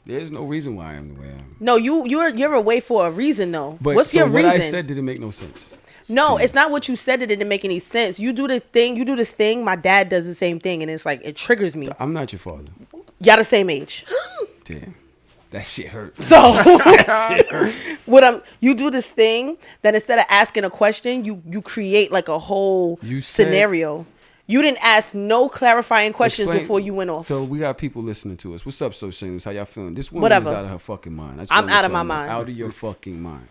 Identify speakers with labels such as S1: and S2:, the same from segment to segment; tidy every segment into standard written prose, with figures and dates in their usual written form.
S1: There's no reason why I am the way I am.
S2: No, you're away for a reason though.
S1: But
S2: what's your reason?
S1: What I said didn't make no sense.
S2: No, it's not what you said that didn't make any sense. You do this thing. My dad does the same thing, and it's like it triggers me.
S1: I'm not your father.
S2: Y'all the same age.
S1: Damn, that shit hurt.
S2: So you do this thing that instead of asking a question, you create like a whole scenario. You didn't ask no clarifying questions before you went off.
S1: So we got people listening to us. What's up, So Shameless? How y'all feeling? This woman is out of her fucking mind.
S2: I'm out of my mind.
S1: Out of your fucking mind.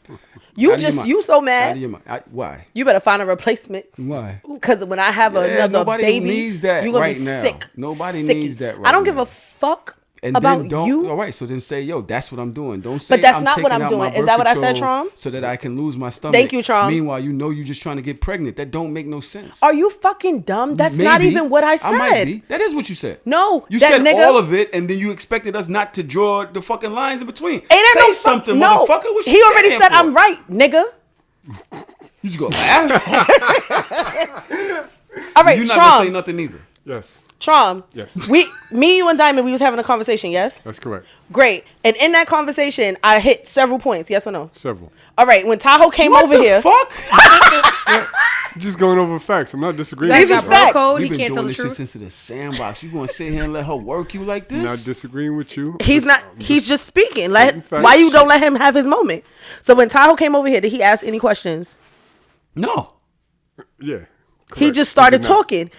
S2: You so mad.
S1: Out of your mind. Why?
S2: You better find a replacement.
S1: Why?
S2: Because when I have another baby,
S1: needs that
S2: you're gonna
S1: right
S2: be
S1: now.
S2: sick.
S1: Nobody
S2: sicky.
S1: needs that right now.
S2: I don't give a fuck about you.
S1: All right, so then say, yo, that's what I'm doing. Don't say,
S2: but that's not what I'm doing. Is that what I said, Trom?
S1: So that I can lose my stomach.
S2: Thank you, Trom.
S1: Meanwhile, you're just trying to get pregnant. That don't make no sense.
S2: Are you fucking dumb? That's not even what I said.
S1: I might be. That is what you said.
S2: No,
S1: you said all of it, and then you expected us not to draw the fucking lines in between. Say something, motherfucker.
S2: He already said I'm right, nigga.
S1: You just go laugh.
S2: All right,
S1: you're not gonna say nothing either.
S3: Yes.
S2: Trom.
S3: Yes.
S2: Me, you, and Diamond, we was having a conversation, yes?
S3: That's correct.
S2: Great. And in that conversation, I hit several points, yes or no?
S3: Several.
S2: All right, when Tahoe came over here.
S1: Fuck?
S3: Just going over facts. I'm not disagreeing.
S2: These are facts.
S1: We've been doing this shit since the sandbox. You gonna sit here and let her work you like this?
S3: I'm not disagreeing with you.
S2: He's just speaking. Why you don't let him have his moment? So when Tahoe came over here, did he ask any questions?
S1: No.
S3: Yeah.
S2: Correct. He just started talking.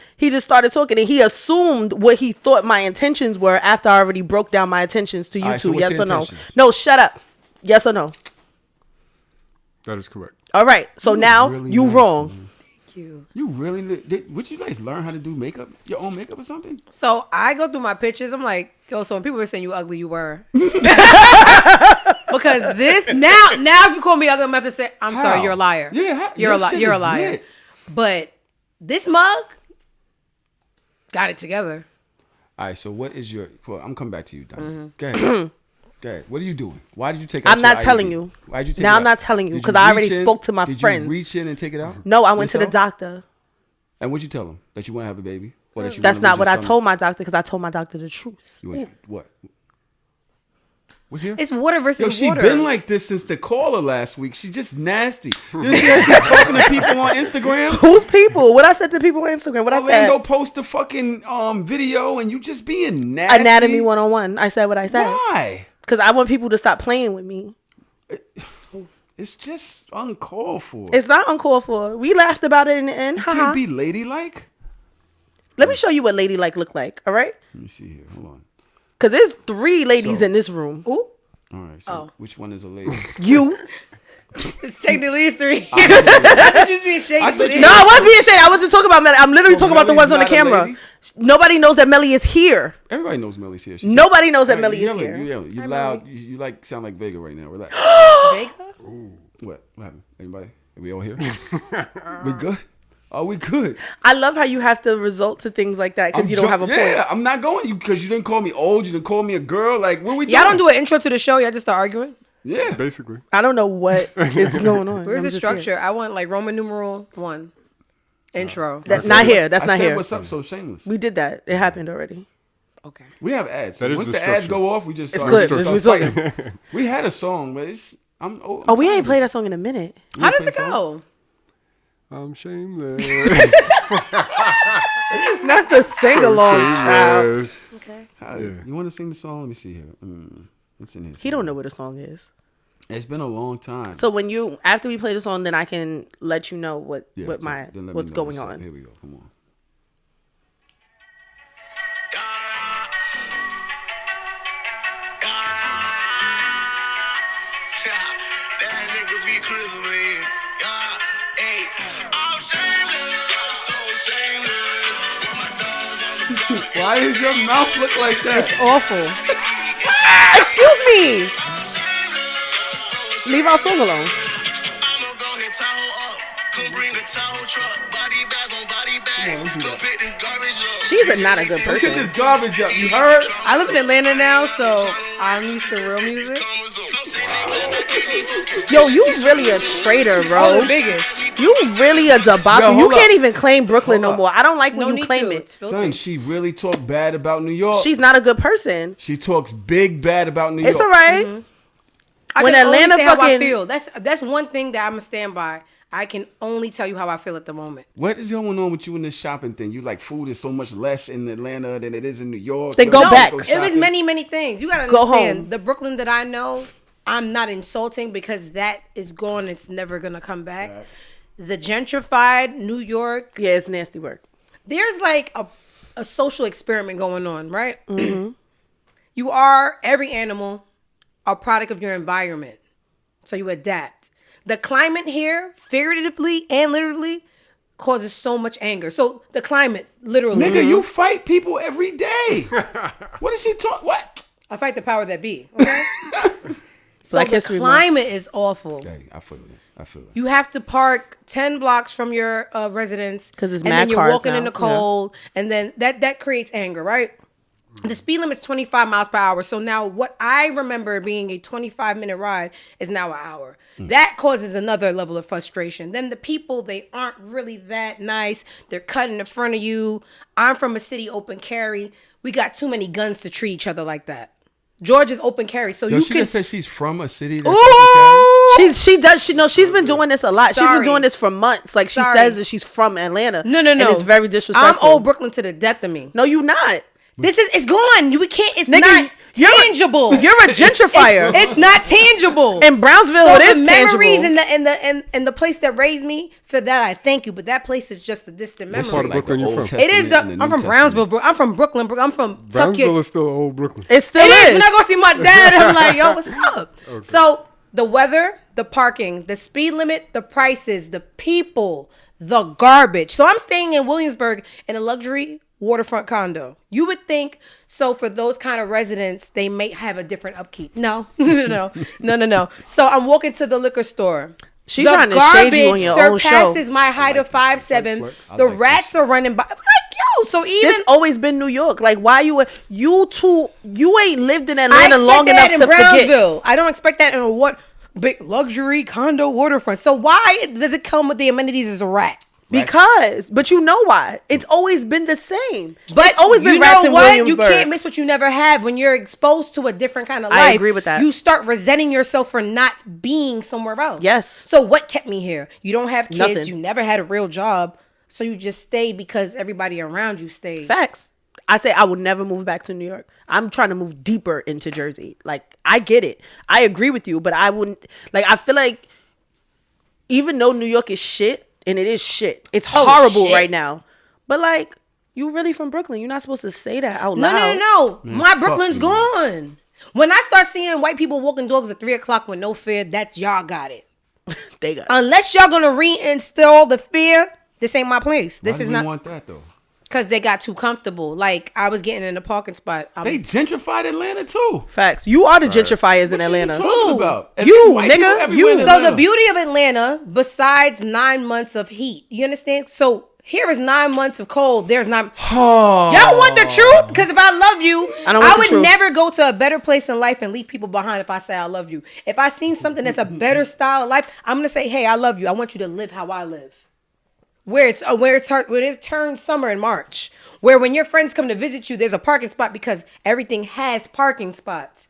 S2: And he assumed what he thought my intentions were after I already broke down my intentions to you two. So yes or no? No, shut up. Yes or no?
S3: That is correct.
S2: All right. So now really you wrong.
S4: Thank you.
S1: You really would you guys learn how to do makeup? Your own makeup or something?
S4: So I go through my pictures. I'm like, yo, so when people were saying you ugly, you were. Because this now if you call me ugly, I'm gonna have to say, I'm sorry, you're a liar.
S1: Yeah,
S4: you're a liar.
S1: Lit.
S4: But this mug got it together.
S1: All right, so what is your... Well, I'm coming back to you, Diamond. Go ahead. Go ahead. What are you doing? Why did you take out
S2: I'm not telling you.
S1: Why did you take
S2: now
S1: it
S2: I'm not telling you because I already spoke to my friends.
S1: Did you reach in and take it out?
S2: No, I went to the doctor.
S1: And what'd you tell him? That you want to have a baby? Or that you
S2: That's not what I told my doctor because I told my doctor the truth.
S1: What? What here?
S4: It's water versus water.
S1: She been like this since the caller last week. She's just nasty. You see how she's talking to people on Instagram?
S2: Who's people? What I said to people on Instagram? What I said?
S1: Go post a fucking video and you just being nasty.
S2: Anatomy 101. I said what I said.
S1: Why?
S2: Because I want people to stop playing with me.
S1: It's just uncalled for.
S2: It's not uncalled for. We laughed about it in the end.
S1: You can't be ladylike.
S2: Let me show you what ladylike look like. All right.
S1: Let me see here. Hold on.
S2: Because there's 3 ladies in this room.
S4: Ooh.
S1: All right. So which one is a lady?
S2: You.
S4: It's technically 3. I'm just being shady.
S2: No, I was being shady. I wasn't talking about Melly. I'm literally talking about the ones on the camera. Nobody knows that Melly is here.
S1: Everybody knows Melly's here.
S2: Nobody knows that Melly is here.
S1: You loud. You like sound like Vega right now. Relax.
S4: Vega?
S1: What happened? Anybody? Are we all here? We good? Are we good?
S2: I love how you have to result to things like that because you don't have a point.
S1: Yeah, I'm not going because you didn't call me old. You didn't call me a girl. Like, what we doing?
S4: Y'all don't do an intro to the show. Y'all just start arguing.
S1: Yeah,
S3: basically.
S2: I don't know what is going on.
S4: Where's the structure? I want like Roman numeral 1 intro.
S2: That's not here. That's not here.
S1: What's up? So shameless.
S2: We did that. It happened already.
S4: Okay.
S1: We have ads.
S3: That is
S1: once
S3: the
S1: the ads go off, we just
S2: it's good.
S1: We had a song, but it's.
S2: We ain't played that song in a minute.
S4: How did it go?
S3: I'm shameless.
S2: Not the sing along, child.
S4: Okay.
S1: You want to sing the song? Let me see here. It's in here.
S2: He don't know what the song is.
S1: It's been a long time.
S2: So after we play the song, then I can let you know what's going on.
S1: Here we go. Come on. Why does your mouth look like that?
S2: It's awful. Excuse me. Leave our song alone. She's not a good
S1: Look
S2: person.
S1: at this garbage up. You heard?
S4: I live in Atlanta now, so I'm used to real music.
S2: Yo, you really a traitor,
S4: Oh,
S2: bro.
S4: the biggest.
S2: You really a debacle.
S1: Yo,
S2: You
S1: hold
S2: can't
S1: up.
S2: even claim Brooklyn
S1: Hold
S2: no more.
S1: up.
S2: I don't like when
S4: No
S2: you
S4: need
S2: claim
S4: to.
S2: it.
S4: It's filthy.
S1: Son, she really talked bad about New York.
S2: She's not a good person.
S1: She talks big bad about New York.
S2: It's all right.
S4: I
S2: When
S4: can only
S2: Atlanta
S4: say how I
S2: fucking-
S4: feel. That's one thing that I'm gonna stand by. I can only tell you how I feel at the moment.
S1: What is going on with you in this shopping thing? You like food is so much less in Atlanta than it is in New York.
S2: Then
S1: You
S2: go
S1: don't
S2: back.
S1: go
S4: It was
S1: shopping.
S4: many things. You gotta
S2: Go
S4: understand
S2: home.
S4: the Brooklyn that I know. I'm not insulting because that is gone. It's never gonna come back. The gentrified New York.
S2: Yeah, it's nasty work.
S4: There's like a social experiment going on, right? You are every animal a product of your environment, so you adapt. The climate here, figuratively and literally, causes so much anger. So the climate, literally,
S1: Nigga, you fight people every day. What is she talk? What?
S4: I fight the power that be. Okay. So
S2: Black
S4: the
S2: History Month.
S4: climate is awful.
S1: Hey, I feel it. I feel it.
S4: You have to park 10 blocks from your residence.
S2: 'Cause it's
S4: and
S2: mad
S4: then you're
S2: cars
S4: walking in
S2: now.
S4: the cold. And then that creates anger, right? The speed limit is 25 miles per hour. So now what I remember being a 25-minute ride is now an hour. That causes another level of frustration. Then the people, they aren't really that nice. They're cutting in front of you. I'm from a city open carry. We got too many guns to treat each other like that. Georgia's open carry. So
S1: Yo,
S4: you
S1: she
S4: can...
S1: just said she's from a city that's
S4: Ooh!
S2: She's been doing this a lot. She's been
S4: Sorry.
S2: doing this for months. Like she
S4: Sorry.
S2: says that she's from Atlanta.
S4: No.
S2: And it's very
S4: I'm
S2: disrespectful.
S4: old Brooklyn to the death of me.
S2: No, you not.
S4: It's gone. We can't. It's
S2: Nigga,
S4: not tangible.
S2: You're a gentrifier.
S4: It's not tangible.
S2: In Brownsville,
S4: so
S2: it is
S4: the memories
S2: tangible.
S4: and the place that raised me, for that I thank you. But that place is just a distant
S3: What
S4: memory.
S3: part of Brooklyn you from?
S4: It is I'm from Brownsville. I'm from Brooklyn. I'm from
S3: Brownsville
S4: Tuckett.
S3: is still old Brooklyn.
S2: It still
S4: It is.
S2: is.
S4: When I go see my dad, I'm like, yo, what's up? So the weather, the parking, the speed limit, the prices, the people, the garbage. So I'm staying in Williamsburg in a luxury waterfront condo. You would think, so for those kind of residents, they may have a different upkeep. No. So I'm walking to the liquor store.
S2: She's trying to shade you on your own show.
S4: Surpasses my height of 5'7". The rats are running by. I'm like, yo, so even
S2: It's always been New York. Like, why you ain't lived in
S4: I
S2: Atlanta
S4: expect
S2: long
S4: that
S2: enough
S4: in
S2: to forget.
S4: Brownsville. I don't expect that in a big luxury condo waterfront. So why does it come with the amenities as a rat?
S2: But you know why? It's always been the same.
S4: But
S2: it's always been
S4: you
S2: rats
S4: know
S2: in
S4: what? You
S2: Williamsburg.
S4: can't miss what you never had. When you're exposed to a different kind of life,
S2: I agree with that.
S4: You start resenting yourself for not being somewhere else.
S2: Yes.
S4: So what kept me here? You don't have kids.
S2: Nothing.
S4: You never had a real job. So you just stayed because everybody around you stayed.
S2: Facts. I say I would never move back to New York. I'm trying to move deeper into Jersey. Like, I get it. I agree with you, but I wouldn't. Like, I feel like even though New York is shit, and it is shit, it's horrible
S4: shit.
S2: right now. But like, you really from Brooklyn? You're not supposed to say that out loud.
S4: No. My Brooklyn's
S1: you, man.
S4: gone. When I start seeing white people walking dogs at 3:00 with no fear, that's y'all got it.
S2: They got.
S4: Unless y'all gonna reinstall the fear, this ain't my place. This
S1: Why
S4: is
S1: do we
S4: not
S1: want that though?
S4: because they got too comfortable. Like I was getting in a parking spot.
S1: They gentrified Atlanta too.
S2: Facts. You are the gentrifiers in
S1: What
S2: Atlanta.
S1: you talking about? And
S2: You,
S1: there's white people
S2: nigga,
S1: everywhere
S2: you.
S1: in
S4: So
S1: Atlanta.
S4: the beauty of Atlanta, besides 9 months of heat, you understand? So here is 9 months of cold. There's 9. Y'all want the truth? Because if I love you,
S2: I don't want the
S4: would
S2: truth.
S4: never go to a better place in life and leave people behind if I say I love you. If I seen something that's a better style of life, I'm gonna say, hey, I love you. I want you to live how I live. Where it turns summer in March, where when your friends come to visit you, there's a parking spot because everything has parking spots.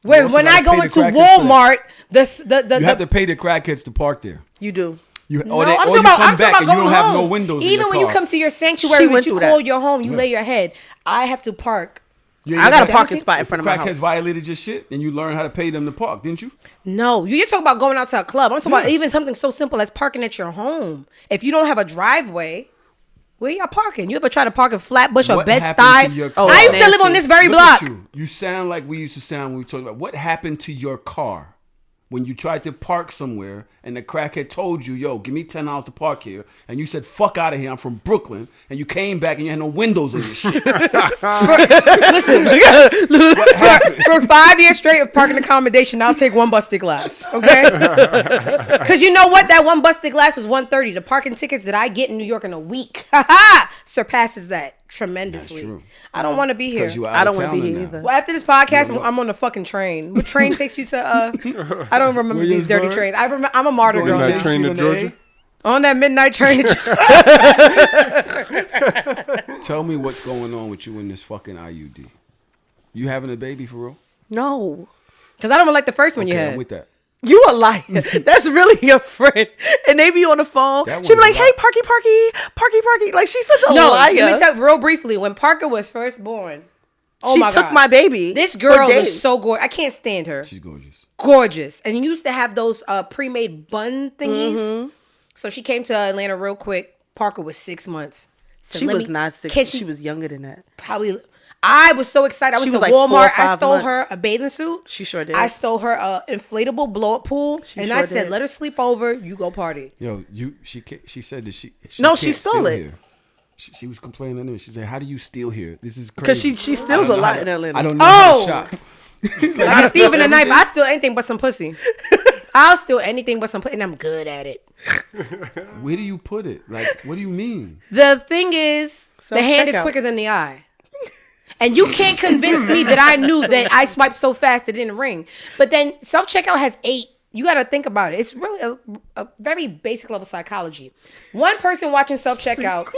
S4: Where
S1: also
S4: when I
S1: gotta
S4: go
S1: pay the
S4: into
S1: crackheads for
S4: Walmart,
S1: you have to pay the crackheads to park there.
S2: You do.
S1: You,
S4: no,
S1: or they,
S4: I'm
S1: or
S4: talking
S1: you
S4: about,
S1: come
S4: I'm talking
S1: back
S4: about
S1: and you
S4: going
S1: don't have
S4: home.
S1: no windows.
S4: Even
S1: in your
S4: when you
S1: car.
S4: come to your
S2: She
S4: sanctuary,
S2: went
S4: that you
S2: through
S4: call
S2: that.
S4: your home, you lay your head. I have to park.
S1: Yeah,
S2: I got a
S1: said-
S2: parking spot in front of my
S1: Crackheads
S2: house.
S1: violated your shit, and you learn how to pay them to park, didn't you?
S4: No, you're talking about going out to a club. I'm talking about
S1: Yeah.
S4: even something so simple as parking at your home. If you don't have a driveway, where y'all parking? You ever try to park in Flatbush or
S1: What
S4: Bed-Stuy?
S1: happened to your car?
S4: I used to live on this very
S1: Look
S4: block.
S1: at you sound like we used to sound when we talked about what happened to your car when you tried to park somewhere and the crackhead told you, yo, give me $10 to park here, and you said, fuck out of here, I'm from Brooklyn, and you came back and you had no windows on your shit.
S4: Listen, for 5 years straight of parking accommodation, I'll take one busted glass, okay? Because you know what? That one busted glass was $130. The parking tickets that I get in New York in a week surpasses that tremendously.
S1: That's true.
S4: I don't want to be here.
S2: I don't want to be here either.
S4: Well, after this podcast, I'm on the fucking train. What train takes you to? I don't remember these dirty trains. I'm a martyr girl.
S3: Midnight
S4: Now.
S3: train to Georgia.
S4: On that midnight train.
S1: Tell me what's going on with you in this fucking IUD. You having a baby for real?
S2: No.
S4: Because I don't like the first one you
S1: Okay,
S4: had.
S1: I'm with that.
S2: You a liar. That's really your friend. And they be on the phone.
S1: That
S2: She be
S1: one
S2: like,
S1: is
S2: hey, Parky. Like, she's such a
S4: No,
S2: liar.
S4: let me tell you real briefly. When Parker was first born, oh
S2: she
S4: my
S2: took
S4: God.
S2: my baby.
S4: This
S2: for
S4: girl
S2: days.
S4: is so gorgeous. I can't stand her.
S1: She's gorgeous.
S4: Gorgeous. And you used to have those pre-made bun thingies. So she came to Atlanta real quick. Parker was 6 months. So
S2: She
S4: let
S2: was
S4: me-
S2: not 6.
S4: Can
S2: She was younger than that.
S4: Probably. I was so excited. I
S2: She
S4: went
S2: was
S4: to
S2: like 4 or
S4: Walmart. I
S2: 5
S4: stole
S2: months.
S4: her a bathing suit.
S2: She sure did.
S4: I stole her inflatable blow-up pool.
S2: She
S4: And
S2: sure
S4: I said,
S2: did.
S4: let her sleep over. You go party.
S1: Yo, she said that she
S2: No,
S1: can't
S2: she stole
S1: steal
S2: it.
S1: here. She was complaining to me. She said, how do you steal here? This is
S2: Because
S1: crazy.
S2: she steals a lot in Atlanta.
S1: I don't know how
S4: Oh!
S1: to shop.
S4: Like Steven the Knife. I steal anything but some pussy. I'll steal anything but some pussy. And I'm good at it.
S1: Where do you put it? Like, what do you mean?
S4: The thing is, the hand is
S2: Self-checkout.
S4: quicker than the eye. And you can't convince me that I knew that I swiped so fast it didn't ring. But then self-checkout has 8. You got to think about it. It's really a very basic level psychology. One person watching self-checkout,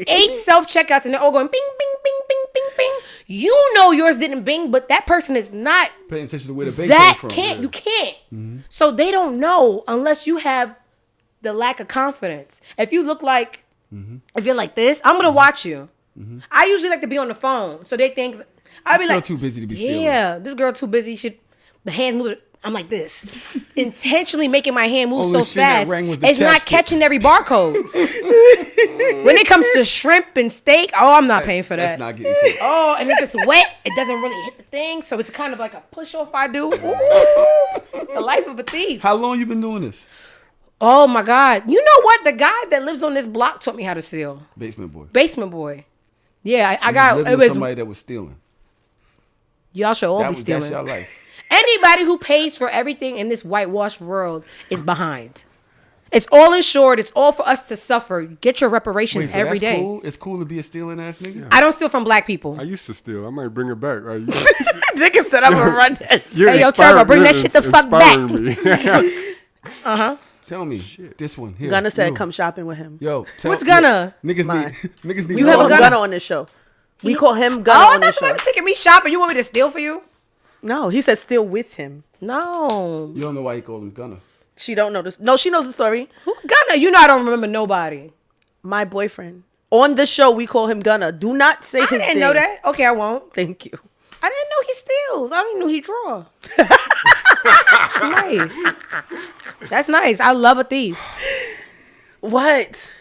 S4: 8 self-checkouts, and they're all going bing, bing, bing, bing, bing, bing. You know yours didn't bing, but that person is not.
S1: Paying attention to where the bang
S4: That
S1: came from.
S4: can't.
S1: Yeah.
S4: You can't. So they don't know unless you have the lack of confidence. If you look like, if you're like this, I'm going to watch you. I usually like to be on the phone. So they think, I'll be
S1: This girl
S4: like,
S1: too busy to be stealing.
S4: yeah, this girl too busy. The hands move. I'm like this, intentionally making my hand move
S1: Only
S4: so
S1: shit that
S4: fast.
S1: rang was the
S4: It's not
S1: chapstick.
S4: catching every barcode. When it comes to shrimp and steak, oh, I'm not paying for that.
S1: That's not getting caught.
S4: Oh, and if it's wet, it doesn't really hit the thing. So it's kind of like a push off I do. Ooh, the life of a thief.
S1: How long you been doing this?
S4: Oh my God. You know what? The guy that lives on this block taught me how to steal.
S1: Basement boy.
S4: Basement boy. Yeah, I
S1: You was
S4: got
S1: living
S4: it
S1: with
S4: was
S1: somebody that was stealing.
S4: y'all should all be
S1: That's
S4: stealing.
S1: your life.
S4: Anybody who pays for everything in this whitewashed world is behind. It's all insured. It's all for us to suffer. Get your reparations
S1: Wait, so
S4: every
S1: that's
S4: day.
S1: cool? It's cool to be a stealing ass nigga?
S4: I don't steal from black people.
S3: I used to steal. I might bring it back. Right?
S2: Nigga said I'm gonna run that.
S3: You're
S4: Hey, yo,
S3: inspired-
S4: Turbo, bring
S3: you're
S4: that shit the fuck
S3: inspiring
S4: back.
S3: me.
S1: Tell me. This one here.
S2: Gunna said
S1: Yo.
S2: come shopping with him.
S1: Yo,
S4: What's Gunna?
S1: Niggas
S2: Mine.
S1: need niggas need
S2: You
S4: have
S2: have
S4: a
S2: a
S4: Gunna?
S2: Gunna on this show. We call him Gunna
S4: Oh,
S2: on this
S4: that's why
S2: show.
S4: I was taking me shopping. You want me to steal for you?
S2: No, he said still with him.
S4: No.
S1: You don't know why he called him Gunna.
S2: She don't know this. No, she knows the story.
S4: Who's Gunna? You know I don't remember nobody.
S2: My boyfriend. On the show, we call him Gunna. Do not say
S4: I
S2: his
S4: didn't
S2: name.
S4: know that. Okay, I won't.
S2: Thank you.
S4: I didn't know he steals. I didn't know he draw. Nice. That's nice. I love a thief.
S2: What?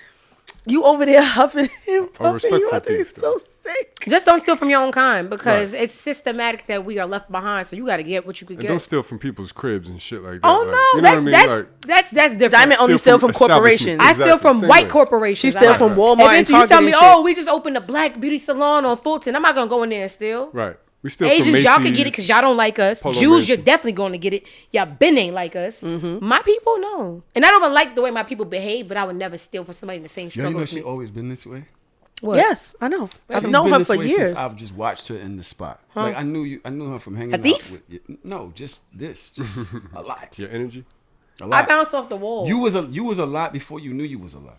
S2: You over there huffing him, puffing.
S3: respectful
S2: You about to be
S3: thief,
S2: so sick.
S4: Just don't steal from your own kind because it's systematic that we are left behind. So you got to get what you could
S3: And
S4: get.
S3: don't steal from people's cribs and shit like that.
S4: Oh
S3: like,
S4: no,
S3: you know
S4: that's
S3: what I mean?
S4: that's,
S3: Like,
S4: that's different.
S2: Diamond only steal from corporations.
S3: establishments.
S4: I steal
S3: Exactly,
S4: from
S3: same
S4: white
S3: way.
S4: corporations.
S2: She steal from Walmart
S4: Hey,
S2: and
S4: Vincent, you
S2: Target
S4: tell me,
S2: and
S4: oh,
S2: shit.
S4: we just opened a black beauty salon on Fulton. I'm not gonna go in there and steal.
S3: Right. We steal
S4: Asians,
S3: from
S4: y'all can
S3: Macy's.
S4: get it because y'all don't like us.
S3: Polo
S4: Jews, you're
S3: Mansion.
S4: definitely going to get it. Y'all been ain't like us. My people, no. And I don't even like the way my people behave, but I would never steal from somebody in the same
S1: Yo, you
S4: struggle
S1: know
S4: as
S1: she
S4: me.
S1: always been this way?
S4: What?
S2: Yes, I know. I've
S1: She's
S2: known
S1: been
S2: her
S1: this
S2: for
S1: way
S2: years.
S1: since I've just watched her in the spot. Like I knew her from hanging out
S4: thief?
S1: with you. No, just a lot.
S3: Your energy.
S1: A
S4: I
S1: lot.
S4: bounce off the wall.
S1: You was a lot before you knew you was a lot.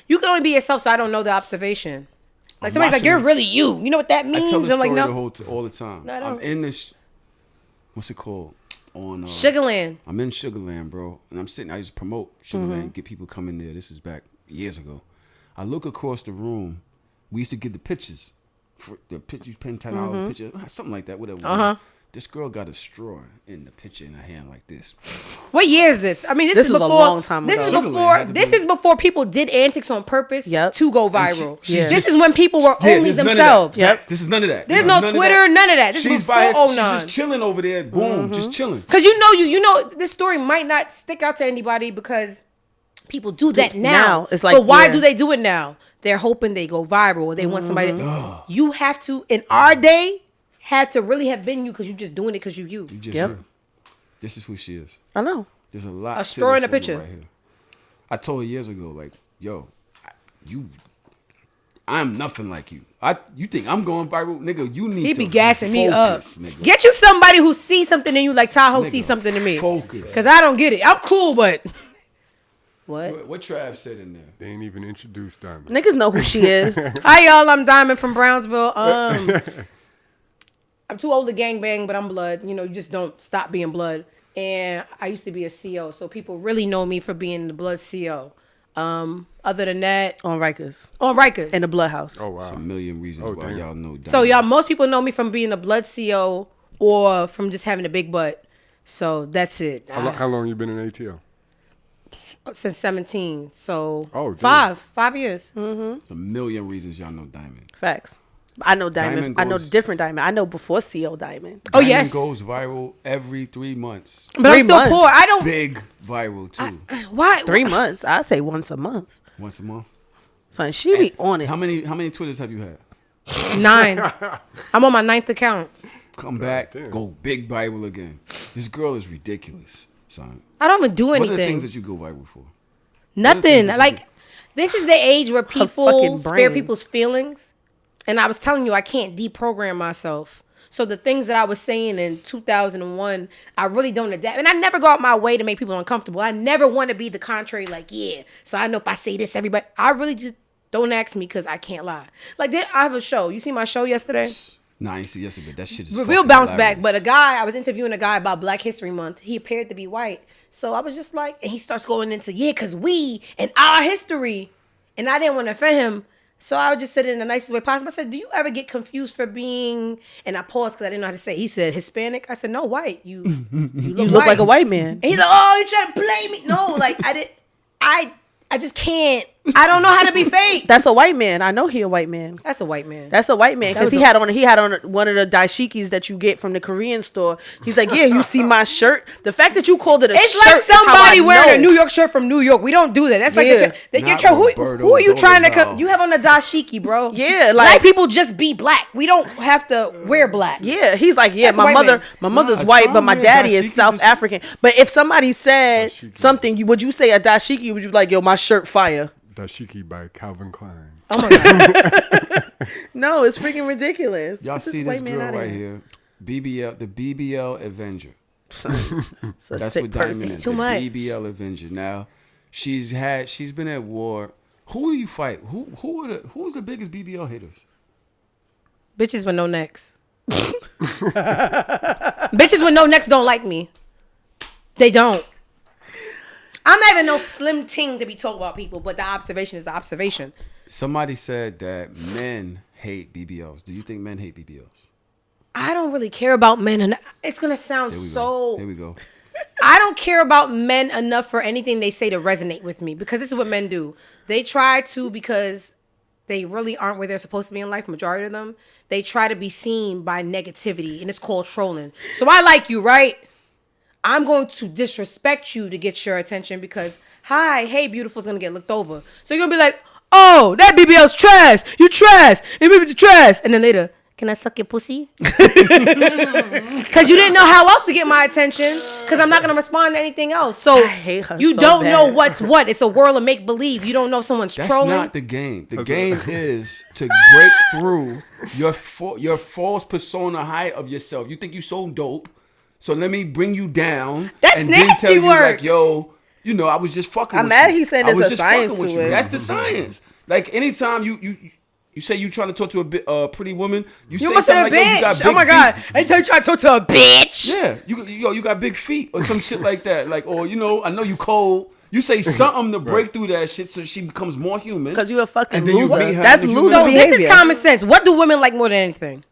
S4: You can only be yourself, so I don't know the observation. Like
S1: I'm
S4: somebody's like,
S1: watching
S4: "You're
S1: it.
S4: really you." You know what that
S1: I
S4: means?
S1: tell the
S4: I'm like,
S1: story
S4: "No."
S1: all the time.
S4: No, I
S1: I'm
S4: don't.
S1: in this. What's it called? On
S4: Sugarland.
S1: I'm in Sugarland, bro, and I'm sitting. I used to promote Sugarland, get people come in there. This is back years ago. I look across the room. We used to get the pictures. For the pictures, paying $10 a picture, something like that. Whatever. This girl got a straw in the picture in her hand like this.
S4: What year is this? I mean, this is
S2: was
S4: before,
S2: a long time
S4: This
S2: ago.
S4: is before. This is before people did antics on purpose to go viral.
S2: Yeah.
S4: This is when people were only
S1: there's none of
S4: themselves.
S1: that. Yep. This is none of that.
S4: There's no Twitter, none of that. This is
S1: She's
S4: before
S1: by herself. She's
S4: 09.
S1: just chilling over there. Boom, just chilling.
S4: Because you know, this story might not stick out to anybody because people do that now.
S2: It's like,
S4: but why do they do it now? They're hoping they go viral or they want somebody. You have to, in our day, had to really have been you because you're just doing it because you.
S1: You just
S2: Yep.
S1: her. This is who she is.
S2: I know.
S1: There's a lot.
S4: A
S1: to
S4: straw
S1: this
S4: in a
S1: woman
S4: picture.
S1: Right here. I told her years ago, like, yo, I'm nothing like you. You think I'm going viral, nigga? You need.
S4: He
S1: to
S4: be gassing me up.
S1: focus, nigga.
S4: Get you somebody who sees something in you like Tahoe
S1: Nigga,
S4: sees something in me.
S1: focus.
S4: Because I don't get it. I'm cool, but what?
S1: What Trav said in there?
S3: They ain't even introduced Diamond.
S2: Niggas know who she is.
S4: Hi y'all, I'm Diamond from Brownsville. I'm too old to gangbang, but I'm blood. You know, you just don't stop being blood. And I used to be a CO, so people really know me for being the blood CO. Other than that,
S2: On Rikers.
S4: in
S2: In the Blood House.
S3: Oh,
S1: There's a
S3: wow.
S1: million reasons why
S3: damn.
S1: y'all know.
S4: So y'all, most people know me from being a blood CO or from just having a big butt. So that's it.
S3: How long you been in ATL?
S4: Since 17. So
S3: Oh, damn.
S4: 5 years.
S1: There's a million reasons y'all know Diamond.
S2: Facts. I know Diamond.
S1: Diamond
S2: I know
S1: goes-
S2: different Diamond. I know before CO Diamond.
S4: Oh,
S1: Diamond
S4: yes.
S1: goes viral every 3 months.
S4: But I'm
S2: 3
S4: still
S2: months.
S4: poor. I don't.
S1: Big viral too.
S4: Why?
S2: 3 months. I say once a month.
S1: Once a month.
S2: Son, she be on it.
S1: How many Twitters have you had?
S4: 9. I'm on my 9th account.
S1: Come back,
S3: damn.
S1: go big viral again. This girl is ridiculous, son.
S4: I don't even do
S1: What are the
S4: anything.
S1: things that you go viral for?
S4: Nothing.
S1: that you
S4: Like, this is the age where
S2: fucking
S4: people spare
S2: brain.
S4: people's feelings. And I was telling you, I can't deprogram myself. So the things that I was saying in 2001, I really don't adapt. And I never go out my way to make people uncomfortable. I never want to be the contrary, like, yeah. So I know if I say this, everybody. I really just don't ask me because I can't lie. Like, I have a show. You see my show yesterday?
S1: Nah, I ain't see yesterday, but that shit is
S4: Real
S1: fucking
S4: bounce back.
S1: hilarious.
S4: But I was interviewing a guy about Black History Month. He appeared to be white. So I was just like, and he starts going into, yeah, because we and our history. And I didn't want to offend him. So I would just said it in the nicest way possible. I said, do you ever get confused for being, and I paused because I didn't know how to say it. He said, Hispanic? I said, no, white. You
S2: look like a white man.
S4: And he's like, oh, you trying to play me? No, like, I just can't. I don't know how to be fake.
S2: That's a white man. I know he a white man.
S4: That's a white man.
S2: That's a white man because
S4: was
S2: he had on one of the dashikis that you get from the Korean store. He's like, yeah, you see my shirt. The fact that you called it a
S4: It's
S2: shirt
S4: like
S2: is how
S4: somebody
S2: I
S4: wearing a
S2: know.
S4: New York shirt from New York. We don't do that. That's like
S2: Yeah.
S4: your
S1: Not
S4: shirt.
S1: Roberto
S4: Who are you trying to come?
S1: Dolezal.
S4: You have on a dashiki, bro.
S2: Yeah,
S4: black
S2: like-
S4: people just be black. We don't have to wear black.
S2: Yeah, he's like, yeah,
S4: That's a white
S2: my
S4: man.
S2: mother's
S1: Nah,
S2: white,
S1: try
S2: but my
S1: me a
S2: daddy is
S1: dashiki
S2: South
S1: is-
S2: African. But if somebody said
S3: Dashiki.
S2: something, would you say a dashiki? Would you like, yo, my shirt fire?
S3: Dashiki by Calvin Klein.
S4: Oh my god.
S2: No, it's freaking ridiculous.
S1: Y'all
S2: Get
S1: see
S2: white
S1: this
S2: man
S1: girl
S2: outta
S1: right here? BBL, the BBL Avenger.
S2: It's a
S1: That's
S2: sick
S1: what Diamond
S2: person.
S1: is.
S4: It's too
S1: the
S4: much.
S1: BBL Avenger. Now, she's been at war. Who do you fight? Who's the biggest BBL haters?
S4: Bitches with no necks. Bitches with no necks don't like me. They don't. I'm not even no slim ting to be talking about people, but the observation is the observation.
S1: Somebody said that men hate BBLs. Do you think men hate BBLs?
S4: I don't really care about men, and it's gonna sound
S1: Here we
S4: so.
S1: go. Here we go.
S4: I don't care about men enough for anything they say to resonate with me because this is what men do. They try to, because they really aren't where they're supposed to be in life, majority of them. They try to be seen by negativity, and it's called trolling. So I like you, right? I'm going to disrespect you to get your attention because, hi, hey, beautiful's going to get looked over. So you're going to be like, oh, that BBL's trash. You trash. And BBL's trash. And then later, can I suck your pussy? Because you didn't know how else to get my attention because I'm not going to respond to anything else. So
S2: I hate her
S4: you
S2: so
S4: don't know
S2: bad.
S4: what's what. It's a world of make-believe. You don't know someone's
S1: That's
S4: trolling.
S1: not the game. The game is to break through your false persona high of yourself. You think you so dope, so let me bring you down.
S4: That's
S1: and then
S4: nasty
S1: tell you
S4: work.
S1: like, yo, you know, I was just fucking.
S2: I'm
S1: with
S2: mad
S1: you.
S2: he said
S1: I
S2: there's
S1: was
S2: a
S1: just
S2: science
S1: fucking with
S2: to
S1: you.
S2: it.
S1: That's the science. Like anytime you say you trying to talk to a pretty woman, you say
S4: must have
S1: something
S4: a
S1: like, yo, you got
S4: bitch.
S1: big
S4: Oh my God.
S1: feet.
S4: Anytime you try to talk to a bitch.
S1: Yeah, you got big feet or some shit like that. Like, or you know, I know you cold. You say something to break through that shit so she becomes more human.
S2: Because you're a fucking
S1: And then you
S2: loser.
S1: beat her
S2: That's
S1: in the
S2: loser
S1: human-
S4: So
S2: behavior.
S4: this is common sense. What do women like more than anything?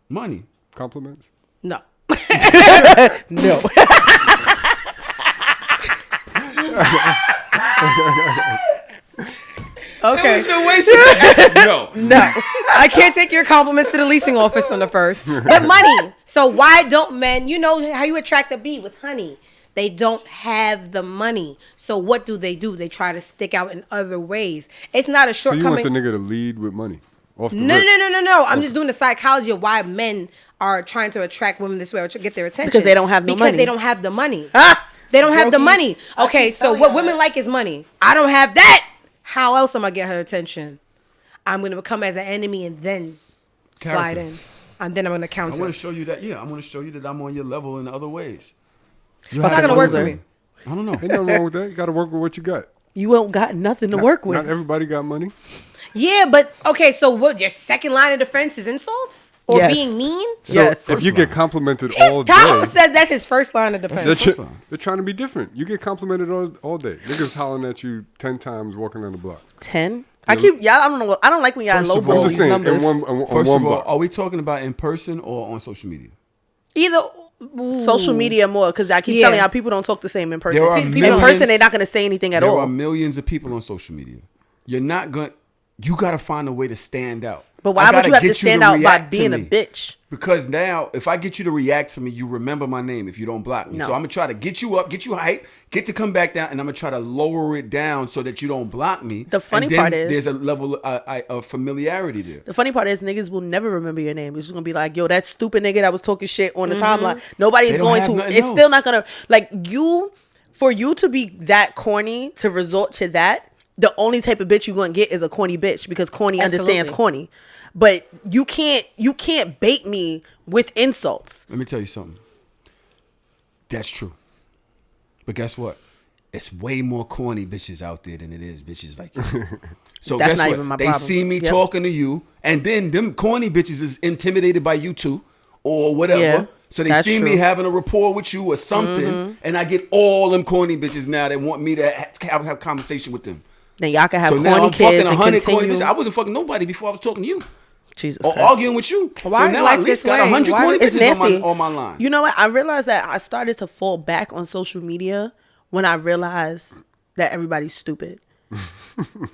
S1: Money.
S3: Compliments?
S4: No.
S2: No.
S4: Okay.
S1: The way she said, no.
S4: No, I can't take your compliments to the leasing office on the first. But money. So why don't men? You know how you attract a bee with honey. They don't have the money. So what do? They try to stick out in other ways. It's not a
S3: So you
S4: shortcoming.
S3: want the nigga to lead with money? Off the
S4: No.
S3: rip.
S4: I'm just doing the psychology of why men are trying to attract women this way or to get their attention.
S2: Because they don't have no money.
S4: Because they don't have the money. They don't have the money. Okay, so what women like is money. I don't have that. How else am I get her attention? I'm gonna become as an enemy and then slide in, and then I'm gonna
S1: I
S4: counter.
S1: want to show you that. Yeah, I want to show you that I'm on your level in other ways.
S4: It's not gonna work for me.
S1: I don't know.
S3: Ain't nothing wrong with that. You got to work with what you got.
S2: You don't got nothing to work with.
S3: Not everybody got money.
S4: Yeah, but okay. So what? Your second line of defense is insults or
S2: Yes.
S4: being mean.
S3: So
S2: Yes.
S3: if you get complimented all
S4: Tahoe
S3: day,
S4: says that's his first line of defense.
S3: they're trying to be different. You get complimented all day. Niggas hollering at you 10 times walking on the block.
S2: 10. I keep y'all. I don't know. I don't like when y'all
S1: First of all,
S2: lowball
S3: I'm just
S2: these
S3: saying,
S2: numbers.
S3: on
S1: First
S3: one
S1: of all,
S3: block.
S1: are we talking about in person or on social media?
S4: Either
S2: Social media more because I keep
S4: Yeah.
S2: telling y'all people don't talk the same in person.
S1: There are
S2: In
S1: millions-
S2: person, they're not going to say anything at
S1: There
S2: all.
S1: are millions of people on social media. You're not going. You got to find a way to stand out.
S2: But why
S1: I
S2: would
S1: gotta
S2: you have to
S1: get
S2: stand out by
S1: react to
S2: being a
S1: me.
S2: bitch?
S1: Because now, if I get you to react to me, you remember my name if you don't block me.
S2: No.
S1: So I'm going to try to get you up, get you hype, get to come back down, and I'm going to try to lower it down so that you don't block me.
S2: The funny
S1: And then
S2: part is-
S1: there's a level of familiarity there.
S2: The funny part is niggas will never remember your name. It's just gonna be like, yo, that stupid nigga that was talking shit on the timeline. Nobody's
S1: They don't
S2: going
S1: have
S2: to.
S1: nothing
S2: It's
S1: else.
S2: still not gonna like you. For you to be that corny to resort to that, the only type of bitch you're gonna get is a corny bitch because corny understands
S4: Absolutely.
S2: corny. But you can't bait me with insults.
S1: Let me tell you something. That's true. But guess what? It's way more corny bitches out there than it is bitches like you. So
S2: That's
S1: guess
S2: not
S1: what?
S2: even my
S1: They
S2: problem.
S1: see me
S2: Yep.
S1: talking to you, and then them corny bitches is intimidated by you too, or whatever.
S2: Yeah,
S1: So they
S2: that's
S1: see me
S2: true.
S1: having a rapport with you or something, and I get all them corny bitches now that want me to have conversation with them.
S2: Then y'all can have
S1: So now
S2: corny
S1: I'm fucking
S2: kids and
S1: 100 corny
S2: continue.
S1: bitches. I wasn't fucking nobody before I was talking to you
S2: Jesus
S1: or
S2: Christ.
S1: arguing with you.
S4: Why
S1: so
S4: is
S1: now I
S4: life
S1: at least
S4: this
S1: got
S4: way?
S1: 100
S4: Why-
S1: corny
S2: It's
S1: bitches
S2: nasty.
S1: on my line.
S2: You know what? I realized that I started to fall back on social media when I realized that everybody's stupid.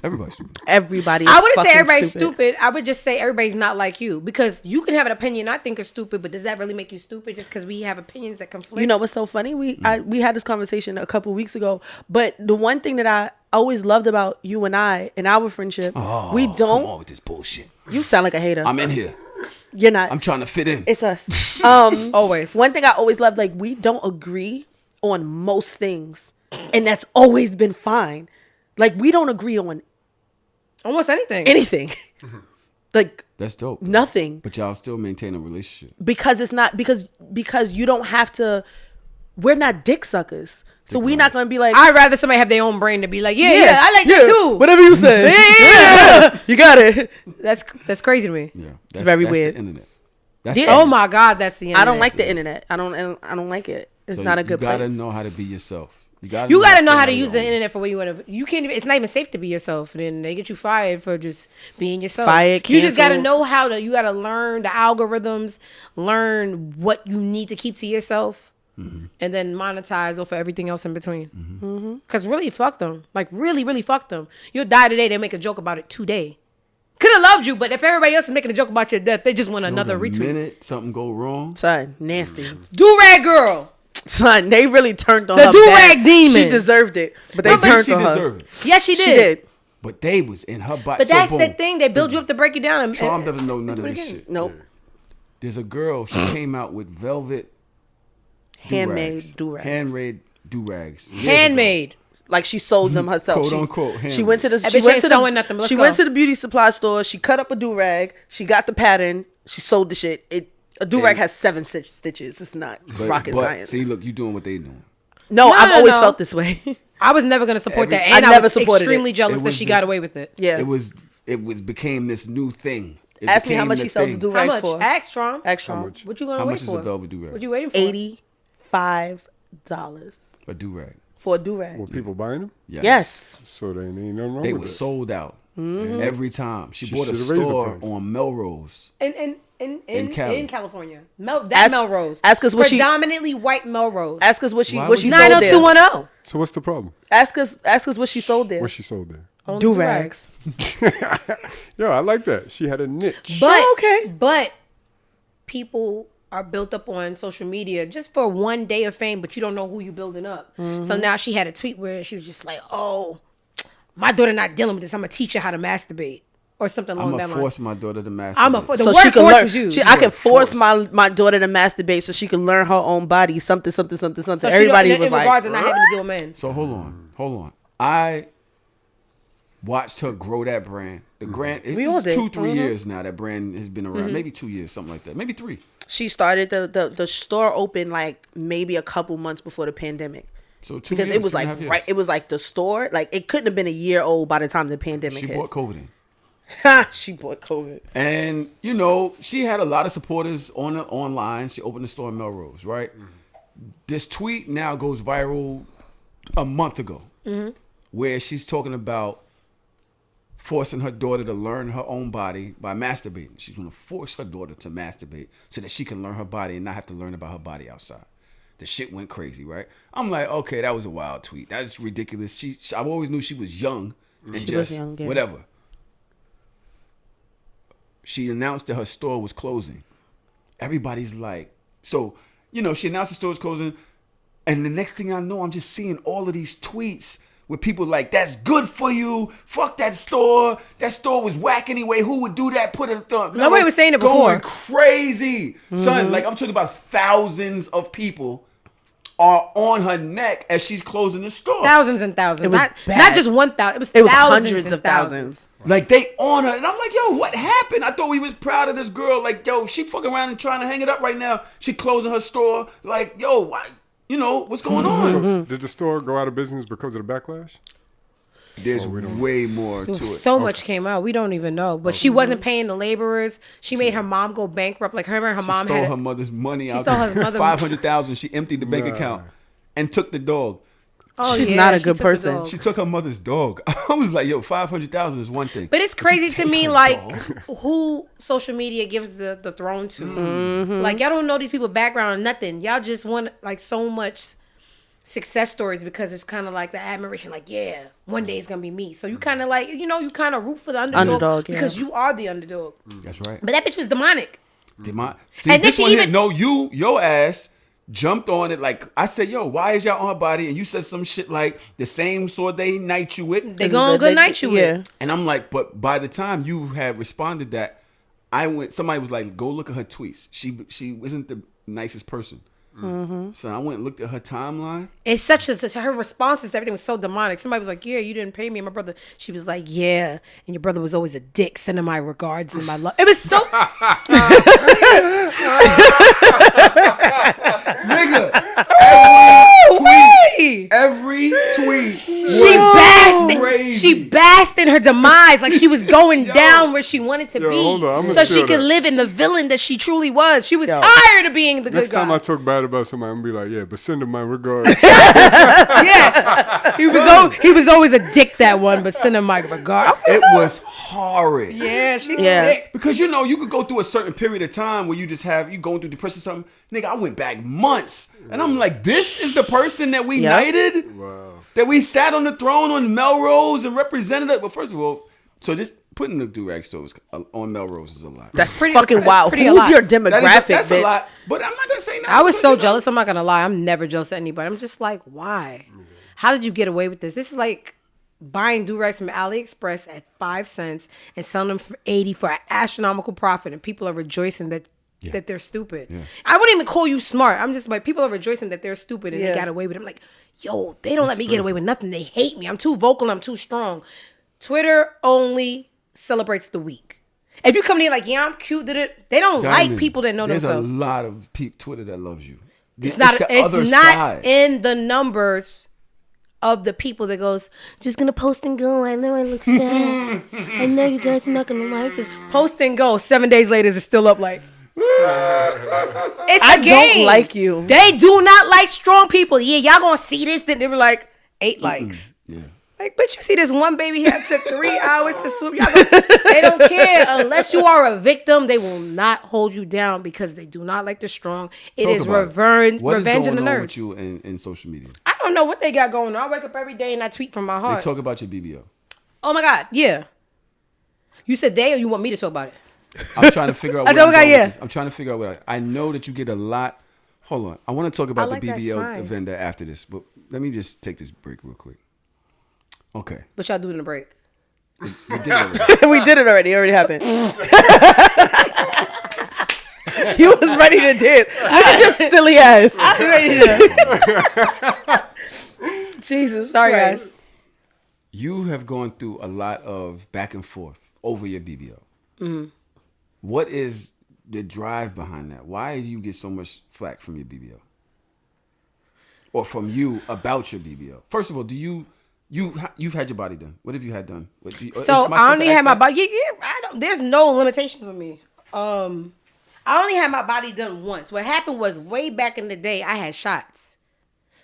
S1: Everybody's stupid.
S2: Everybody.
S4: I wouldn't say
S2: fucking
S4: everybody's stupid. I would just say everybody's not like you because you can have an opinion I think is stupid, but does that really make you stupid just because we have opinions that conflict?
S2: You know what's so funny? We had this conversation a couple weeks ago, but the one thing that I always loved about you and I in our friendship, we
S1: Come
S2: don't.
S1: on with this bullshit.
S2: You sound like a hater.
S1: I'm in here.
S2: You're not.
S1: I'm trying to fit in.
S2: It's us.
S4: Always.
S2: One thing I always loved, like we don't agree on most things, and that's always been fine. Like we don't agree on
S4: almost anything.
S2: anything. Like
S1: That's dope.
S2: nothing.
S1: But y'all still maintain a relationship.
S2: Because it's not because you don't have to. We're not dick suckers, so we're not gonna be like.
S4: I'd rather somebody have their own brain to be like, yeah, I like that too.
S2: Whatever you say. yeah, you got it.
S4: That's crazy to me.
S1: Yeah,
S2: very
S1: that's
S2: weird.
S1: The internet. That's
S2: Yeah.
S1: the
S4: Oh
S1: internet.
S4: my God, that's the end.
S2: I don't like the internet. I don't like it. It's
S1: So
S2: not a good
S1: You gotta
S2: place.
S1: know how to be yourself. You gotta
S4: You gotta know how to
S1: stand
S4: use
S1: on
S4: the
S1: your own.
S4: internet for what you want to. You can't even. It's not even safe to be yourself. Then they get you fired for just being yourself.
S2: Fired,
S4: You just gotta
S2: canceled.
S4: know how to. You gotta learn the algorithms, learn what you need to keep to yourself, and then monetize off of everything else in between. Because really, fuck them. Like really, really fuck them. You'll die today. They make a joke about it today. Could have loved you, but if everybody else is making a joke about your death, they just want another
S1: The
S4: retweet.
S1: minute something go wrong,
S2: Son, nasty.
S4: Do rag girl.
S2: Son, they really turned on
S4: The
S2: her.
S4: do-rag
S2: bad.
S4: demon.
S2: She deserved it, but they
S1: but
S2: turned
S1: she
S2: on her.
S1: deserved it.
S4: Yes, she did.
S2: She did.
S1: But they was in her body.
S4: But
S1: So
S4: that's
S1: boom.
S4: the thing. They build you up to break you down. And,
S1: Charm doesn't know none of
S4: do it
S1: this
S4: again.
S1: shit.
S2: Nope.
S1: There's a girl. She came out with velvet
S2: Handmade do-rags.
S1: handmade do-rags. years
S4: Handmade.
S2: Like she sold them herself.
S1: Quote,
S2: She-
S1: unquote,
S2: She
S1: handmade.
S2: went to the.
S4: That
S2: She
S4: bitch
S2: went
S4: ain't
S2: to
S4: sewing
S2: the.
S4: nothing, but let's
S2: She
S4: go.
S2: went to the beauty supply store. She cut up a do rag. She got the pattern. She sold the shit. A do rag
S1: And-
S2: has 7 stitches. It's not rocket science.
S1: See, look, you doing what they doing.
S2: No, I've always
S4: no.
S2: felt this way.
S4: I was never gonna support that,
S1: Every-
S4: and
S2: I
S4: I,
S2: never
S4: was
S2: supported
S4: extremely
S2: it.
S4: jealous
S1: It
S4: that
S1: was
S4: she
S1: just-
S4: got away with it.
S2: Yeah.
S1: It was became this new thing. It
S2: Ask me how
S1: became
S2: much
S1: the
S2: she sells the
S1: thing.
S2: do
S4: How
S2: rags
S4: much?
S2: for.
S4: Act strong.
S2: Extra.
S3: How much?
S4: What you gonna
S1: How
S4: wait
S1: much is
S4: for?
S1: a velvet do-rag?
S4: What you waiting for?
S2: $85
S1: A do-rag.
S2: for a do rag.
S3: Were people buying them?
S1: Yes.
S2: Yes.
S3: So they ain't nothing wrong
S1: They
S3: with
S1: were
S3: it.
S1: sold out. Every time. She bought a
S3: should've raised the
S1: store
S3: price.
S1: on Melrose.
S4: In
S1: Cali.
S4: California. That
S2: Ask-
S4: Melrose.
S2: ask us what she-
S4: predominantly white Melrose.
S2: Ask us what she
S1: Why
S2: what she
S1: would
S2: sold
S1: you-
S2: there.
S4: 90210.
S3: So what's the problem?
S2: Ask us what she sold there.
S3: What she sold there?
S4: Only
S2: Do-rags.
S3: Yo, I like that. She had a niche.
S4: But
S2: okay.
S4: But people are built up on social media just for one day of fame, but you don't know who you building up. So now she had a tweet where she was just like, "Oh, my daughter not dealing with this. I'm gonna teach her how to masturbate." Or something along
S1: I'm
S4: that
S1: gonna
S4: line.
S1: force my daughter to masturbate.
S4: I'm a the
S2: So
S4: word
S2: she can
S4: force
S2: learn.
S4: was used.
S2: I can force
S1: Force.
S2: my daughter to masturbate so she can learn her own body. Something.
S4: So she don't-
S2: Everybody
S4: in
S2: was like,
S4: regards to not having to deal with men.
S1: So hold on. I watched her grow that brand. The brand. It's
S2: We all
S1: just
S2: did.
S1: 2-3 years now. That brand has been around. Maybe 2 years, something like that. Maybe 3.
S2: she started the store opened like maybe a couple months before the pandemic.
S1: So 2
S2: Because
S1: years,
S2: it was
S1: 2.5
S2: like
S1: years.
S2: right, it was like the store, like it couldn't have been a year old by the time the pandemic
S1: She
S2: hit.
S1: bought COVID in.
S2: She bought COVID.
S1: And she had a lot of supporters online. She opened the store in Melrose, right? This tweet now goes viral a month ago, where she's talking about forcing her daughter to learn her own body by masturbating. She's going to force her daughter to masturbate so that she can learn her body and not have to learn about her body outside. The shit went crazy, right? I'm like, okay, that was a wild tweet. That's ridiculous. I always knew she was young and
S2: She
S1: just
S2: was young, yeah.
S1: whatever. She announced that her store was closing. Everybody's like, so, she announced the store was closing. And the next thing I know, I'm just seeing all of these tweets with people like, that's good for you. Fuck that store. That store was whack anyway. Who would do that? Put it on.
S4: Nobody was saying it
S1: Going
S4: before.
S1: crazy. Son, like I'm talking about thousands of people are on her neck as she's closing the store.
S4: Thousands and thousands.
S2: It was
S4: Not
S2: bad.
S4: just 1,000. It was
S2: It was
S4: thousands
S2: hundreds
S4: and
S2: of thousands.
S1: Like they on her, and I'm like, yo, what happened? I thought we was proud of this girl. Like, yo, she fucking around and trying to hang it up right now. She closing her store. Like, yo, why, what's going on?
S3: So did the store go out of business because of the backlash?
S1: There's way more to it.
S4: So much came out. We don't even know. But she wasn't paying the laborers. She made her mom go bankrupt. Like her and her
S1: She
S4: mom
S1: stole
S4: had.
S1: her mother's money out.
S4: stole her mother-
S1: $500,000. She emptied the bank account and took the dog.
S2: She's not a
S4: she
S2: good
S4: took the
S2: person.
S4: dog.
S1: She took her mother's dog. I was like, yo, $500,000 is one thing.
S4: But it's crazy to
S1: take
S4: me,
S1: her
S4: like,
S1: dog?
S4: who social media gives the throne to. Like, y'all don't know these people's background or nothing. Y'all just want, like, so much success stories because it's kind of like the admiration, like, yeah, one day it's going to be me. So you kind of, like, you kind of root for the underdog
S2: yeah.
S4: because you are the underdog.
S1: That's right.
S4: But that bitch was demonic.
S1: See,
S4: And then
S1: this
S4: she
S1: one here,
S4: even-
S1: no, your ass jumped on it. Like, I said, yo, why is y'all on her body? And you said some shit like the same sword they night you with.
S4: They going good night you with.
S1: And I'm like, but by the time you had responded that, somebody was like, go look at her tweets. She isn't the nicest person. So I went and looked at her timeline.
S4: It's such her responses to everything was so demonic. Somebody was like, yeah, you didn't pay me. And my brother, she was like, yeah. And your brother was always a dick, sending my regards and my love. It was so.
S1: Nigga, every tweet.
S4: She basked in her demise, like she was going down where she wanted to be,
S3: hold on, I'ma
S4: so she
S3: steal
S4: could
S3: that.
S4: live in the villain that she truly was. She was tired of being the good
S3: Next time I
S4: guy.
S3: talk bad about somebody, I'm gonna be like, yeah, but send them my regards.
S4: Yeah, he was always a dick, that one, but send him my regard.
S1: It was horrid.
S4: Yeah, she
S2: Yeah.
S4: sick.
S1: Because you could go through a certain period of time where you going through depression or something. Nigga, I went back months. And I'm like, this is the person that we knighted?
S3: Wow.
S1: That we sat on the throne on Melrose and represented it? Well, first of all, so this putting the do-rag stores on Melrose is a lot.
S2: That's
S4: Pretty-
S2: fucking
S4: that's
S2: wild.
S4: pretty a
S2: Who's
S4: lot.
S2: your
S1: That's
S2: demographic,
S1: a
S2: bitch?
S1: lot. But I'm not going to say nothing.
S4: I was so
S1: But,
S4: jealous. I'm not gonna lie. I'm never jealous of anybody. I'm just like, why? How did you get away with this? This is like buying do-rags from AliExpress at 5 cents and selling them for 80 for an astronomical profit, and people are rejoicing that they're stupid. I wouldn't even call you smart. I'm just like, people are rejoicing that they're stupid and they got away with it. I'm like, yo, they don't let me get away with nothing. They hate me. I'm too vocal. I'm too strong. Twitter only celebrates the weak. If you come in here like, yeah, I'm cute, they don't
S1: Diamond,
S4: like people that know
S1: there's
S4: themselves.
S1: a lot of Twitter that loves you.
S4: It's not
S1: the other
S4: not
S1: side.
S4: in the numbers of the people that goes, just gonna post and go. I know I look fat. I know you guys are not gonna like this. Post and go. 7 days later, it's still up like. It's
S2: I
S4: a game.
S2: don't like you.
S4: They do not like strong people. Yeah, y'all gonna see this. Then they were like 8 likes.
S1: Yeah.
S4: Like, bitch, you see this one baby here took 3 hours to swoop. They don't care. Unless you are a victim, they will not hold you down because they do not like the strong. It is revenge
S1: What is
S4: in the
S1: going on
S4: nerds.
S1: with you in social media?
S4: I don't know what they got going on. I wake up every day and I tweet from my heart.
S1: They talk about your BBL.
S4: Oh my God, yeah. You said they or you want me to talk about it?
S1: I'm trying to figure out.
S4: I
S1: what
S4: said, yeah.
S1: I'm trying to figure out what I know that you get a lot. Hold on, I want to talk about
S4: like
S1: the
S4: that
S1: BBL
S4: sign.
S1: Avenger after this, but let me just take this break real quick. Okay,
S4: What y'all do in the break?
S1: we did it already.
S2: We did it already. It already happened. You was ready to dip. Look at your silly ass. I was ready to. Jesus,
S4: Sorry,
S2: Christ.
S4: guys.
S1: You have gone through a lot of back and forth over your BBL. What is the drive behind that? Why do you get so much flack from your BBL, or from you about your BBL? First of all, you've had your body done? What have you had done?
S4: So I only had my body. Yeah, I don't. There's no limitations with me. I only had my body done once. What happened was way back in the day, I had shots.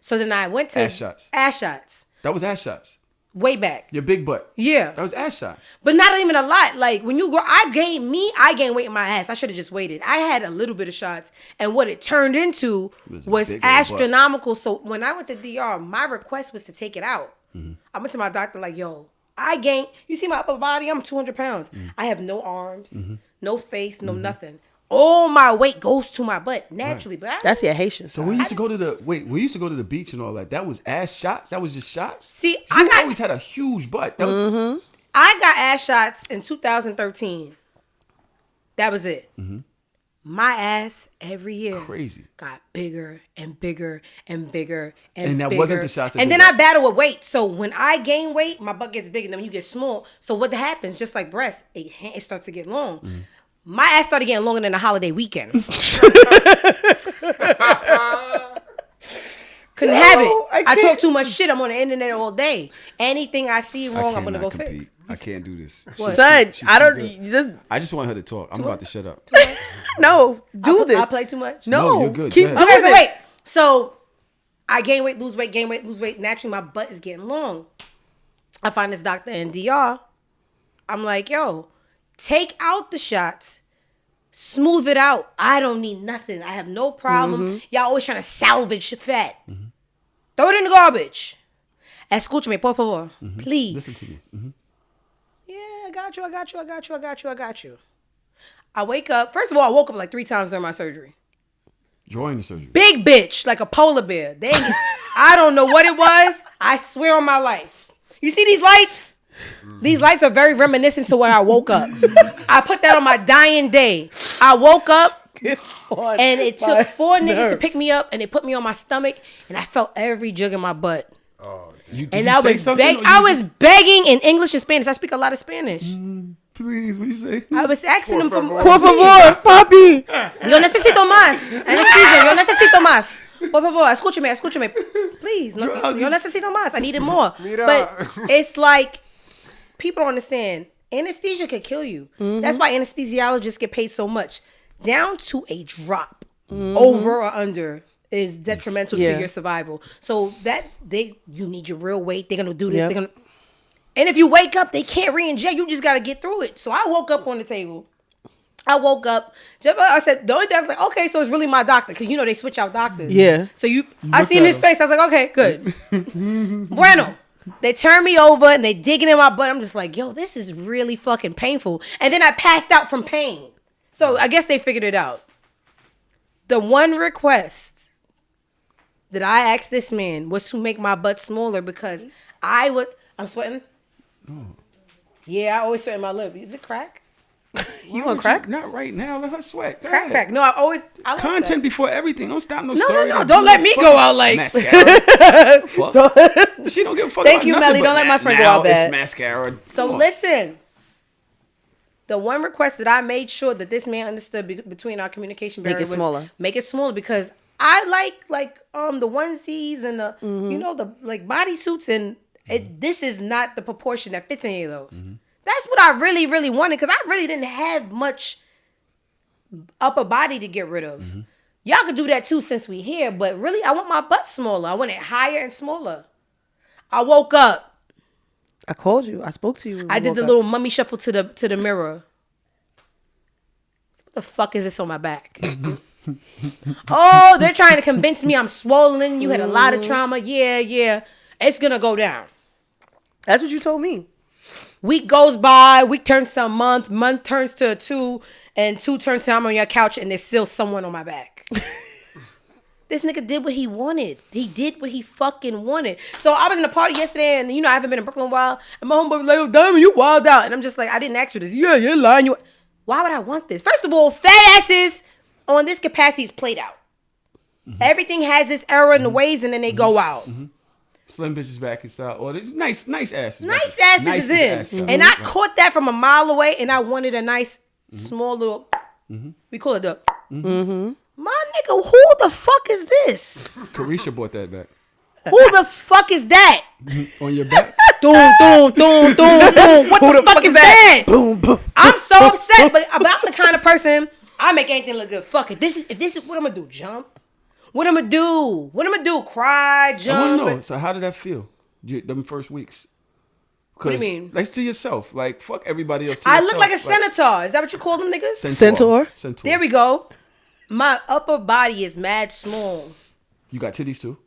S4: So then I went to
S1: Ass shots.
S4: Ass shots.
S1: That was ass shots.
S4: Way back.
S1: Your big butt.
S4: Yeah.
S1: That was ass shots.
S4: But not even a lot. Like when you grow, I gained weight in my ass. I should have just waited. I had a little bit of shots, and what it turned into was
S1: big old butt.
S4: astronomical. So when I went to DR, my request was to take it out. I went to my doctor like, yo, I gained. You see my upper body? I'm 200 pounds. I have no arms, no face, no nothing. All my weight goes to my butt naturally. But
S2: That's your Haitian.
S1: So we used to go to the beach and all that. That was ass shots. That was just shots.
S4: See,
S1: you always had a huge butt. That was,
S4: I got ass shots in 2013. That was it. My ass every year
S1: Crazy.
S4: got bigger and bigger and bigger and
S1: And that
S4: bigger.
S1: wasn't the shots that
S4: And
S1: did
S4: then I
S1: that.
S4: battle with weight. So when I gain weight, my butt gets bigger. And then when you get small, so what happens? Just like breasts, it starts to get long. My ass started getting longer than a holiday weekend. Couldn't have it. I talk too much shit. I'm on the internet all day. Anything I see wrong, I'm gonna go fix.
S1: I can't do this.
S2: Son,
S1: She's
S2: I
S1: too
S2: don't.
S1: good.
S2: Just,
S1: I just want her to talk. I'm about to shut up.
S2: no, do this.
S4: I play too much.
S2: No,
S1: you're good.
S2: Keep
S1: Go
S2: doing
S1: ahead.
S4: Okay, so
S2: it.
S4: wait. So I gain weight, lose weight, gain weight, lose weight. Naturally, my butt is getting long. I find this doctor in DR. I'm like, yo, take out the shots, smooth it out. I don't need nothing. I have no problem. Y'all always trying to salvage fat. Throw it in the garbage. Escúchame, por favor. Please.
S1: Listen to me.
S4: Yeah, I got you. I wake up. First of all, I woke up like 3 times during my surgery.
S1: During the surgery.
S4: Big bitch, like a polar bear. I don't know what it was. I swear on my life. You see these lights? These lights are very reminiscent to when I woke up. I put that on my dying day. I woke up and it took 4 niggas to pick me up and they put me on my stomach and I felt every jug in my butt. And I was begging in English and Spanish. I speak a lot of Spanish.
S1: Please, what you say?
S4: I was asking them for
S2: Por favor, papi.
S4: Yo necesito más. Anesthesia, yo necesito más. Por favor, escúchame. Please. No, yo necesito más. I needed more. But it's like, people don't understand. Anesthesia could kill you. That's why anesthesiologists get paid so much. Down to a drop. Over or under is detrimental to your survival. So you need your real weight. They're going to do this.
S2: Yep.
S4: And if you wake up, they can't re-inject. You just got to get through it. So I woke up on the table. I woke up. I said, the only thing I was like, okay, so it's really my doctor. Because, they switch out doctors.
S2: Yeah.
S4: So I seen his face. I was like, okay, good. Bueno. They turned me over and they digging in my butt. I'm just like, yo, this is really fucking painful. And then I passed out from pain. So I guess they figured it out. The one request that I asked this man was to make my butt smaller because I'm sweating. Yeah, I always sweat in my lip. Is it crack?
S2: You want crack?
S1: Not right now. Let her sweat. Go
S4: Crack.
S1: ahead.
S4: No, I like
S1: Content
S4: that.
S1: before everything. Don't stop no
S4: No,
S1: story.
S4: Don't let me go out like.
S1: Mascara. Fuck. She don't give a fuck.
S2: Thank
S1: about
S2: you,
S1: nothing
S2: Melly.
S1: but
S2: Don't let my friend go
S1: now
S2: out bad.
S1: It's mascara.
S4: So
S1: Come on.
S4: listen. The one request that I made sure that this man understood between our communication
S2: Make
S4: barrier
S2: it
S4: was
S2: smaller.
S4: Make it smaller because I like the onesies and the the like bodysuits and this is not the proportion that fits any of those. That's what I really, really wanted because I really didn't have much upper body to get rid of. Y'all could do that too since we here, but really I want my butt smaller. I want it higher and smaller. I woke up.
S2: I called you. I spoke to you. when
S4: I
S2: you
S4: did
S2: woke
S4: the
S2: up.
S4: little mummy shuffle to the mirror. What the fuck is this on my back? Oh, they're trying to convince me I'm swollen. You had a lot of trauma. Yeah. It's gonna go down.
S2: That's what you told me.
S4: Week goes by. Week turns to a month. Month turns to a 2, and 2 turns to I'm on your couch, and there's still someone on my back. This nigga did what he wanted. He did what he fucking wanted. So I was in a party yesterday, and I haven't been in Brooklyn in a while. And my homeboy was like, "Oh, Diamond, you wild out." And I'm just like, I didn't ask for this. Yeah, you're lying. Why would I want this? First of all, fat asses on this capacity is played out. Everything has this era and the waves, and then they go out.
S1: Slim bitches back and style. Or nice asses.
S4: Nice asses is in. And I caught that from a mile away, and I wanted a nice, small little, we call it the, my nigga, who the fuck is this?
S1: Carisha bought that back.
S4: Who the fuck is that?
S1: On your back?
S4: Doom. What the fuck is that?
S2: Boom, boom.
S4: I'm so upset, but I'm the kind of person, I make anything look good. Fuck it. If this is what I'm gonna do, jump. What I'm gonna do? Cry,
S1: I want
S4: jump.
S1: to know. So how did that feel? Them first weeks?
S4: What do you mean?
S1: Like to yourself. Like fuck everybody else.
S4: I look like a centaur. Is that what you call them niggas?
S2: Centaur.
S4: There we go. My upper body is mad small.
S1: You got titties too?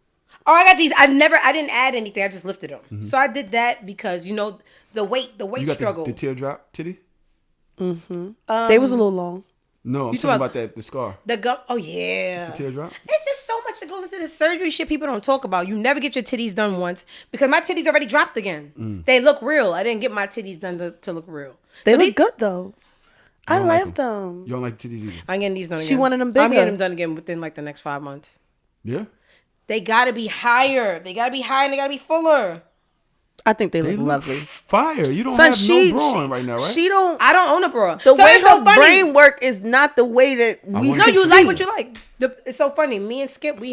S4: Oh, I got these. I didn't add anything. I just lifted them. So I did that because the weight
S1: You got
S4: struggle.
S1: the teardrop titty?
S2: They was a little long.
S1: No, I'm
S4: You
S1: talking
S4: talking
S1: about the scar.
S4: The gum. Oh yeah.
S1: The teardrop?
S4: It's just so much that goes into the surgery shit people don't talk about. You never get your titties done once because my titties already dropped again. They look real. I didn't get my titties done to look real.
S2: They
S4: So
S2: look good though. I
S1: don't like
S2: love them.
S1: You don't like the titties either?
S4: I'm getting these done again.
S2: She wanted them
S4: I'm
S2: bigger.
S4: getting them done again within like the next 5 months.
S1: Yeah?
S4: They gotta be higher. They gotta be higher and they gotta be fuller.
S2: I think they
S1: They
S2: look
S1: look
S2: lovely.
S1: fire. You don't
S2: Son,
S1: have no bra on right now, right?
S2: She don't.
S4: I don't own a bra.
S2: The
S4: So
S2: way
S4: it's so
S2: her
S4: funny.
S2: brain work is not the way that we.
S1: wanna
S4: No,
S2: can
S4: you
S2: see.
S4: like what you like. It's so funny. Me and Skip, we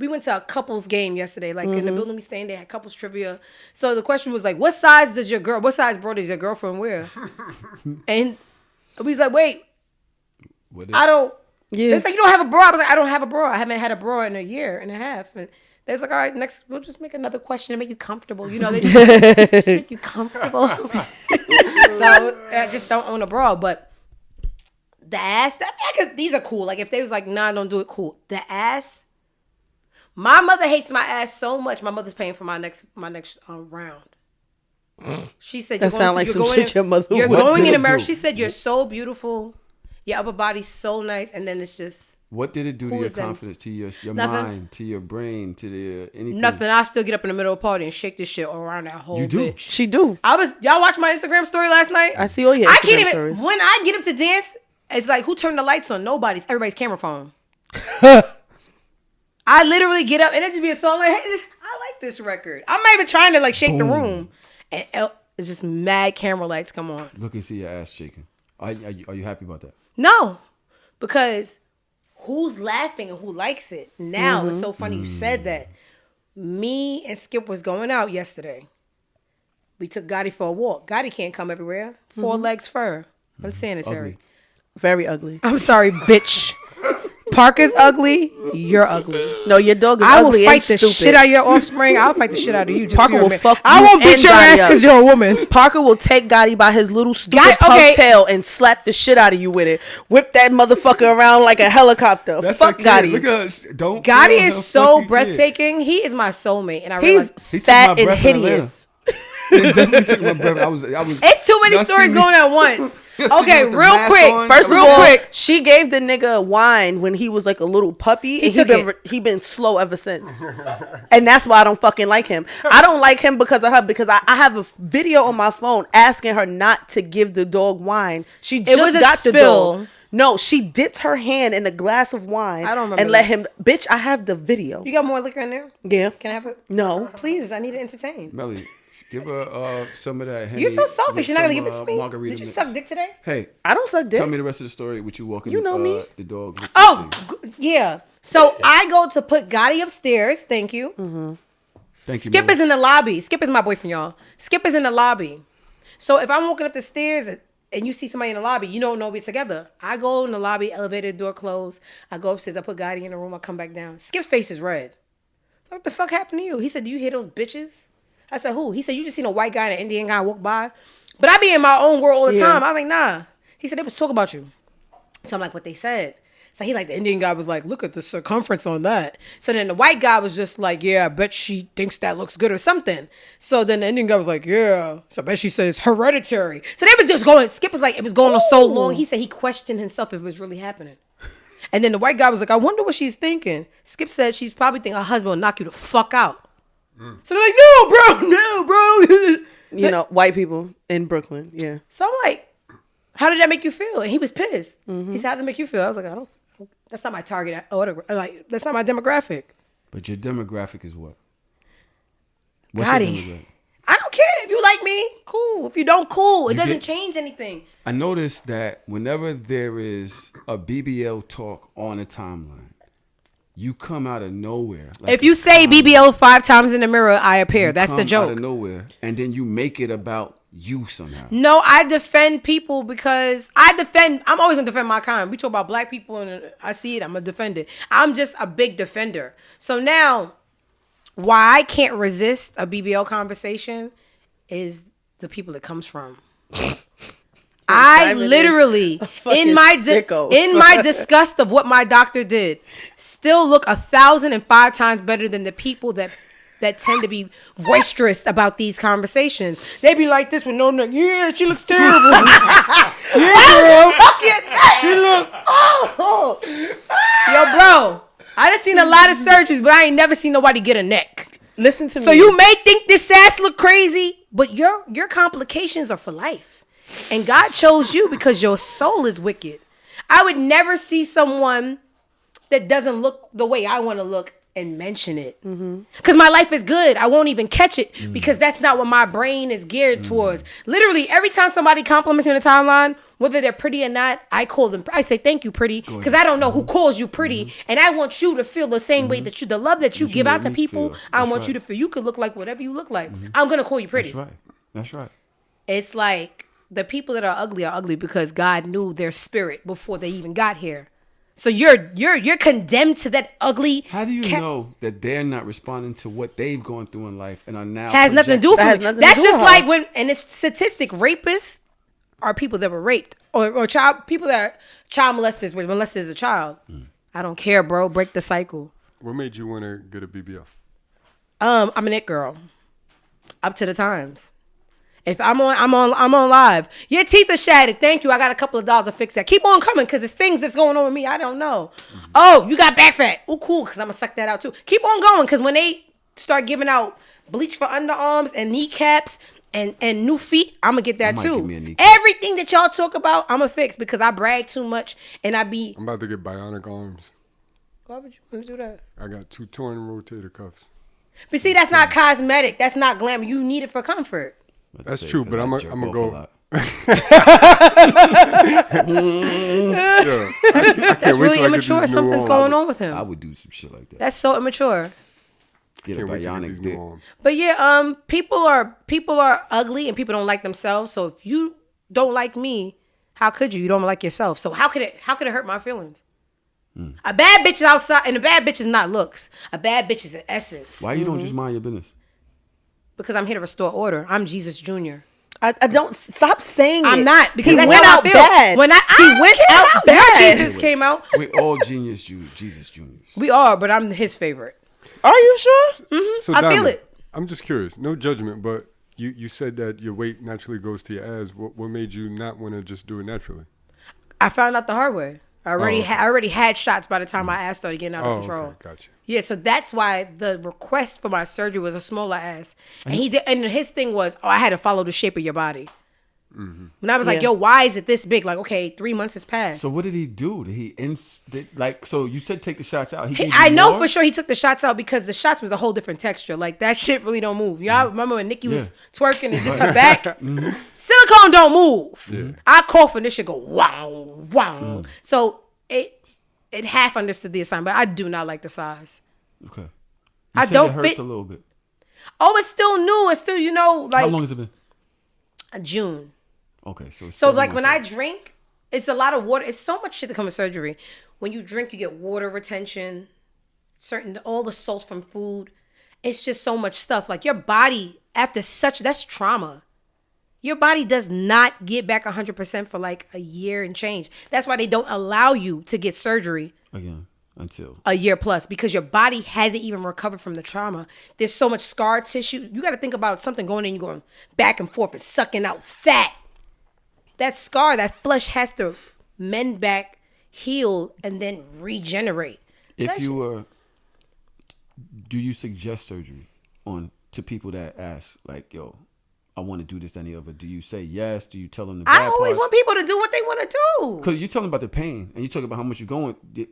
S4: went to a couples game yesterday. Like in the building we stay in, they had couples trivia. So the question was like, what size bra does your girlfriend wear? And we was like, wait,
S1: What is-
S4: I don't.
S2: Yeah.
S4: It's like, you don't have a bra. I was like, I don't have a bra. I haven't had a bra in a year and a half. And they was like, all right, next, we'll just make another question to make you comfortable. You know, they just make you comfortable. So I just don't own a bra. But the ass, these are cool. Like if they was like, nah, don't do it, cool. The ass, my mother hates my ass so much. My mother's paying for my next round. She said,
S2: That sound like some shit your mother
S4: You're
S2: would
S4: going in
S1: do.
S4: America. She said, you're so beautiful. Your upper body's so nice. And then it's just
S1: What did it do to
S4: Who
S1: your
S4: is them?
S1: confidence, to your
S4: Nothing.
S1: mind, to your brain, to the anything?
S4: nothing. I still get up in the middle of a party and shake this shit all around that whole
S1: You do?
S4: bitch.
S2: She do.
S4: Y'all watch my Instagram story last night?
S2: I see all your
S4: I can't
S2: Instagram
S4: even,
S2: stories.
S4: when I get up to dance, it's like, who turned the lights on? Nobody. It's everybody's camera phone. I literally get up and it just be a song like, hey, I like this record. I'm not even trying to like shake the room. And it's just mad camera lights come on.
S1: Look and see your ass shaking. Are you happy about that?
S4: No, because who's laughing and who likes it? Now it's so funny you said that. Me and Skip was going out yesterday. We took Gotti for a walk. Gotti can't come everywhere. 4 legs fur. Unsanitary.
S1: Ugly.
S2: Very ugly.
S4: I'm sorry, bitch. Parker's ugly. You're ugly.
S2: No, your dog is
S4: I will
S2: ugly
S4: fight
S2: and
S4: the
S2: stupid.
S4: shit out of your offspring. I'll fight the shit out of you. Just
S2: Parker
S4: so you're
S2: will
S4: a man.
S2: fuck
S4: I
S2: you
S4: won't beat
S2: and
S4: your
S2: Gotti
S4: ass
S2: up.
S4: because you're a woman.
S2: Parker will take Gotti by his little stupid
S4: okay.
S2: tail and slap the shit out of you with it. Whip that motherfucker around like a helicopter. Fuck
S1: her kid.
S2: Gotti.
S1: Look at her. Don't
S4: Gotti
S1: kill
S4: is
S1: her
S4: so
S1: fucking kid.
S4: breathtaking. He is my soulmate, and I
S2: He's
S4: realize
S1: He took
S2: fat
S1: my
S2: and
S1: breath in
S2: hideous.
S1: It definitely took my breath. I was.
S4: it's too many
S1: Y'all
S4: stories
S1: see me?
S4: going at once.
S1: Y'all see me
S4: Okay,
S1: with the
S4: real
S1: mask
S4: quick.
S1: on?
S2: First of
S4: Real
S2: all,
S4: quick.
S2: she gave the nigga wine when he was like a little puppy.
S4: He
S2: and
S4: took it.
S2: he been slow ever since. And that's why I don't fucking like him. I don't like him because of her, because I have a video on my phone asking her not to give the dog wine. She just
S4: was a
S2: got the
S4: spill.
S2: dog. No, she dipped her hand in a glass of wine.
S4: I don't remember
S2: and let
S4: that.
S2: him. Bitch, I have the video.
S4: You got more liquor in there?
S2: Yeah.
S4: Can I have it?
S2: No.
S4: Please, I need to entertain.
S1: Melly, give her some of that. Henny
S4: You're so selfish.
S1: with
S4: You're not gonna
S1: some,
S4: give it to me.
S1: margarita
S4: Did you
S1: mix.
S4: suck dick today?
S1: Hey,
S2: I don't suck dick.
S1: tell me the rest of the story with you walking.
S2: You know me.
S1: The dog. with
S4: Oh,
S1: the thing.
S4: yeah. So I go to put Gotti upstairs. Thank you.
S1: Thank you.
S4: Skip
S1: Melly.
S4: is in the lobby. Skip is my boyfriend, y'all. Skip is in the lobby. So if I'm walking up the stairs and you see somebody in the lobby, you don't know we're together. I go in the lobby, elevator door closed. I go upstairs. I put Gotti in the room. I come back down. Skip's face is red. What the fuck happened to you? He said, do you hear those bitches? I said, who? He said, you just seen a white guy and an Indian guy walk by? But I be in my own world all the time. I was like, nah. He said, they was talk about you. So I'm like, what they said? So he like, the Indian guy was like, look at the circumference on that. So then the white guy was just like, yeah, I bet she thinks that looks good or something. So then the Indian guy was like, yeah. So I bet she says hereditary. So they was just going, Skip was like, it was going on so long. He said he questioned himself if it was really happening. And then the white guy was like, I wonder what she's thinking. Skip said she's probably thinking her husband will knock you the fuck out. So they're like, no, bro.
S2: You know, white people in Brooklyn. Yeah.
S4: So I'm like, how did that make you feel? And he was pissed. He said, how did it make you feel? I was like, that's not my target. Like, that's not my demographic.
S1: But your demographic is what?
S4: Gotti. I don't care. If you like me, cool. If you don't, cool. It doesn't change anything.
S1: I noticed that whenever there is a BBL talk on a timeline, you come out of nowhere. Like
S4: if you say BBL 5 times in the mirror, I appear. That's the joke.
S1: Out of nowhere, and then you make it about you somehow.
S4: No, I defend people because I'm always gonna defend my kind. We talk about black people and I see it, I'm gonna defend it. I'm just a big defender. So now, why I can't resist a BBL conversation is the people it comes from. I literally, in my disgust of what my doctor did, still look 1,005 times better than the people that tend to be boisterous about these conversations. They be like this with no neck. Yeah, she looks terrible. She look. Oh. Yo, bro, I done seen a lot of surgeries, but I ain't never seen nobody get a neck.
S2: Listen to me.
S4: So you may think this ass look crazy, but your complications are for life. And God chose you because your soul is wicked. I would never see someone that doesn't look the way I want to look and mention it. Because my life is good. I won't even catch it because that's not what my brain is geared towards. Literally, every time somebody compliments me on the timeline, whether they're pretty or not, I call them, I say, thank you, pretty. Because I don't know who calls you pretty. And I want you to feel the same way that the love that you give out to people, I want you to feel. You could look like whatever you look like. I'm going to call you pretty.
S1: That's right.
S4: It's like the people that are ugly because God knew their spirit before they even got here. So you're condemned to that ugly.
S1: How do you know that they're not responding to what they've gone through in life and are now
S4: has nothing to do with it? That's just like when, and it's statistic. Rapists are people that were raped or people that are child molesters were molested as a child. I don't care, bro. Break the cycle.
S3: What made you want to get a BBL?
S4: I'm an it girl. Up to the times. If I'm on live. Your teeth are shattered. Thank you. I got a couple of dollars to fix that. Keep on coming because there's things that's going on with me. I don't know. Oh, you got back fat. Oh, cool. Because I'm going to suck that out too. Keep on going because when they start giving out bleach for underarms and kneecaps and new feet, I'm going to get that too. Everything that y'all talk about, I'm going to fix because I brag too much and I be.
S3: I'm about to get bionic arms.
S4: Why would you want to do that?
S3: I got 2 torn rotator cuffs.
S4: But see, that's not cosmetic. That's not glamour. You need it for comfort.
S3: That's true, but I'm gonna go.
S4: That's really immature. Something's going on with him.
S1: I would do some shit like that.
S4: That's so immature.
S1: Get a bionic dick.
S4: But yeah, people are ugly and people don't like themselves. So if you don't like me, how could you? You don't like yourself. So how could it hurt my feelings? A bad bitch is outside, and a bad bitch is not looks. A bad bitch is an essence.
S1: Why you don't just mind your business?
S4: Because I'm here to restore order. I'm Jesus Jr.
S2: I don't stop saying it.
S4: I'm not because
S2: he
S4: that's
S2: went
S4: how
S2: out
S4: I feel.
S2: bad.
S4: When he went out bad. Your Jesus came out.
S1: We all Jesus juniors.
S4: We are, but I'm his favorite.
S2: Are you sure?
S3: So
S4: I feel it.
S3: I'm just curious. No judgment, but you said that your weight naturally goes to your ass. What made you not want to just do it naturally?
S4: I found out the hard way. I already had shots by the time my ass started getting out of control.
S3: Okay, gotcha.
S4: Yeah, so that's why the request for my surgery was a smaller ass, and he did. And his thing was, I had to follow the shape of your body. And I was like, yo, why is it this big? Like, okay, 3 months has passed.
S1: So what did he do? So you said take the shots out.
S4: I know for sure he took the shots out because the shots was a whole different texture. Like that shit really don't move. Y'all remember when Nikki was twerking and just her back? Silicone don't move.
S3: Yeah.
S4: I cough and this shit go wow, wow. So it half understood the assignment, but I do not like the size.
S1: Okay.
S4: I don't
S1: it hurts a little bit.
S4: Oh, it's still new. It's still, like.
S1: How long has it been?
S4: June.
S1: Okay,
S4: so like when I drink, it's a lot of water. It's so much shit to come with surgery. When you drink, you get water retention, all the salts from food. It's just so much stuff. Like your body that's trauma. Your body does not get back 100% for like a year and change. That's why they don't allow you to get surgery
S1: Again, until
S4: a year plus, because your body hasn't even recovered from the trauma. There's so much scar tissue. You got to think about something going in, you going back and forth and sucking out fat. That scar, that flesh has to mend back, heal, and then regenerate.
S1: if you were, do you suggest surgery to people that ask like, yo, I want to do this, any other? Do you say yes? Do you tell them the bad
S4: I always
S1: parts?
S4: want people to do what they want to do.
S1: Because you're talking about the pain, and you talk about how much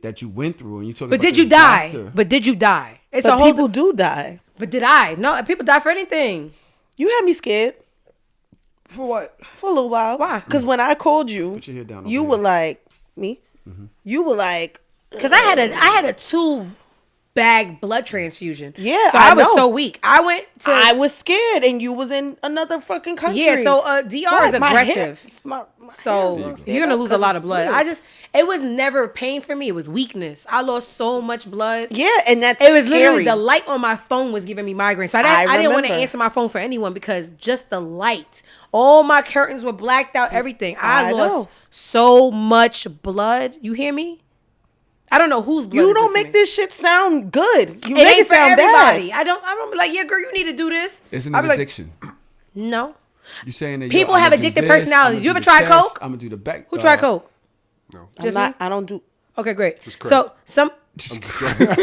S1: that you went through, and you talk
S4: But
S1: about
S4: did you
S1: this
S4: die?
S1: doctor.
S4: But did you die? It's
S2: But
S4: a whole.
S2: people do die.
S4: But did I? No, people die for anything.
S2: You had me scared
S4: For what?
S2: for a little while.
S4: Why?
S2: Because when I called you,
S1: Put your head down.
S2: you
S1: over
S2: were
S1: here.
S2: like, me? You were like,
S4: Because I had a 2-bag blood transfusion.
S2: Yeah,
S4: so
S2: I
S4: I was
S2: know.
S4: so weak. I went to.
S2: I was scared and you was in another fucking country.
S4: Yeah, so DR is
S2: My
S4: aggressive.
S2: hips, my
S4: So
S2: hands stand
S4: you're gonna
S2: up
S4: lose a
S2: 'cause
S4: lot
S2: it's
S4: of blood.
S2: fluid.
S4: It was never pain for me. It was weakness. I lost so much blood.
S2: Yeah, and that's
S4: It was literally
S2: scary.
S4: the light on my phone was giving me migraine. So I
S2: I
S4: didn't want to
S2: remember.
S4: answer my phone for anyone because just the light. All my curtains were blacked out, everything. I lost
S2: know.
S4: so much blood. You hear me? I don't know whose blood
S2: You
S4: is
S2: don't
S4: this
S2: make this shit sound good. You
S4: It
S2: make
S4: ain't
S2: it
S4: for
S2: sound
S4: everybody.
S2: bad.
S4: I don't be like, yeah, girl, you need to do this.
S1: It's an
S4: I be like,
S1: addiction.
S4: no.
S1: You saying that
S4: People have addictive personalities. You ever tried Coke?
S1: I'm gonna do the back.
S4: Who tried Coke?
S3: No.
S4: Just
S2: I'm
S4: me?
S2: not, I don't do.
S4: Okay, great.
S3: Just
S4: So some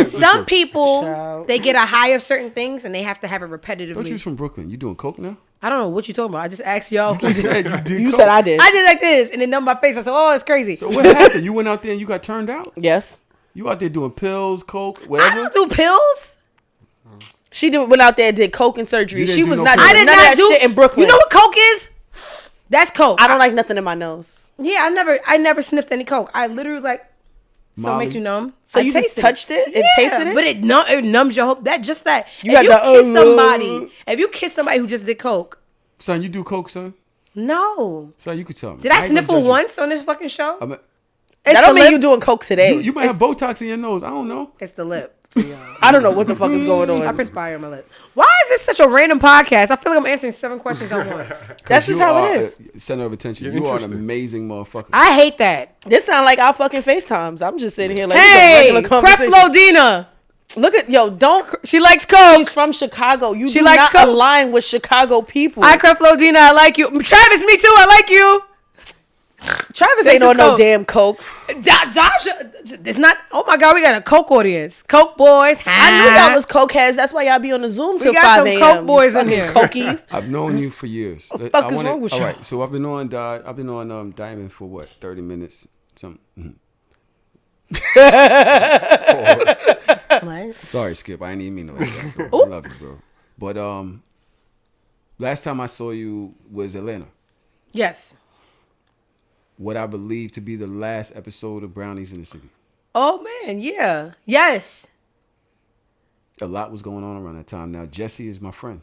S3: Some
S4: people
S2: Child.
S4: they get a high of certain things and they have to have it repetitively.
S1: Don't you was from Brooklyn? You doing coke now?
S4: I don't know what you're talking about. I just asked y'all.
S1: You said you did.
S2: You
S1: coke.
S2: said I did.
S4: I did like this and then numb my face. I said, "Oh, it's crazy."
S1: So what happened? You went out there and you got turned out.
S2: Yes.
S1: You out there doing pills, coke,
S4: I
S1: whatever.
S4: don't do pills.
S2: She went out there and did coke and surgery.
S1: You didn't
S2: She
S1: do
S2: was
S1: no
S2: not
S1: pills.
S2: doing
S4: I did
S2: none of
S4: not
S2: that
S4: do
S2: shit in Brooklyn.
S4: You know what coke is? That's coke.
S2: I don't like nothing in my nose.
S4: Yeah, I never sniffed any coke. I literally like. So it
S1: Molly.
S4: makes you numb.
S2: So
S4: I
S2: you just
S4: tasted
S2: touched it and tasted it?
S4: But it numbs your whole. That just that.
S2: You
S4: if
S2: got
S4: you
S2: the,
S4: kiss somebody, if you kiss somebody who just did coke,
S1: Son, you do coke, son?
S4: no.
S1: Son, you could tell me.
S4: Did I
S1: ain't gonna
S4: sniffle
S1: judge you.
S4: once on this fucking show?
S1: I mean,
S4: It's
S2: That
S4: the
S2: don't mean
S4: lip.
S2: you doing coke today.
S1: you might have Botox in your nose. I don't know.
S4: It's the lip.
S2: I don't know what the fuck is going
S4: I
S2: on.
S4: perspire on my lip. Why is this such a random podcast? I feel like I'm answering 7 questions at once.
S2: That's just
S1: You
S2: how
S1: are
S2: it is.
S1: a center of attention.
S3: You're
S1: You are an
S3: interesting.
S1: amazing motherfucker.
S4: I hate that.
S2: This sound like our fucking FaceTimes. I'm just sitting here like
S4: Hey,
S2: it's a regular conversation.
S4: Creflo-Dina.
S2: Look at don't.
S4: She likes
S2: She's
S4: coke.
S2: from Chicago. You
S4: She
S2: do
S4: likes
S2: not
S4: coke.
S2: align with Chicago people.
S4: Hi, Creflo-Dina. I like you. Travis, me too. I like you.
S2: Travis
S4: They
S2: ain't
S4: do
S2: on no
S4: coke.
S2: damn coke.
S4: Josh, it's not. Oh my God, we got a coke audience. Coke boys.
S2: I knew y'all was coke heads. That's why y'all be on the Zoom till
S4: got
S2: 5
S4: some
S2: a.m.
S4: coke boys in
S2: you
S4: here.
S2: fucking Cokies.
S1: I've known you for years.
S2: What the fuck is wrong with
S1: all
S2: you?
S1: right, so I've been on Diamond for what? 30 minutes. Something.
S4: What?
S1: Sorry, Skip. I didn't even mean to like that. Bro. I love you, bro. But last time I saw you was Atlanta.
S4: Yes.
S1: What I believe to be the last episode of Brownies in the City.
S4: Oh man, yeah. Yes.
S1: A lot was going on around that time. Now Jesse is my friend.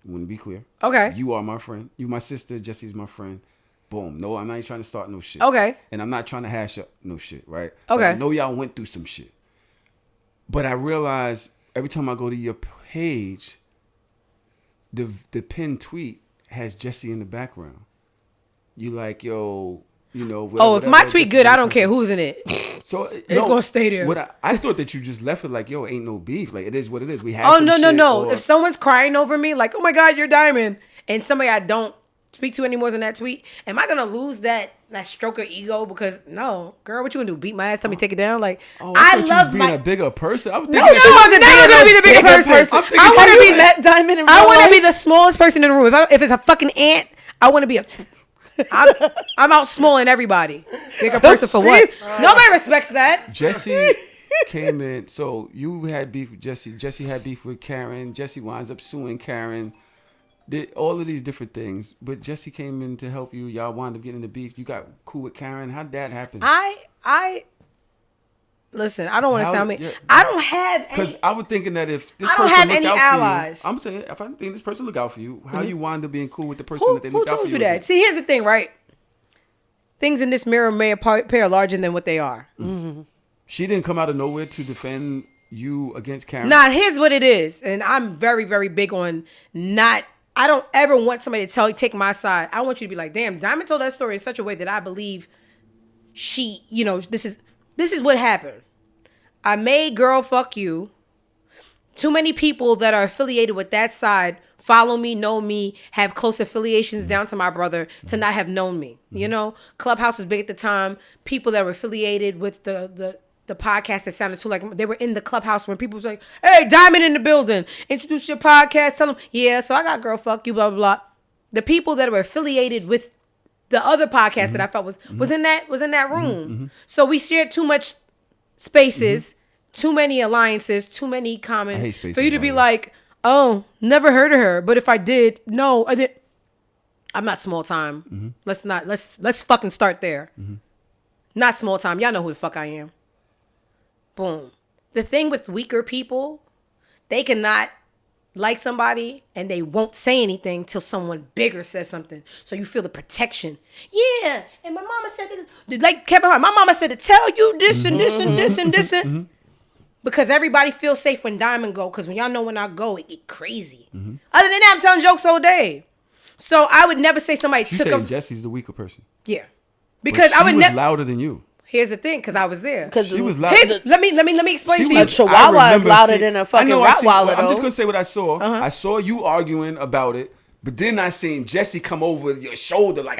S1: Want to be clear?
S4: Okay.
S1: You are my friend. You my sister. Jesse's my friend. Boom. No, I'm not even trying to start no shit.
S4: Okay.
S1: And I'm not trying to hash up no shit, right?
S4: Okay.
S1: But I know y'all went through some shit. But I realize every time I go to your page, the pinned tweet has Jesse in the background. You like, yo, you know.
S4: Oh, if my tweet good, I don't care who's in it.
S1: So
S4: It's gonna stay there.
S1: What I thought that you just left it like, yo, ain't no beef. Like it is what it is. We had.
S4: Oh
S1: some
S4: no, no,
S1: shit,
S4: no.
S1: or-
S4: If someone's crying over me, like, oh my God, you're Diamond, and somebody I don't speak to anymore than that tweet, am I gonna lose that stroke of ego? Because no, girl, what you gonna do? Beat my ass? Tell me take it down? Like,
S1: Oh,
S4: I
S1: thought you was
S4: love
S1: being
S4: my.
S1: a bigger person. I was thinking
S2: No,
S1: that
S2: she
S1: you-
S2: wasn't
S4: never
S2: being
S4: gonna
S2: no
S4: be the bigger
S2: bigger
S4: person.
S1: I'm thinking
S4: I
S1: you
S4: want to
S1: was-
S4: be.
S2: You met Diamond in
S4: I
S2: real
S4: want to
S2: life?
S4: be the smallest person in the room. If it's a fucking ant, I want to be a. I'm out smalling everybody. Bigger person for what? Nobody respects that.
S1: Jesse came in. So you had beef with Jesse. Jesse had beef with Karen. Jesse winds up suing Karen. Did all of these different things. But Jesse came in to help you. Y'all wound up getting the beef. You got cool with Karen. How'd that happen?
S4: I listen. I don't want to
S1: How-
S4: sound mean.
S1: yeah.
S4: I don't have
S1: Because
S4: any.
S1: I was thinking that if this
S4: I don't
S1: person
S4: have
S1: looked
S4: any
S1: out
S4: allies.
S1: for you, I'm saying if I think this person look out for you, how you wind up being cool with the person
S4: Who
S1: that they look out for
S4: told
S1: you?
S4: you that? See, here's the thing, right? Things in this mirror may appear larger than what they are.
S1: She didn't come out of nowhere to defend you against Karen.
S4: Nah, here's what it is, and I'm very, very big on not I don't ever want somebody to take my side. I want you to be like, damn, Diamond told that story in such a way that I believe she, this is what happened. I made girl fuck you. Too many people that are affiliated with that side follow me, know me, have close affiliations down to my brother to not have known me. Clubhouse was big at the time. People that were affiliated with the podcast that sounded too like they were in the Clubhouse when people was like, hey, Diamond in the building. Introduce your podcast. Tell them, yeah, so I got girl fuck you, blah, blah, blah. The people that were affiliated with the other podcast that I felt was in that room. So we shared too much spaces, too many alliances, too many common for you to be like, oh, never heard of her. But if I did, no, I did. I'm not small time. Let's fucking start there. Not small time. Y'all know who the fuck I am. Boom. The thing with weaker people, they cannot like somebody and they won't say anything till someone bigger says something. So you feel the protection. Yeah. And my mama said that, like Kevin Hart, my mama said to tell you this and this and this and this. Because everybody feels safe when Diamond go. Because when y'all know when I go, it get crazy. Other than that, I'm telling jokes all day. So I would never say somebody
S1: took a... Jesse's the weaker person.
S4: Yeah. Because I would never...
S1: louder than you.
S4: Here's the thing, because I was there.
S2: Because
S1: she was loud.
S4: Let me explain to you.
S2: A Chihuahua is louder than a fucking Rottweiler, though.
S1: I'm just gonna say what I saw. I saw you arguing about it, but then I seen Jesse come over your shoulder like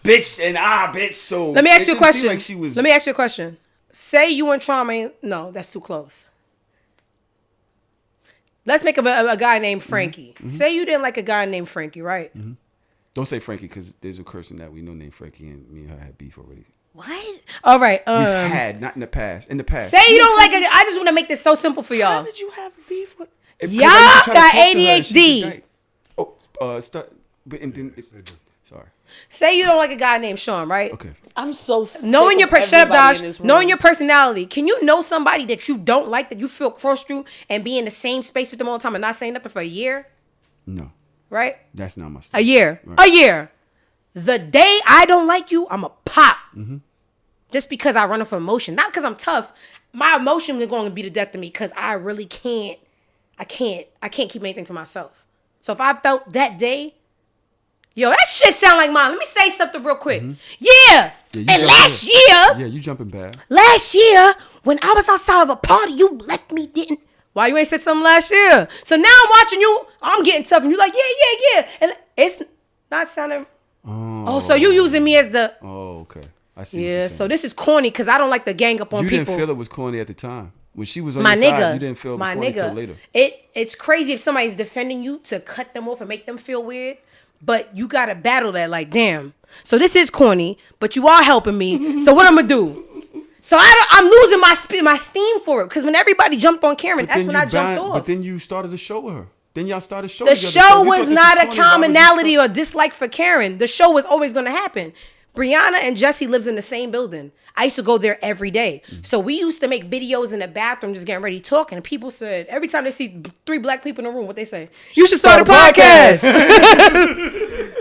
S1: bitch and bitch. So
S4: let me ask you a question.
S1: Like she was...
S4: Let me ask you a question. Say you and Trauma. No, that's too close. Let's make a guy named Frankie. Say you didn't like a guy named Frankie, right?
S1: Don't say Frankie because there's a person that we know named Frankie and me and her had beef already.
S4: What? All right.
S1: We've had, not in the past. In the past.
S4: Say you don't like it. I just want to make this so simple for y'all.
S2: How did you have beef with?
S4: Y'all got ADHD.
S1: Sorry.
S4: Say you don't like a guy named Sean, right?
S1: Okay.
S2: I'm so sick
S4: knowing your
S2: shut up,
S4: Dajs. Knowing your personality. Can you know somebody that you don't like, that you feel crossed through, and be in the same space with them all the time and not saying nothing for a year?
S1: No.
S4: Right?
S1: That's not my style.
S4: A year. Right. A year. The day I don't like you, I'm a pop. Just because I run off emotion. Not because I'm tough. My emotion is going to be the death of me because I really can't. I can't keep anything to myself. So if I felt that day, yo, that shit sound like mine. Let me say something real quick. Yeah. And last year.
S1: Yeah, you jumping bad.
S4: Last year, when I was outside of a party, you left me, didn't. Why you ain't said something last year? So now I'm watching you. I'm getting tough. And you like, yeah. And it's not sounding. Oh, so you using me as the.
S1: Oh, okay. I see.
S4: Yeah, so this is corny because I don't like to gang up on people.
S1: You didn't feel it was corny at the time. When she was on your side, you didn't feel it was corny until later.
S4: It's crazy if somebody's defending you to cut them off and make them feel weird. But you got to battle that like, damn. So this is corny, but you are helping me. So what I'm going to do? So I'm losing my steam for it. Because when everybody jumped on Karen, that's when I jumped off.
S1: But then you started to show her. Then y'all started showing
S4: the show was not a commonality or dislike for Karen. The show was always going to happen. Brianna and Jesse lives in the same building. I used to go there every day. So we used to make videos in the bathroom just getting ready talking. And people said, every time they see 3 black people in the room, what they say? You should start a podcast.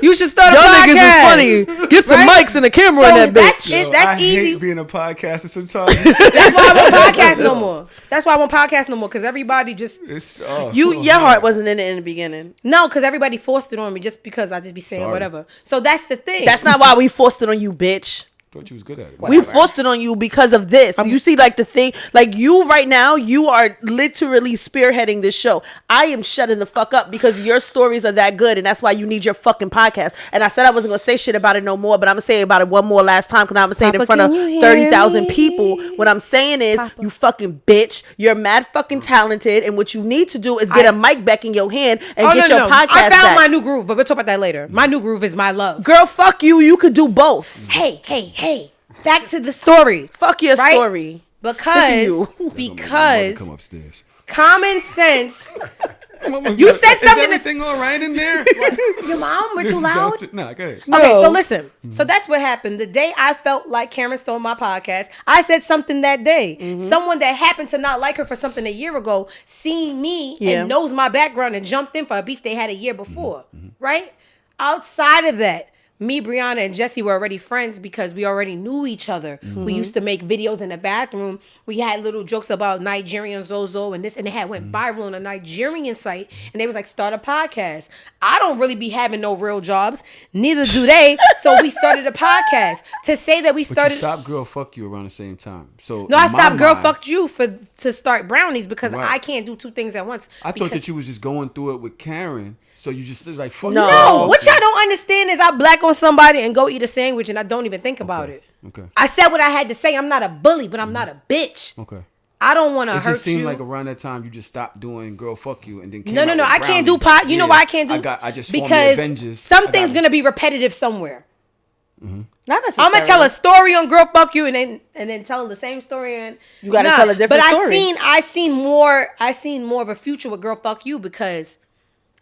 S4: You should start a podcast. Y'all niggas is funny. Get some mics and a camera in that bitch. That's easy.
S1: I hate being a podcaster sometimes.
S4: That's why I won't podcast no more. That's why I won't podcast no more. Because everybody just...
S2: your heart wasn't in it in the beginning.
S4: No, because everybody forced it on me just because I just be saying whatever. So that's the thing.
S2: That's not why we forced it on you, bitch.
S1: Thought you was good at it.
S2: We forced it on you because of this. You see, like the thing, like you right now, you are literally spearheading this show. I am shutting the fuck up because your stories are that good, and that's why you need your fucking podcast. And I said I wasn't gonna say shit about it no more, but I'm gonna say about it one more last time because I'm gonna say it in front of 30,000 people. What I'm saying is, you fucking bitch, you're mad fucking talented, and what you need to do is get a mic back in your hand and get your podcast
S4: I found
S2: back.
S4: my new groove, but we'll talk about that later. My new groove is my love.
S2: Girl, fuck you. You could do both.
S4: Hey, back to the story.
S2: Fuck your story.
S4: Because
S1: come upstairs.
S4: Common sense. You said something.
S1: Is everything all right in there?
S4: Your mom, we're too loud?
S1: Nah, go ahead.
S4: Okay, so listen. So that's what happened. The day I felt like Karen stole my podcast, I said something that day. Someone that happened to not like her for something a year ago, seen me and knows my background and jumped in for a beef they had a year before. Right? Outside of that, me, Brianna, and Jesse were already friends because we already knew each other. We used to make videos in the bathroom. We had little jokes about Nigerian Zozo and this, and it had went viral on a Nigerian site. And they was like, start a podcast. I don't really be having no real jobs. Neither do they. So we started a podcast. To say that we
S1: But
S4: started.
S1: you stopped Girl Fuck You around the same time. So
S4: No, I
S1: in my
S4: stopped Girl
S1: mind,
S4: Fucked You to start Brownies because
S1: Right.
S4: I can't do two things at once.
S1: I thought that you was just going through it with Karen. So you just was like, fuck
S2: No.
S1: you.
S4: No, what y'all don't understand is I black on somebody and go eat a sandwich and I don't even think about it.
S1: Okay.
S4: I said what I had to say. I'm not a bully, but I'm not a bitch.
S1: Okay.
S4: I don't want to
S1: It
S4: hurt
S1: just seemed
S4: you.
S1: like around that time you just stopped doing Girl Fuck You and then came
S4: No.
S1: out with
S4: I can't do
S1: Brownies.
S4: pot. You know why I can't do?
S1: I just formed the
S4: because
S1: Avengers.
S4: something's gonna be repetitive somewhere.
S2: Not necessarily.
S4: I'm gonna tell a story on Girl Fuck You and then tell the same story and
S2: You gotta tell a different
S4: but
S2: story.
S4: I seen more of a future with Girl Fuck You because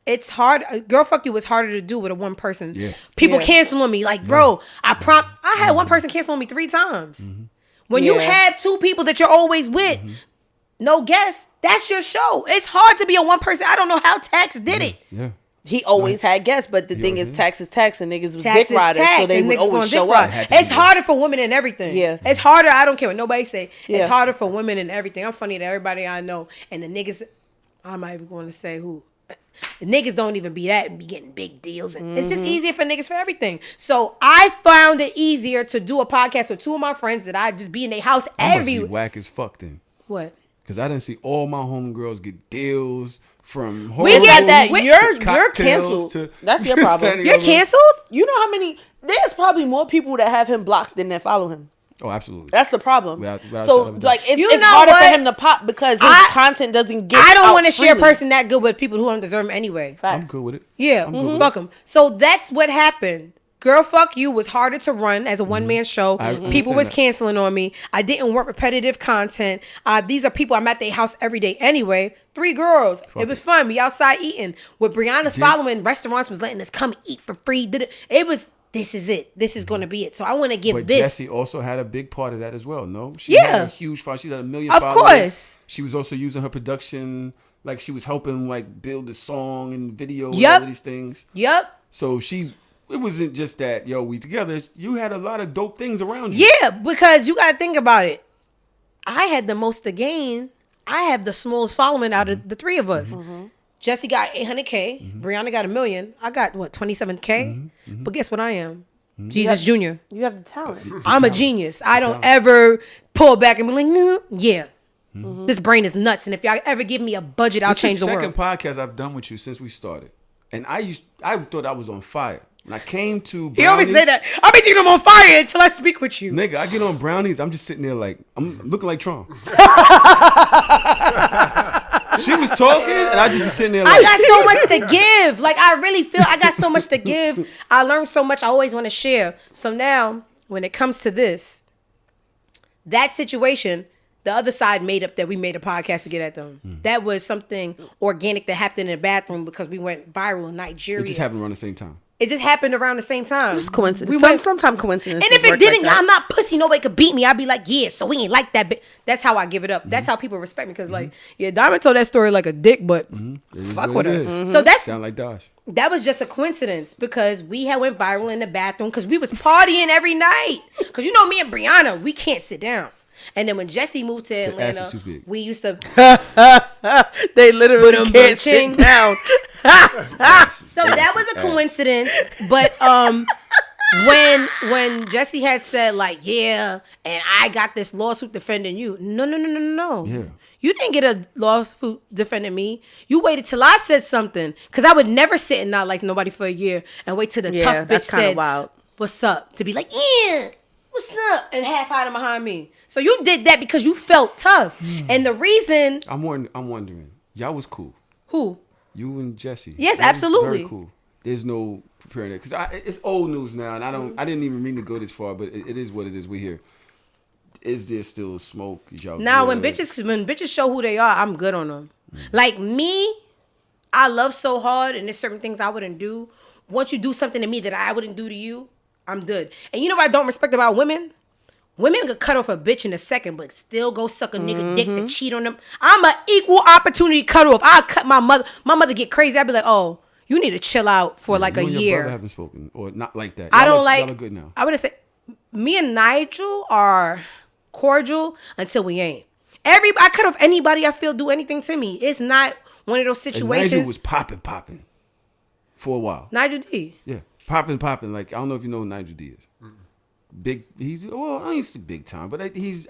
S4: it's hard. Girl Fuck You was harder to do with a one person.
S1: Yeah.
S4: People
S2: Yeah.
S4: cancel on me like, bro. I had one person cancel on me 3 times. When you
S2: Yeah.
S4: have 2 people that you're always with, no guests, that's your show. It's hard to be a one person. I don't know how Tax did it.
S1: Yeah.
S2: He always had guests, but the thing
S1: always
S2: is,
S1: did.
S2: tax and niggas was
S4: Tax
S2: dick
S4: is
S2: riders,
S4: tax,
S2: so they
S4: and
S2: would
S4: niggas
S2: always
S4: gonna
S2: show
S4: dick
S2: up.
S4: ride.
S1: Had to
S4: It's
S1: be
S4: harder for women in everything.
S2: Yeah.
S4: It's harder. I don't care what nobody say.
S2: Yeah.
S4: It's harder for women in everything. I'm funny to everybody I know. And the niggas, I'm not even going to say who. The niggas don't even be that and be getting big deals. And it's just easier for niggas for everything. So I found it easier to do a podcast with 2 of my friends that I just be in their house
S1: I must be
S4: every.
S1: whack as fuck then.
S4: What?
S1: Because I didn't see all my homegirls get deals from
S2: We
S1: horror
S2: get that.
S1: movies
S2: You're
S1: to cocktails
S2: canceled.
S1: to-
S2: That's your problem.
S4: You're canceled?
S2: You know how many? There's probably more people that have him blocked than that follow him.
S1: Oh, absolutely.
S2: That's the problem.
S1: Without
S2: So
S1: shadow of a
S2: like,
S1: doubt.
S2: it's,
S4: You
S2: it's
S4: know
S2: harder for
S4: what?
S2: him to pop because his
S4: I-
S2: content doesn't get.
S4: I don't
S2: want to
S4: share a person that good with people who don't deserve him anyway.
S1: I'm good with it.
S4: Yeah,
S1: I'm good with
S4: fuck them. So that's what happened. Girl Fuck You was harder to run as a one-man show.
S1: I
S4: People
S1: understand
S4: was
S1: that.
S4: canceling on me. I didn't want repetitive content. These are people I'm at their house every day anyway. 3 girls. It was fun. We outside eating. With Brianna's following, restaurants was letting us come eat for free. It was, this is it. This is going to be it. So I want to give
S1: But
S4: this.
S1: Jessie also had a big part of that as well, no? She
S4: Yeah.
S1: had a huge following. She had 1 million
S4: Of
S1: followers.
S4: course.
S1: She was also using her production, like she was helping like build the song and video and
S4: Yup.
S1: all of these things.
S4: Yep.
S1: So it wasn't just that, yo, we together. You had a lot of dope things around you.
S4: Yeah, because you got to think about it. I had the most to gain. I have the smallest following out of the 3 of us. Jesse got 800K. Brianna got 1 million. I got, 27K? But guess what I am? Jesus Jr.
S2: You have the talent.
S4: I'm a genius. I don't ever pull back and be like, no, yeah. This brain is nuts. And if y'all ever give me a budget, I'll
S1: It's
S4: change the
S1: the
S4: world.
S1: second podcast I've done with you since we started. And I thought I was on fire. When I came to
S4: He always
S1: Brownies-
S4: say that. I be thinking I'm on fire until I speak with you.
S1: Nigga, I get on Brownies. I'm just sitting there like I'm looking like Trump. She was talking, and I just be sitting there
S4: I
S1: like,
S4: got so much to give. Like, I really feel I got so much to give. I learned so much. I always want to share. So now, when it comes to this, that situation, the other side made up that we made a podcast to get at them. That was something organic that happened in the bathroom because we went viral in Nigeria.
S1: it just happened around the same time.
S4: It just happened around the same time.
S2: It's coincidence.
S4: We went,
S2: Sometimes coincidence.
S4: and if it didn't, I'm not pussy. Nobody could beat me. I'd be like, yeah, so we ain't like that. That's how I give it up. That's how people respect me. Because, like, yeah, Diamond told that story like a dick, but
S1: It is
S4: fuck
S1: what
S4: with
S1: it
S4: her.
S1: is.
S4: So that's
S1: Sound like Dajs.
S4: that was just a coincidence because we had went viral in the bathroom because we was partying every night. Because you know me and Brianna, we can't sit down. And then when Jesse moved to
S1: ass is
S4: Atlanta,
S1: too big.
S4: we used to.
S2: They literally
S4: But
S2: can't
S4: ching.
S2: sit down.
S4: So that was a coincidence. But when Jesse had said like, yeah, and I got this lawsuit defending you. No.
S1: Yeah.
S4: You didn't get a lawsuit defending me. You waited till I said something. Because I would never sit and not like nobody for a year and wait till the
S2: Yeah,
S4: tough bitch
S2: that's kinda
S4: said,
S2: wild.
S4: what's up? To be like, yeah, what's up? And half hiding behind me. So you did that because you felt tough. And the reason,
S1: I'm wondering. Y'all was cool.
S4: who?
S1: You and Jesse.
S4: Yes,
S1: That was
S4: absolutely.
S1: Very cool. There's no preparing it because it's old news now, and I didn't even mean to go this far, but it is what it is. We're here. Is there still smoke? Is y'all
S4: Now
S1: good?
S4: when bitches show who they are, I'm good on them. Like me, I love so hard, and there's certain things I wouldn't do. Once you do something to me that I wouldn't do to you, I'm good. And you know what I don't respect about women? Women could cut off a bitch in a second, but still go suck a nigga dick to cheat on them. I'm an equal opportunity cut off. I'll cut my mother. My mother get crazy. I'd be like, oh, you need to chill out for like
S1: You
S4: a
S1: and your
S4: year.
S1: brother haven't spoken, or not like that.
S4: I don't
S1: Y'all are good now.
S4: I would say me and Nigel are cordial until we ain't. I cut off anybody I feel do anything to me. It's not one of those
S1: And
S4: situations.
S1: Nigel was popping for a while.
S4: Nigel D.
S1: Yeah, popping. Like, I don't know if you know who Nigel D is. Big. I ain't say big time, but he's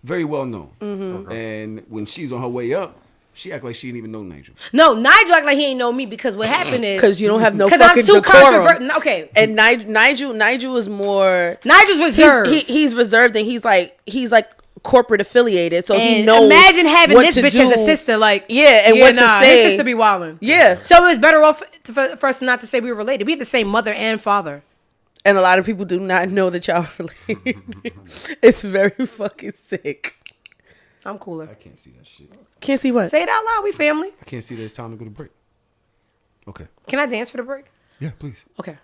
S1: very well known.
S4: Mm-hmm.
S1: And when she's on her way up, she act like she didn't even know Nigel.
S4: No, Nigel act like he ain't know me because what happened is
S2: Because you don't have no
S4: I'm
S2: fucking
S4: too
S2: decorum.
S4: controversial. Okay,
S2: And Nigel is more.
S4: Nigel's reserved.
S2: He's reserved, and he's like corporate affiliated, so he
S4: And
S2: knows.
S4: imagine having
S2: what
S4: this
S2: to
S4: bitch
S2: do.
S4: as a sister, like
S2: what to say.
S4: His sister be wildin'.
S2: Yeah,
S4: So it was better off for us not to say we were related. We have the same mother and father.
S2: and a lot of people do not know that y'all related. It's very fucking sick.
S4: I'm cooler.
S1: I can't see that shit.
S2: Can't see what.
S4: Say it out loud. We family.
S1: I can't see that it's time to go to break. Okay.
S4: Can I dance for the break?
S1: Yeah, please.
S4: Okay.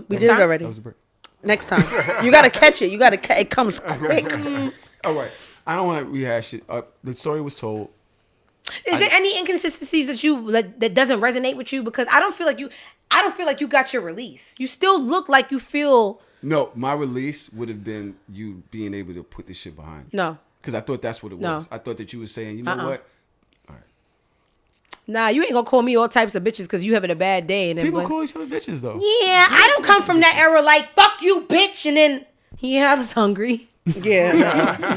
S2: We did it already.
S1: That was the break.
S2: Next time, you gotta catch it. It comes quick.
S1: All right. I don't want to rehash it. The story was told.
S4: Is there any inconsistencies that doesn't resonate with you? Because I don't feel like you got your release. You still look like you feel.
S1: No, my release would have been you being able to put this shit behind you.
S4: No.
S1: Because I thought that's what it
S4: No.
S1: was. I thought that you were saying, you know what? All right.
S4: Nah, you ain't gonna call me all types of bitches because you having a bad day. And then
S1: People call each other bitches, though.
S4: yeah, I don't come from that era like fuck you, bitch, and then I was hungry.
S2: Yeah.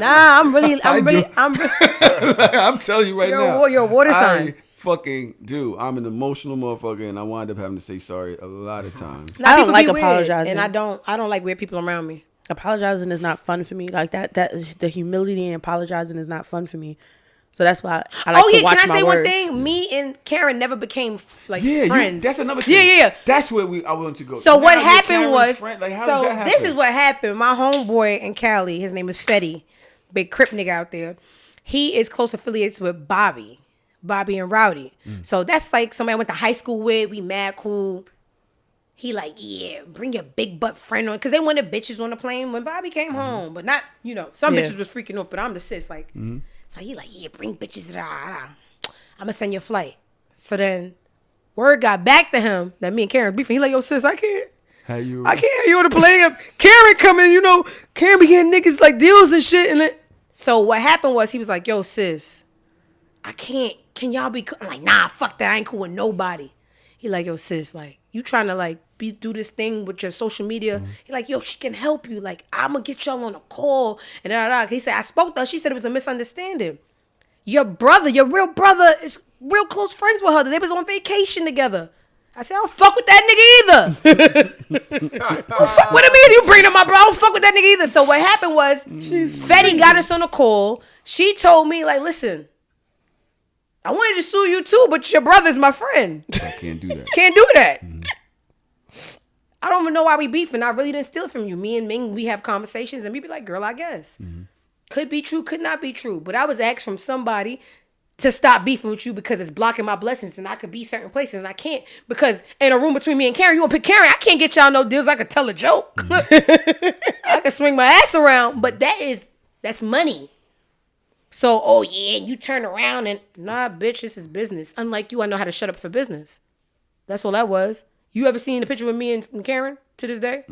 S4: Nah, I'm really.
S1: I'm telling you right now.
S4: You're a water sign.
S1: I fucking do. I'm an emotional motherfucker, and I wind up having to say sorry a lot of times.
S2: I don't
S4: People
S2: like
S4: be weird,
S2: apologizing.
S4: and I don't like weird people around me.
S2: Apologizing is not fun for me. Like that the humility and apologizing is not fun for me. So that's why I like to watch
S4: can I
S2: my
S4: say
S2: words.
S4: one thing? Me and Karen never became like
S1: Yeah,
S4: friends.
S1: that's another thing.
S4: Yeah.
S1: That's where I wanted to go.
S4: So
S1: Now
S4: what
S1: you're
S4: happened
S1: Karen's
S4: was,
S1: friend? Like, how does that happen?
S4: this is what happened. My homeboy in Cali, his name is Fetty, big Crip nigga out there. He is close affiliates with Bobby and Rowdy. So that's like somebody I went to high school with. We mad cool. He like, yeah, bring your big butt friend on. Because they wanted bitches on the plane when Bobby came home. But not, some bitches was freaking off. But I'm the sis. Like, so he like, yeah, bring bitches. I'm going to send you a flight. So then word got back to him that me and Karen beefing. He like, yo, sis, I can't have you on the plane. Karen coming, Karen be getting niggas like deals and shit. And so what happened was he was like, yo, sis, I can't. Can y'all be cool? I'm like, nah, fuck that. I ain't cool with nobody. He like, yo, sis, like, you trying to like do this thing with your social media. He like, yo, she can help you. Like, I'm going to get y'all on a call. And he said, I spoke to her. She said it was a misunderstanding. Your real brother is real close friends with her. They was on vacation together. I said, I don't fuck with that nigga either. I don't fuck with him either. You bring him up, bro. I don't fuck with that nigga either. So what happened was, Fetty got us on a call. She told me, like, listen, I wanted to sue you too, but your brother's my friend.
S1: I can't do that.
S4: Can't do that. I don't even know why we beefing. I really didn't steal from you. Me and Ming, we have conversations and we be like, girl, I guess. Could be true, could not be true. But I was asked from somebody to stop beefing with you because it's blocking my blessings and I could be certain places and I can't. Because in a room between me and Karen, you want to pick Karen, I can't get y'all no deals. I could tell a joke. I could swing my ass around, but that's money. So, oh yeah, you turn around and, nah, bitch, this is business. Unlike you, I know how to shut up for business. That's all that was. You ever seen the picture with me and Karen to this day?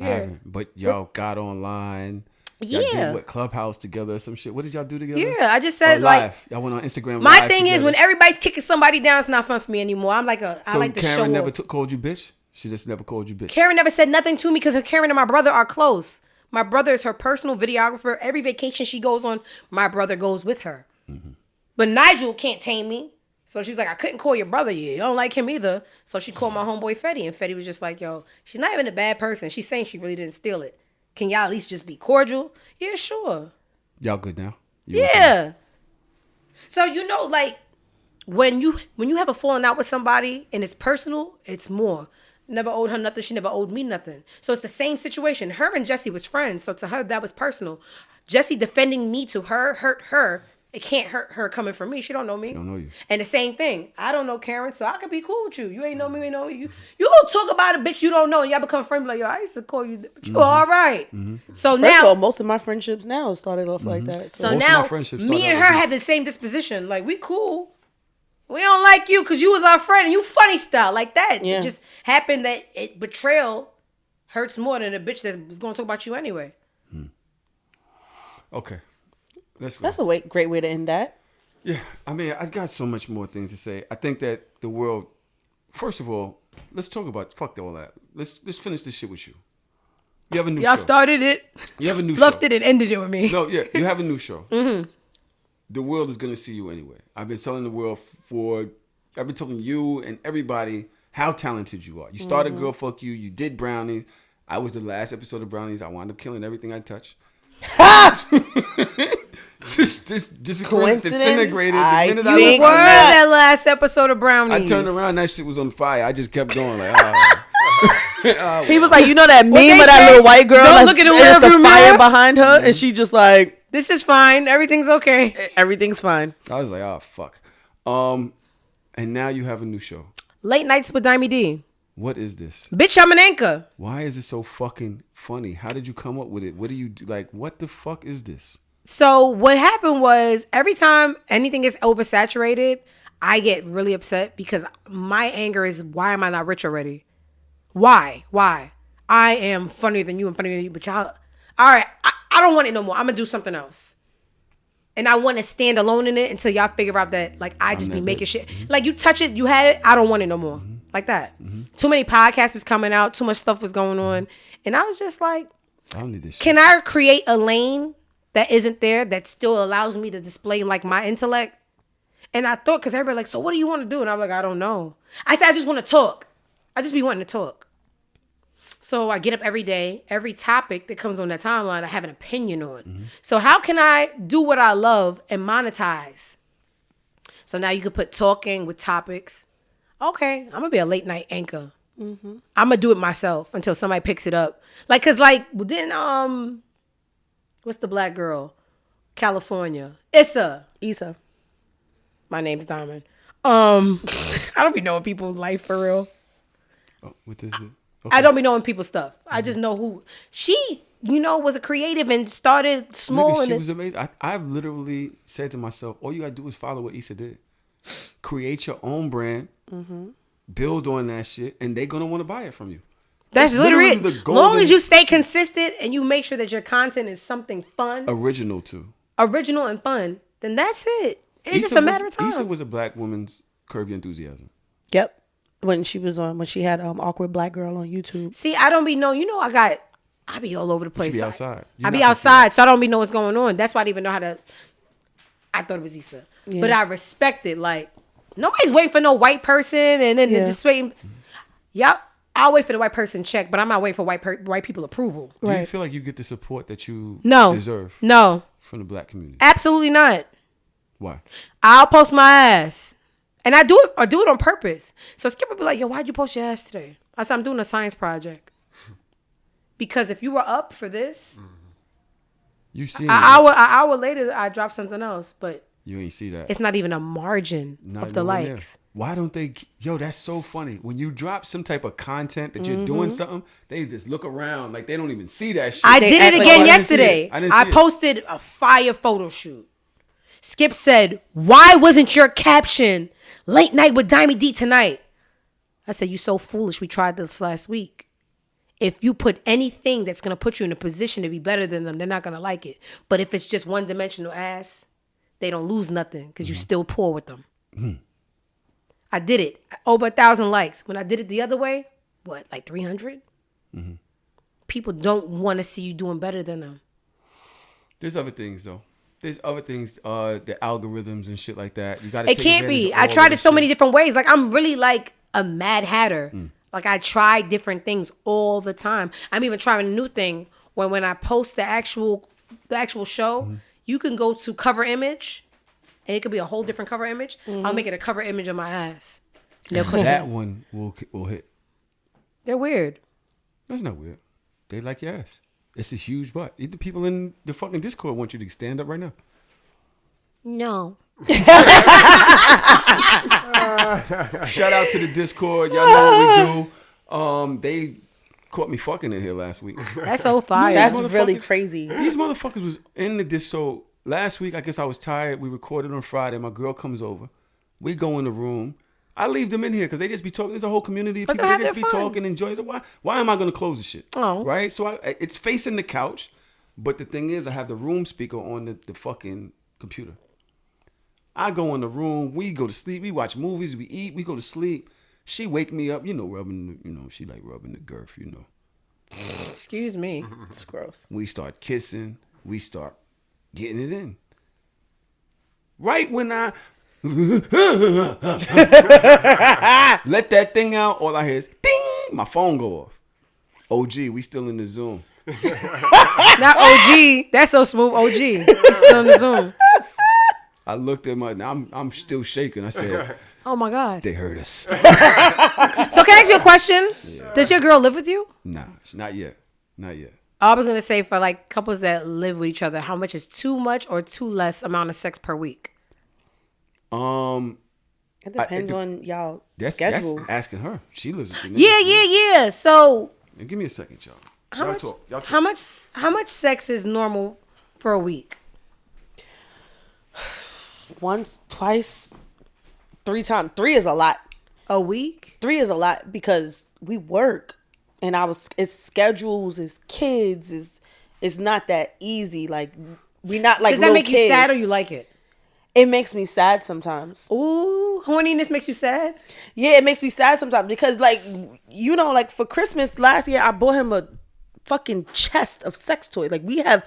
S1: I haven't. But y'all got online. Y'all did what, Clubhouse together or some shit? What did y'all do together?
S4: Yeah, I just said
S1: live.
S4: like
S1: Y'all went on Instagram.
S4: My
S1: live
S4: thing is
S1: together.
S4: when everybody's kicking somebody down, it's not fun for me anymore. I like to
S1: Karen
S4: show
S1: never
S4: off.
S1: called you bitch? She just never called you bitch.
S4: Karen never said nothing to me because Karen and my brother are close. My brother is her personal videographer. Every vacation she goes on, my brother goes with her. But Nigel can't tame me. So she's like, I couldn't call your brother. You don't like him either. So she called my homeboy Fetty. And Fetty was just like, yo, she's not even a bad person. She's saying she really didn't steal it. Can y'all at least just be cordial? Yeah, sure.
S1: Y'all good now?
S4: Yeah. So, like when you have a falling out with somebody and it's personal, it's more. Never owed her nothing. She never owed me nothing. So it's the same situation. Her and Jesse was friends. So to her, that was personal. Jesse defending me to her hurt her. It can't hurt her coming from me. She don't know me.
S1: She don't know you.
S4: And the same thing. I don't know Karen, so I could be cool with you. You ain't know me, you ain't know you. You gonna talk about a bitch you don't know and y'all become friends like, yo, I used to call you, but you all right. So
S2: First
S4: now,
S2: of all, most of my friendships now started off like that.
S4: so
S1: Most of
S4: now
S1: my friendships
S4: me
S1: started
S4: and
S1: out
S4: her
S1: with
S4: have the same disposition. Like, we cool. We don't like you because you was our friend and you funny style like that.
S2: Yeah.
S4: It just happened that betrayal hurts more than a bitch that was going to talk about you anyway.
S1: Okay. Let's go.
S2: That's a great way to end that.
S1: Yeah, I mean, I got so much more things to say. I think that the world, first of all, let's talk about, fuck all that. Let's finish this shit with you. You have a new show.
S4: Y'all started it.
S1: You have a new show.
S4: Loved it and ended it with me.
S1: No, yeah, you have a new show. Mm-hmm. The world is going to see you anyway. I've been telling the world I've been telling you and everybody how talented you are. You started Girl Fuck You. You did Brownies. I was the last episode of Brownies. I wound up killing everything I touched. just
S2: Coincidence?
S1: disintegrated.
S2: I
S1: The minute
S2: think-
S4: You were that last episode of Brownies.
S1: I turned around, that shit was on fire. I just kept going like,
S2: He was like, you know that meme
S4: they
S2: of that
S4: say?
S2: little white girl?
S4: Don't
S2: that's-
S4: look in the
S2: and it's
S4: rearview
S2: fire
S4: mirror?
S2: behind her, and she just like,
S4: This is fine. Everything's okay.
S2: everything's fine.
S1: I was like, oh fuck. And now you have a new show.
S4: Late nights with Diamy D.
S1: What is this?
S4: Bitch, I'm an anchor.
S1: Why is it so fucking funny? How did you come up with it? What do you do? Like, what the fuck is this?
S4: So what happened was every time anything gets oversaturated, I get really upset because my anger is, why am I not rich already? Why? I am funnier than you and funnier than you, but y'all, all right, I don't want it no more. I'm going to do something else. And I want to stand alone in it until y'all figure out that, like, I just be making shit. Like, you touch it, you had it, I don't want it no more. Like that. Too many podcasts was coming out, too much stuff was going on. And I was just like,
S1: I don't need this shit.
S4: can I create a lane that isn't there that still allows me to display, like, my intellect? And I thought, because everybody like, so what do you want to do? And I'm like, I don't know. I said, I just want to talk. I just be wanting to talk. So I get up every day. Every topic that comes on that timeline, I have an opinion on. So how can I do what I love and monetize? So now you could put talking with topics. Okay, I'm going to be a late night anchor. I'm going to do it myself until somebody picks it up. Like, because, like, then, what's the black girl? California. Issa. My name's Diamond. I don't be knowing people's life for real.
S1: Oh, what is it?
S4: I don't be knowing people's stuff. I just know who she, was a creative and started small.
S1: Nigga,
S4: And
S1: she was amazing. I've literally said to myself, all you gotta do is follow what Issa did. Create your own brand, build on that shit, and they're gonna want to buy it from you.
S4: that's literally it.
S1: the
S4: As long as
S1: golden-
S4: you stay consistent and you make sure that your content is something fun,
S1: Original too.
S4: original and fun, then that's it. It's just a matter of time.
S1: Issa was a black woman's Curb Your Enthusiasm.
S2: Yep. When she had awkward black girl on YouTube.
S4: See, I don't be I be all over the place.
S1: be outside.
S4: I be outside, so I don't be know what's going on. That's why I didn't even know how to. I thought it was Issa, but I respect it. Like, nobody's waiting for no white person, and then just waiting. Yep, I'll wait for the white person check, but I'm not waiting for white people approval.
S1: Do you
S2: Right.
S1: feel like you get the support that you
S4: No,
S1: deserve
S4: no,
S1: from the black community?
S4: absolutely not.
S1: Why?
S4: I'll post my ass. And I do it on purpose. So Skip would be like, yo, why'd you post your ass today? I said, I'm doing a science project. Because if you were up for this,
S1: You see
S4: an hour later, I dropped something else. But
S1: you ain't see that.
S4: it's not even a margin
S1: Not
S4: of the
S1: nowhere near.
S4: likes.
S1: Why don't they? Yo, that's so funny. When you drop some type of content that you're doing something, they just look around like they don't even see that shit.
S4: I
S2: They
S4: did
S2: act
S4: it
S2: like-
S4: again
S1: I didn't see it.
S4: yesterday.
S1: I didn't see
S4: I
S1: it.
S4: posted a fire photo shoot. Skip said, why wasn't your caption late night with Diamy D tonight? I said, you so foolish. We tried this last week. If you put anything that's going to put you in a position to be better than them, they're not going to like it. But if it's just one-dimensional ass, they don't lose nothing because you still poor with them. I did it. Over 1,000 likes. When I did it the other way, what, like 300? People don't want to see you doing better than them.
S1: There's other things though. There's other things, the algorithms and shit like that. You got to.
S4: It can't be. I tried it so many different ways. Like, I'm really like a mad hatter. Like, I try different things all the time. I'm even trying a new thing where when I post the actual show, you can go to cover image, and it could be a whole different cover image. I'll make it a cover image of my ass. And they'll click
S1: That one will hit.
S4: They're weird.
S1: That's not weird. They like your ass. It's a huge butt. The people in the fucking Discord want you to stand up right now.
S4: No.
S1: Shout out to the Discord. Y'all know what we do. They caught me fucking in here last week.
S4: That's so fire.
S2: That's
S1: Motherfuckers-
S2: really crazy.
S1: These motherfuckers was in the Discord. So last week, I guess I was tired. We recorded on Friday. My girl comes over. We go in the room. I leave them in here because they just be talking. There's a whole community of
S4: Let
S1: people.
S4: them
S1: They
S4: have
S1: just be
S4: their fun.
S1: talking, enjoying it. Why am I going to close the shit?
S4: Oh.
S1: Right? So it's facing the couch. But the thing is, I have the room speaker on the fucking computer. I go in the room. We go to sleep. We watch movies. We eat. We go to sleep. She wake me up. She like rubbing the girth,
S4: Excuse me.
S2: It's gross.
S1: We start kissing. We start getting it in. Right when I let that thing out, all I hear is ding. My phone go off. OG, we still in the Zoom.
S4: Not OG. That's so smooth. OG. He's still in the Zoom.
S1: I looked at I'm still shaking. I said,
S4: Oh my God.
S1: they heard us.
S4: So can I ask you a question? Yeah. Does your girl live with you?
S1: Nah, not yet. Not yet.
S4: I was gonna say for like couples that live with each other, how much is too much or too less amount of sex per week?
S2: It depends on y'all
S1: That's
S2: schedule.
S1: asking her. She lives with me.
S4: Yeah. So
S1: Give me a second, y'all. Y'all talk.
S4: how much sex is normal for a week?
S2: Once, twice, 3 times. 3 is a lot.
S4: A week?
S2: 3 is a lot because we work, and it's schedules, it's kids, it's not that easy. Like we not like
S4: Does that
S2: little
S4: make
S2: kids.
S4: you sad or you like it?
S2: It makes me sad sometimes.
S4: Ooh, horniness makes you sad?
S2: Yeah, it makes me sad sometimes because like for Christmas last year I bought him a fucking chest of sex toys. Like we have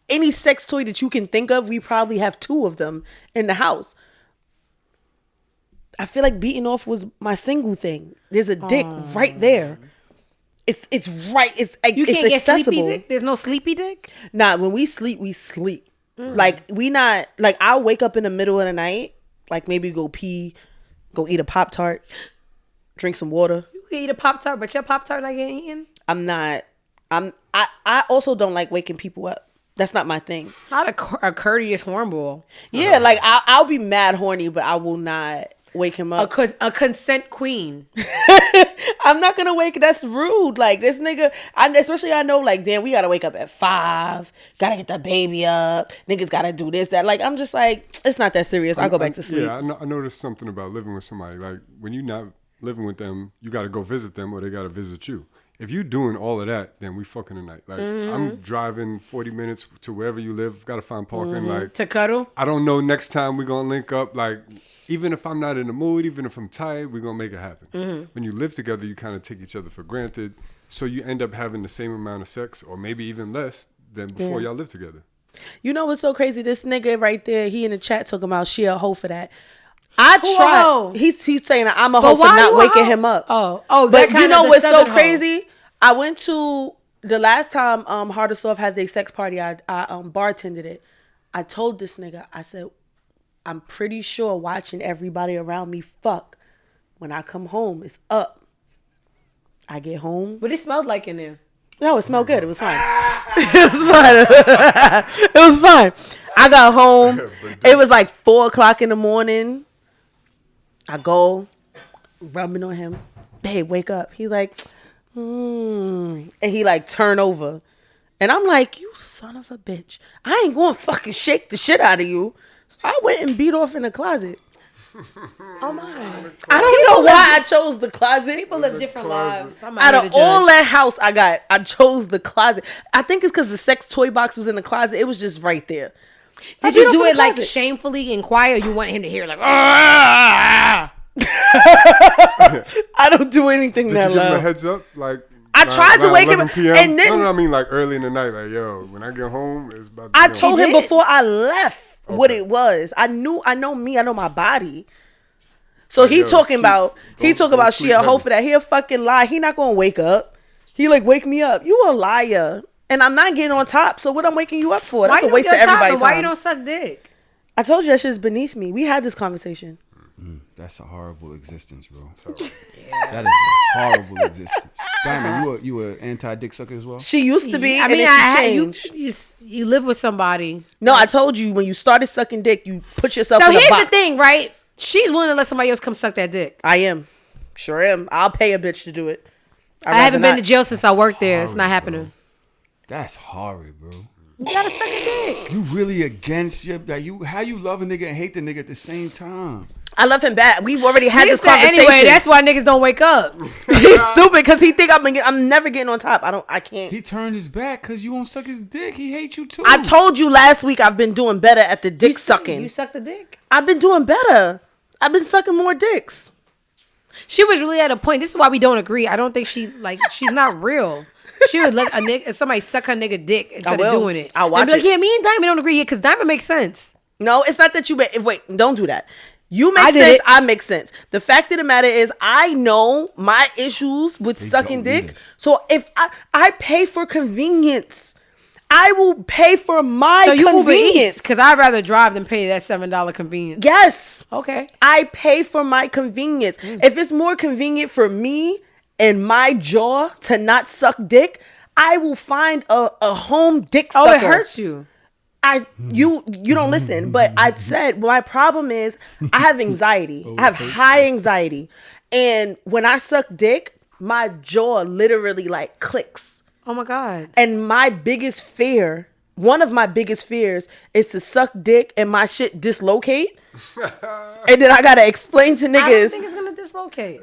S2: any sex toy that you can think of, we probably have 2 of them in the house. I feel like beating off was my single thing. There's a dick right there. It's right. It's
S4: You
S2: it's
S4: can't get
S2: accessible.
S4: sleepy dick? There's no sleepy dick?
S2: Nah, when we sleep, we sleep. Like we not like I'll wake up in the middle of the night, like maybe go pee, go eat a Pop-Tart, drink some water.
S4: You can eat a Pop-Tart, but your Pop-Tart not getting eaten?
S2: I also don't like waking people up. That's not my thing.
S4: Not a courteous hornball.
S2: Yeah, like I'll be mad horny, but I will not wake him up.
S4: A consent queen.
S2: I'm not gonna wake. That's rude. Like this nigga, especially I know. Like damn, we gotta wake up at 5. Gotta get the baby up. Niggas gotta do this, that. Like I'm just like, it's not that serious. I'll go back to sleep.
S3: Yeah, I noticed something about living with somebody. Like when you're not living with them, you gotta go visit them or they gotta visit you. If you're doing all of that, then we fucking tonight. Like I'm driving 40 minutes to wherever you live. Gotta find parking. Like
S4: To cuddle?
S3: I don't know next time we gonna link up. Like even if I'm not in the mood, even if I'm tired, we're gonna make it happen. When you live together, you kind of take each other for granted. So you end up having the same amount of sex, or maybe even less than before y'all live together.
S2: You know what's so crazy? This nigga right there, he in the chat talking about she a hoe for that. I
S4: Who a
S2: tried.
S4: hoe?
S2: He's saying that I'm a hoe for
S4: why
S2: not
S4: you a
S2: waking
S4: hoe?
S2: him up.
S4: Oh,
S2: but
S4: that
S2: you
S4: kinda
S2: know
S4: the
S2: what's so
S4: southern hoe.
S2: crazy? I went to the last time Hard or Soft had their sex party. I bartended it. I told this nigga, I said, I'm pretty sure watching everybody around me fuck. When I come home, it's up. I get home.
S4: What it smelled like in there?
S2: No, it smelled good. It was fine. It was fine. It was fine. I got home. It was like 4:00 in the morning. I go, rubbing on him. Babe, wake up. He like, and he like turn over. And I'm like, you son of a bitch. I ain't going to fucking shake the shit out of you. So I went and beat off in the closet.
S4: Oh my.
S2: I don't know why I chose the closet.
S4: People live different lives. I'm
S2: Out
S4: not here
S2: of
S4: to
S2: all
S4: judge.
S2: that house I chose the closet. I think it's because the sex toy box was in the closet. It was just right there.
S4: Did you do it like shamefully and quiet, or you want him to hear like,
S2: I don't do anything
S3: Did
S2: that
S3: you give him a
S2: loud.
S3: heads up? Like
S2: I tried to wake him
S3: 11 PM?
S2: and then
S3: no, I mean like early in the night. Like yo, when I get home, it's about. To
S2: I
S3: be on.
S2: told him
S4: did?
S2: before I left what
S3: Okay.
S2: it was. I know me. I know my body. So he
S3: yo,
S2: talking
S3: sleep.
S2: about
S3: Don't
S2: she
S3: sleep
S2: a hoe
S3: heavy.
S2: for that. He a fucking lie. He not gonna wake up. He like wake me up. You a liar. And I'm not getting on top. So what I'm waking you up for? That's a waste of everybody's
S4: Why
S2: time.
S4: you don't suck dick?
S2: I told you that shit's beneath me. We had this conversation.
S1: That's a horrible existence, bro. That is a horrible existence. Diamond, you a anti-dick sucker as well?
S2: She used to be.
S4: I
S2: and
S4: mean,
S2: then she changed.
S4: you live with somebody.
S2: No, I told you when you started sucking dick, you put yourself
S4: So
S2: in a
S4: here's
S2: box.
S4: the thing, right? She's willing to let somebody else come suck that dick.
S2: I am. Sure am. I'll pay a bitch to do it.
S4: I haven't been to jail since I worked there. It's not happening.
S1: That's horrid, bro.
S4: You gotta suck a dick.
S1: You really against how you love a nigga and hate the nigga at the same time.
S2: I love him bad. We've already had this
S4: Said,
S2: conversation.
S4: anyway, that's why niggas don't wake up.
S2: He's stupid because he think I'm never getting on top. I can't.
S1: He turned his back because you won't suck his dick. He hates you too.
S2: I told you last week I've been doing better at the dick sucking.
S4: You suck the dick?
S2: I've been doing better. I've been sucking more dicks.
S4: She was really at a point. This is why we don't agree. I don't think she's not real. She would let somebody suck her nigga dick instead of doing it.
S2: I'll watch
S4: and be like,
S2: it.
S4: yeah, me and Diamond don't agree because Diamond makes sense.
S2: No, it's not that you wait, don't do that. You
S4: I
S2: make
S4: did
S2: sense,
S4: it.
S2: I make sense. The fact of the matter is I know my issues with sucking
S1: don't need
S2: dick.
S1: it.
S2: So if I pay for convenience, I will pay for my
S4: So you Uber Eats
S2: convenience.
S4: because I'd rather drive than pay that $7 convenience.
S2: Yes.
S4: Okay.
S2: I pay for my convenience. If it's more convenient for me and my jaw to not suck dick, I will find a home dick sucker.
S4: Oh, it hurts you.
S2: You don't listen, but I said my problem is I have anxiety. I have high anxiety, and when I suck dick, my jaw literally like clicks.
S4: Oh my God.
S2: And my biggest fear, one of my biggest fears, is to suck dick and my shit dislocate, and then I gotta explain to
S4: I don't
S2: niggas
S4: think it's gonna dislocate.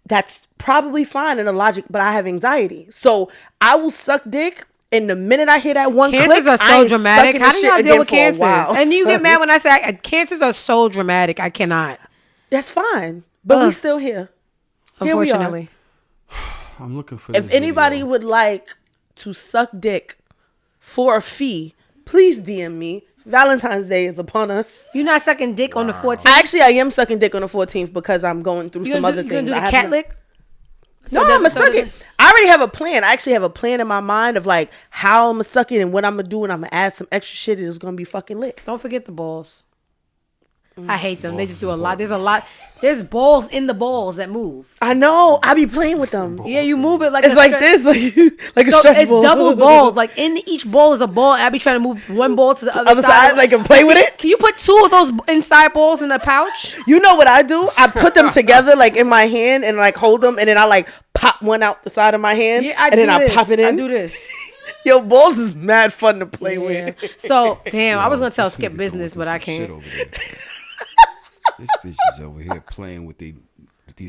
S2: that's probably fine in the logic, but I have anxiety, so I will suck dick. And the minute I hear that one
S4: Cancers
S2: click,
S4: are
S2: I
S4: so
S2: ain't
S4: dramatic.
S2: sucking
S4: How
S2: the
S4: do y'all
S2: shit
S4: deal
S2: again
S4: with
S2: for a
S4: cancers?
S2: while.
S4: And you get mad when I say cancers are so dramatic. I cannot.
S2: That's fine, but we
S4: Ugh.
S2: still here. Here we are.
S4: Unfortunately.
S1: I'm looking for.
S2: If
S1: this
S2: anybody
S1: video.
S2: would like to suck dick for a fee, please DM me. Valentine's Day is upon us.
S4: You're not sucking dick on the 14th?
S2: I am sucking dick on the 14th because I'm going through some other
S4: You
S2: things.
S4: gonna do
S2: I
S4: the
S2: have
S4: cat
S2: to-
S4: lick?
S2: No, I'm gonna suck it. I already have a plan. I actually have a plan in my mind of like how I'm gonna suck it and what I'm gonna do, and I'm gonna add some extra shit. It's gonna be fucking lit.
S4: Don't forget the balls. I hate them. They just do a lot. There's balls in the balls that move.
S2: I know. I be playing with them.
S4: Yeah, you move it like
S2: It's like this, like a
S4: So
S2: stretch
S4: it's
S2: ball.
S4: double balls. Like in each ball is a ball. And I be trying to move one ball to the
S2: Other side, like and play with it.
S4: Can you put two of those inside balls in a pouch?
S2: You know what I do? I put them together like in my hand and like hold them, and then I like pop one out the side of my hand,
S4: Yeah,
S2: and then I pop it in.
S4: I do this.
S2: Yo, balls is mad fun to play with.
S4: So damn, I was gonna tell
S1: This
S4: Skip
S1: nigga
S4: business,
S1: going
S4: but I
S1: through some shit
S4: can't.
S1: over there. This bitch is over here playing with these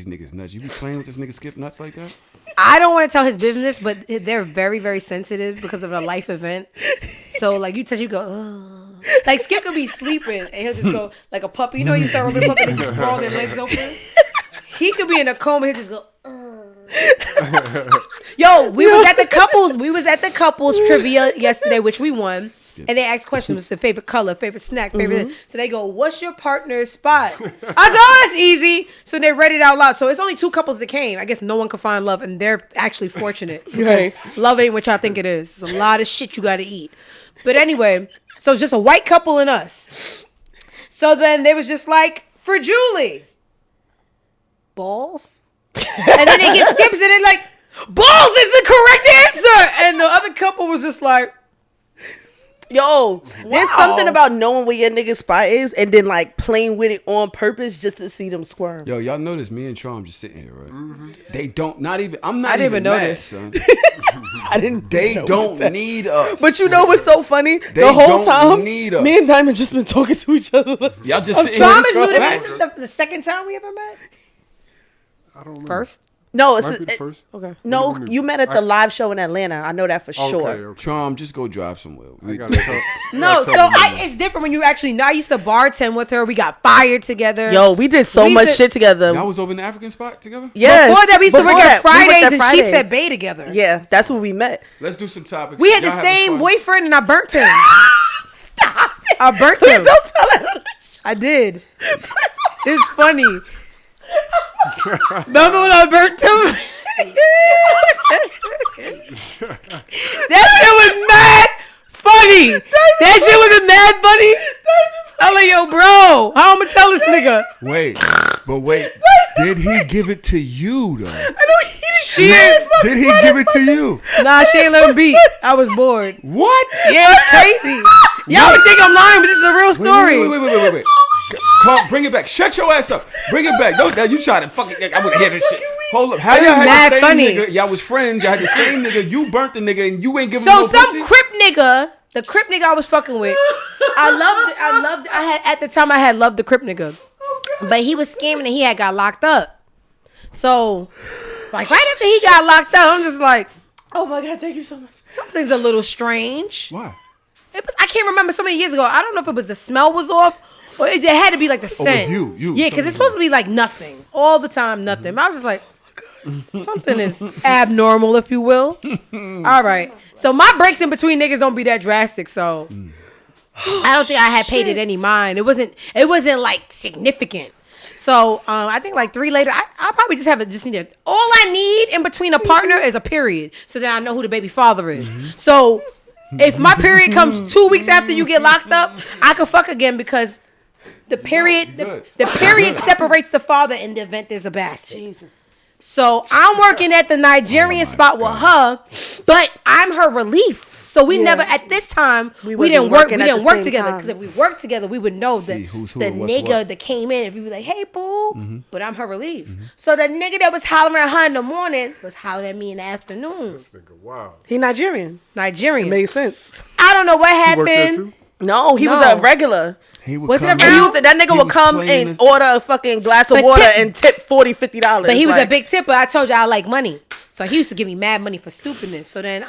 S1: niggas nuts. You be playing with this nigga Skip nuts like that?
S4: I don't want to tell his business, but they're very, very sensitive because of a life event. So like you touch, you go, ugh. Like Skip could be sleeping and he'll just go like a puppy. You know, you start rubbing a puppy and they just sprawl their legs open. He could be in a coma. He'll just go, ugh. Yo, we was at the couples trivia yesterday, which we won. And they asked questions. What's the favorite color, favorite snack, favorite? So they go, what's your partner's spot? I said, oh, that's easy. So they read it out loud. So it's only 2 couples that came. I guess no one could find love. And they're actually fortunate. Because love ain't what y'all think it is. It's a lot of shit you got to eat. But anyway, so it's just a white couple and us. So then they was just like, for Julie, balls? And then they get skips and they're like, balls is the correct answer. And the other couple was just like,
S2: Yo, there's something about knowing where your nigga spot is and then like playing with it on purpose just to see them squirm.
S1: Yo, y'all notice me and Trom just sitting here, right?
S3: Mm-hmm.
S1: They don't, not even, I'm not
S4: I didn't
S1: even
S4: even
S1: mad,
S4: notice.
S1: son.
S2: I didn't.
S1: They
S2: know
S1: don't
S2: that.
S1: need us.
S2: But you know what's so funny?
S1: They
S2: The whole
S1: don't
S2: time,
S1: need us.
S2: me and Diamond just been talking to each other.
S1: Y'all just sitting here.
S4: Thomas knew that
S1: Facts.
S4: this is the second time we ever met?
S3: I don't remember.
S4: First?
S2: No, it's
S3: Might be the first.
S4: Okay.
S2: no.
S3: What do you mean?
S2: You met at the live show in Atlanta. I know that for
S3: Okay,
S2: sure.
S3: okay.
S1: Trom, just go drive somewhere.
S3: I gotta tell-
S4: No,
S3: gotta
S4: so
S3: tell them.
S4: it's different when you actually know. I used to bartend with her. We got fired together.
S2: Yo, we did so
S4: We
S2: much
S4: did-
S2: shit together.
S1: Y'all was over in the African spot together?
S2: Yes.
S4: Before that, we used to work
S2: Before
S4: at
S2: that, we worked
S4: Fridays
S2: at
S4: and
S2: Fridays.
S4: Sheep's at Bay together.
S2: Yeah, that's when we met.
S1: Let's do some topics.
S4: We had
S1: Y'all
S4: the
S1: having
S4: same
S1: fun?
S4: boyfriend and I burnt him.
S2: Stop it.
S4: I burnt
S2: Please
S4: him.
S2: don't tell her.
S4: I did. It's funny. Remember when I burnt him? That shit was mad funny. That shit was mad funny. I'm like, yo, bro, how I'm gonna tell this nigga?
S1: Wait. Did he give it to you, though?
S2: I know he didn't.
S4: She ain't,
S1: Did he give it to you?
S4: nah, she ain't let him beat. I was bored.
S1: What?
S4: Yeah, it's crazy. Y'all would think I'm lying, but this is a real story.
S1: Wait. Come, bring it back. Shut your ass up. Bring it back. Don't you try to fucking. I want to hear this shit. Hold up. How y'all had
S4: mad
S1: the same
S4: funny.
S1: nigga? Y'all was friends. Y'all had the same nigga. You burnt the nigga and you ain't giving
S4: So
S1: him no
S4: some
S1: pussy?
S4: crip nigga, the crip nigga I was fucking with, I loved. I had at the time I had loved the crip nigga. But he was scamming and he had got locked up. So, like, right after he got locked up, I'm just like,
S2: Oh my God, thank you so much.
S4: something's a little strange.
S1: Why?
S4: I can't remember so many years ago. I don't know if it was the smell was off or it had to be like the scent.
S1: you.
S4: Yeah, because it's supposed to be like nothing. All the time, nothing. I was just like, oh my God, something is abnormal, if you will. All right. So my breaks in between niggas don't be that drastic, so I don't think I had paid it any mind. It wasn't like significant. So I think like 3 later, I probably just need it. All I need in between a partner is a period, so that I know who the baby father is. So if my period comes 2 weeks after you get locked up, I can fuck again because the period the period separates the father in the event there's a bastard.
S2: Jesus.
S4: So I'm working at the Nigerian spot with her, but I'm her relief. So we never at this time we didn't work together because if we worked together we would know that
S1: who's who
S4: the
S1: and what's
S4: nigga
S1: what.
S4: that came in, if you be like, hey boo, but I'm her relief. So the nigga that was hollering at her in the morning was hollering at me in the afternoon.
S3: This nigga, wow.
S2: He Nigerian.
S4: Nigerian.
S2: Makes sense.
S4: I don't know what
S3: You worked there
S4: happened.
S3: too?
S2: No, he was
S4: No.
S2: a regular.
S1: He would
S4: Was it
S1: come
S4: a
S1: in-
S2: And
S4: round?
S2: that nigga
S1: he
S2: would
S1: was
S2: come
S1: playing
S2: and
S1: his-
S2: order a fucking glass of
S4: But
S2: water
S4: tip-
S2: and tip $40-$50.
S4: But he was
S2: like,
S4: a big tipper. I told you I like money. So he used to give me mad money for stupidness. So then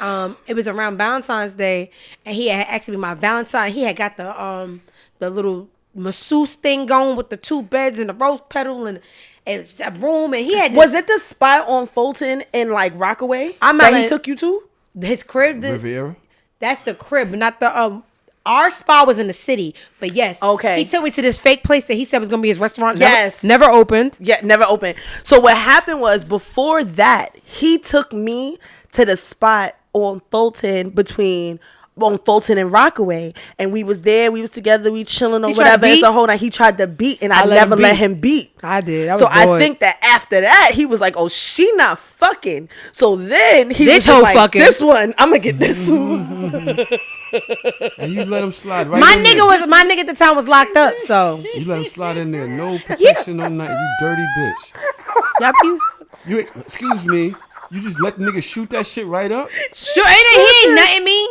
S4: it was around Valentine's Day and he had asked me my Valentine. He had got the little masseuse thing going with the 2 beds and the rose petal and a room, and he had
S2: Was it the spot on Fulton in like Rockaway
S4: I'm
S2: that
S4: not
S2: he
S4: like-
S2: took you to?
S4: his crib.
S1: Riviera.
S4: That's the crib, not the Our spa was in the city, but yes,
S2: Okay.
S4: He took me to this fake place that he said was gonna be his restaurant.
S2: Yes.
S4: never opened.
S2: Yeah, never open. So what happened was before that, he took me to the spot on Fulton and Rockaway, and we was there. We was together. We chilling or
S4: He tried to
S2: whatever. It's
S4: beat?
S2: a whole night. He tried to beat, and I
S4: let
S2: never
S4: him
S2: let
S4: beat.
S2: him beat.
S4: I did. I
S2: So
S4: was
S2: I
S4: bored.
S2: think that after that, he was like, "Oh, she not fucking." So then he
S4: This
S2: was just
S4: hoe
S2: like,
S4: fucking.
S2: "This one, I'm gonna get this one."
S1: And you let him slide right
S4: my
S1: in there.
S4: my nigga at the time was locked up. So
S1: You let him slide in there. No protection, no nothing. You dirty bitch.
S4: y'all use.
S1: Excuse me. You just let the nigga shoot that shit right up?
S4: Sure, he ain't nutting me.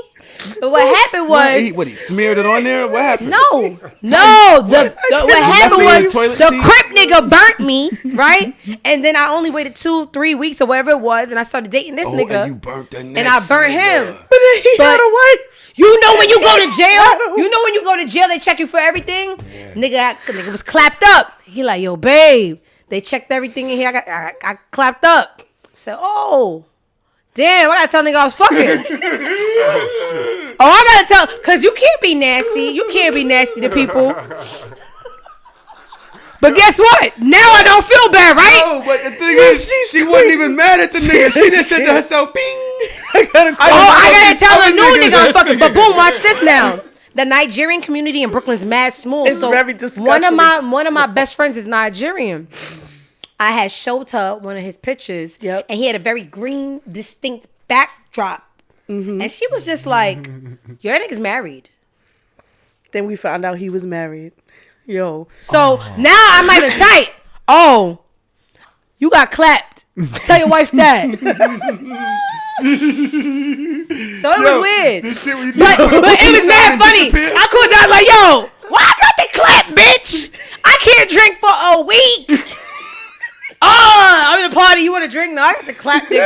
S4: But what happened was
S1: He smeared it on there? What happened?
S4: no. What happened
S1: left it in the
S4: was
S1: toilet
S4: the
S1: seat?
S4: crip nigga burnt me, right? And then I only waited 2-3 weeks or whatever it was, and I started dating this
S1: Oh,
S4: nigga,
S1: and you burnt the next
S4: and I burnt
S1: nigga.
S4: him.
S2: But then he
S4: But-
S2: got a wife.
S4: You know when you go to jail? You know when you go to jail, they check you for everything? Nigga was clapped up. He like, yo, babe, they checked everything in here. I clapped up. Said, oh, damn, I gotta tell nigga I was fucking. Oh, I gotta tell, cause you can't be nasty. You can't be nasty to people. But guess what? Now I don't feel bad, right?
S1: Oh, but the thing is, she wasn't even mad at the nigga. She just said to herself, "Bing."
S4: I gotta tell the new nigga I'm fucking. But boom, watch this now. The Nigerian community in Brooklyn's mad small.
S2: It's
S4: so
S2: very disgusting.
S4: one of my best friends is Nigerian. I had showed her one of his pictures,
S2: Yep.
S4: and he had a very green, distinct backdrop, and she was just like, "Yo, that nigga's married."
S2: Then we found out he was married. Yo.
S4: So now I'm not even tight. Oh, you got clapped. Tell your wife that. So it was weird.
S1: This shit we
S4: But it was mad funny. I called down like, yo, why I got the clap, bitch? I can't drink for a week. Oh, I'm in a party. You want to drink? No, I got the clap, nigga.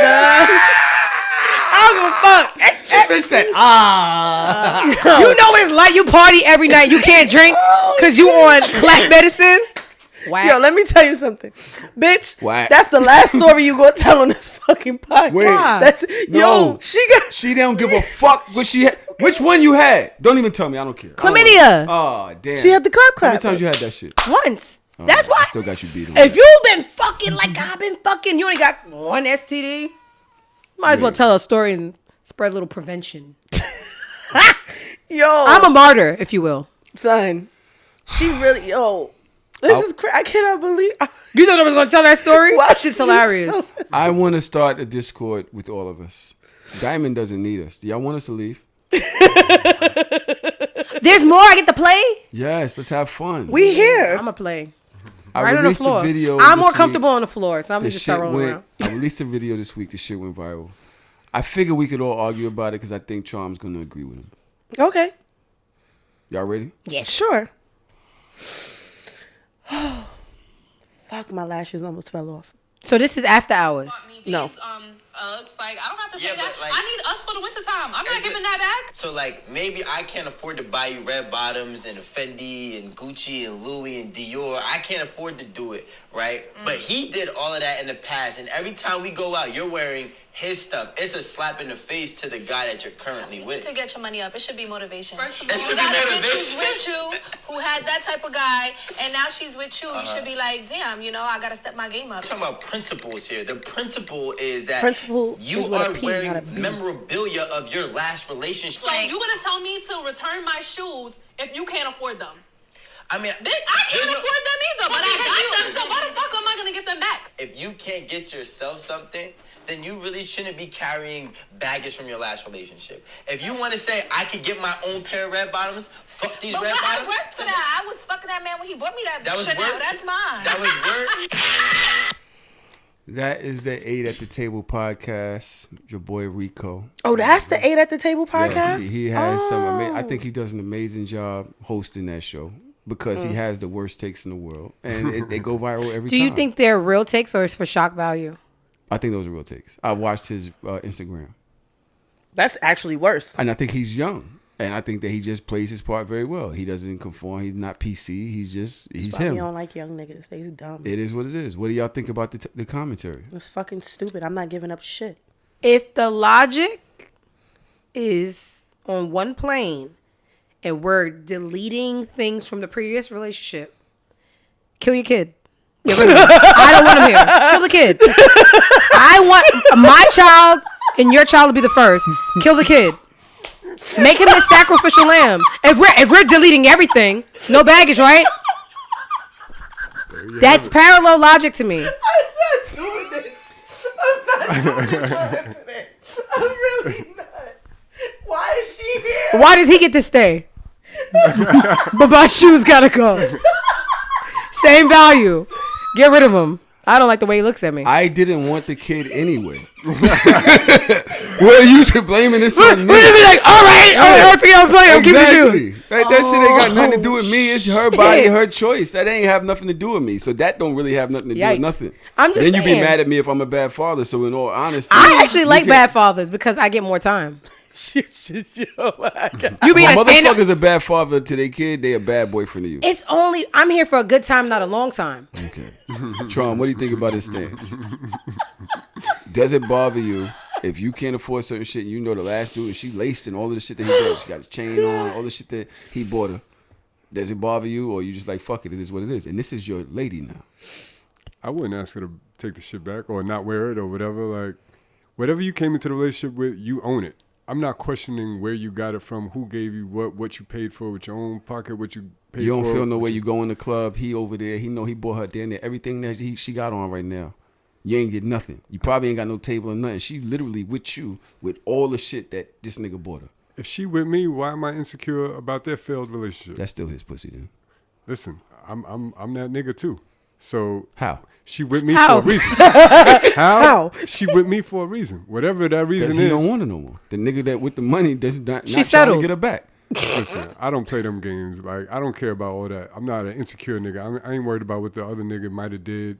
S4: I don't give a fuck.
S1: Bitch said, "Ah."
S4: You know what it's like. You party every night. You can't drink because you on clap medicine. Wow.
S2: Yo, let me tell you something. Bitch,
S1: Whack.
S2: that's the last story you gonna tell on this fucking podcast.
S1: Wait.
S2: That's,
S1: No.
S2: Yo, she got
S1: She don't give a fuck what she had. Which one you had? Don't even tell me. I don't care.
S4: Chlamydia.
S1: Oh, damn.
S2: she had the clap
S1: How
S2: clap.
S1: many times you had that shit?
S4: Once.
S1: Oh,
S4: That's
S1: I
S4: why.
S1: still got you beat on
S4: If
S1: that.
S4: you've been fucking like I've been fucking, you only got one STD. Might as well tell a story and spread a little prevention.
S2: Yo,
S4: I'm a martyr, if you will.
S2: son. She really this is crazy. I cannot believe
S4: You thought I was gonna tell that story?
S2: Why
S4: Shit's
S2: would you
S4: hilarious.
S1: I want to start a Discord with all of us. Diamond doesn't need us. Do y'all want us to leave?
S4: There's more I get to play.
S1: Yes, let's have fun.
S2: we here.
S4: I'm gonna play
S1: I
S4: right on the
S1: released a
S4: floor.
S1: video
S4: I'm more
S1: this
S4: comfortable
S1: week.
S4: on the floor, so I'm
S1: The
S4: gonna just start
S1: shit
S4: rolling
S1: went.
S4: around.
S1: I released a video this week. The shit went viral. I figure we could all argue about it because I think Charm's gonna agree with him.
S2: Okay.
S1: Y'all ready?
S4: Yes.
S2: Sure. Fuck, my lashes almost fell off.
S4: So this is after hours.
S2: No.
S5: Uggs. Like, I don't have to say
S6: Yeah,
S5: that.
S6: but, like,
S5: I need Uggs for the winter time. I'm not giving that back.
S6: So, like, maybe I can't afford to buy you red bottoms and Fendi and Gucci and Louis and Dior. I can't afford to do it, right? But he did all of that in the past, and every time we go out, you're wearing his stuff. It's a slap in the face to the guy that you're currently
S5: You
S6: with.
S5: need to get your money up. It should be motivation. First of
S6: It
S5: all,
S6: should
S5: you
S6: be
S5: got a bitch
S6: motivation.
S5: who's with you, who had that type of guy, and now she's with you. You should be like, damn, I got to step my game up.
S6: I'm talking about principles here. The principle is that
S2: Principle
S6: you
S2: is with a
S6: are
S2: P,
S6: wearing
S2: not a B.
S6: memorabilia of your last relationship.
S5: So you gonna tell me to return my shoes if you can't afford them?
S6: I mean,
S5: Bitch, I can't afford them either, but I got them. So why the fuck am I gonna get them back?
S6: if you can't get yourself something, then you really shouldn't be carrying baggage from your last relationship. If you want to say, I could get my own pair of red bottoms, fuck these
S5: But
S6: red
S5: I
S6: bottoms.
S5: worked for that. I was fucking that man when he bought me that
S6: That was
S5: Chanel.
S6: work?
S5: That's mine.
S6: That was work.
S1: That is the 8 at the Table podcast. Your boy Rico.
S2: Oh, that's the 8 at the Table podcast?
S1: Yes, he has some. I
S2: Oh.
S1: think he does an amazing job hosting that show because he has the worst takes in the world, and they go viral every
S4: Do
S1: time.
S4: you think they're real takes or it's for shock value?
S1: I think those are real takes. I watched his Instagram,
S2: That's actually worse.
S1: and I think he's young, and I think that he just plays his part very well. He doesn't conform. He's not PC. He's
S2: Why
S1: him.
S2: we don't like young niggas. They dumb.
S1: It is what it is. What do y'all think about the commentary?
S2: It's fucking stupid. I'm not giving up shit.
S4: If the logic is on one plane and we're deleting things from the previous relationship, kill your kid. Get rid of him. I don't want him here. Kill the kid. I want my child and your child to be the first. Kill the kid. Make him the sacrificial lamb. If we're deleting everything, no baggage, right? That's parallel logic to me.
S2: I'm not doing this. I'm really not. Why is she here?
S4: Why does he get to stay? But my shoes gotta go. Same value. Get rid of him. I don't like the way he looks at me.
S1: I didn't want the kid anyway. Well, you should blaming this on me.
S4: We'd be like, all right, I'm keeping the shoes.
S1: That shit ain't got nothing to do with me. It's her body, her choice. That ain't have nothing to do with me. So that don't really have nothing to do
S4: Yikes.
S1: with nothing.
S4: I'm just
S1: then you be
S4: saying.
S1: mad at me if I'm a bad father. So in all honesty,
S4: I actually like
S1: you
S4: bad fathers because I get more time. You
S1: When
S4: being a stand-up.
S1: motherfuckers a bad father to their kid, they a bad boyfriend to you.
S4: It's only, I'm here for a good time, not a long time.
S1: Okay. Tron, what do you think about his stance? Does it bother you if you can't afford certain shit and you know the last dude and she laced in all of the shit that he does? She got a chain on, all the shit that he bought her. Does it bother you or you just like, fuck it, it is what it is? And this is your lady now.
S3: I wouldn't ask her to take the shit back or not wear it or whatever. Like, whatever you came into the relationship with, you own it. I'm not questioning where you got it from, who gave you what you paid for with your own pocket, what you paid for.
S1: You don't feel no way you go in the club, he over there, he know he bought her down there, everything that she got on right now. You ain't get nothing. You probably ain't got no table or nothing. She literally with you with all the shit that this nigga bought her.
S3: If she with me, why am I insecure about their failed relationship?
S1: That's still his pussy then.
S3: Listen, I'm that nigga too. So
S1: How?
S3: she with me
S4: How?
S3: for a reason. How? She with me for a reason. Whatever that reason
S1: Because
S3: is.
S1: he don't want her no more. The nigga that with the money does not trying
S4: settled.
S1: to get her back.
S3: Listen, I don't play them games. Like, I don't care about all that. I'm not an insecure nigga. I ain't worried about what the other nigga might have did.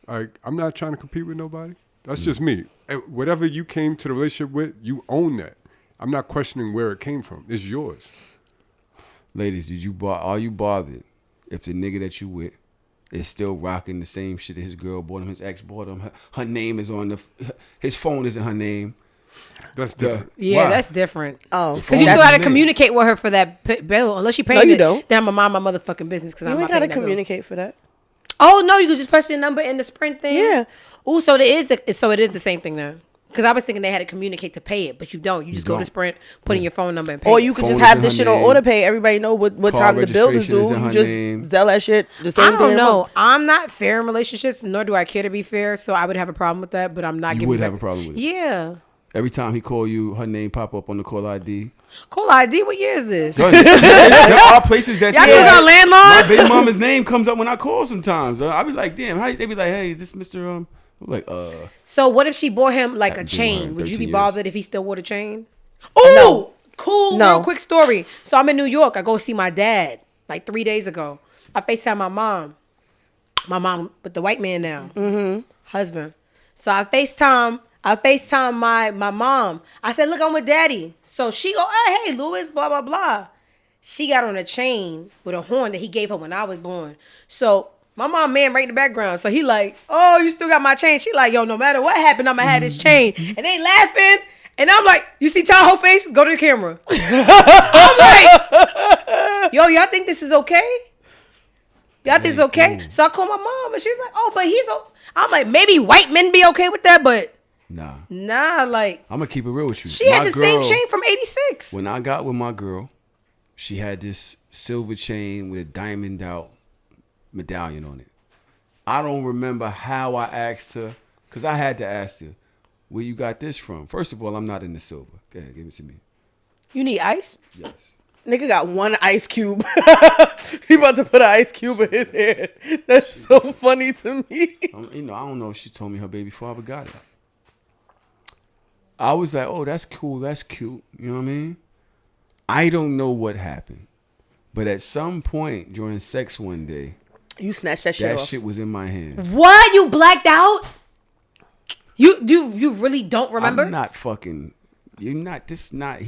S3: Like, I'm not trying to compete with nobody. That's just me. And whatever you came to the relationship with, you own that. I'm not questioning where it came from. It's yours.
S1: Ladies, are you bothered if the nigga that you with is still rocking the same shit that his girl bought him, his ex bought him? Her name is on his phone isn't her name.
S3: That's different.
S4: Yeah,
S1: Why?
S4: that's different.
S2: Oh,
S4: Because you
S1: That's
S4: still got to
S1: me.
S4: communicate with her for that bill. Unless she paid
S2: No, you
S4: it,
S2: don't.
S4: then I'm going to mind my motherfucking business because
S2: you
S4: I'm
S2: ain't
S4: not
S2: gotta
S4: paying that bill.
S2: communicate for that.
S4: Oh, no, you could just press your number in the Sprint thing?
S2: Yeah.
S4: Oh, so it is the same thing then. Because I was thinking they had to communicate to pay it, but you don't. You just go to
S1: don't.
S4: Sprint, put in your phone number and pay
S2: Or
S4: it.
S2: you could
S1: Phone
S2: just
S1: is
S2: have
S1: in
S2: this
S1: her
S2: shit on
S1: name.
S2: auto pay. Everybody know what
S1: Car
S2: time the bill is
S1: registration is
S2: due.
S1: in
S2: You
S1: her
S2: just
S1: name.
S2: sell that shit the
S4: I
S2: same
S4: don't
S2: damn
S4: know.
S2: month.
S4: I'm not fair in relationships, nor do I care to be fair. So I would have a problem with that, but I'm not
S1: You
S4: giving
S1: would
S4: back-
S1: have a problem with it.
S4: Yeah.
S1: Every time he call you, her name pop up on the call ID.
S4: Cool ID. What year is this?
S1: There are places that
S4: Y'all
S1: say
S4: still got
S1: my
S4: landlines?
S1: baby mama's name comes up when I call sometimes. I be like, damn, how they be like, hey, is this Mr. I'm like,
S4: So what if she bought him like a
S1: I've been with her
S4: chain? Would you
S1: 13
S4: be
S1: years.
S4: bothered if he still wore the chain? Oh, cool.
S2: No.
S4: Real quick story. So I'm in New York. I go see my dad like 3 days ago. I FaceTime my mom. my mom with the white man now, husband. So I FaceTime my mom. I said, look, I'm with daddy. So she go, oh, hey, Louis, blah, blah, blah. She got on a chain with a horn that he gave her when I was born. So my mom man right in the background. So he like, oh, you still got my chain? She like, yo, no matter what happened, I'm going to have this chain. And they laughing. And I'm like, you see Tahoe face? Go to the camera. I'm like, yo, y'all think this is okay? Y'all think it's okay? So I call my mom and she's like, oh, but he's I'm like, maybe white men be okay with that, but nah, like
S1: I'm gonna keep it real with you.
S4: She had the same chain from '86.
S1: When I got with my girl, she had this silver chain with a diamond out medallion on it. I don't remember how I asked her, because I had to ask her, where you got this from? First of all, I'm not into silver. Go ahead, give it to me.
S4: You need ice?
S1: Yes.
S2: Nigga got one ice cube. He about to put an ice cube in his head. That's so funny to me.
S1: I don't know if she told me her baby father got it. I was like, oh, that's cool, that's cute. You know what I mean? I don't know what happened. But at some point during sex one day,
S2: you snatched that shit off.
S1: That shit was in my hand.
S4: What? You blacked out? You really don't remember?
S1: I'm not fucking... You're not. He's not.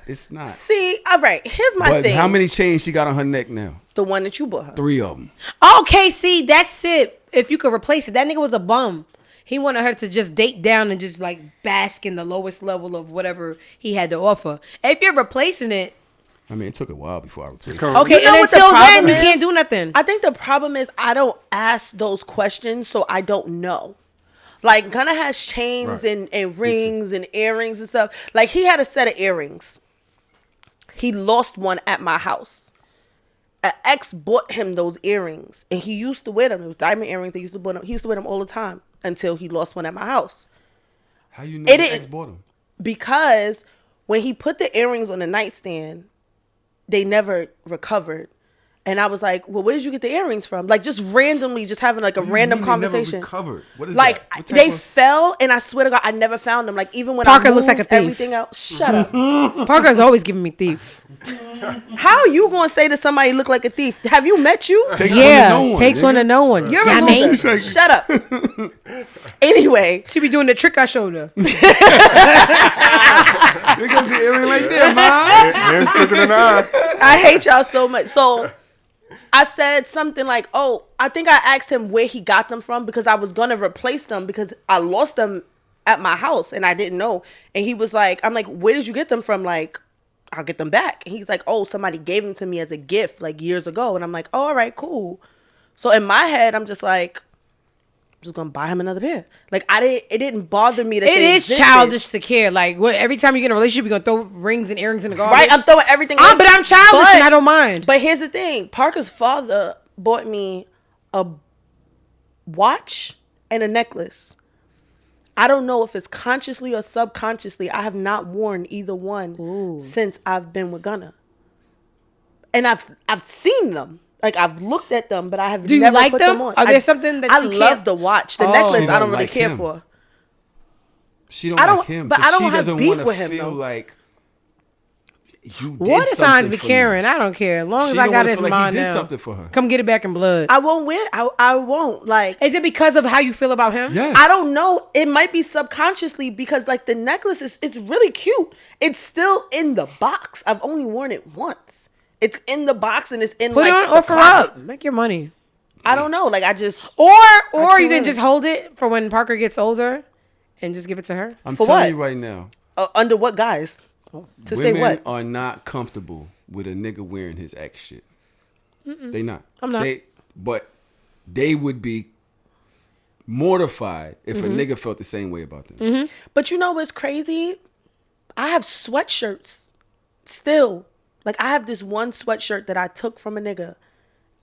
S1: It's not.
S2: See, all right. Here's my thing.
S1: How many chains she got on her neck now?
S2: The one that you bought her.
S1: 3 of them.
S4: Okay, see, that's it. If you could replace it, that nigga was a bum. He wanted her to just date down and just like bask in the lowest level of whatever he had to offer. If you're replacing it,
S1: I mean, it took a while before I replaced it.
S4: Okay,
S2: you know
S4: and until then, you
S2: is?
S4: can't do nothing.
S2: I think the problem is I don't ask those questions, so I don't know. Like, Gunna has chains and rings and earrings and stuff. Like, he had a set of earrings. He lost one at my house. An ex bought him those earrings, and he used to wear them. It was diamond earrings. He used to wear them all the time until he lost one at my house.
S1: How you know the ex bought them?
S2: Because when he put the earrings on the nightstand, they never recovered. And I was like, well, where did you get the earrings from? Like, just randomly, just having like a random conversation.
S1: Never recovered. What is
S2: like,
S1: that?
S2: They fell, and I swear to God, I never found them. Like, even when
S4: Parker
S2: I moved
S4: looks like a thief.
S2: Everything else. Shut up.
S4: Parker's always giving me thief.
S2: How are you going to say that somebody look like a thief? Have you met you?
S1: Takes one
S4: to know one.
S2: You're
S4: yeah,
S2: a loser. Shut up. Anyway.
S4: She be doing the trick I showed her.
S1: Because the earring right there, man.
S3: Hands quicker than I.
S2: I hate y'all so much. So I said something like, oh, I think I asked him where he got them from because I was going to replace them because I lost them at my house and I didn't know. And he was like, I'm like, where did you get them from? Like, I'll get them back. And he's like, oh, somebody gave them to me as a gift like years ago. And I'm like, oh, all right, cool. So in my head, I'm just like, I'm just going to buy him another pair. Like, it didn't bother me that
S4: it is existed. Childish to care. Like, every time you get in a relationship, you're going to throw rings and earrings in the garbage.
S2: Right, I'm throwing everything
S4: But I'm childish and I don't mind.
S2: But here's the thing. Parker's father bought me a watch and a necklace. I don't know if it's consciously or subconsciously. I have not worn either one since I've been with Gunna. And I've seen them. Like, I've looked at them, but I have never
S4: like
S2: put
S4: them?
S2: them on.
S4: Are there something that
S2: I
S4: you
S2: love
S4: can't?
S2: the watch. The necklace, I don't really
S1: like
S2: care
S1: him.
S2: for.
S1: She don't like him,
S2: but
S1: so
S2: I don't
S1: she
S2: have
S1: doesn't
S2: beef
S1: want to
S2: with him,
S1: feel
S2: though.
S1: like you did
S4: Water signs
S1: something
S4: be
S1: for
S4: caring.
S1: me.
S4: I don't care. As long
S1: She
S4: as I
S1: don't
S4: got
S1: wanna
S4: his
S1: feel like
S4: mind
S1: he did
S4: now.
S1: something for her.
S4: Come get it back in blood.
S2: I won't wear. I won't like.
S4: Is it because of how you feel about him?
S1: Yes.
S2: I don't know. It might be subconsciously because like the necklace it's really cute. It's still in the box. I've only worn it once. It's in the box and it's in
S4: Put
S2: like
S4: it on,
S2: the
S4: offer
S2: closet.
S4: up, make your money.
S2: I don't know. Like I just
S4: Or you can
S2: can't.
S4: just hold it for when Parker gets older, and just give it to her.
S1: I'm
S2: For
S1: telling
S2: what?
S1: you right now,
S2: Under what guise? To say
S1: women
S2: what?
S1: are not comfortable with a nigga wearing his ex shit. They not.
S4: I'm not.
S1: But they would be mortified if a nigga felt the same way about them.
S2: But you know what's crazy? I have sweatshirts still. Like I have this one sweatshirt that I took from a nigga.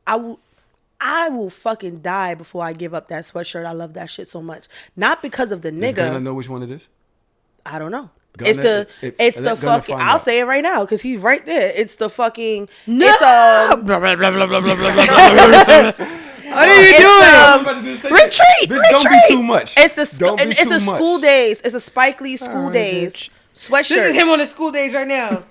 S2: I will fucking die before I give up that sweatshirt. I love that shit so much. Not because of the
S1: Does Gunna
S2: nigga.
S1: know which one it is?
S2: I don't know.
S1: Gunna-
S2: It's the
S1: if-
S2: it's
S1: let
S2: the
S1: Gunna
S2: fucking.
S1: find
S2: I'll
S1: out.
S2: say it right now because he's right there. It's the fucking.
S4: No.
S2: It's
S4: Blah, blah, blah, blah, blah, blah, blah, blah.
S2: What are you
S1: doing?
S2: Retreat.
S1: Bitch, don't be too much.
S2: It's
S1: Don't be
S2: it's
S1: too
S2: a
S1: much.
S2: school days. It's a Spike Lee school
S4: Alright,
S2: days.
S4: bitch.
S2: sweatshirt.
S4: This is him on his school days right now.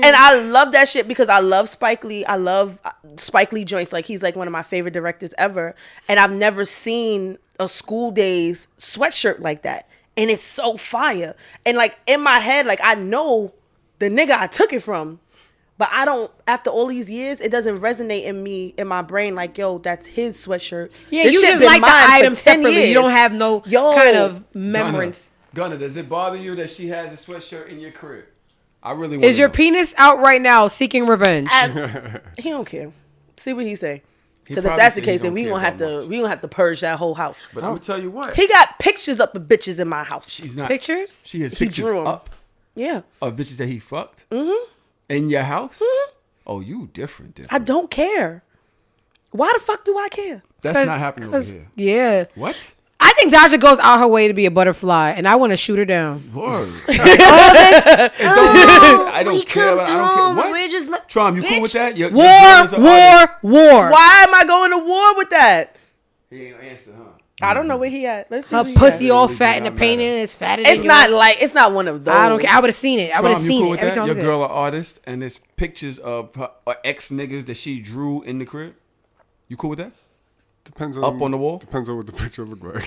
S2: And I love that shit because I love Spike Lee. I love Spike Lee joints. Like, he's like one of my favorite directors ever. And I've never seen a school days sweatshirt like that. And it's so fire. And like in my head, like I know the nigga I took it from. But I don't, after all these years, it doesn't resonate in my brain like, yo, that's his sweatshirt.
S4: Yeah,
S2: This
S4: you
S2: shit
S4: just
S2: been
S4: like the
S2: mine for
S4: item
S2: 10
S4: separately.
S2: years.
S4: You don't have no kind of remembrance.
S1: Gunner, does it bother you that she has a sweatshirt in your crib? I really want
S4: Is your
S1: know.
S4: penis out right now seeking revenge?
S2: He don't care. See what he say.
S1: He
S2: Because if
S1: probably
S2: that's the
S1: say he
S2: case, then
S1: don't
S2: we
S1: care
S2: gonna have
S1: that
S2: to
S1: much.
S2: we gonna have to purge that whole house.
S1: But I'm gonna tell you what.
S2: He got pictures up of bitches in my house.
S1: She's not
S4: Pictures?
S1: She has
S2: He
S1: pictures
S2: drew 'em.
S1: up
S2: Yeah.
S1: of bitches that he fucked. Mm-hmm. In your house. Mm-hmm. Oh, you different.
S2: I don't care. Why the fuck do I care?
S1: That's not happening over here.
S4: Yeah.
S1: What?
S4: I think Daja goes out her way to be a butterfly, and I want to shoot her down.
S1: Word.
S2: Oh,
S1: I don't care. I don't care. What? Trom, you cool with that? Your
S4: War,
S1: girl is an artist.
S4: war.
S2: Why am I going to war with that?
S1: He ain't answer, huh?
S2: I don't know where he at. Let's see.
S4: Her
S2: where he
S4: pussy
S2: at.
S4: all
S1: Really
S4: fat
S1: do
S4: and the
S1: not
S4: painting
S1: matter.
S4: is fatter
S2: It's
S4: than
S2: not
S4: yours.
S2: like it's not one of those.
S4: I don't care. I would have seen it. I would have
S1: Trom, you
S4: seen
S1: cool
S4: it
S1: with
S4: every
S1: that?
S4: time.
S1: Your
S4: I
S1: girl an artist, and there's pictures of her ex niggas that she drew in the crib. You cool with that?
S3: Depends on
S1: Up on the wall?
S3: Depends on what the picture look like.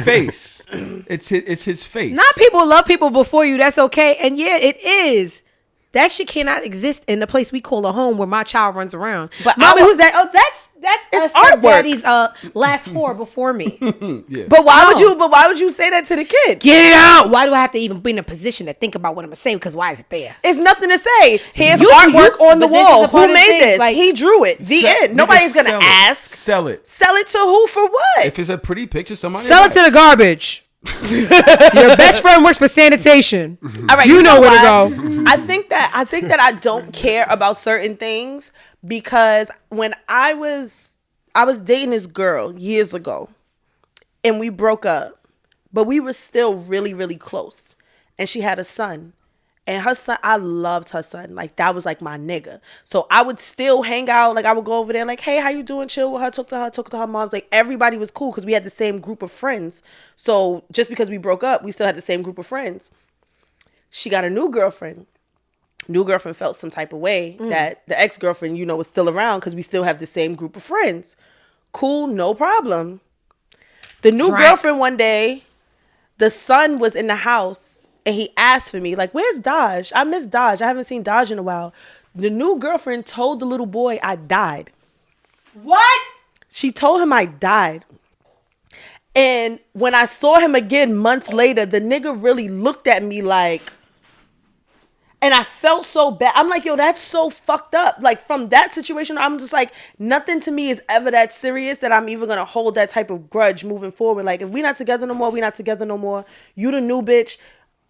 S1: Face. It's his face.
S4: Not people love people before you. That's okay. And yeah, it is. That shit cannot exist in the place we call a home where my child runs around.
S2: But
S4: Mommy,
S2: I
S4: who's that? Oh, that's
S2: It's
S4: stepdaddy's last whore before me.
S1: Yeah.
S2: But why would
S4: No.
S2: you? But why would you say that to the kid?
S4: Get it out. Why do I have to even be in a position to think about what I'm gonna say? Because why is it there?
S2: It's nothing to say. Here's
S4: You-
S2: artwork
S4: you-
S2: on the
S4: but this is
S2: wall.
S4: a part
S2: Who
S4: of the
S2: made
S4: thing,
S2: this?
S4: like-
S2: He drew it. The end. Nobody's
S1: Nigga,
S2: gonna
S1: sell it.
S2: ask.
S1: Sell it.
S2: Sell it to who for what?
S1: If it's a pretty picture, somebody
S4: Sell it
S1: buy
S4: to the garbage. Your best friend works for sanitation.
S2: All right,
S4: You know where
S2: why?
S4: to go.
S2: I think that I don't care about certain things because when I was dating this girl years ago and we broke up, but we were still really, really close. And she had a son. And her son, I loved her son. Like, that was like my nigga. So I would still hang out. Like, I would go over there like, hey, how you doing? Chill with her, talk to her moms. Like, everybody was cool because we had the same group of friends. So just because we broke up, we still had the same group of friends. She got a new girlfriend. New girlfriend felt some type of way that the ex-girlfriend, was still around because we still have the same group of friends. Cool, no problem. The new girlfriend one day, the son was in the house and he asked for me, like, where's Daj? I miss Daj. I haven't seen Daj in a while. The new girlfriend told the little boy I died.
S4: What?
S2: She told him I died. And when I saw him again months later, the nigga really looked at me like, and I felt so bad. I'm like, yo, that's so fucked up. Like, from that situation, I'm just like, nothing to me is ever that serious that I'm even gonna hold that type of grudge moving forward. Like, if we not together no more, we not together no more. You the new bitch.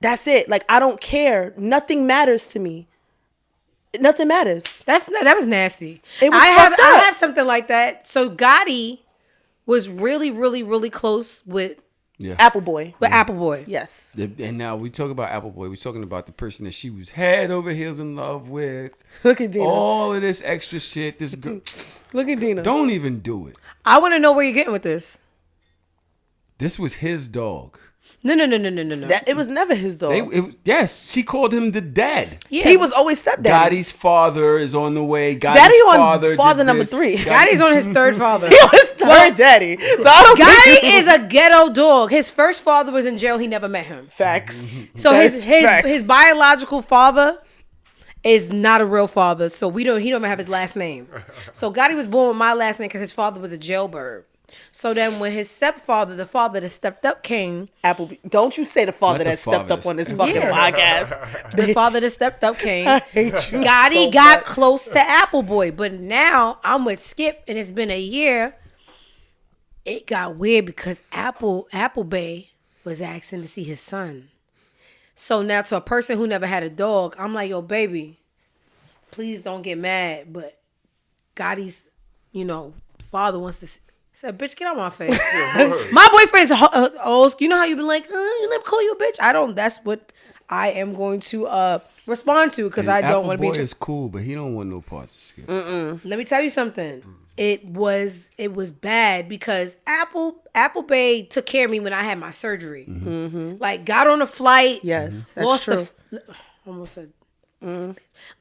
S2: That's it. Like, I don't care. Nothing matters to me. Nothing matters.
S4: That was nasty.
S2: It was
S4: I
S2: fucked up.
S4: have something like that. So Gotti was really, really, really close with
S1: Yeah.
S2: Apple Boy.
S4: Apple Boy.
S2: Yes.
S1: And now we talk about Apple Boy. We're talking about the person that she was head over heels in love with.
S2: Look at Dina.
S1: All of this extra shit. This girl.
S2: Look at Dina.
S1: Don't even do it.
S4: I want to know where you're getting with this.
S1: This was his dog.
S4: No.
S2: It was never his dog.
S1: Yes, she called him the dad.
S4: Yeah.
S2: He was always stepdaddy.
S1: Gotti's father is on the way. Gotti's
S2: Daddy on
S1: father
S2: father
S1: did
S2: number
S1: this.
S2: 3.
S4: Gotti's on his third father.
S2: He was third daddy. So I don't think
S4: Gotti is a ghetto dog. His first father was in jail. He never met him.
S2: facts.
S4: So
S2: That's facts.
S4: his biological father is not a real father. So he don't even have his last name. So Gotti was born with my last name because his father was a jailbird. So then when his stepfather, the father that stepped up, came,
S2: Apple. Don't you say the father
S1: Not the
S2: that stepped
S1: father
S2: up on this
S1: that
S2: fucking
S4: Yeah.
S2: podcast.
S4: the father that stepped up came,
S2: I hate you
S4: Gotti
S2: so
S4: got
S2: much.
S4: close to Apple Boy. But now I'm with Skip and it's been a year. It got weird because Apple Bay was asking to see his son. So now to a person who never had a dog, I'm like, yo, baby, please don't get mad. But Gotti's, father wants to see. I said, bitch, get out my face. My boyfriend is old. You know how you been like, you never call you a bitch? I don't. That's what I am going to respond to because I don't want to be.
S1: Apple Boy is cool, but he don't want no parts.
S4: Let me tell you something. it was bad because Apple Bay took care of me when I had my surgery. Like got on a flight.
S2: Yes, that's
S4: lost
S2: true.
S4: almost said.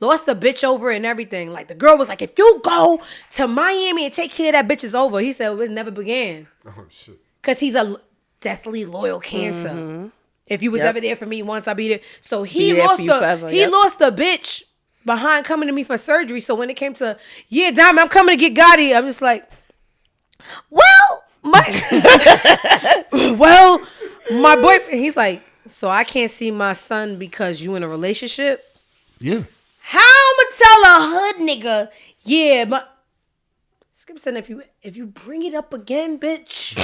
S4: Lost the bitch over and everything. Like the girl was like, if you go to Miami and take care of that bitch, is over. He said, well, it never began.
S3: Oh shit.
S4: Because he's a deathly loyal cancer. If you was ever there for me once, I'll be there. So he
S2: Be there
S4: lost
S2: for you forever, yep.
S4: lost the bitch behind coming to me for surgery. So when it came to, yeah, Diamond, I'm coming to get Gotti, I'm just like, well, my boyfriend, he's like, so I can't see my son because you in a relationship?
S1: Yeah.
S4: How I'ma tell a hood nigga? Yeah, but Skip said if you bring it up again, bitch,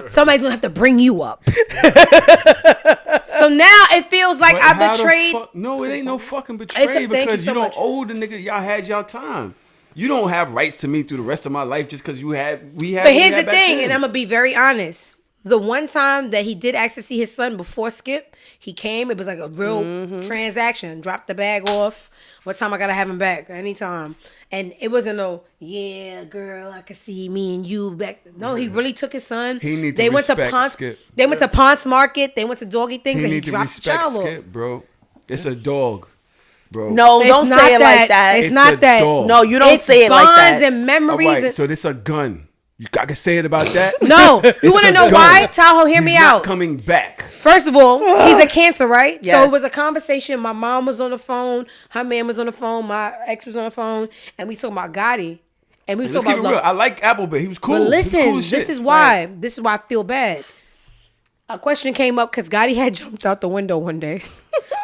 S4: somebody's gonna have to bring you up. So now it feels like
S1: But
S4: I
S1: how the
S4: betrayed.
S1: No, it ain't no fucking betray
S4: Thank you
S1: because
S4: so
S1: you don't
S4: much.
S1: owe the nigga. Y'all had y'all time. You don't have rights to me through the rest of my life just because we had.
S4: But
S1: what we
S4: here's
S1: had
S4: the
S1: back
S4: thing,
S1: then.
S4: and I'm gonna be very honest. The one time that he did ask to see his son before Skip, he came. It was like a real transaction. Dropped the bag off. What time I gotta have him back? Anytime. And it wasn't no, yeah, girl, I could see me and you back. No, he really took his son.
S1: He need to
S4: They went to
S1: respect
S4: Ponce.
S1: Skip.
S4: They went to Ponce Market. They went to doggy things,
S1: He
S4: and he
S1: need to
S4: dropped the
S1: respect
S4: child off.
S1: Skip, bro. It's a dog, bro.
S2: No,
S4: It's
S2: don't
S4: not
S2: say it
S4: that.
S2: like that.
S4: It's
S1: It's
S4: not
S1: a
S4: that.
S1: dog.
S2: No, you don't
S4: It's
S2: say it like
S4: bonds
S2: that.
S4: and
S1: All
S4: memories.
S1: right,
S4: and-
S1: so this a gun. I can say it about that.
S4: No, you
S1: It's
S4: want to
S1: a
S4: know
S1: gun.
S4: why? Tahoe, hear me
S1: He's
S4: out.
S1: not coming back.
S4: First of all, he's a cancer, right? So
S2: Yes.
S4: it was a conversation. My mom was on the phone. Her man was on the phone. My ex was on the phone. And we talking about Gotti. And we
S1: Let's
S4: talking
S1: keep it
S4: about
S1: real. I like Applebait. He was cool.
S4: But
S1: He was
S4: listen,
S1: cool as shit.
S4: this is why. This is why I feel bad. A question came up because Gotti had jumped out the window one day.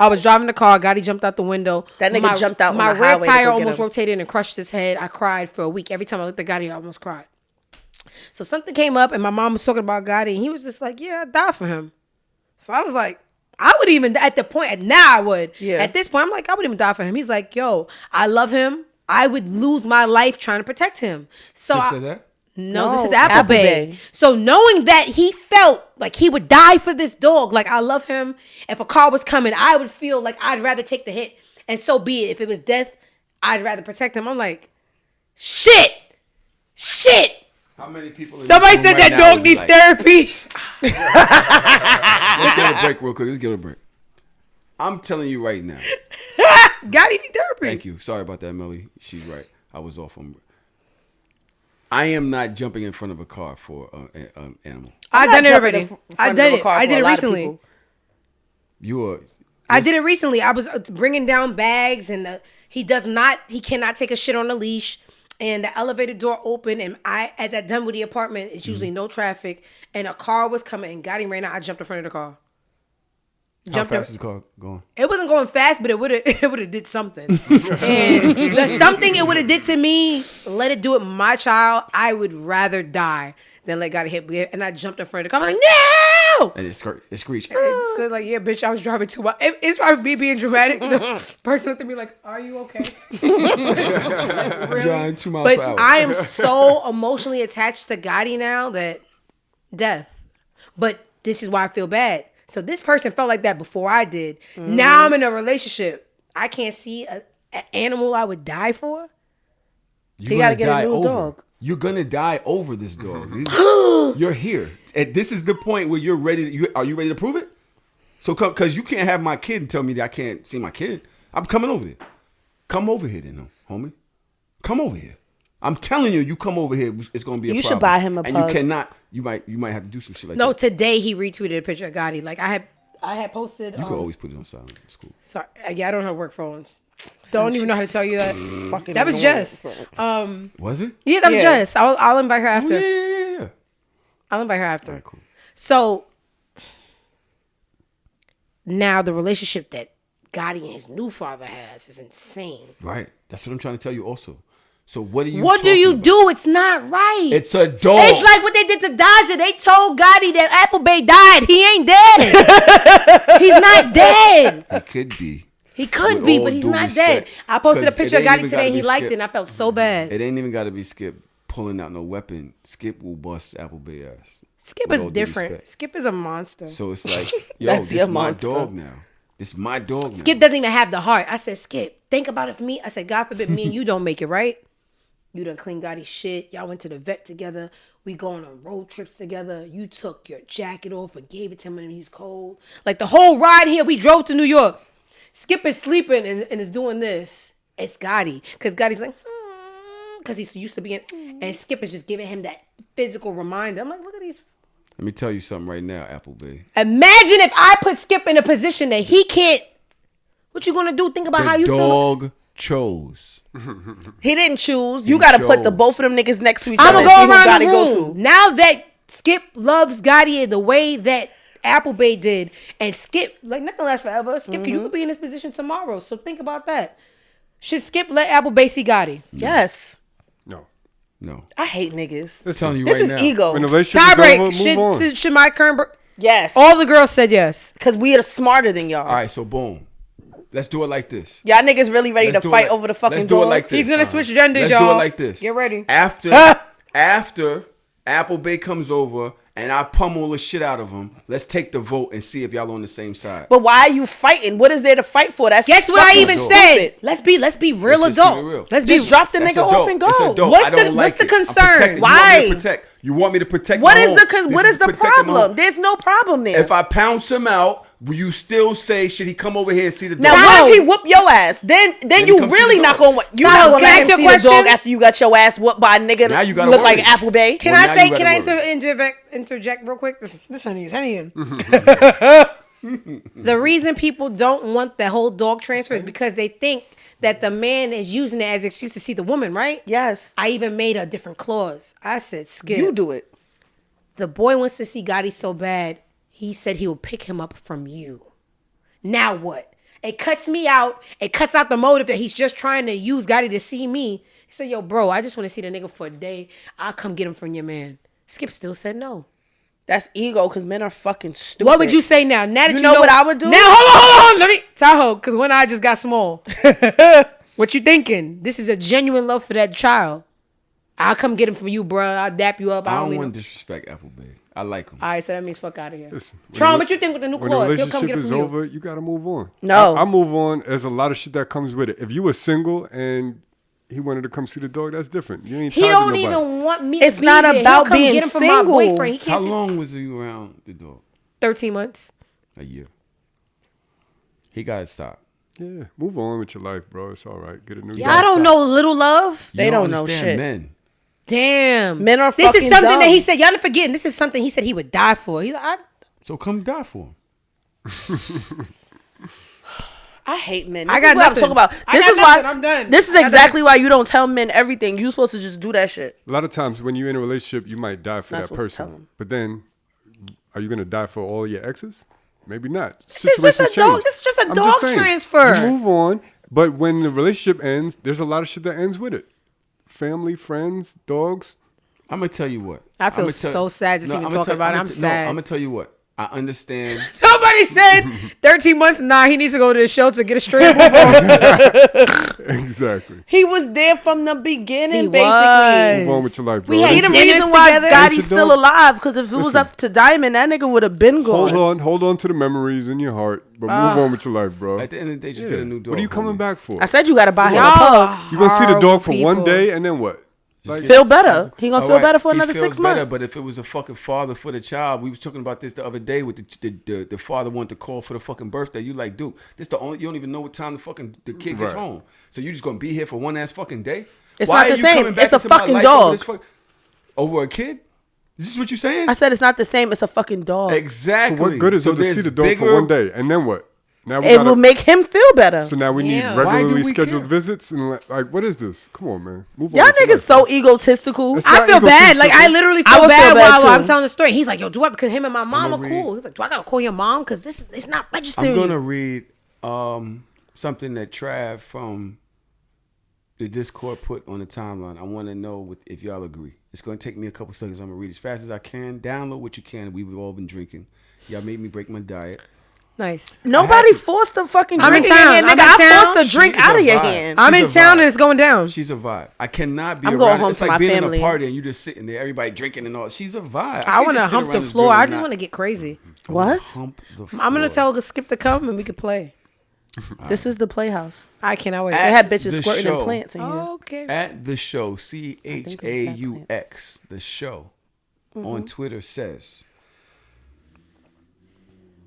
S4: I was driving the car. Gotti jumped out the window.
S2: That nigga jumped out on
S4: My
S2: the
S4: rear
S2: highway to
S4: tire
S2: go get
S4: almost
S2: him.
S4: rotated and crushed his head. I cried for a week. Every time I looked at Gotti, I almost cried. So something came up and my mom was talking about Gotti and he was just like, yeah, I'd die for him. So I was like, I would even, at the point, and now I would.
S2: Yeah.
S4: At this point, I'm like, I would even die for him. He's like, yo, I love him. I would lose my life trying to protect him. So
S1: Skip
S4: I,
S1: said that?
S4: no,
S2: No,
S4: this is Applebay.
S2: Applebay.
S4: So knowing that he felt like he would die for this dog, like I love him. If a car was coming, I would feel like I'd rather take the hit. And so be it. If it was death, I'd rather protect him. I'm like, shit.
S1: How many people? in
S4: Somebody
S1: this room
S4: said
S1: right
S4: that
S1: now
S4: dog
S1: would be
S4: needs
S1: like,
S4: therapy.
S1: Let's get a break real quick. Let's get a break. I'm telling you right now.
S4: Gotti need therapy.
S1: Thank you. Sorry about that, Melly. She's right. I was off on. I am not jumping in front of a car for an animal.
S4: I
S2: I'm
S4: done
S2: not
S4: it
S2: jumping
S4: already.
S2: in front
S4: I
S2: of
S4: did
S2: a
S4: it.
S2: car
S4: I
S2: for
S4: did
S2: a
S4: it
S2: lot of
S4: recently.
S2: people.
S1: You are.
S4: I did it recently. I was bringing down bags, and he cannot take a shit on the leash. And the elevator door opened, and I at that Dunwoody apartment, it's usually no traffic, and a car was coming, and Gotti ran out. I jumped in front of the car.
S1: How fast was the car going?
S4: It wasn't going fast, but it would have did something. And the something it would have did to me, let it do it. My child, I would rather die than let Gotti hit me. And I jumped in front of the car. I'm like, no!
S1: And it screeched.
S4: It said like, yeah, bitch, I was driving too much. It's probably me being dramatic. The person looked at me like, are you okay? Like, really?
S1: Driving 2 miles
S4: But
S1: per hour.
S4: I am so emotionally attached to Gotti now that death. But this is why I feel bad. So this person felt like that before I did. Now I'm in a relationship. I can't see an animal I would die for.
S1: You're
S2: gotta
S1: gonna
S2: get a
S1: die
S2: new
S1: over.
S2: dog.
S1: You're gonna die over this dog. You're here, and this is the point where you're ready. Are you ready to prove it? So come, because you can't have my kid and tell me that I can't see my kid. I'm coming over there. Come over here, then, homie. Come over here. I'm telling you, you come over here. It's gonna be a
S2: You
S1: problem.
S2: should buy him a
S1: and
S2: pug.
S1: you cannot. You might have to do some shit like
S4: No,
S1: that.
S4: today he retweeted a picture of Gotti. Like I had posted.
S1: You can always put it on silent. It's cool.
S4: Sorry, yeah, I don't have work phones. Don't even know how to tell you that.
S2: Fucking
S4: That was
S2: annoying.
S4: Jess.
S1: Was it?
S4: Yeah, that was
S2: Yeah.
S4: Jess. I'll invite her
S1: Oh,
S4: after.
S1: yeah.
S4: I'll invite her after.
S1: All right, cool.
S4: So now the relationship that Gotti and his new father has is insane.
S1: Right. That's what I'm trying to tell you. Also. So what do you?
S4: What do
S1: talking
S4: you
S1: about?
S4: do? It's not right.
S1: It's a dog.
S4: It's like what they did to Dajs. They told Gotti that Applebay died. He ain't dead. He's not dead.
S1: It could be.
S4: He could
S1: With
S4: be,
S1: all
S4: but he's
S1: due
S4: not
S1: respect.
S4: dead. I posted a
S1: 'Cause it
S4: picture of
S1: ain't
S4: Gotti
S1: even
S4: today.
S1: gotta
S4: He
S1: be
S4: liked it,
S1: Skip.
S4: and I felt so bad.
S1: It ain't even got to be Skip pulling out no weapon. Skip will bust Applebay ass.
S4: Skip
S1: With
S4: is
S1: all due
S4: different.
S1: respect.
S4: Skip is a monster.
S1: So it's like, yo,
S2: That's
S1: this
S2: your
S1: my
S2: monster.
S1: dog now. This my dog now.
S4: Skip doesn't even have the heart. I said, Skip, think about if me. I said, God forbid me and you don't make it, right? You done clean Gotti's shit. Y'all went to the vet together. We going on road trips together. You took your jacket off and gave it to him when he's cold. Like the whole ride here, we drove to New York. Skip is sleeping and is doing this. It's Gotti. Because Gotti's like, because he's used to being, and Skip is just giving him that physical reminder. I'm like, look at these.
S1: Let me tell you something right now, Applebee.
S4: Imagine if I put Skip in a position that he can't. What you gonna do? Think about how you feel.
S1: The dog chose.
S2: He didn't choose. You got to put the both of them niggas next to each other.
S4: I'm gonna go around the room. Now that Skip loves Gotti the way that Applebee did, and Skip, like, nothing lasts forever. Skip, you could be in this position tomorrow. So think about that. Should Skip let Applebee see Gotti?
S2: Yes.
S1: No.
S2: I hate niggas.
S1: I'm telling you
S2: This
S1: right
S2: is
S1: now.
S2: ego.
S3: When the relationship is over, move on.
S4: Should my current...
S2: Yes.
S4: All the girls said yes.
S2: Because we are smarter than y'all.
S1: All right, so boom. Let's do it like this.
S2: Y'all niggas really ready to fight over the fucking
S1: Let's do it
S2: dog?
S1: like this.
S4: He's gonna switch genders,
S1: Let's
S4: y'all.
S1: do it like this.
S4: Get ready.
S1: After Applebee comes over and I pummel the shit out of him, let's take the vote and see if y'all on the same side.
S2: But why are you fighting? What is there to fight for? That's
S4: Guess what I even
S1: dope.
S4: said? Let's be real
S1: Let's just keep
S4: adult.
S1: it real.
S4: Let's
S2: Just
S4: be
S2: drop the
S1: That's
S2: nigga
S1: a dope.
S2: off and
S1: It's a
S2: go.
S1: dope.
S4: What's
S1: I don't
S4: the-
S1: like
S4: what's the
S1: it. I'm
S4: concern?
S1: protecting.
S2: Why?
S1: You want me to protect
S2: What
S1: my
S2: is
S1: home.
S2: what
S1: This
S2: is the
S1: protecting my home.
S2: problem? There's no problem there.
S1: If I pounce him out, will you still say, should he come over here and see the dog?
S2: Now, what if he whoop your ass? Then
S1: he
S2: you
S1: come see
S2: really
S1: the
S2: not
S1: dog.
S2: gonna. You
S4: Tyler,
S2: not gonna
S4: can I
S2: let
S4: ask
S2: him
S4: you a
S2: see the
S4: question?
S2: dog after you got your ass whooped by a nigga
S1: Now you gotta
S2: look
S1: worry.
S2: like Applebee.
S4: Can
S1: Well,
S4: I
S1: now
S4: say?
S1: you
S4: Can I
S1: gotta
S4: interject real quick? This honey is honeying. The reason people don't want the whole dog transfer is because they think that the man is using it as an excuse to see the woman, right?
S2: Yes.
S4: I even made a different clause. I said, Skip.
S2: You do it.
S4: The boy wants to see Gotti so bad, he said he will pick him up from you. Now what? It cuts me out. It cuts out the motive that he's just trying to use Gotti to see me. He said, yo, bro, I just want to see the nigga for a day. I'll come get him from your man. Skip still said no.
S2: That's ego because men are fucking stupid.
S4: What would you say now? Now that you
S2: know what I would do?
S4: Now, hold on. Let me, Tahoe, because one eye just got small. What you thinking? This is a genuine love for that child. I'll come get him for you, bro. I'll dap you up.
S1: I don't want to disrespect Applebee. I like him.
S4: All right, so that means fuck out of here.
S3: Listen,
S4: Tron, what you think with the new
S3: when the
S4: clause? He'll come
S3: relationship
S4: get it
S3: is
S4: from you.
S3: over, you gotta move on.
S2: No.
S3: I move on. There's a lot of shit that comes with it. If you were single and he wanted to come see the dog, that's different. You ain't
S4: He
S3: tied to
S4: don't
S3: nobody.
S4: even want me
S2: It's
S4: to be
S2: not
S4: there. He'll
S2: about
S4: come
S2: being
S4: get him from
S2: single.
S4: my boyfriend. He
S1: How
S4: can't
S1: long was you around the dog?
S4: 13 months.
S1: A year. He got to stop.
S3: Yeah, move on with your life, bro. It's all right. Get a new
S4: Y'all
S3: dog.
S4: don't know little love.
S1: You
S2: They don't know
S1: understand
S2: shit.
S1: Men.
S4: Damn.
S2: Men are
S4: This is
S2: fucking
S4: something
S2: dumb.
S4: that he said. Y'all not forgetting. This is something he said he would die for. He's like,
S1: So come die for him.
S2: I hate men.
S4: I
S2: This
S4: got
S2: is what I'm
S4: nothing.
S2: talking about.
S4: I
S2: This
S4: got
S2: is
S4: nothing.
S2: why.
S4: I'm done.
S2: This is
S4: I got
S2: exactly why you don't tell men everything. You supposed to just do that shit.
S3: A lot of times when you're in a relationship, you might die for
S2: Not
S3: that
S2: supposed to tell
S3: person.
S2: him.
S3: But then, are you gonna die for all your exes? Maybe not.
S4: This is just a
S3: Situations
S4: dog.
S3: change.
S4: This is just a
S3: I'm
S4: dog
S3: saying,
S4: transfer.
S3: You move on. But when the relationship ends, there's a lot of shit that ends with it. Family, friends, dogs.
S1: I'm going to tell you what.
S4: I feel
S1: I'ma
S4: so sad just even talking about it. I'm sad.
S1: No, I'm going to tell you what. I understand.
S4: Somebody said 13 months. Nah, he needs to go to the shelter, get a straight move on.
S3: Exactly.
S2: He was there from the beginning,
S4: He
S2: basically.
S4: was.
S3: Move on with your life, bro.
S4: We had
S2: He the
S4: dinners
S2: reason why
S4: together.
S2: Gotti's
S3: Ain't you
S2: still
S3: dope?
S2: alive. Because if it was
S3: Listen.
S2: up to Diamond, that nigga would have been gone.
S3: Hold on to the memories in your heart, but move on with your life, bro.
S1: At the end of the day, just
S3: Yeah.
S1: get a new dog.
S3: What are you coming
S1: homie.
S3: back for?
S2: I said you got to buy him a
S4: Y'all
S2: pug.
S3: You gonna see the
S4: horrible
S3: dog for one
S4: people.
S3: day and then what? Like,
S2: Feel better. He gonna
S1: All
S2: feel
S1: right,
S2: better for
S1: he
S2: another
S1: feels
S2: 6
S1: better,
S2: months.
S1: But if it was a fucking father for the child, we was talking about this the other day with the father wanted to call for the fucking birthday. You like, dude, this the only you don't even know what time the kid gets
S3: Right.
S1: home. So you just gonna be here for one ass fucking day?
S2: It's
S1: Why
S2: not
S1: are
S2: the
S1: you
S2: same.
S1: coming back
S2: It's a
S1: into my
S2: fucking
S1: life
S2: dog.
S1: over this over a kid? Is this what you saying?
S2: I said it's not the same. It's a fucking dog.
S1: Exactly.
S3: so what good is it to
S1: there's
S3: see the dog for
S1: bigger-
S3: one day and then what? Now we
S2: It
S3: gotta,
S2: will make him feel better.
S3: so now we need
S4: Yeah.
S1: Why do
S3: regularly
S1: we
S3: scheduled
S1: care?
S3: visits and like what is this? Come on, man. Move on.
S2: Y'all
S3: with your
S2: niggas
S3: life,
S2: so
S3: bro.
S2: egotistical.
S3: It's
S4: I
S3: not
S4: feel bad. Like, I
S3: egotistical.
S4: literally
S2: I
S4: feel
S2: would
S4: bad
S2: feel bad,
S4: while
S2: too.
S4: I'm telling the story. He's like, yo, do I? Because him and my mom are
S1: read-
S4: cool. He's like, do I got to call your mom? Because it's not registering.
S1: I'm gonna read something that Trav from the Discord put on the timeline. I want to know if y'all agree. It's gonna take me a couple seconds. I'm gonna read as fast as I can. Download what you can. We've all been drinking. Y'all made me break my diet.
S4: Nice.
S2: Nobody forced the fucking
S4: I'm in
S2: drink in your
S4: town.
S2: hand,
S4: I'm
S2: nigga.
S4: in
S2: I
S4: town.
S2: forced the drink
S1: She is
S2: out
S1: a
S2: of your
S1: vibe.
S2: hand.
S4: I'm
S1: She's
S4: in
S1: a
S4: town
S1: vibe.
S4: and it's going down.
S1: She's a vibe. I cannot be
S2: I'm
S1: around
S2: going
S1: it.
S2: home
S1: It's
S2: to
S1: like
S2: my
S1: being
S2: family.
S1: in a party and you just sitting there, everybody drinking and all. She's a vibe.
S4: I
S1: can't
S4: want to
S1: just sit
S4: hump
S1: around
S4: the
S1: this
S4: floor.
S1: girl
S4: I
S1: and
S4: just
S1: not
S4: want to get crazy.
S2: What?
S1: hump the
S4: I'm going to
S1: floor.
S4: tell Skip to come and we could play.
S2: This is the Playhouse.
S4: I cannot wait.
S2: They
S1: At
S2: had bitches
S1: the
S2: squirting
S1: show.
S2: in plants in here.
S4: Okay.
S1: At the show, CHAUX, the show
S2: Mm-hmm.
S1: on Twitter says,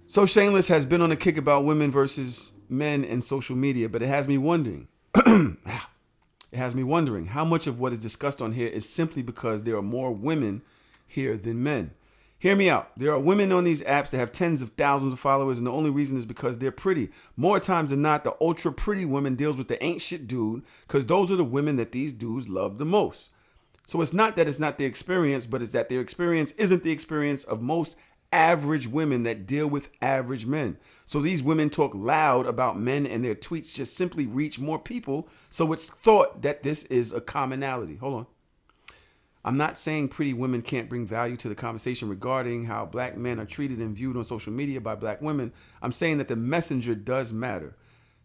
S1: so Shameless has been on a kick about women versus men in social media, but it has me wondering. It has me wondering how much of what is discussed on here is simply because there are more women here than men. Hear me out. There are women on these apps that have tens of thousands of followers, and the only reason is because they're pretty. More times than not, the ultra pretty woman deals with the ain't shit dude, because those are the women that these dudes love the most. So it's not that it's not their experience, but it's that their experience isn't the experience of most average women that deal with average men. So these women talk loud about men, and their tweets just simply reach more people. So it's thought that this is a commonality. Hold on. I'm not saying pretty women can't bring value to the conversation regarding how black men are treated and viewed on social media by black women. I'm saying that the messenger does matter.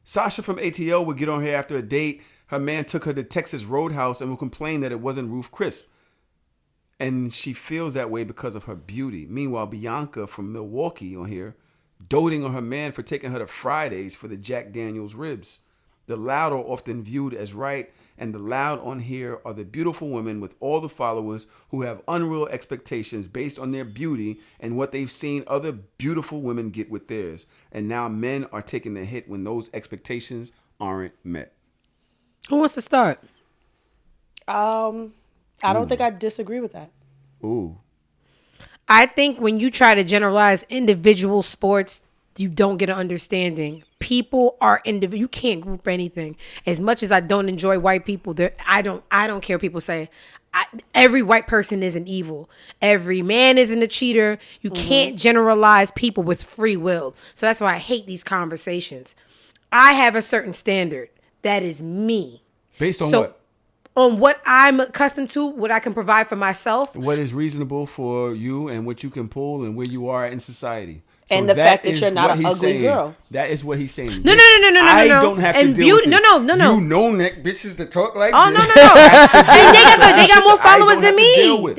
S1: Sasha from ATL would get on here after a date. Her man took her to Texas Roadhouse and will complain that it wasn't Ruth Chris. And she feels that way because of her beauty. Meanwhile, Bianca from Milwaukee on here, doting on her man for taking her to Fridays for the Jack Daniels ribs. The loud are often viewed as right, and the loud on here are the beautiful women with all the followers who have unreal expectations based on their beauty and what they've seen other beautiful women get with theirs. And now men are taking the hit when those expectations aren't met.
S4: Who wants to start?
S2: I don't think I disagree with that.
S1: Ooh.
S4: I think when you try to generalize individual sports, you don't get an understanding. People are individual. You can't group anything. As much as I don't enjoy white people, I don't care what people say. Every white person isn't evil. Every man isn't a cheater. You can't generalize people with free will. So that's why I hate these conversations. I have a certain standard. That is me.
S1: Based on
S4: So,
S1: what?
S4: On what I'm accustomed to, what I can provide for myself.
S1: What is reasonable for you and what you can pull and where you are in society. So
S2: And the fact that
S1: is
S2: you're not
S1: what
S2: an
S1: he's
S2: ugly
S1: saying.
S2: girl.
S1: That is what he's saying.
S4: No.
S1: I don't have
S4: And
S1: to deal with this.
S4: no.
S1: You know neck bitches that talk like
S4: Oh
S1: this.
S4: no! And they got more
S1: I don't
S4: followers than
S1: have to deal
S4: me.
S1: with.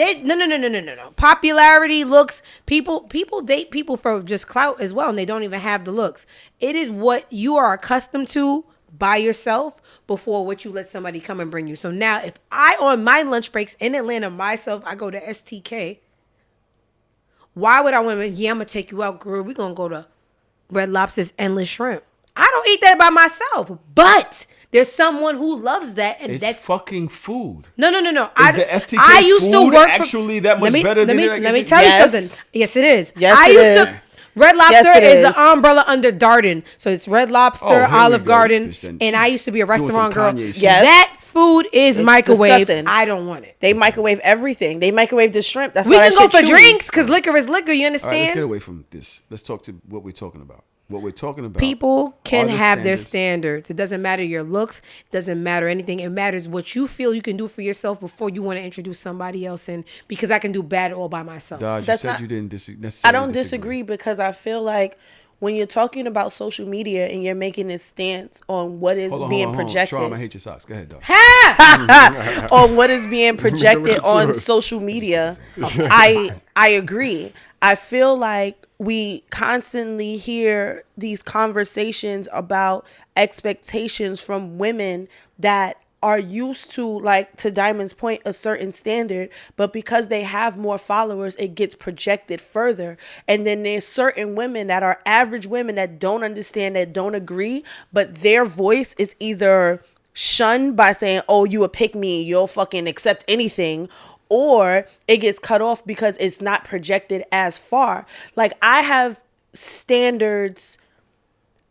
S4: No. Popularity, looks. People date people for just clout as well, and they don't even have the looks. It is what you are accustomed to by yourself before what you let somebody come and bring you. So now, if I on my lunch breaks in Atlanta myself, I go to STK. Why would I want to? Yeah, I'm gonna take you out, girl. We're gonna go to Red Lobster's Endless Shrimp. I don't eat that by myself, but there's someone who loves that, and
S1: It's
S4: that's
S1: fucking food.
S4: No.
S1: Is the STK food actually that much better than it?
S4: Let me tell you something. Yes, it is.
S2: Yes, it is.
S4: Red Lobster
S2: Yes, it
S4: is
S2: is.
S4: an umbrella under Darden. So it's Red Lobster,
S1: Oh, here we
S4: Olive
S1: go.
S4: Garden,
S1: This bitch
S4: and I used to be a
S1: doing some
S4: restaurant girl.
S1: Kanye shit.
S2: Yes.
S4: That food is
S2: It's
S4: microwaved.
S2: disgusting.
S4: I don't want it.
S2: They microwave everything. They microwave the shrimp. That's
S4: We
S2: why
S4: can
S2: that
S4: go
S2: shit
S4: for
S2: chewy.
S4: drinks because liquor is liquor. You
S1: All right, let's get
S4: understand?
S1: away from this. Let's talk to what we're talking about. What we're talking about.
S4: People can
S1: are the
S4: have their standards. It doesn't matter your looks. It doesn't matter anything. It matters what you feel you can do for yourself before you want to introduce somebody else in. Because I can do bad all by myself.
S1: Daj, you
S2: That's
S1: said
S2: not-
S1: you didn't necessarily
S2: I don't disagree because I feel like when you're talking about social media and you're making this stance on what is being projected,
S1: Try, I hate your socks. Go ahead, dog.
S2: on what is being projected on
S3: yours.
S2: social media, I agree. I feel like we constantly hear these conversations about expectations from women that are used to, like to Diamond's point, a certain standard, but because they have more followers, it gets projected further. And then there's certain women that are average women that don't understand, that don't agree, but their voice is either shunned by saying, oh, you a pick me, you'll fucking accept anything, or it gets cut off because it's not projected as far. Like, I have standards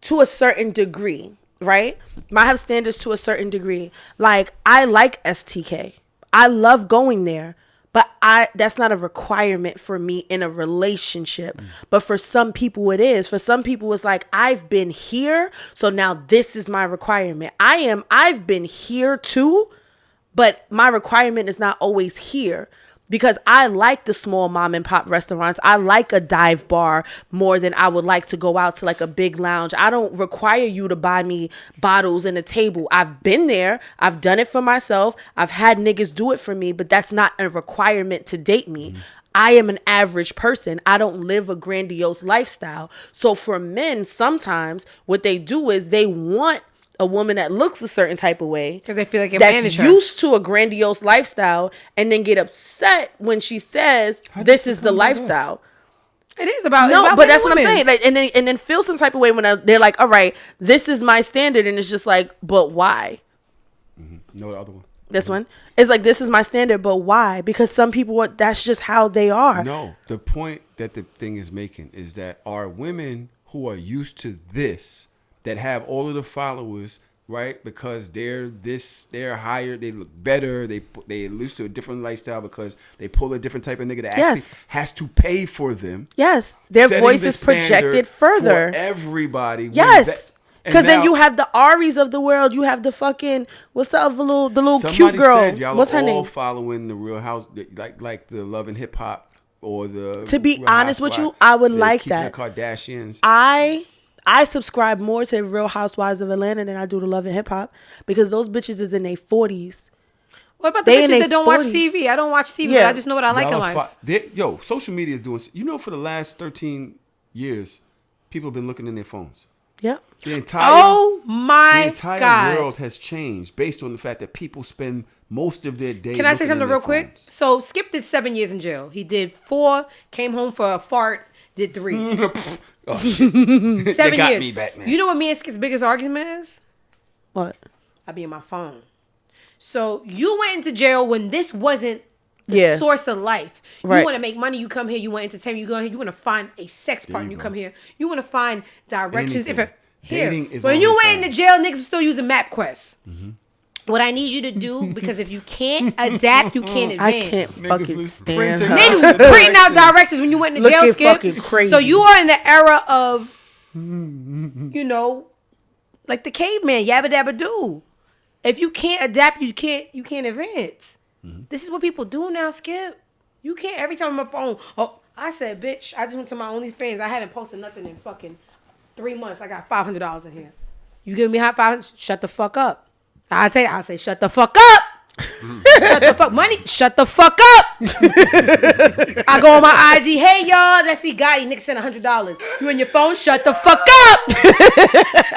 S2: to a certain degree, right? I have standards to a certain degree. Like, I like STK. I love going there, but that's not a requirement for me in a relationship. But for some people it is. For some people it's like, I've been here, so now this is my requirement. I've been here too, but my requirement is not always here. because I like the small mom and pop restaurants. I like a dive bar more than I would like to go out to like a big lounge. I don't require you to buy me bottles and a table. I've been there. I've done it for myself. I've had niggas do it for me, but that's not a requirement to date me. I am an average person. I don't live a grandiose lifestyle. So for men, sometimes what they do is they want a woman that looks a certain type of way
S4: because they feel like
S2: that's used to a grandiose lifestyle, and then get upset when she says this is the lifestyle.
S4: It is about
S2: but that's what I'm saying. Like, and then feel some type of way when they're like, all right, this is my standard, and it's just like, but why?
S1: No, the other one.
S2: This one is like, this is my standard, but why? Because some people, that's just how they are.
S1: No, the point that the thing is making is that our women who are used to this, that have all of the followers, right? Because they're higher, they look better, they used to a different lifestyle because they pull a different type of nigga that actually has to pay for them.
S2: Yes, their voice is projected further.
S1: For everybody.
S2: Yes. Because then you have the Aries of the world. You have the fucking, what's the other little cute girl?
S1: Said y'all
S2: what's her
S1: all
S2: name?
S1: Following the Real House, like the Love and Hip Hop or the.
S2: To be
S1: Real
S2: honest with
S1: Housewives,
S2: you, I would like that.
S1: The Kardashians.
S2: I subscribe more to Real Housewives of Atlanta than I do to Love and Hip Hop, because those bitches is in their 40s.
S4: What about the bitches that don't watch TV? I don't watch TV, but I just know what I like in life.
S1: Social media is doing. For the last 13 years, people have been looking in their phones.
S2: Yep.
S4: The entire
S1: world has changed based on the fact that people spend most of their day.
S4: Can I say something real quick? So Skip did 7 years in jail. He did 4, came home for a fart, did 3.
S1: Oh, shit.
S4: 7
S1: got
S4: years.
S1: Me back, man.
S4: You know what me and Skip's biggest argument is?
S2: What?
S4: I be on my phone. So you went into jail when this wasn't the source of life. You want to make money, you come here. You want entertainment, you go here. You want to find a sex partner, you come here. You want to find directions. When you went into jail, niggas were still using MapQuest. Mm-hmm. What I need you to do, because if you can't adapt, you can't advance.
S2: I can't fucking stand her.
S4: Niggas printing out directions when you went into jail, Skip.
S2: Crazy.
S4: So you are in the era of, like the caveman, yabba dabba do. If you can't adapt, you can't advance. Mm-hmm. This is what people do now, Skip. You can't, every time I'm on my phone, I said, bitch, I just went to my OnlyFans. I haven't posted nothing in fucking 3 months. I got $500 in here. You give me hot $500? Shut the fuck up. I'll say, shut the fuck up. Shut the fuck, money, shut the fuck up. I go on my IG, hey y'all, let's see Gotti, nigga sent $100. You on your phone, shut the fuck up.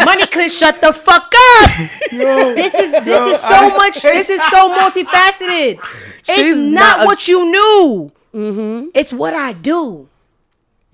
S4: Money clip, shut the fuck up. This is so much, this is so multifaceted. It's not what you knew. Mm-hmm. It's what I do.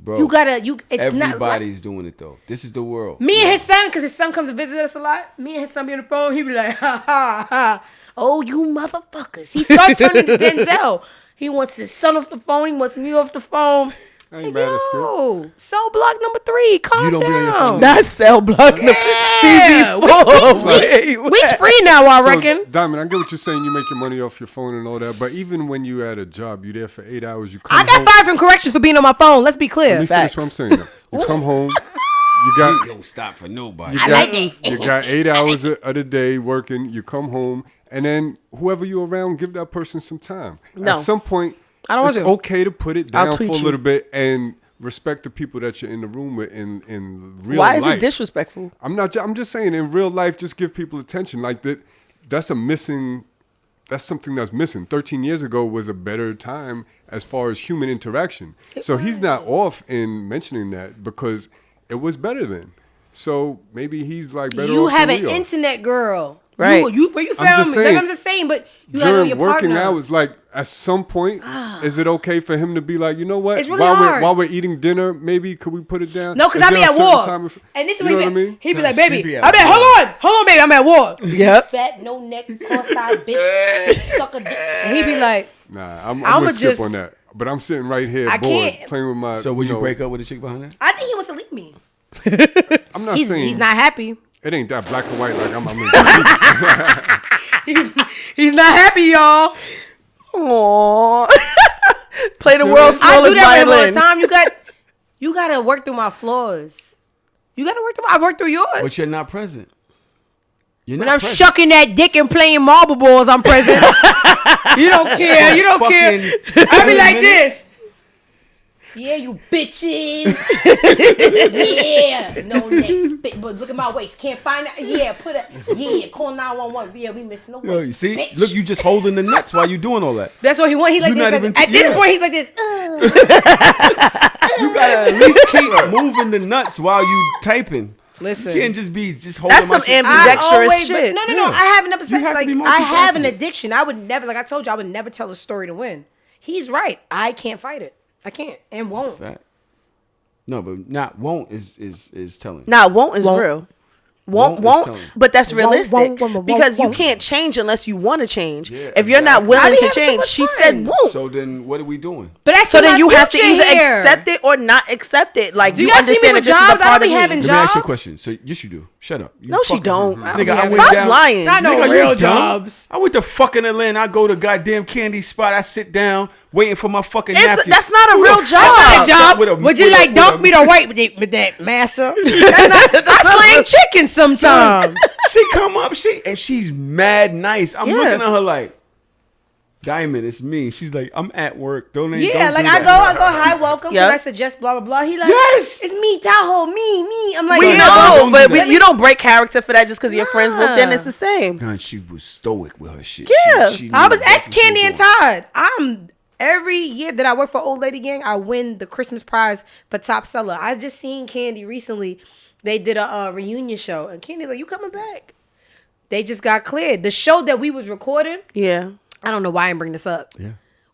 S1: Bro, everybody's
S4: not
S1: doing it though. This is the world.
S4: Me and his son, because his son comes to visit us a lot. Me and his son be on the phone. He be like, ha ha ha. Oh, you motherfuckers. He starts turning to Denzel. He wants his son off the phone. He wants me off the phone.
S3: I ain't mad at Skip.
S4: Cell block number 3. Calm down. Be on your phone.
S2: That's cell block number CB4.
S4: We free now, I reckon.
S3: Diamond, I get what you're saying. You make your money off your phone and all that. But even when you at a job, you there for 8 hours. You come
S4: I got
S3: home.
S4: 5 from corrections for being on my phone. Let's be clear.
S3: Let me finish what I'm saying. Though. You come home. You got.
S1: Don't stop for nobody.
S3: You got 8 hours of the day working. You come home. And then whoever you're around, give that person some time.
S2: No.
S3: At some point, it's okay to put it down for a little bit and respect the people that you're in the room with in real life.
S2: Why is it disrespectful?
S3: I'm just saying, in real life, just give people attention. Like that. That's something that's missing. 13 years ago was a better time as far as human interaction. So he's not off in mentioning that because it was better then. So maybe he's like better off.
S4: You have
S3: an
S4: internet girl.
S2: Right.
S4: Where you from? I'm just saying, but you gotta know your
S3: working
S4: partner.
S3: hours, like at some point, is it okay for him to be like, you know what?
S4: It's really hard.
S3: While we're eating dinner, maybe could we put it down?
S4: No, because I be at war. And this is what
S3: I mean?
S4: He'd be like, baby, hold on, baby, I'm at war.
S2: Yep.
S4: Fat, no neck, cross-eyed bitch, suck a dick. And he'd be like,
S3: nah, I'm with Skip on that. But I'm sitting right here bored, playing with my.
S1: So would you break up with a chick behind that?
S4: I think he wants to leave me.
S3: I'm not saying
S4: he's not happy.
S3: It ain't that black and white like I'm
S4: he's not happy, y'all.
S2: Aww. Play the world's smallest
S4: I do that
S2: violin.
S4: all the time. You gotta work through my flaws. You gotta work through. I work through yours.
S1: But you're not present. You're
S4: When
S1: not
S4: I'm
S1: present.
S4: shucking that dick and playing marble balls, I'm present. You don't care. You don't care.
S1: Fucking
S4: I be like
S1: 30 minutes.
S4: this. Yeah, you bitches. Yeah. No neck. But look at my waist. Can't find it. Yeah, put it. Yeah, call 911. Yeah, we missing no
S1: Yo,
S4: waist.
S1: you see?
S4: Bitch.
S1: Look, you just holding the nuts while you doing all that.
S4: That's what he want. He like
S1: You
S4: this.
S1: not even-
S4: At this
S1: yeah.
S4: point, he's like this.
S1: You gotta at least keep moving the nuts while you typing.
S4: Listen.
S1: You can't just be holding
S2: That's
S1: my
S2: some
S1: shit.
S2: ambidextrous shit.
S4: No.
S1: Yeah.
S4: I have an episode.
S1: You have to
S4: Like
S1: be
S4: I have an
S1: multifaceted.
S4: addiction. I would never, like I told you, I would never tell a story to win. He's right. I can't fight it. I can't and won't.
S1: Fact. No, but not won't is telling.
S2: Nah, won't is
S4: Won't.
S2: real.
S1: Won't is
S2: Won't,
S1: telling.
S2: but that's realistic
S4: won't,
S2: because you
S4: won't.
S2: can't change unless you want to change.
S1: Yeah,
S2: If you're not
S1: exactly.
S4: I
S2: willing
S4: be
S2: to
S4: having too
S2: change,
S4: much
S2: she
S4: fun.
S2: said won't.
S1: So then, what are we doing?
S4: But that's
S2: So
S4: in
S2: then
S4: my
S2: you have to
S4: future
S2: either
S4: here.
S2: accept it or not accept it. Like
S4: Do
S2: you
S4: you guys see me
S2: understand that
S4: with
S2: this is a
S4: jobs? I
S2: part
S4: don't
S2: of
S4: be
S2: me.
S4: having
S1: Let me ask you a
S4: jobs?
S1: question. So yes, you do. Shut up. You
S2: No, she
S1: fucking-
S2: don't.
S1: Nigga, I went
S2: Stop
S1: down.
S2: lying.
S4: I know
S1: Nigga, you
S4: real
S1: dumb?
S4: jobs.
S1: I went to fucking Atlanta. I go to goddamn candy spot. I sit down waiting for my fucking napkin.
S2: That's not a
S1: Who
S2: real
S1: the fuck
S2: job.
S1: is
S4: Not a job.
S1: with a-
S4: Would you
S1: with a-
S4: like
S1: with
S4: dunk
S1: a-
S4: me the white with that master? I slang chicken sometimes.
S1: She come up, she's mad nice. I'm
S2: Yeah.
S1: looking at her like, Diamond, it's me. She's like, I'm at work. Don't
S4: Yeah,
S1: don't
S4: like
S1: do
S4: I
S1: that.
S4: go, hi, welcome.
S2: Yep.
S4: Can I suggest blah blah blah? He like,
S1: Yes.
S4: it's me, Tahoe, me. I'm like,
S2: We
S1: Son,
S2: know,
S1: don't
S2: but
S1: do that.
S2: you don't break character for that just because you're friends. Well, then
S4: Nah.
S2: it's the same.
S1: God, she was stoic with her shit.
S2: Yeah.
S1: She
S4: I
S1: knew
S4: was
S1: exactly
S4: ex
S1: what she
S4: Candy
S1: was
S4: and
S1: doing.
S4: Todd. Every year that I work for Old Lady Gang, I win the Christmas prize for top seller. I just seen Candy recently. They did a reunion show, and Candy's like, "You coming back?" They just got cleared. The show that we was recording,
S2: Yeah.
S4: I don't know why I'm bringing this up.
S1: Yeah.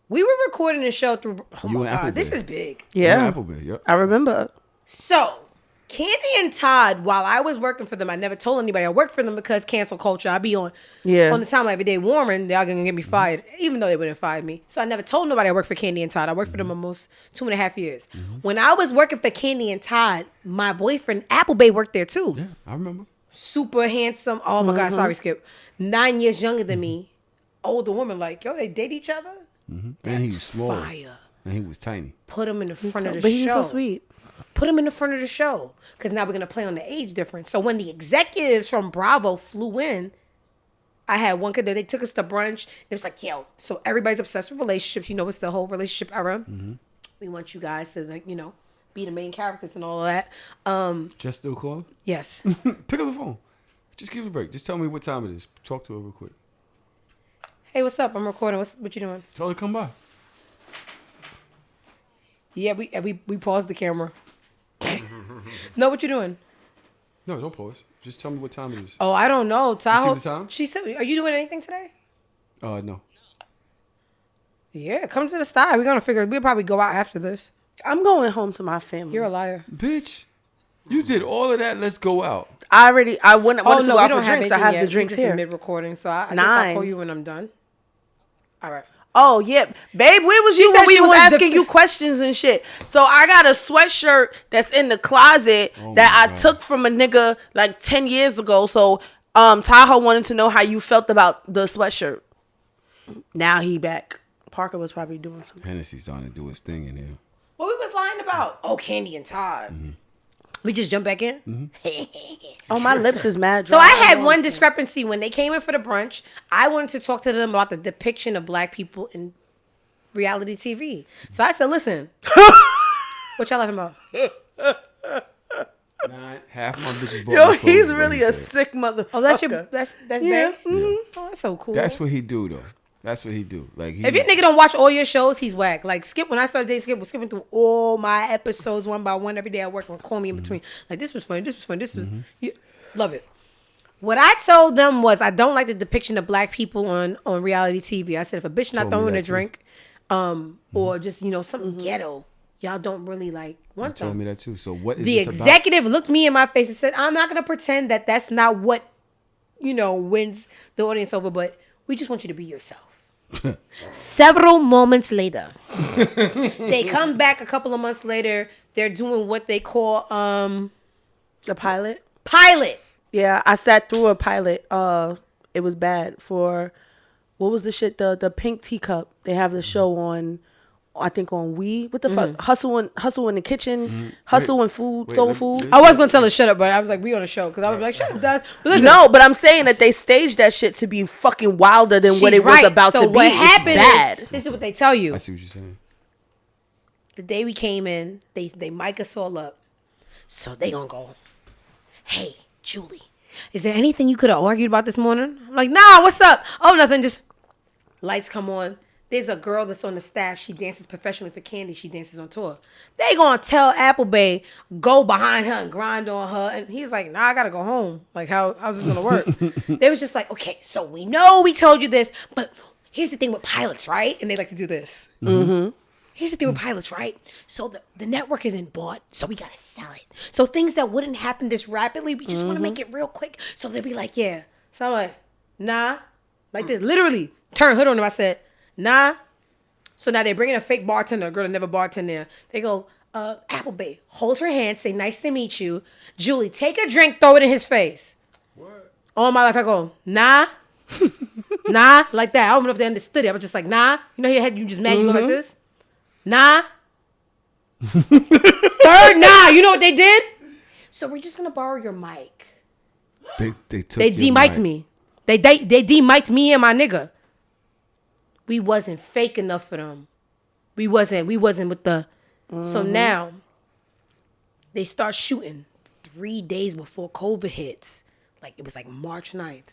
S4: We were recording the show through. Oh
S1: You
S4: my
S1: and
S4: God, this
S1: Applebear.
S4: is big.
S2: Yeah.
S1: Applebear, yep.
S2: I remember.
S4: So, Candy and Todd, while I was working for them, I never told anybody I worked for them because cancel culture. I be on
S2: Yeah. Mm-hmm.
S4: on the timeline every day warning they're gonna get me fired, even though they wouldn't fire me. So I never told nobody I worked for Candy and Todd. I worked for them almost 2.5 years.
S1: Mm-hmm.
S4: When I was working for Candy and Todd, my boyfriend Applebay worked there too.
S1: Yeah, I remember.
S4: Super handsome. Oh my God, sorry, Skip. 9 years younger than me. Older woman, like, yo, they date each other?
S1: And he was small.
S4: Fire.
S1: And he was tiny.
S4: Put him in the front of the
S2: But
S4: show.
S2: he was so sweet.
S4: Put him in the front of the show because now we're gonna play on the age difference. So when the executives from Bravo flew in, I had one kid that they took us to brunch. It was like, yo, so everybody's obsessed with relationships. You know, it's the whole relationship era. We want you guys to, like, you know, be the main characters and all of that.
S1: Just still calling?
S4: Yes.
S1: Pick up the phone. Just give it a break. Just tell me what time it is. Talk to her real quick.
S4: Hey, what's up? I'm recording. What you doing?
S1: Tell her to come by.
S4: Yeah, we paused the camera. No, what you doing?
S1: No, don't pause. Just tell me what time it is.
S4: Oh, I don't know. Tahoe.
S1: the time?
S4: She said, "Are you doing anything today?"
S1: No.
S4: Yeah, come to the style. We're gonna figure. We'll probably go out after this.
S2: I'm going home to my family.
S4: You're a liar.
S1: Bitch, you did all of that. Let's go out.
S2: I wanted to go out for drinks. I
S4: anything
S2: have
S4: yet.
S2: the drinks
S4: We just
S2: here.
S4: mid recording, so I guess I'll
S2: 9.
S4: call you when I'm done. All right.
S2: Oh yeah, babe, where was
S4: She
S2: you
S4: said
S2: when we
S4: she
S2: was
S4: wants
S2: asking
S4: the-
S2: you questions and shit? So I got a sweatshirt that's in the closet that I took from a nigga like 10 years ago. So Tahoe wanted to know how you felt about the sweatshirt. Now he back. Parker was probably doing something.
S1: Hennessy's starting to do his thing in here.
S4: What we was lying about? Oh, Candy and Todd. We just jump back in.
S2: Oh, my lips is mad
S4: So
S2: dry.
S4: I had
S2: know
S4: one
S2: I'm sick.
S4: discrepancy when they came in for the brunch. I wanted to talk to them about the depiction of black people in reality TV. So I said, "Listen, what y'all laughing about?"
S1: Half my bitches bought
S2: Yo,
S1: my clothes,
S2: he's
S1: is what
S2: really
S1: he
S2: a
S1: said.
S2: sick motherfucker.
S4: Oh, that's that's
S2: Yeah.
S4: babe. Oh, that's so cool.
S1: That's what he do though. That's what he do. Like he,
S4: If your nigga don't watch all your shows, he's whack. Like Skip, when I started dating Skip, was skipping through all my episodes one by one every day at work and call me in between. Like, this was funny, this was funny, this was love it. What I told them was I don't like the depiction of black people on reality TV. I said if a bitch not
S1: Told me
S4: throwing
S1: that
S4: a
S1: too.
S4: drink, or just, you know, something ghetto, y'all don't really like want
S1: told
S4: them.
S1: me that too. So what is
S4: The
S1: this
S4: executive looked me in my face and said, I'm not gonna pretend that that's not what, you know, wins the audience over, but we just want you to be yourself. Several moments later, they come back a couple of months later. They're doing what they call
S2: The pilot?
S4: pilot.
S2: Yeah, I sat through a pilot. It was bad for, what was the shit? The Pink Teacup. They have the show on I think on what the fuck, hustle in the kitchen, hustle and food, soul food.
S4: I was gonna tell her shut up, but I was like, we on a show because I was like, shut up, Dajs. But listen,
S2: No, but I'm saying that they staged that shit to be fucking wilder than what
S4: she's
S2: it was
S4: right.
S2: about
S4: So
S2: to be.
S4: what
S2: It's
S4: happened
S2: bad.
S4: is, this is what they tell you.
S1: I see what you're saying.
S4: The day we came in, they mic us all up. So they gonna go, hey, Julie, is there anything you could have argued about this morning? I'm like, nah, what's up? Oh, nothing, just lights come on. There's a girl that's on the staff. She dances professionally for Candy. She dances on tour. They gonna tell Applebay, go behind her and grind on her. And he's like, nah, I gotta go home. Like, how's this gonna work? They was just like, okay, so we know we told you this, but here's the thing with pilots, right? And they like to do this. Mm-hmm. Here's the thing with pilots, right? So the network isn't bought, so we gotta sell it. So things that wouldn't happen this rapidly, we just wanna make it real quick. So they'll be like, yeah. So I'm like, nah. Like this, literally, turn hood on them. I said, nah. So now they're bringing a fake bartender, a girl that never bartended there. They go, Applebay, hold her hand, say, nice to meet you. Julie, take a drink, throw it in his face. What? All my life, I go, nah. Nah, like that. I don't know if they understood it. I was just like, nah. You know, your head, you just mad, you go like this. Nah. Third, nah. You know what they did? So we're just gonna borrow your mic.
S1: They
S4: de-mic'd me. They de-mic'd me and my nigga. We wasn't fake enough for them. We wasn't with the. So now they start shooting 3 days before COVID hits. Like it was like March 9th.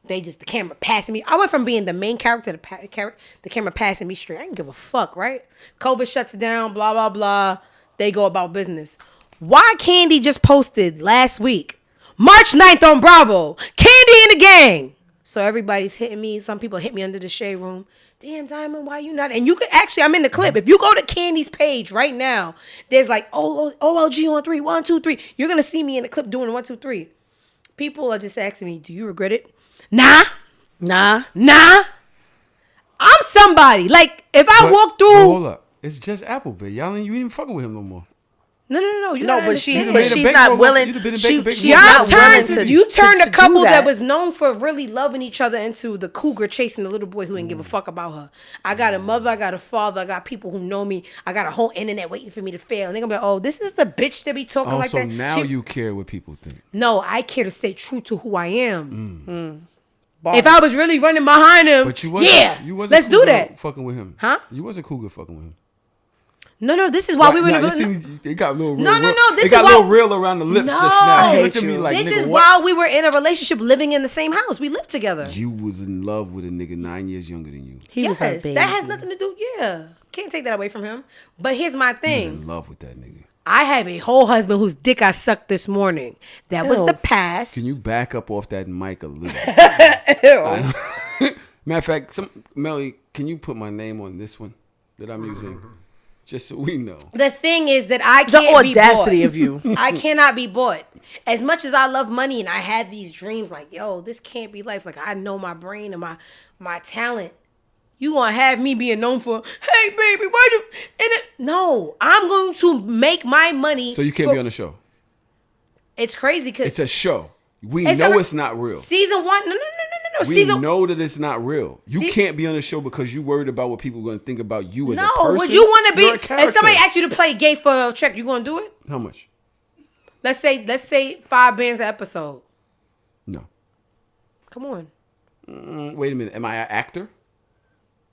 S4: The camera passing me. I went from being the main character to the camera passing me straight. I didn't give a fuck, right? COVID shuts it down, blah, blah, blah. They go about business. Why Candy just posted last week, March 9th on Bravo, Candy and the gang. So everybody's hitting me. Some people hit me under the shade room. Damn, Diamond, why you not? And you could actually, I'm in the clip. If you go to Candy's page right now, there's like, OLG on 3, 1, 2, 3. You're going to see me in the clip doing 1, 2, 3. People are just asking me, do you regret it? Nah. I'm somebody. Like, if I walk through.
S1: Hold up. It's just Applebay. Y'all ain't even fucking with him no more.
S4: No.
S2: But she's not willing.
S4: You turned a couple that was
S2: was
S4: known for really loving each other into the cougar chasing the little boy who didn't give a fuck about her. I got a mother, I got a father, I got people who know me. I got a whole internet waiting for me to fail. And they're gonna be like, oh, this is the bitch that be talking like
S1: so
S4: that.
S1: now you care what people think.
S4: No, I care to stay true to who I am. If I was really running behind him,
S1: But you wasn't
S4: let's do
S1: cougar
S4: that.
S1: Fucking with him.
S4: Huh?
S1: You wasn't cougar fucking with him.
S4: No, this is why we were in
S1: a They got a little real.
S4: No, this
S1: They
S4: is
S1: got a
S4: why-
S1: little real around the lips just now. She looked at me like,
S4: this
S1: nigga,
S4: is
S1: what?
S4: while we were in a relationship living in the same house. We lived together.
S1: You was in love with a nigga 9 years younger than you.
S2: He was a baby.
S4: That has nothing to do. Yeah, can't take that away from him. But here's my
S1: You was
S4: thing.
S1: in love with that nigga.
S4: I have a whole husband whose dick I sucked this morning. That was
S2: Ew.
S4: the past.
S1: Can you back up off that mic a little?
S2: Ew.
S1: Matter of fact, Melly, can you put my name on this one that I'm using? Just so we know.
S4: The thing is that I can't be bought.
S2: The audacity of you.
S4: I cannot be bought. As much as I love money and I had these dreams like, yo, this can't be life. Like, I know my brain and my talent. You gonna have me being known for, hey, baby, why you... No, I'm going to make my money.
S1: So you can't be on the show.
S4: It's crazy because...
S1: It's a show. We know it's not real.
S4: Season 1... No.
S1: We know that it's not real. You can't be on the show because you worried about what people are going to think about you as a person.
S4: No, would you want to be...
S1: You're a
S4: If
S1: character.
S4: somebody asked you to play gay for a check, you gonna do it?
S1: How much?
S4: Let's say 5 bands an episode.
S1: No.
S4: Come on.
S1: Wait a minute. Am I an actor?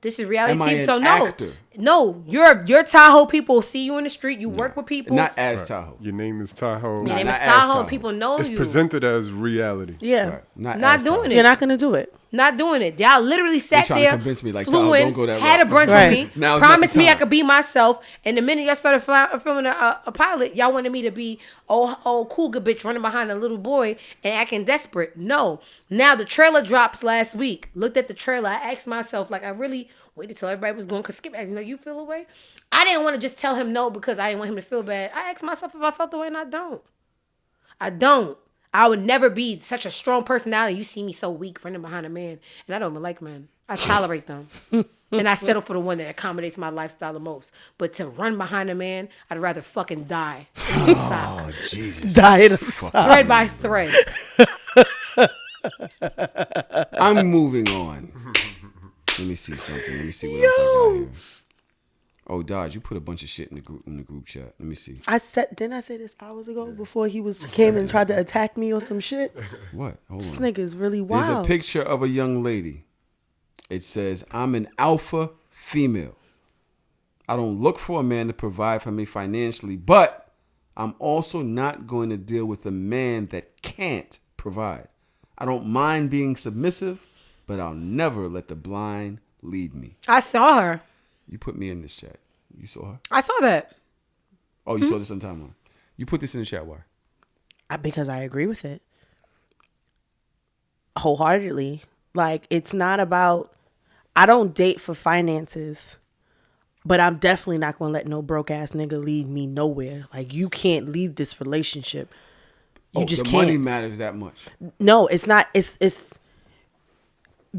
S4: This is reality
S1: Am I
S4: TV.
S1: an
S4: So no.
S1: actor?
S4: No, your Tahoe people see you in the street. You work with people.
S1: Not as Tahoe.
S3: Your name is Tahoe.
S4: Your name is
S1: not as
S4: Tahoe.
S1: Tahoe.
S4: And people know
S3: It's
S4: you.
S3: presented as reality.
S2: Yeah.
S1: Right. Not
S4: Not
S1: as
S4: doing
S1: Tahoe.
S4: it.
S2: You're not gonna do it.
S4: Not doing it. Y'all literally sat
S1: trying to
S4: there,
S1: convince me, like,
S4: flew
S1: Tahoe,
S4: in,
S1: don't go that
S4: had a
S1: route.
S4: brunch
S2: Right.
S4: with me,
S1: Now it's not
S4: promised
S1: the
S4: me I
S1: time.
S4: could be myself, and the minute y'all started filming a pilot, y'all wanted me to be old cougar bitch running behind a little boy and acting desperate. No. Now the trailer drops last week. Looked at the trailer. I asked myself, like, I really waited till everybody was going, because Skip asked me, like, you feel away? I didn't want to just tell him no because I didn't want him to feel bad. I asked myself if I felt the way, and I don't. I would never be such a strong personality. You see me so weak running behind a man. And I don't even like men. I tolerate them. And I settle for the one that accommodates my lifestyle the most. But to run behind a man, I'd rather fucking die.
S1: Oh, Jesus.
S2: Died.
S4: Thread by thread.
S1: I'm moving on. Let me see something. Let me see what else I got here. Oh, Dajs, you put a bunch of shit in the group chat. Let me see.
S2: Didn't I say this hours ago before he came and tried to attack me or some shit?
S1: What? Hold
S2: This
S1: on.
S2: nigga is really wild.
S1: There's a picture of a young lady. It says, I'm an alpha female. I don't look for a man to provide for me financially, but I'm also not going to deal with a man that can't provide. I don't mind being submissive, but I'll never let the blind lead me.
S4: I saw her.
S1: You put me in this chat. You saw her?
S4: I saw that.
S1: Oh, you saw this on timeline. You put this in the chat. Why?
S2: Because I agree with it wholeheartedly. Like, it's not about, I don't date for finances, but I'm definitely not going to let no broke ass nigga lead me nowhere. Like, you can't lead this relationship. You just
S1: the
S2: can't.
S1: money matters that much.
S2: No, it's not. It's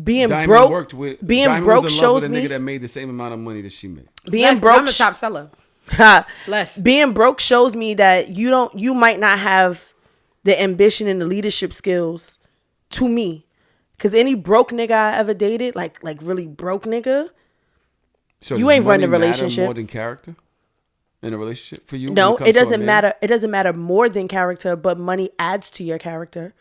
S2: being
S1: Diamond
S2: broke.
S1: worked with,
S2: being
S1: Diamond
S2: broke
S1: was in love
S2: shows
S1: with a
S2: me.
S1: nigga that made the same amount of money that she made.
S2: Being
S4: Less, 'cause
S2: broke.
S4: I'm a top seller. Less.
S2: Being broke shows me that you might not have the ambition and the leadership skills to me. Cause any broke nigga I ever dated, like really broke nigga,
S1: So
S2: you
S1: does
S2: ain't running a
S1: money matter
S2: relationship.
S1: more than character in a relationship for you?
S2: no,
S1: when comes
S2: it
S1: to a
S2: doesn't
S1: man?
S2: matter. It doesn't matter more than character, but money adds to your character.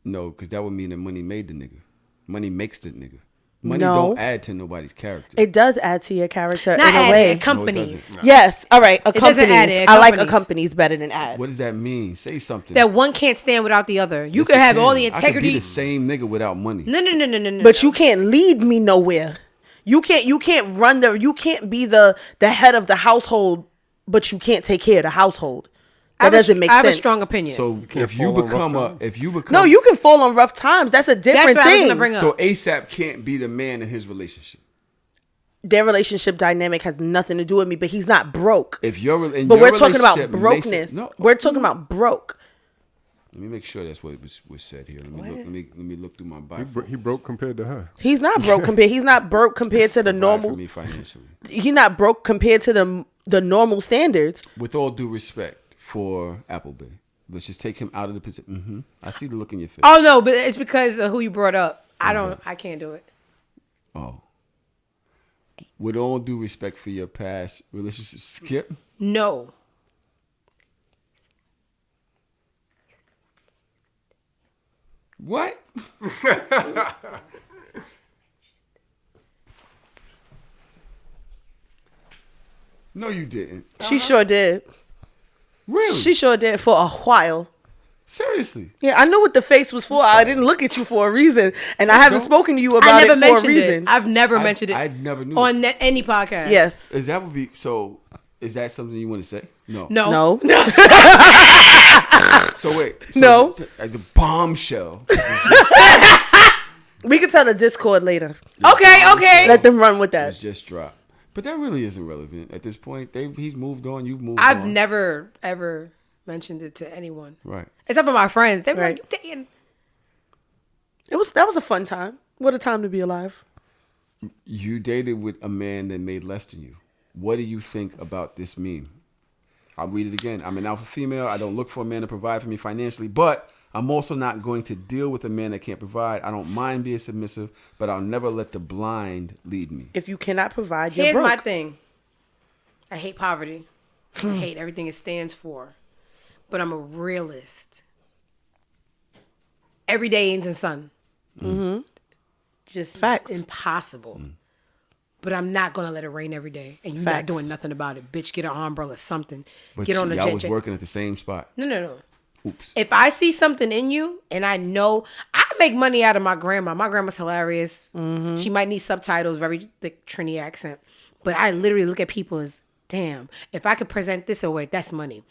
S1: No, because that would mean that money made the nigga. Money makes the nigga. Money
S2: No.
S1: don't add to nobody's character.
S2: It does add to your character
S4: Not
S2: in a
S4: adding,
S2: way.
S4: it companies.
S1: doesn't.
S2: Yes. All right.
S4: doesn't
S2: Accompanies.
S4: add it,
S2: I like
S4: accompanies.
S2: accompanies better than add.
S1: What does that mean? Say something.
S4: That one can't stand without the other. You
S1: Yes,
S4: could
S1: it
S4: have all
S1: can.
S4: the
S1: I could
S4: integrity.
S1: be the same nigga without money.
S4: No.
S2: But you can't lead me nowhere. You can't you can't be the head of the household, but you can't take care of the household. That doesn't make
S4: I
S2: sense.
S4: have a strong opinion.
S1: So
S3: can't
S1: if you
S3: fall on rough
S1: become
S3: times.
S2: No, you can fall on rough times. That's a different
S4: That's what I was
S2: thing.
S4: gonna bring up.
S1: So ASAP can't be the man in his relationship.
S2: Their relationship dynamic has nothing to do with me, but he's not broke.
S1: If you're in
S2: But
S1: your
S2: we're talking about
S1: relationship makes it-
S2: brokenness.
S1: No,
S2: We're talking about broke.
S1: let me make sure that's what was said here. Let me look through my Bible.
S3: He broke compared to her.
S2: He's not broke compared. He's not broke compared to the
S1: Provide
S2: normal.
S1: for me financially.
S2: He's not broke compared to the normal standards.
S1: With all due respect for Appleby, let's just take him out of the position. I see the look in your face.
S4: Oh no, but it's because of who you brought up. I can't do it.
S1: Oh. With all due respect for your past relationship, Skip.
S4: No.
S1: What? No, you didn't.
S2: She sure did.
S1: Really?
S2: She sure did for a while.
S1: Seriously.
S2: Yeah, I knew what the face was for. I didn't look at you for a reason, and I haven't spoken to you about
S4: I never
S2: it for a
S4: mentioned
S2: reason.
S4: it. I've never mentioned it.
S1: I never knew.
S4: on any podcast.
S2: Yes.
S1: Is that would be so? Is that something you want to say? No.
S4: No.
S2: No.
S1: So wait. So
S2: No.
S1: The bombshell.
S2: We can tell the Discord later.
S4: Okay.
S2: Let them run with that.
S1: was just dropped. But that really isn't relevant at this point. He's moved on. You've moved
S4: I've
S1: on.
S4: never ever mentioned it to anyone
S1: Right.
S4: except for my friends. They were
S2: Right.
S4: like, "You dating?"
S2: That was a fun time. What a time to be alive.
S1: You dated with a man that made less than you. What do you think about this meme? I'll read it again. I'm an alpha female. I don't look for a man to provide for me financially, but I'm also not going to deal with a man that can't provide. I don't mind being submissive, but I'll never let the blind lead me.
S2: If you cannot provide, you're
S4: Here's
S2: broke.
S4: my thing. I hate poverty. I hate everything it stands for. But I'm a realist. Every day ends in sun. Mm-hmm. Just
S2: Facts.
S4: impossible. But I'm not gonna let it rain every day, and you're
S2: Facts.
S4: not doing nothing about it. Bitch, get an umbrella, something.
S1: But
S4: Get on the
S1: y'all
S4: jet.
S1: was working at the same spot.
S4: No.
S1: Oops.
S4: If I see something in you, and I know I make money out of my grandma. My grandma's hilarious.
S2: Mm-hmm.
S4: She might need subtitles, very thick Trini accent. But I literally look at people as, damn, if I could present this away, that's money.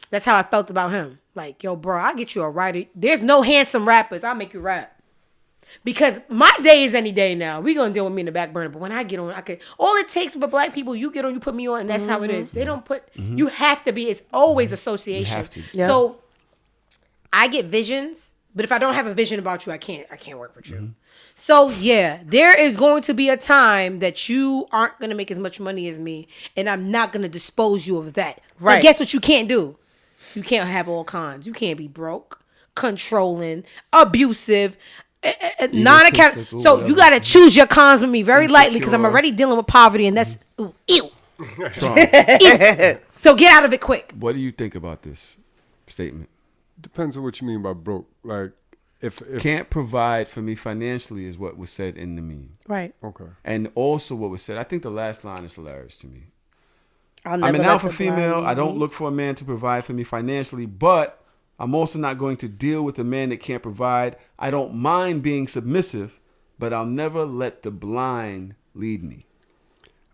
S4: That's how I felt about him. Like, yo, bro, I'll get you a writer. There's no handsome rappers. I'll make you rap. Because my day is any day now. We gonna deal with me in the back burner. But when I get on, all it takes for black people, you get on, you put me on, and that's how it is. They don't put, you have to be, it's always association.
S1: You have to.
S2: Yeah.
S4: So I get visions, but if I don't have a vision about you, I can't work with you. So yeah, there is going to be a time that you aren't gonna make as much money as me, and I'm not gonna dispose you of that.
S2: Right.
S4: But guess what you can't do? You can't have all cons. You can't be broke, controlling, abusive, non-account.
S1: Egotistical,
S4: So
S1: whatever.
S4: you got to choose your cons with me very lightly because I'm
S1: Insecure.
S4: already dealing with poverty, and that's ew.
S1: Trump.
S4: So get out of it quick.
S1: What do you think about this statement?
S3: Depends on what you mean by broke. Like, if
S1: Can't provide for me financially is what was said in the meme.
S2: Right.
S3: okay.
S1: And also what was said, I think the last line is hilarious to me.
S2: I'm
S1: I'm an
S2: let
S1: alpha
S2: the blind
S1: female.
S2: lead
S1: I don't
S2: me.
S1: look for a man to provide for me financially, but I'm also not going to deal with a man that can't provide. I don't mind being submissive, but I'll never let the blind lead me.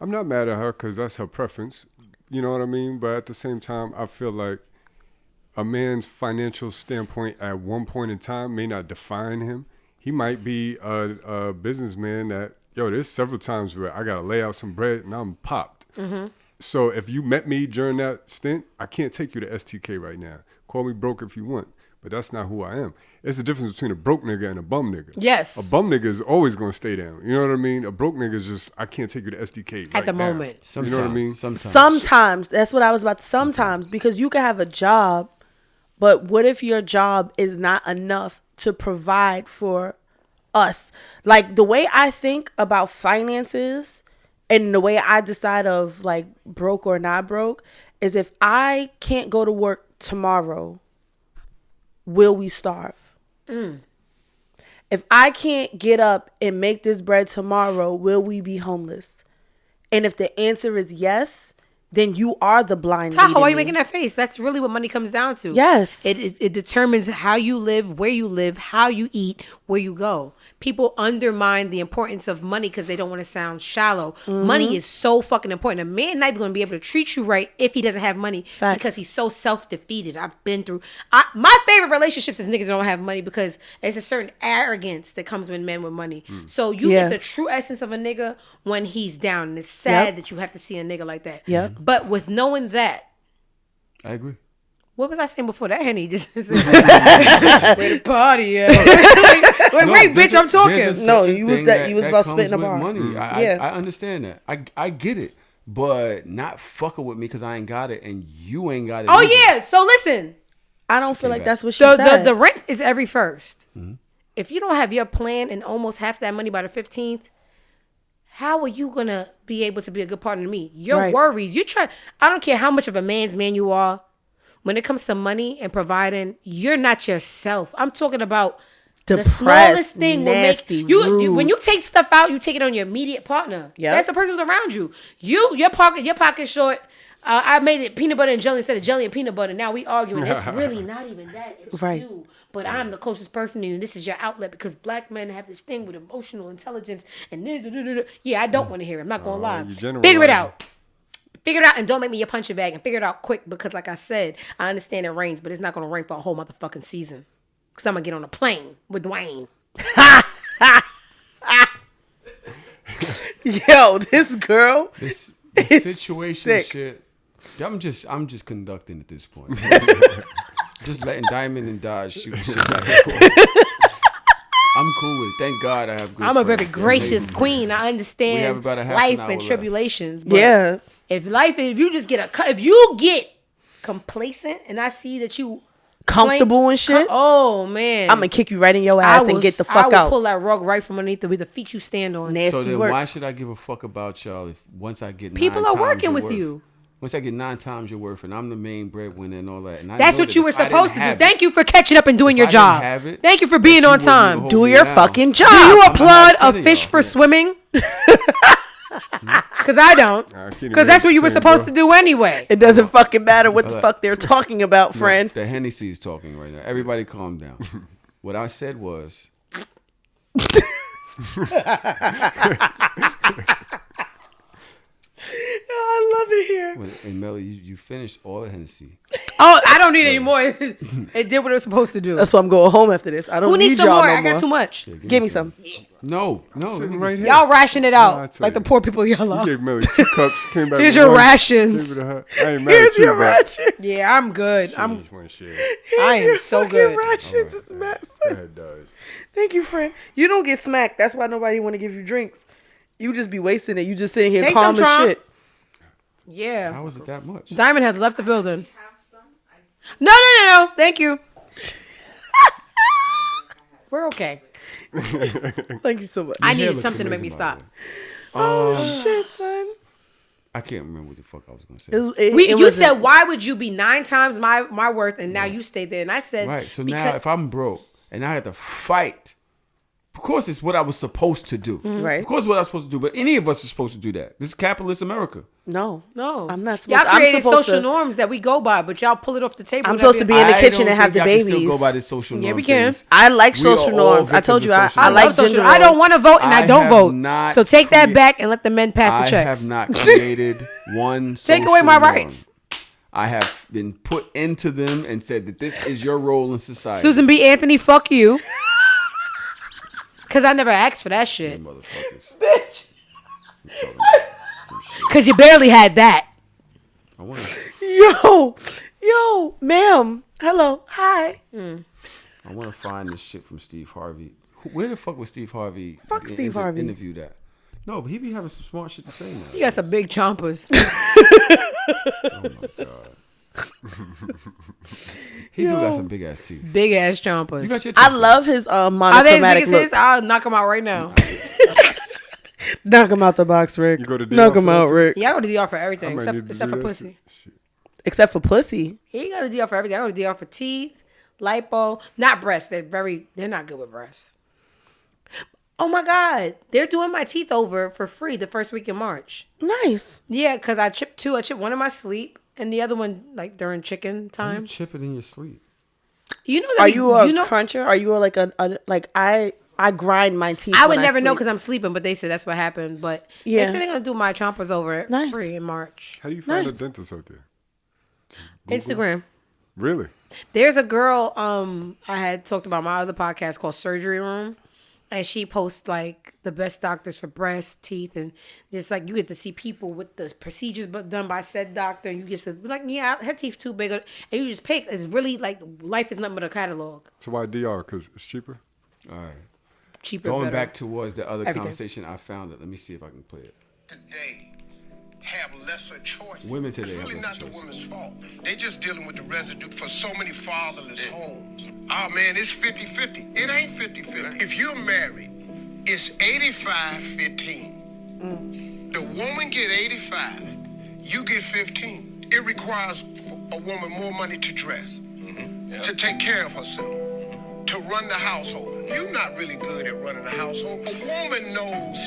S3: I'm not mad at her because that's her preference. You know what I mean? But at the same time, I feel like a man's financial standpoint at one point in time may not define him. He might be a businessman that, there's several times where I got to lay out some bread and I'm popped. So if you met me during that stint, I can't take you to STK right now. Call me broke if you want, but that's not who I am. It's the difference between a broke nigga and a bum nigga.
S4: Yes.
S3: A bum nigga is always going to stay down. You know what I mean? A broke nigga is just, I can't take you to STK right
S4: At the
S3: now.
S4: moment.
S3: You know what I mean?
S2: Sometimes that's what I was about to. Sometimes because you can have a job, but what if your job is not enough to provide for us? Like the way I think about finances and the way I decide of like broke or not broke is if I can't go to work tomorrow, will we starve? If I can't get up and make this bread tomorrow, will we be homeless? And if the answer is yes, then you are the blind
S4: Tahoe,
S2: leading
S4: why are you
S2: me.
S4: making that face? That's really what money comes down to.
S2: Yes.
S4: It determines how you live, how you eat, where you go. People undermine the importance of money because they don't want to sound shallow. Money is so fucking important. A man not even going to be able to treat you right if he doesn't have money because he's so self-defeated. I've been through... my favorite relationships is niggas that don't have money because there's a certain arrogance that comes with men with money. So you get the true essence of a nigga when he's down. And it's sad that you have to see a nigga like that.
S2: Yep.
S4: But with knowing that,
S1: I agree.
S4: what was I saying before that? Henny just where the party at? Wait, bitch, I'm talking.
S2: No, you was about spitting a bar.
S1: Money. I understand that. I get it, but not fucking with me because I ain't got it and you ain't got it.
S4: Oh
S1: either.
S4: yeah. So listen,
S2: I don't feel like that's what she
S4: the
S2: said.
S4: the rent is every first. If you don't have your plan and almost half that money by the 15th, how are you gonna be able to be a good partner to me? Your
S2: Right.
S4: worries. You try. I don't care how much of a man's man you are. When it comes to money and providing, you're not yourself. I'm talking about the
S2: Depressed,
S4: smallest thing
S2: nasty,
S4: will make you
S2: rude.
S4: when you take stuff out, you take it on your immediate partner.
S2: Yep.
S4: That's the person who's around you. Your pocket short. I made it peanut butter and jelly instead of jelly and peanut butter. Now we arguing. It's really not even that. It's
S2: Right.
S4: you. But I'm the closest person to you, and this is your outlet because black men have this thing with emotional intelligence. And yeah, I don't want to hear it. I'm not gonna lie.
S3: you
S4: Figure it
S3: generalizing.
S4: out. Figure it out and don't make me your punching bag and figure it out quick because like I said, I understand it rains, but it's not gonna rain for a whole motherfucking season. Cause I'm gonna get on a plane with Dwayne.
S2: Yo, this girl.
S1: This
S2: It's
S1: situation
S2: sick.
S1: shit. I'm just conducting at this point. Just letting Diamond and Dajs shoot shit back and forth. I'm cool with it. Thank God I have good
S4: I'm a very
S1: friends.
S4: gracious queen. I
S1: We have
S4: understand
S1: about a half
S4: life
S1: an hour
S4: and
S1: left.
S4: tribulations. But
S2: Yeah.
S4: if you just get if you get complacent and I see that you
S2: Comfortable and shit.
S4: Oh man.
S2: I'm gonna kick you right in your ass and get the fuck
S4: I will
S2: out.
S4: pull that rug right from underneath the feet you stand on.
S2: Nasty
S1: So then
S2: work.
S1: why should I give a fuck about y'all if once I get
S4: People
S1: 9
S4: are
S1: times
S4: working
S1: your
S4: with
S1: worth?
S4: you.
S1: Once I get 9 times your worth and I'm the main breadwinner and all that. And I
S4: That's
S1: know
S4: what
S1: that
S4: you
S1: if
S4: were
S1: I didn't
S4: supposed to do.
S1: have
S4: Thank
S1: it,
S4: you for catching up and doing
S1: if
S4: your
S1: I didn't
S4: job.
S1: have it,
S4: Thank you for
S1: that
S4: being
S1: you
S4: on
S1: wouldn't even
S4: time.
S1: hold
S2: Do
S1: me
S2: your
S1: down.
S2: fucking job.
S4: Do you
S1: I'm
S4: applaud
S1: not
S4: a fish
S1: y'all.
S4: for swimming? Because I don't.
S3: I can't
S4: Because
S3: even
S4: that's what you were
S3: say,
S4: supposed
S3: bro.
S4: to do anyway.
S2: It doesn't fucking matter what the
S1: Look.
S2: fuck they're talking about,
S1: No,
S2: friend.
S1: the Hennessy is talking right now. Everybody calm down. What I said was...
S2: I love it here.
S1: And Melly, you finished all the Hennessy.
S4: Oh, I don't need any more. It did what it was supposed to do.
S2: That's why I'm going home after this. I don't
S4: Who
S2: need
S4: needs some
S2: y'all
S4: more?
S2: no
S4: I got
S2: more.
S4: too much.
S2: Give me some.
S1: No.
S3: Sitting right here.
S4: Y'all ration it
S3: I
S4: out
S3: tell
S4: like the
S3: you.
S4: poor people y'all
S3: You
S4: are.
S3: gave Melly 2 cups. Came back.
S4: Here's
S3: with
S4: your
S3: one,
S4: rations.
S3: gave it to her. I ain't mad
S2: Here's
S3: at you,
S2: your
S3: but
S2: rations.
S4: Yeah, I'm good.
S3: she
S4: I'm.
S3: just wanna share.
S4: I am so
S2: Fucking
S4: good.
S2: rations is mad
S3: Go
S2: fun.
S3: ahead, Dajs.
S2: Thank you, friend. You don't get smacked. That's why nobody want to give you drinks. You just be wasting it. You just sitting here
S4: Take
S2: calm
S4: some,
S2: as
S4: Trump.
S2: shit.
S4: Yeah.
S1: How was it that much?
S4: Diamond has left the building. No. Thank you. We're okay.
S2: Thank you so much.
S4: I
S1: His hair
S4: needed
S1: looks
S4: something to make me
S1: amazing, by
S4: stop.
S1: the way.
S2: Shit, son.
S1: I can't remember what the fuck I was gonna say.
S4: You said, why would you be 9 times my worth, and now you stay there? And I said,
S1: right. So now, if I'm broke and I had to fight, of course, it's what I was supposed to do.
S2: Right.
S1: Of course, what I was supposed to do. But any of us are supposed to do that. This is capitalist America.
S2: No,
S4: I'm
S2: not supposed.
S4: Y'all created social norms that we go by, but y'all pull it off the table.
S2: I'm supposed to be in the kitchen and have the babies.
S1: Still go by this social norm.
S4: Yeah, we can.
S1: Things.
S2: I like social norms. I told you I like gender
S4: I don't want to vote and I don't vote. So take that back and let the men pass the checks.
S1: I have not created one.
S4: Take away my rights.
S1: I have been put into them and said that this is your role in society.
S4: Susan B. Anthony, fuck you. Because I never asked for that shit.
S1: Motherfuckers.
S2: Bitch.
S4: Because you barely had that.
S2: Yo, ma'am. Hello. Hi.
S1: I want to find this shit from Steve Harvey. Where the fuck was Steve Harvey?
S2: Fuck Steve Harvey.
S1: Interview that. No, but he be having some smart shit to say now.
S4: You got some big chompers.
S1: Oh my god. He do got some big ass teeth.
S4: Big ass chompers.
S1: You got your teeth
S2: I love his monochromatic
S4: Are they as big as
S2: looks.
S4: his? I'll knock him out right now.
S2: Knock him out the box, Rick.
S3: You go to DR
S2: knock him
S3: for
S2: out,
S3: that
S2: Rick.
S4: Yeah, I go to DR for everything
S3: I might need to
S4: except
S3: do
S4: for
S3: that
S4: pussy.
S3: shit.
S2: Except for pussy.
S4: He go to DR for everything. I go to DR for teeth, lipo, not breasts. They're not good with breasts. Oh my God, they're doing my teeth over for free the first week in March.
S2: Nice.
S4: Yeah, because I chipped 2. I chipped one in my sleep and the other one like during chicken time.
S1: You chip it in your sleep.
S4: You know that
S2: Are you a cruncher? Are you like I grind my teeth?
S4: I would
S2: when
S4: never know
S2: sleep.
S4: because I'm sleeping, but they said that's what happened. But
S2: Yeah.
S4: they said they're gonna do my chompers over
S2: Nice.
S4: free in March.
S3: How do you find
S2: Nice.
S3: a dentist out there?
S4: Instagram.
S3: Really?
S4: There's a girl I had talked about my other podcast called Surgery Room, and she posts like the best doctors for breast, teeth, and just like you get to see people with the procedures done by said doctor, and you get to be like, yeah, her teeth too big, and you just pick. It's really like life is nothing but a catalog.
S3: So why DR? Because it's cheaper?
S1: All right.
S4: Cheaper.
S1: Going
S4: better.
S1: back towards the other
S4: Everything.
S1: conversation, I found it. Let me see if I can play it.
S7: Today have lesser choice.
S1: Women today
S7: it's really
S1: have
S7: not
S1: lesser
S7: the
S1: choice.
S7: women's fault. They just dealing with the residue for so many fatherless homes. Oh man, it's 50-50. It ain't 50-50. If you're married, it's 85-15. The woman get 85, you get 15. It requires a woman more money to dress, to take care of herself, to run the household. You're not really good at running a household. A woman knows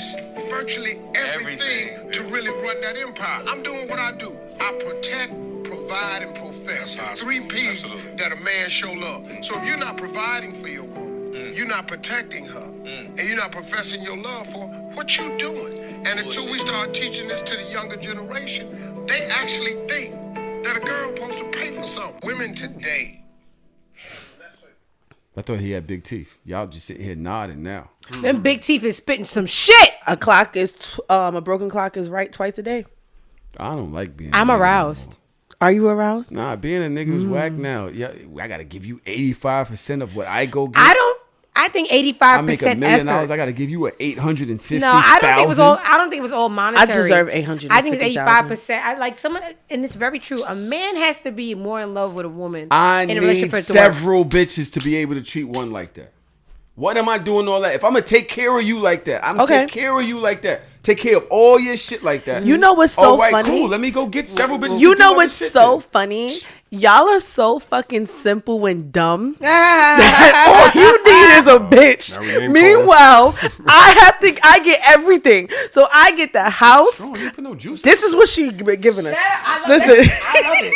S7: virtually everything to really run that empire. I'm doing what I do. I protect, provide, and profess. 3 P's that a man show love. So if you're not providing for your woman, you're not protecting her, and you're not professing your love for her, what you doing? And until we start teaching this to the younger generation, they actually think that a girl supposed to pay for something. Women today.
S1: I thought he had big teeth. Y'all just sitting here nodding now.
S4: Them big teeth is spitting some shit.
S2: A clock is a broken clock is right twice a day.
S1: I don't like being.
S4: I'm
S1: a nigga
S4: aroused.
S2: Are you aroused?
S1: Nah, being a nigga is whack now. Yeah, I gotta give you 85% of what I go get.
S4: I think 85%
S1: I make $1 million.
S4: effort.
S1: I gotta give you an 850.
S4: No, I don't think it was all. I don't think it was all monetary.
S2: I deserve 850,000.
S4: I think it's 85%. I like someone, and it's very true. A man has to be more in love with a woman.
S1: I
S4: in a
S1: need
S4: relationship for it to work.
S1: several bitches to be able to treat one like that. What am I doing all that? If I'm gonna take care of you like that, I'm gonna
S2: Okay.
S1: take care of you like that. Take care of all your shit like that.
S2: You know what's so
S1: all right,
S2: funny?
S1: cool. Let me go get several bitches.
S2: You
S1: to do
S2: know
S1: other
S2: what's
S1: shit
S2: so
S1: then.
S2: funny? Y'all are so fucking simple and dumb. All you need is a bitch.
S3: Now we ain't
S2: Meanwhile, I get everything. So I get the house.
S1: Oh, you put no juice.
S2: This is what she been giving us.
S4: I love
S2: Listen,
S4: that. I love it.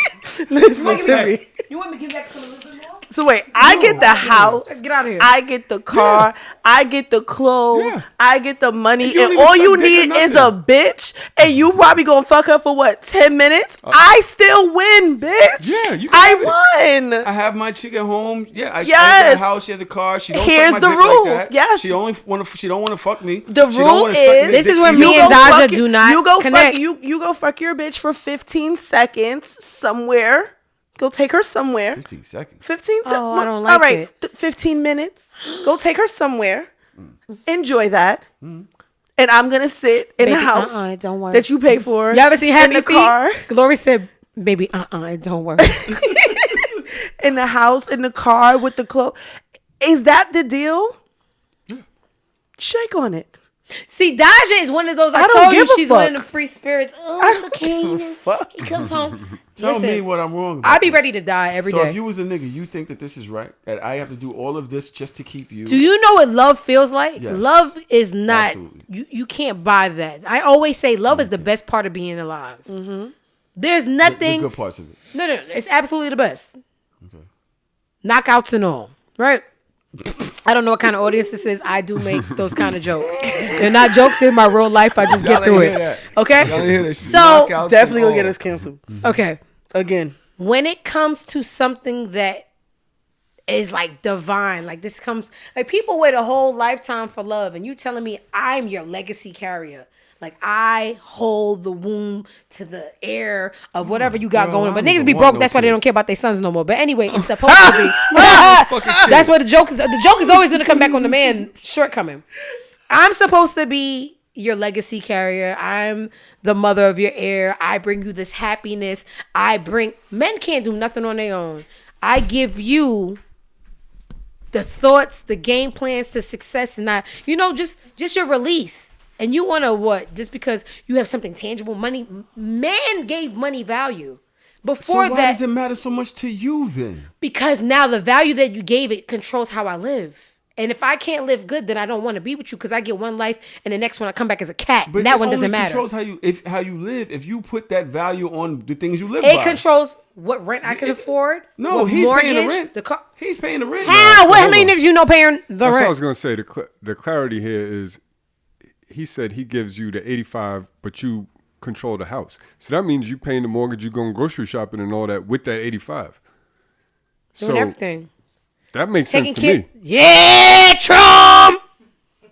S2: listen to me.
S4: You want me to give back some a little bit more?
S2: So wait, I get the house.
S4: Get out of here.
S2: I get the car. I get the clothes.
S1: Yeah.
S2: I get the money.
S1: And you don't
S2: And
S1: even
S2: all you
S1: suck dick or
S2: need is a
S1: nothing.
S2: bitch. And you probably gonna fuck her for what, 10 minutes? I still win, bitch.
S1: Yeah, you can have it.
S2: I won.
S1: I have my chick at home. Yeah, she
S2: Yes.
S1: has a house. She has a car. She don't
S2: Here's
S1: suck my
S2: the
S1: dick
S2: rules.
S1: Like that.
S2: Yes.
S1: She only want to. She don't want to fuck me.
S2: The
S1: She don't
S2: rule
S1: wanna suck me
S2: is
S4: This is
S1: dick
S4: where
S1: either.
S4: me and
S2: go
S4: Dajs
S2: fuck
S4: do not
S2: you go
S4: connect.
S2: fuck you go fuck your bitch for 15 seconds somewhere. Go take her somewhere.
S1: 15 seconds.
S2: 15 seconds.
S4: Oh, I don't
S2: All
S4: like
S2: right,
S4: it.
S2: 15 minutes. Go take her somewhere. Enjoy that. And I'm gonna sit in the
S4: Baby,
S2: house
S4: it don't work.
S2: that you pay for.
S4: You ever seen Happy
S2: in the
S4: Feet?
S2: car?
S4: Glory said, baby, it don't work.
S2: In the house, in the car with the clothes. Is that the deal? Shake on it.
S4: See, Dajs is one of those. I
S2: don't
S4: told you
S2: give a
S4: she's
S2: fuck.
S4: one of the free spirits. Oh, it's okay.
S2: Fuck.
S4: He comes home.
S1: Tell
S4: Listen,
S1: me what I'm wrong about.
S4: I'd be ready to die every day.
S1: So if you was a nigga, you think that this is right? That I have to do all of this just to keep you?
S4: Do you know what love feels like?
S1: Yes.
S4: Love is not.
S1: Absolutely.
S4: You can't buy that. I always say love is the best part of being alive. Mm-hmm. There's nothing.
S1: The good parts of it.
S4: No, it's absolutely the best.
S1: Okay.
S4: Knockouts and all, right? I don't know what kind of audience this is. I do make those kind of jokes. They're not jokes in my real life. I just
S1: Y'all
S4: get through
S1: ain't
S4: it.
S1: hear that.
S4: Okay?
S1: Y'all ain't hear that shit.
S4: So,
S1: Knockouts
S2: Definitely
S1: and
S2: gonna get
S1: all.
S2: us canceled
S4: Okay.
S2: again.
S4: When it comes to something that is like divine, like this comes, like people wait a whole lifetime for love, and you telling me I'm your legacy carrier. Like I hold the womb to the air of whatever you got
S1: Girl,
S4: going.
S1: I
S4: But
S1: don't
S4: niggas
S1: even
S4: be
S1: want
S4: broke.
S1: no
S4: That's why they
S1: kids.
S4: don't care about their sons no more. But anyway, it's supposed to be. That's what the joke is. The joke is always going to come back on the man shortcoming. I'm supposed to be your legacy carrier. I'm the mother of your heir. I bring you this happiness. Men can't do nothing on their own. I give you the thoughts, the game plans to success, and just your release. And you want to what? Just because you have something tangible, money. Man gave money value. Before
S1: So why
S4: that,
S1: does it matter so much to you then?
S4: because now the value that you gave it controls how I live. And if I can't live good, then I don't want to be with you because I get one life and the next one I come back as a cat.
S1: But
S4: And that
S1: it
S4: one doesn't
S1: only
S4: matter.
S1: controls how you live. If you put that value on the things you live
S4: It
S1: by.
S4: controls what rent I can afford.
S1: No,
S4: what
S1: he's paying the
S4: mortgage,
S1: rent.
S4: The car.
S1: He's paying the rent.
S4: How?
S3: so
S4: How
S3: hold
S4: many
S3: on.
S4: niggas you know paying the
S3: That's what I
S4: rent?
S3: was gonna say. The clarity here is, he said he gives you the 85, but you control the house. So that means you paying the mortgage, you going grocery shopping and all that with that 85.
S4: Doing everything.
S3: That makes
S4: Taking
S3: sense to
S4: care.
S3: me.
S4: Yeah, Trump.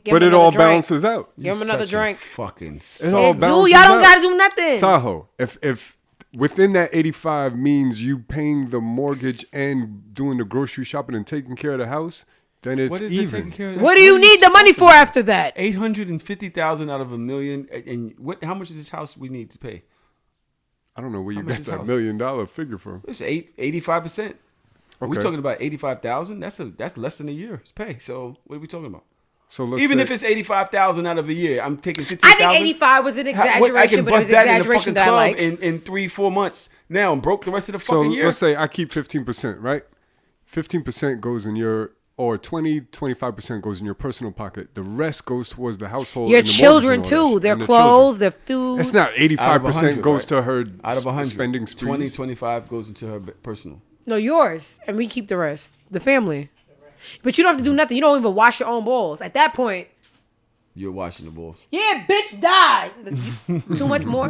S4: Give
S3: But
S4: him
S3: it all
S4: another drink.
S3: balances out.
S4: Give him another
S1: Such a
S4: drink.
S1: Fucking.
S3: It all
S4: Dude,
S3: balances
S4: y'all don't
S3: out.
S4: gotta do nothing.
S3: Tahoe, if within that 85 means you paying the mortgage and doing the grocery shopping and taking care of the house, then it's
S1: What is the
S3: even.
S1: taking care of that?
S4: What do you need the money for after that?
S1: 850,000 out of $1 million. And what? How much of this house we need to pay?
S3: I don't know where you
S1: How much
S3: got
S1: is
S3: that
S1: house?
S3: $1 million figure from.
S1: It's 85%. We're
S3: Okay.
S1: talking about 85,000. That's less than a year's pay. So what are we talking about?
S3: So let's
S1: Even
S3: say,
S1: if it's 85,000 out of a year, I'm taking 15,000.
S4: I think 85 was an
S1: I
S4: exaggeration,
S1: can
S4: but it was
S1: bust that in the
S4: exaggeration
S1: fucking
S4: that I
S1: club
S4: like.
S1: in 3-4 months. Now I'm broke the rest of the
S3: so
S1: fucking year.
S3: let's say I keep 15%, right? 15% goes in your, or 25% goes in your personal pocket. The rest goes towards the household.
S4: Your
S3: and the mortgage
S4: children
S3: and all that
S4: too.
S3: shit,
S4: Their
S3: and the
S4: clothes,
S3: children.
S4: their food.
S3: It's not
S1: Out of
S3: 85%
S1: 100,
S3: goes
S1: right?
S3: to her
S1: Out of 100,
S3: spending sprees.
S1: 20, 25 goes into her personal.
S4: No, yours. And we keep the rest. The family. But you don't have to do nothing. You don't even wash your own balls. At that point,
S1: You're washing the balls.
S4: yeah, bitch, die. Too much more?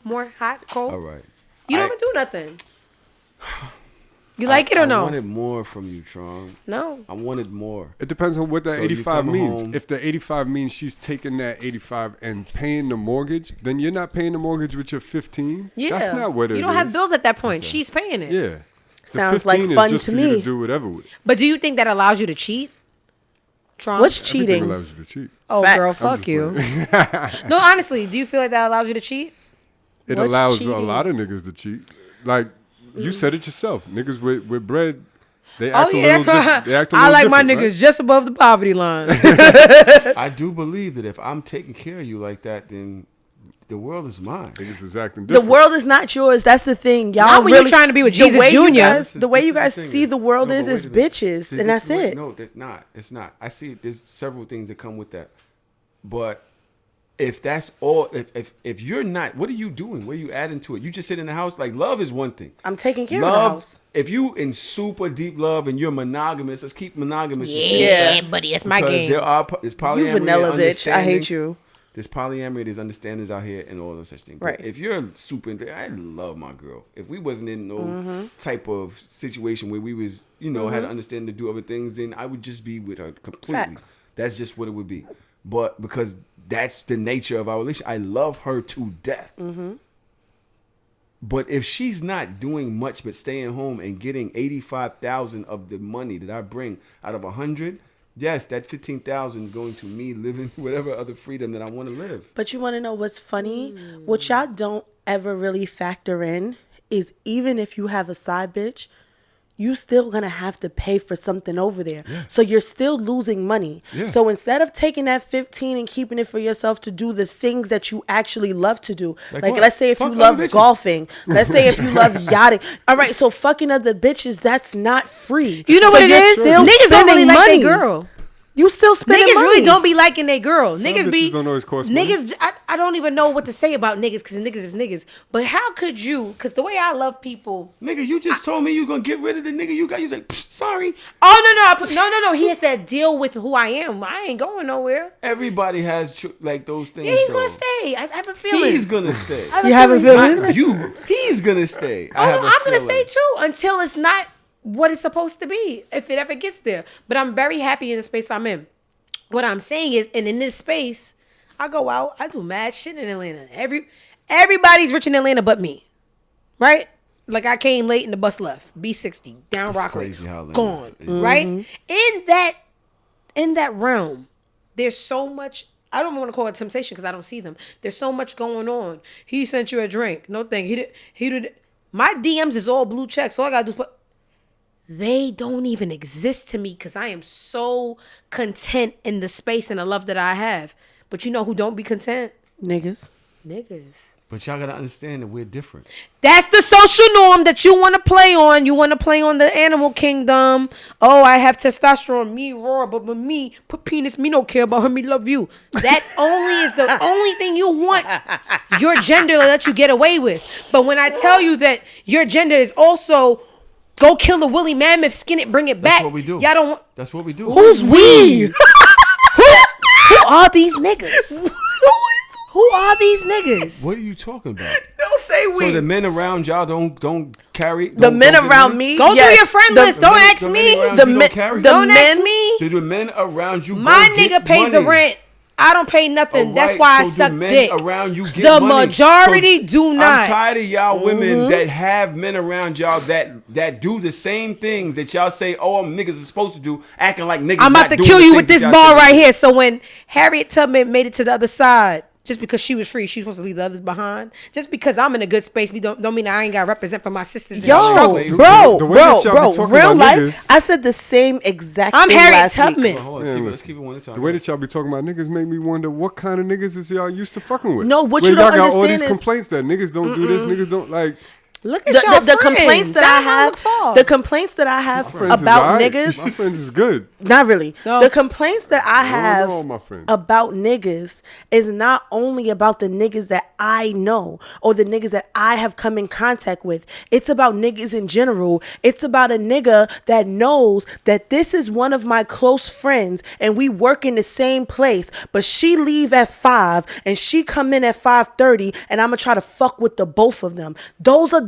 S4: more hot, cold?
S1: All right.
S4: You don't even do nothing. You like it or
S1: I
S4: no?
S1: wanted more from you, Tron.
S4: No.
S1: I wanted more.
S3: It depends on what that
S1: So you
S3: 85
S1: come
S3: means.
S1: home-
S3: If the 85 means she's taking that 85 and paying the mortgage, then you're not paying the mortgage with your 15.
S4: Yeah.
S3: That's not what it is.
S4: You don't have bills at that point. She's paying it.
S3: Yeah. The
S2: Sounds like
S3: 15
S2: fun
S3: is just
S2: to
S3: for you
S2: me.
S3: to do whatever with.
S4: But do you think that allows you to cheat? Trump?
S2: What's
S3: Everything
S2: cheating?
S3: allows you to cheat.
S4: Oh,
S2: Facts.
S4: girl,
S2: I'm
S4: fuck
S3: just
S4: you. No, honestly, do you feel like that allows you to cheat?
S3: It
S2: What's
S3: allows a
S2: cheating?
S3: lot of niggas to cheat. Like, you said it yourself. Niggas with bread, they
S4: Oh,
S3: act a
S4: yeah,
S3: little
S4: that's right.
S3: They act a
S4: I
S3: little
S4: like my
S3: different,
S4: niggas
S3: right?
S4: just above the poverty line.
S1: I do believe that if I'm taking care of you like that, then the world is mine.
S3: Niggas is acting
S2: The
S3: different.
S2: world is not yours. That's the thing. Y'all
S4: Not when
S2: really
S4: you're trying to be with
S2: the
S4: Jesus
S2: way you
S4: Jr..
S2: guys- the way
S1: This
S2: you
S1: is the
S2: guys
S1: thing
S2: see the world
S1: no,
S2: is
S1: but wait a minute.
S2: bitches,
S1: See,
S2: and
S1: this-
S2: that's
S1: wait,
S2: it.
S1: No, that's not. It's not. I see. There's several things that come with that, but if that's all, if you're not, what are you doing? What are you adding to it? You just sit in the house. Like, love is one thing.
S2: I'm taking care of the
S1: Love.
S2: house.
S1: If you in super deep love and you're monogamous, let's keep monogamous.
S4: Yeah, buddy, that's my
S1: Because
S4: game.
S1: there's polyamory.
S2: You vanilla
S1: and
S2: bitch. I hate
S1: understandings.
S2: you.
S1: There's polyamory, there's understandings out here, and all those such things.
S2: Right.
S1: But if you're super, I love my girl. If we wasn't in no type of situation where we was, had to understand to do other things, then I would just be with her completely.
S2: Facts.
S1: That's just what it would be. But because that's the nature of our relationship, I love her to death. But if she's not doing much but staying home and getting 85,000 of the money that I bring out of 100, yes, that 15,000 is going to me living whatever other freedom that I want to live.
S2: But you want to know what's funny? What y'all don't ever really factor in is even if you have a side bitch, you still gonna have to pay for something over there. Yeah. So you're still losing money.
S1: Yeah.
S2: So instead of taking that 15 and keeping it for yourself to do the things that you actually love to do, like let's say if you love golfing, let's say if you love yachting. All right, so fucking other bitches, that's not free.
S4: You know
S2: so
S4: what it is? Niggas don't really like their girl.
S2: You still spending
S4: niggas
S2: money.
S4: really don't be liking their girl.
S3: Some
S4: Niggas
S3: bitches don't always cost money.
S4: niggas. I don't even know what to say about niggas because niggas is niggas. But how could you? Because the way I love people,
S1: nigga, you just told me you gonna get rid of the nigga you got. You like, sorry.
S4: Oh no. He has to deal with who I am. I ain't going nowhere.
S1: Everybody has like those things.
S4: Yeah, he's
S1: though.
S4: gonna stay. I have a feeling.
S1: He's gonna stay.
S2: You have a feeling?
S1: He's gonna stay.
S4: I'm gonna stay too until it's not what it's supposed to be. If it ever gets there, but I'm very happy in the space I'm in. What I'm saying is, and in this space, I go out, I do mad shit in Atlanta. Everybody's rich in Atlanta but me, right? Like I came late and the bus left. B60 down Rockaway, gone. Right? In that realm, there's so much. I don't want to call it temptation because I don't see them. There's so much going on. He sent you a drink. No thing. He did. My DMs is all blue checks. All I gotta do is put. They don't even exist to me because I am so content in the space and the love that I have. But you know who don't be content?
S2: Niggas.
S1: But y'all gotta understand that we're different.
S4: That's the social norm that you want to play on. You want to play on the animal kingdom. Oh, I have testosterone, me raw, but me put penis, me don't care about her, me love you. That only is the only thing you want your gender to let you get away with. But when I tell you that your gender is also go kill the woolly mammoth, skin it, bring it back.
S1: That's what we do.
S4: Y'all don't.
S1: That's what we do.
S4: Who's we? Who are these niggas? Who are these niggas?
S1: What are you talking about?
S2: Don't say we.
S1: So the men around y'all don't carry.
S2: The men around me.
S4: Go through your friend list. Don't ask me.
S1: Don't
S4: ask me.
S1: Do the men around you?
S4: My nigga pays the rent. I don't pay nothing.
S1: Right,
S4: that's why I
S1: so
S4: suck
S1: men
S4: dick.
S1: Around you get
S4: the
S1: money.
S4: Majority do not.
S1: I'm tired of y'all women that have men around y'all that do the same things that y'all say, oh, niggas are supposed to do, acting like niggas.
S4: I'm about to kill you with this ball right here. So when Harriet Tubman made it to the other side, just because she was free, she's supposed to leave the others behind. Just because I'm in a good space, don't mean I ain't got to represent for my sisters.
S2: Yo, bro, real life.
S3: Niggas,
S2: I said the same exact
S4: I'm
S2: thing
S4: Harriet
S2: last
S4: Tubman.
S2: week.
S1: Let's keep it one at a time.
S3: the way that y'all be talking about niggas make me wonder what kind of niggas is y'all used to fucking with.
S2: No, what
S3: Where
S2: you don't
S3: y'all got all
S2: understand
S3: these
S2: is
S3: complaints that niggas don't do this, niggas don't like.
S4: Look at y'all
S2: the complaints that I have. The complaints that I have about niggas.
S3: My friends is good.
S2: Not really.
S4: No.
S2: The complaints that I have
S3: all my friends.
S2: about niggas is not only about the niggas that I know or the niggas that I have come in contact with. It's about niggas in general. It's about a nigga that knows that this is one of my close friends and we work in the same place, but she leave at 5 and she come in at 5:30 and I'm gonna try to fuck with the both of them.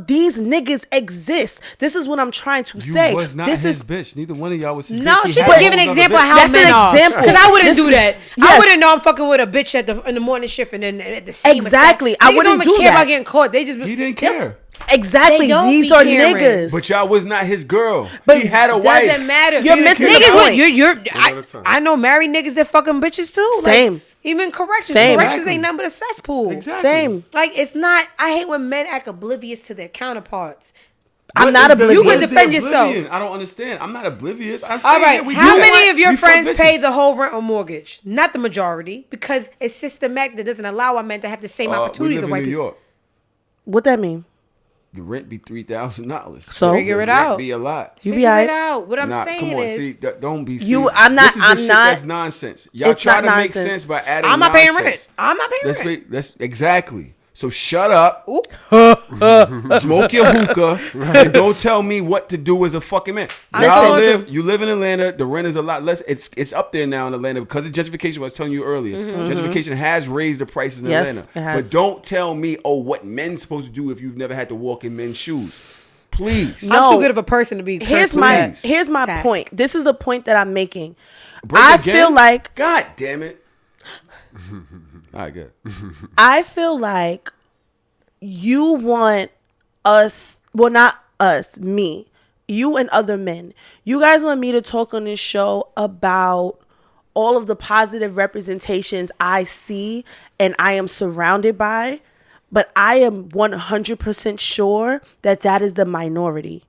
S2: These niggas exist. This is what I'm trying to say.
S1: You was not
S2: this
S1: his bitch. Neither one of y'all was his bitch.
S4: No,
S1: He
S4: she
S1: had
S4: was
S1: a
S4: giving an
S1: whole nother
S4: example of
S1: bitch.
S4: how
S2: That's
S4: men
S2: an
S4: are.
S2: example.
S4: Because I wouldn't
S2: This
S4: do
S2: is-
S4: that.
S2: yes.
S4: I wouldn't know I'm fucking with a bitch in the morning shift and then at the same.
S2: Exactly.
S4: Niggas
S2: I wouldn't
S4: don't even
S2: do
S4: care
S2: that.
S4: about getting caught. They just
S1: He didn't care.
S2: Exactly.
S4: They don't
S2: These
S4: be
S2: are
S4: caring.
S2: niggas.
S1: But y'all was not his girl.
S2: But
S1: he had a wife.
S4: doesn't matter.
S2: You're
S1: He didn't
S2: missing
S1: care
S2: the
S4: Niggas
S1: about
S2: point.
S1: it.
S4: I know married niggas that fucking bitches too.
S2: Same.
S4: Like, even corrections.
S2: Same.
S4: Corrections
S1: Exactly.
S4: ain't nothing but a cesspool.
S1: Exactly.
S2: Same.
S4: Like it's not. I hate when men act oblivious to their counterparts.
S2: I'm not oblivious.
S4: You
S1: What
S4: can
S1: is
S4: defend
S1: the
S4: yourself.
S1: oblivion? I don't understand. I'm not oblivious. I'm
S4: All
S1: saying
S4: right.
S1: that we
S4: How
S1: do
S4: many
S1: that.
S4: of your
S1: We fuck
S4: friends
S1: bitches.
S4: pay the whole rent or mortgage? Not the majority, because it's systematic that doesn't allow our men to have the same
S1: We
S4: opportunities
S1: live
S4: of
S1: in
S4: white
S1: New
S4: people.
S1: York.
S2: What that mean?
S1: The rent be $3,000.
S2: So?
S4: Figure it
S1: The rent
S4: out.
S1: Be a lot.
S2: You be
S4: Figure it
S2: alright?
S4: out. What I'm
S1: Nah,
S4: saying
S1: come on.
S4: is,
S1: See, don't be.
S2: You-
S1: See,
S2: I'm not-
S1: This is the
S2: I'm
S1: shit
S2: not-
S1: that's nonsense. Y'all
S2: It's
S1: try
S2: not
S1: to make
S2: nonsense.
S1: sense by adding.
S4: I'm not paying
S1: nonsense.
S4: rent. I'm not paying rent.
S1: That's exactly. So shut up, smoke your hookah, and don't tell me what to do as a fucking man. You live in Atlanta. The rent is a lot less. It's up there now in Atlanta because of gentrification. What I was telling you earlier, gentrification has raised the prices in
S2: Yes,
S1: Atlanta.
S2: it has.
S1: But don't tell me, what men's supposed to do if you've never had to walk in men's shoes. Please.
S2: No.
S4: I'm too good of a person to be.
S2: Here's
S4: personally
S2: my
S4: tasked.
S2: point. This is the point that I'm making.
S1: Break
S2: I
S1: again?
S2: feel like
S1: God damn it. All right, good.
S2: I feel like you want us, well, not us, me, you and other men. You guys want me to talk on this show about all of the positive representations I see and I am surrounded by, but I am 100% sure that that is the minority.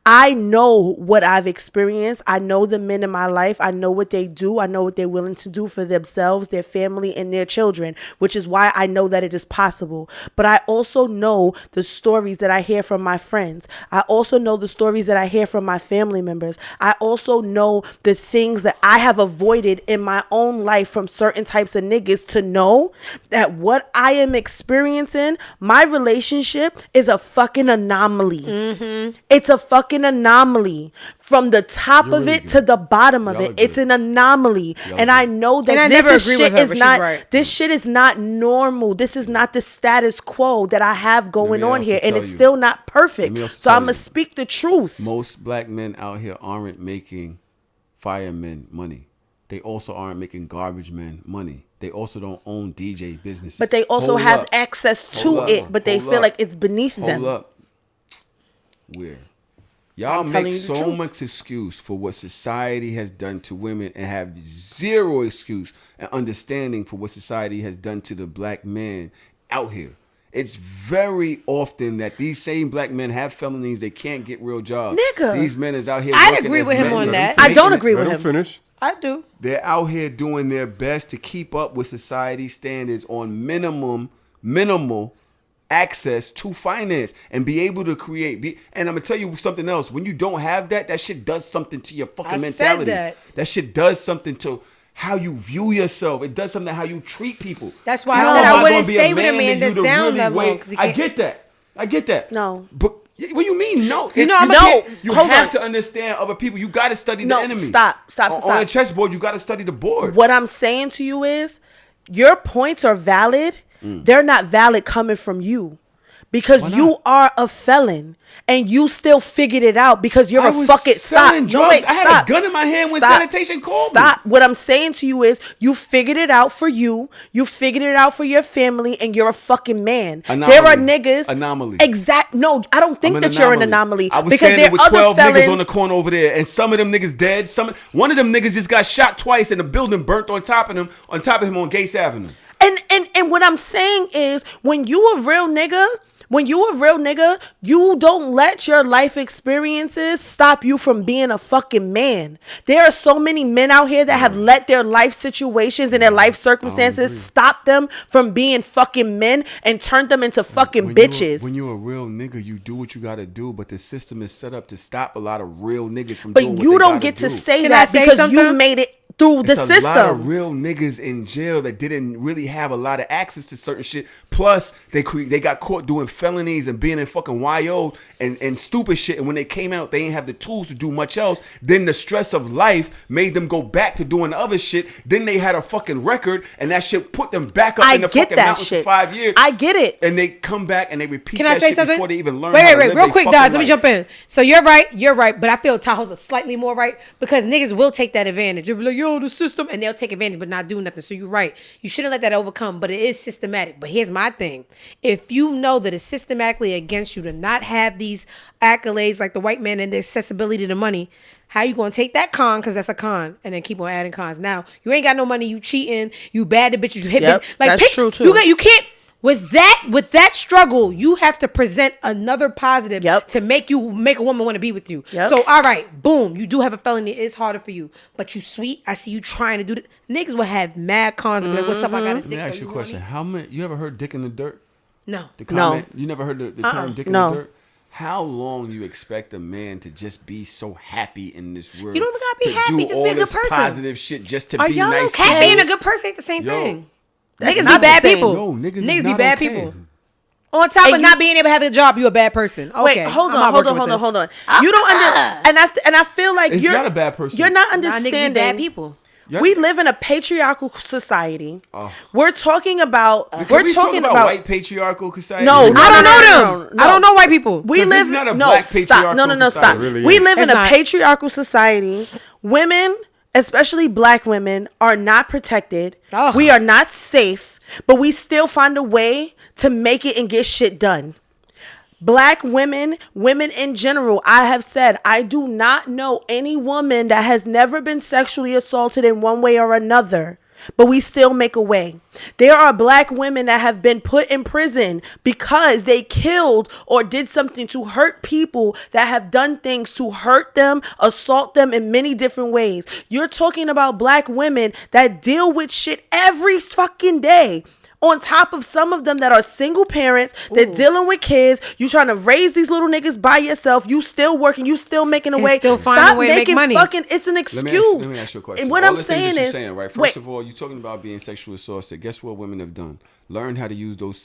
S2: I know what I've experienced. I know the men in my life. I know what they do. I know what they're willing to do for themselves, their family, and their children, which is why I know that it is possible. But I also know the stories that I hear from my friends. I also know the stories that I hear from my family members. I also know the things that I have avoided in my own life from certain types of niggas to know that what I am experiencing, my relationship is a fucking anomaly. It's a fucking anomaly from the top
S1: You're
S2: of
S1: really
S2: it
S1: good.
S2: to the bottom of
S1: Y'all
S2: it.
S1: are
S2: It's
S1: good.
S2: an anomaly.
S1: Y'all
S2: And
S1: good.
S2: I know that
S4: And I
S2: this
S4: never
S2: is
S4: agree
S2: shit
S4: with her,
S2: is
S4: but she's
S2: not
S4: right.
S2: this shit is not normal. This is not the status quo that I have going
S1: me
S2: on
S1: also
S2: here. And
S1: tell
S2: it's
S1: you.
S2: still not perfect.
S1: Let me also
S2: So
S1: tell
S2: I'm gonna
S1: you.
S2: speak the truth.
S1: Most black men out here aren't making firemen money. They also aren't making garbage men money. They also don't own DJ businesses.
S2: But they also
S1: Hold
S2: have
S1: up.
S2: access to
S1: Hold up.
S2: it, but they
S1: Hold
S2: feel
S1: up.
S2: like it's beneath them.
S1: Hold up. Where? Y'all
S2: I'm telling
S1: make
S2: you the
S1: so
S2: truth.
S1: much excuse for what society has done to women and have zero excuse and understanding for what society has done to the black man out here. It's very often that these same black men have felonies. They can't get real jobs.
S2: Nigga.
S1: These men is out here.
S4: I'd
S1: working
S4: agree
S1: as
S4: with him
S1: men.
S4: on that.
S2: I don't
S1: Making-
S2: agree
S3: Let
S2: with
S3: him
S2: him.
S3: finish.
S4: I do.
S1: They're out here doing their best to keep up with society standards on minimal access to finance and be able to create. And I'm gonna tell you something else. When you don't have that, that shit does something to your fucking
S4: I said
S1: mentality.
S4: that.
S1: Shit does something to how you view yourself. It does something to how you treat people.
S4: That's why I
S1: How
S4: said
S1: am
S4: I wouldn't
S1: gonna be
S4: stay with a man
S1: to you
S4: that's
S1: to
S4: down that long,
S1: wait?
S4: 'cause he
S1: I
S4: can't-
S1: get that.
S2: No.
S1: But what do you mean? No.
S4: You know,
S1: you
S4: I'm a
S1: can't-
S4: kid.
S1: You
S2: Hold
S1: have
S2: on.
S1: to understand other people. You got to study
S2: No,
S1: the enemy.
S2: stop.
S1: On a chessboard, you got to study the board.
S2: What I'm saying to you is your points are valid. They're not valid coming from you. Because
S1: Why not?
S2: you are a felon and you still figured it out because you're
S1: I
S2: a
S1: was
S2: fucking
S1: selling
S2: stop.
S1: drugs.
S2: No, wait,
S1: I had
S2: stop.
S1: a gun in my hand when
S2: Stop.
S1: sanitation called me.
S2: Stop. What I'm saying to you is you figured it out for you. You figured it out for your family and you're a fucking man.
S1: Anomaly.
S2: There are niggas.
S1: Anomaly.
S2: Exact. No, I don't think
S1: I'm
S2: that you're an anomaly.
S1: I was
S2: because
S1: standing
S2: there
S1: with
S2: are other
S1: 12
S2: felons.
S1: niggas on the corner over there, and some of them niggas dead. One of them niggas just got shot twice, and the building burnt on top of him on Gates Avenue.
S2: And what I'm saying is when you a real nigga, you don't let your life experiences stop you from being a fucking man. There are so many men out here that have let their life situations and their life circumstances stop them from being fucking men and turn them into fucking bitches.
S1: When you're a real nigga, you do what you gotta do, but the system is set up to stop a lot of real niggas from doing
S2: But
S1: what
S2: you
S1: they
S2: don't
S1: gotta
S2: get to
S1: do.
S2: say
S4: Can
S2: that
S4: I say
S2: because you
S4: something?
S2: made it through the
S1: It's a
S2: system.
S1: lot of real niggas in jail that didn't really have a lot of access to certain shit. Plus, they got caught doing felonies and being in fucking YO and stupid shit. And when they came out, they didn't have the tools to do much else. Then the stress of life made them go back to doing the other shit. Then they had a fucking record, and that shit put them back up
S2: I
S1: in the
S2: get
S1: fucking
S2: that
S1: mountains
S2: shit.
S1: for 5 years.
S2: I get it.
S1: And they come back and they repeat
S4: Can
S1: that
S4: I say
S1: shit
S4: something?
S1: before they even learn
S4: Wait,
S1: how to live
S4: real
S1: their
S4: quick,
S1: fucking
S4: Dajs. Let me
S1: life.
S4: jump in. So you're right, but I feel Tahoe's are slightly more right because niggas will take that advantage. They'll be like, yo, the system, and they'll take advantage but not do nothing. So you're right. You shouldn't let that overcome, but it is systematic. But here's my thing. If you know that it's systematically against you to not have these accolades like the white man and the accessibility to money, how you gonna take that con, because that's a con, and then keep on adding cons? Now, you ain't got no money, you cheating, you bad to bitches, you hit
S2: Yep,
S4: bitch. Like,
S2: that's true, too.
S4: You can't. With that struggle, you have to present another positive
S2: Yep.
S4: to make a woman want to be with you.
S2: Yep.
S4: So, all right, boom, you do have a felony. It's harder for you, but you sweet. I see you trying to do it. Niggas will have mad cons and be like, "What's up? I got a
S1: Let me
S4: dick."
S1: ask
S4: though,
S1: you a
S4: know
S1: question.
S4: what
S1: How many? You ever heard "dick in the dirt"?
S4: I mean?
S1: The
S2: No.
S1: comment. You never heard the term "dick in
S2: No.
S1: the dirt"? How long you expect a man to just be so happy in this world?
S4: You don't even gotta be
S1: to
S4: happy,
S1: do
S4: just be
S1: all
S4: a good
S1: this
S4: person.
S1: positive shit just to
S2: Are
S1: be
S2: y'all
S1: nice.
S2: okay?
S1: to
S4: Happy
S1: you?
S4: and a good person ain't the same
S1: Yo,
S4: thing.
S2: that's
S4: Niggas
S2: not
S4: be bad
S2: the same.
S4: people.
S1: No, niggas is
S4: be
S1: not
S4: bad
S1: okay.
S4: people. On top
S2: And
S4: of
S2: you-
S4: not being able to have a job, you a bad person. Okay,
S2: Wait, hold
S4: I'm not
S2: on.
S4: working with this.
S2: You don't and I feel like
S1: It's
S2: you're
S1: not a bad person.
S2: You're not
S4: Nah, niggas be
S2: understanding.
S4: bad people.
S1: Yeah.
S2: We live in a patriarchal society.
S1: Oh.
S2: We're talking about.
S1: Can
S2: we're
S1: we talk
S2: talking
S1: about
S2: about.
S1: white patriarchal society?
S2: No,
S4: I don't know
S2: no,
S4: them.
S2: no.
S4: I don't know white people.
S2: We
S1: 'Cause
S2: live
S1: it's not a
S2: no
S1: black
S2: stop.
S1: patriarchal
S2: No,
S1: society.
S2: stop.
S3: It really
S2: We
S3: ain't.
S2: live in
S4: It's
S2: a
S4: not.
S2: patriarchal society. Women, especially black women, are not protected.
S4: Ugh.
S2: We are not safe, but we still find a way to make it and get shit done. Black women in general, I have said, I do not know any woman that has never been sexually assaulted in one way or another but we still make a way. There are black women that have been put in prison because they killed or did something to hurt people that have done things to hurt them, assault them in many different ways. You're talking about black women that deal with shit every fucking day. On top of some of them that are single parents, they're dealing with kids. You trying to raise these little niggas by yourself. You still working. You still making a way.
S4: Still find a way to make money.
S2: Fucking, it's an excuse.
S1: Let me ask you a question.
S2: And what
S1: All
S2: I'm
S1: the things
S2: saying
S1: that you're
S2: is,
S1: saying, right? First of all, you're talking about being sexually assaulted. Guess what women have done? Learn how to use those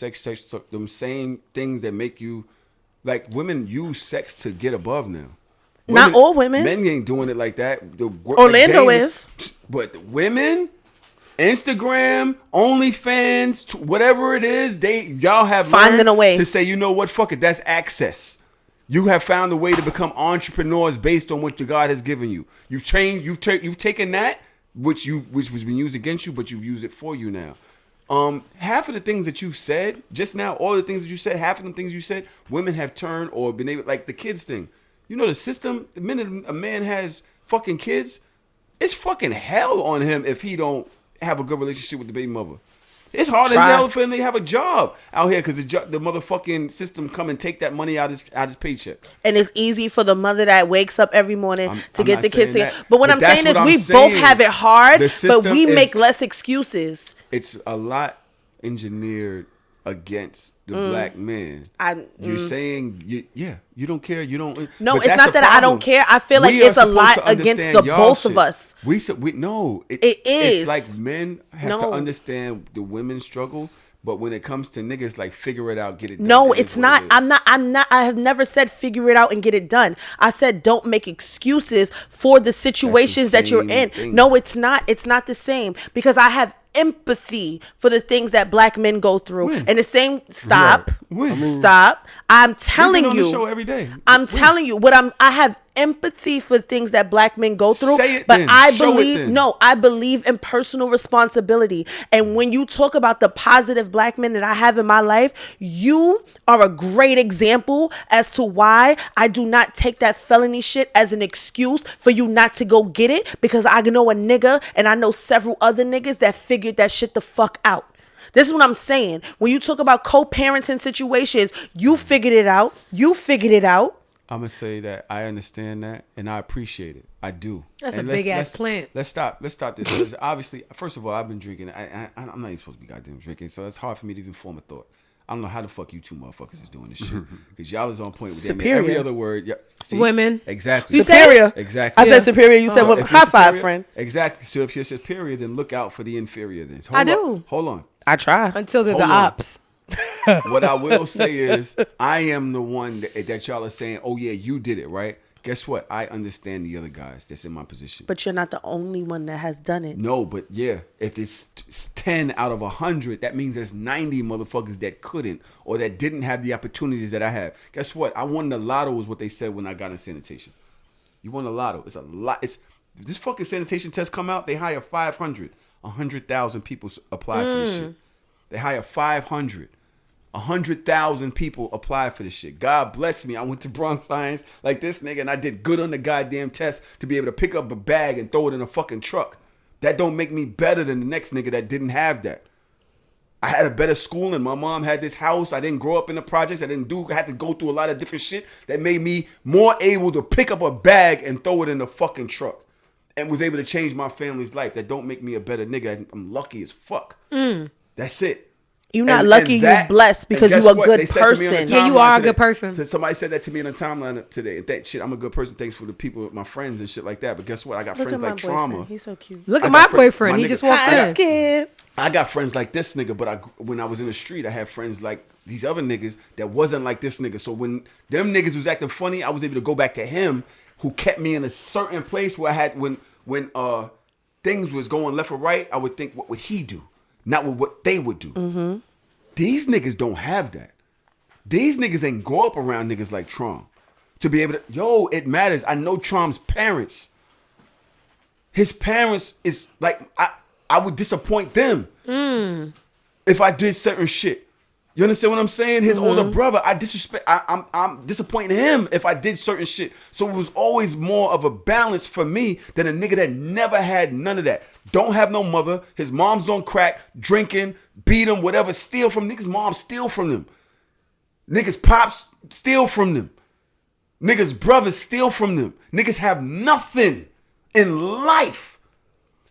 S1: them same things that make you, like, women use sex to get above now.
S2: Not all women.
S1: Men ain't doing it like that.
S2: Orlando is.
S1: But women, Instagram, OnlyFans, whatever it is, y'all have
S2: finding
S1: learned
S2: a way
S1: to say, you know what, fuck it, that's access. You have found a way to become entrepreneurs based on what God has given you. You've changed. You've taken that which was been used against you, but you've used it for you now. Half of the things that you've said just now, all the things that you said, half of the things you said, women have turned or been able, like the kids thing. You know, the system. The minute a man has fucking kids, it's fucking hell on him if he don't have a good relationship with the baby mother. It's hard as hell for him to have a job out here because the motherfucking system come and take that money out his paycheck.
S2: And it's easy for the mother that wakes up every morning to get the kids
S1: saying
S2: together. But what I'm saying is we both have it hard, but we make less excuses.
S1: It's a lot engineered against the black man. You're saying, you don't care. You don't.
S2: No, it's not that I don't care. I feel like it's a lot against the both of us.
S1: No,
S2: it is.
S1: It's like men have to understand the women's struggle. But when it comes to niggas, like, figure it out, get it done.
S2: No, it's not. I'm not. I have never said figure it out and get it done. I said don't make excuses for the situations that you're in.
S1: Thing.
S2: No, it's not. It's not the same because I have empathy for the things that black men go through.
S1: When?
S2: And the same stop.
S1: When?
S2: Stop. I'm telling
S1: on
S2: you.
S1: The show every day.
S2: I'm telling you I have empathy for things that black men go through.
S1: Say it
S2: but
S1: then.
S2: I
S1: Show
S2: believe
S1: it then.
S2: no, I believe in personal responsibility. And when you talk about the positive black men that I have in my life, you are a great example as to why I do not take that felony shit as an excuse for you not to go get it, because I know a nigga and I know several other niggas that figured that shit the fuck out. This is what I'm saying. When you talk about co-parenting situations, you figured it out.
S1: I'm going to say that I understand that and I appreciate it. I do.
S4: That's
S1: and
S4: a big-ass plant.
S1: Let's stop this. Because obviously, first of all, I've been drinking. I'm not even supposed to be goddamn drinking, so it's hard for me to even form a thought. I don't know how the fuck you two motherfuckers is doing this shit. Because y'all is on point with every other word. Yeah, see?
S4: Women.
S1: Exactly.
S2: You superior.
S1: Exactly.
S2: I said superior. You said women. High five, friend.
S1: Exactly. So if you're superior, then look out for the inferior then. Hold on.
S2: I try.
S4: Until they're
S1: Hold
S4: the
S1: on.
S4: ops.
S1: What I will say is I am the one that y'all are saying, oh yeah, you did it, right? Guess what? I understand the other guys that's in my position.
S2: But you're not the only one that has done it.
S1: No, but yeah, if it's 10 out of 100, that means there's 90 motherfuckers that couldn't or that didn't have the opportunities that I have. Guess what? I won the lotto is what they said when I got in sanitation. You won the lotto. It's a lot. If this fucking sanitation test come out, they hire 100,000 people apply for this shit. They hire 500. 100,000 people apply for this shit. God bless me. I went to Bronx Science like this nigga and I did good on the goddamn test to be able to pick up a bag and throw it in a fucking truck. That don't make me better than the next nigga that didn't have that. I had a better schooling. My mom had this house. I didn't grow up in the projects. I had to go through a lot of different shit that made me more able to pick up a bag and throw it in the fucking truck. And was able to change my family's life. That don't make me a better nigga. I'm lucky as fuck. That's it.
S2: You're not lucky, you're blessed because you're a good person.
S4: Yeah, you are a good person.
S1: So somebody said that to me on the timeline today. That shit, I'm a good person. Thanks for the people, my friends and shit like that. But guess what? I got friends like Trauma.
S2: He's so cute.
S4: Look at my boyfriend. He just walked in.
S1: I got friends like this nigga, but when I was in the street, I had friends like these other niggas that wasn't like this nigga. So when them niggas was acting funny, I was able to go back to him, who kept me in a certain place where I had when things was going left or right, I would think, what would he do? Not what they would do. Mm-hmm. These niggas don't have that. These niggas ain't grow up around niggas like Trom. To be able to, it matters. I know Trom's parents. His parents is like, I would disappoint them if I did certain shit. You understand what I'm saying? His older brother, I disrespect. I'm disappointing him if I did certain shit. So it was always more of a balance for me than a nigga that never had none of that. Don't have no mother. His mom's on crack, drinking, beat him, whatever. Steal from niggas' moms, steal from them. Niggas' pops, steal from them. Niggas' brothers, steal from them. Niggas have nothing in life.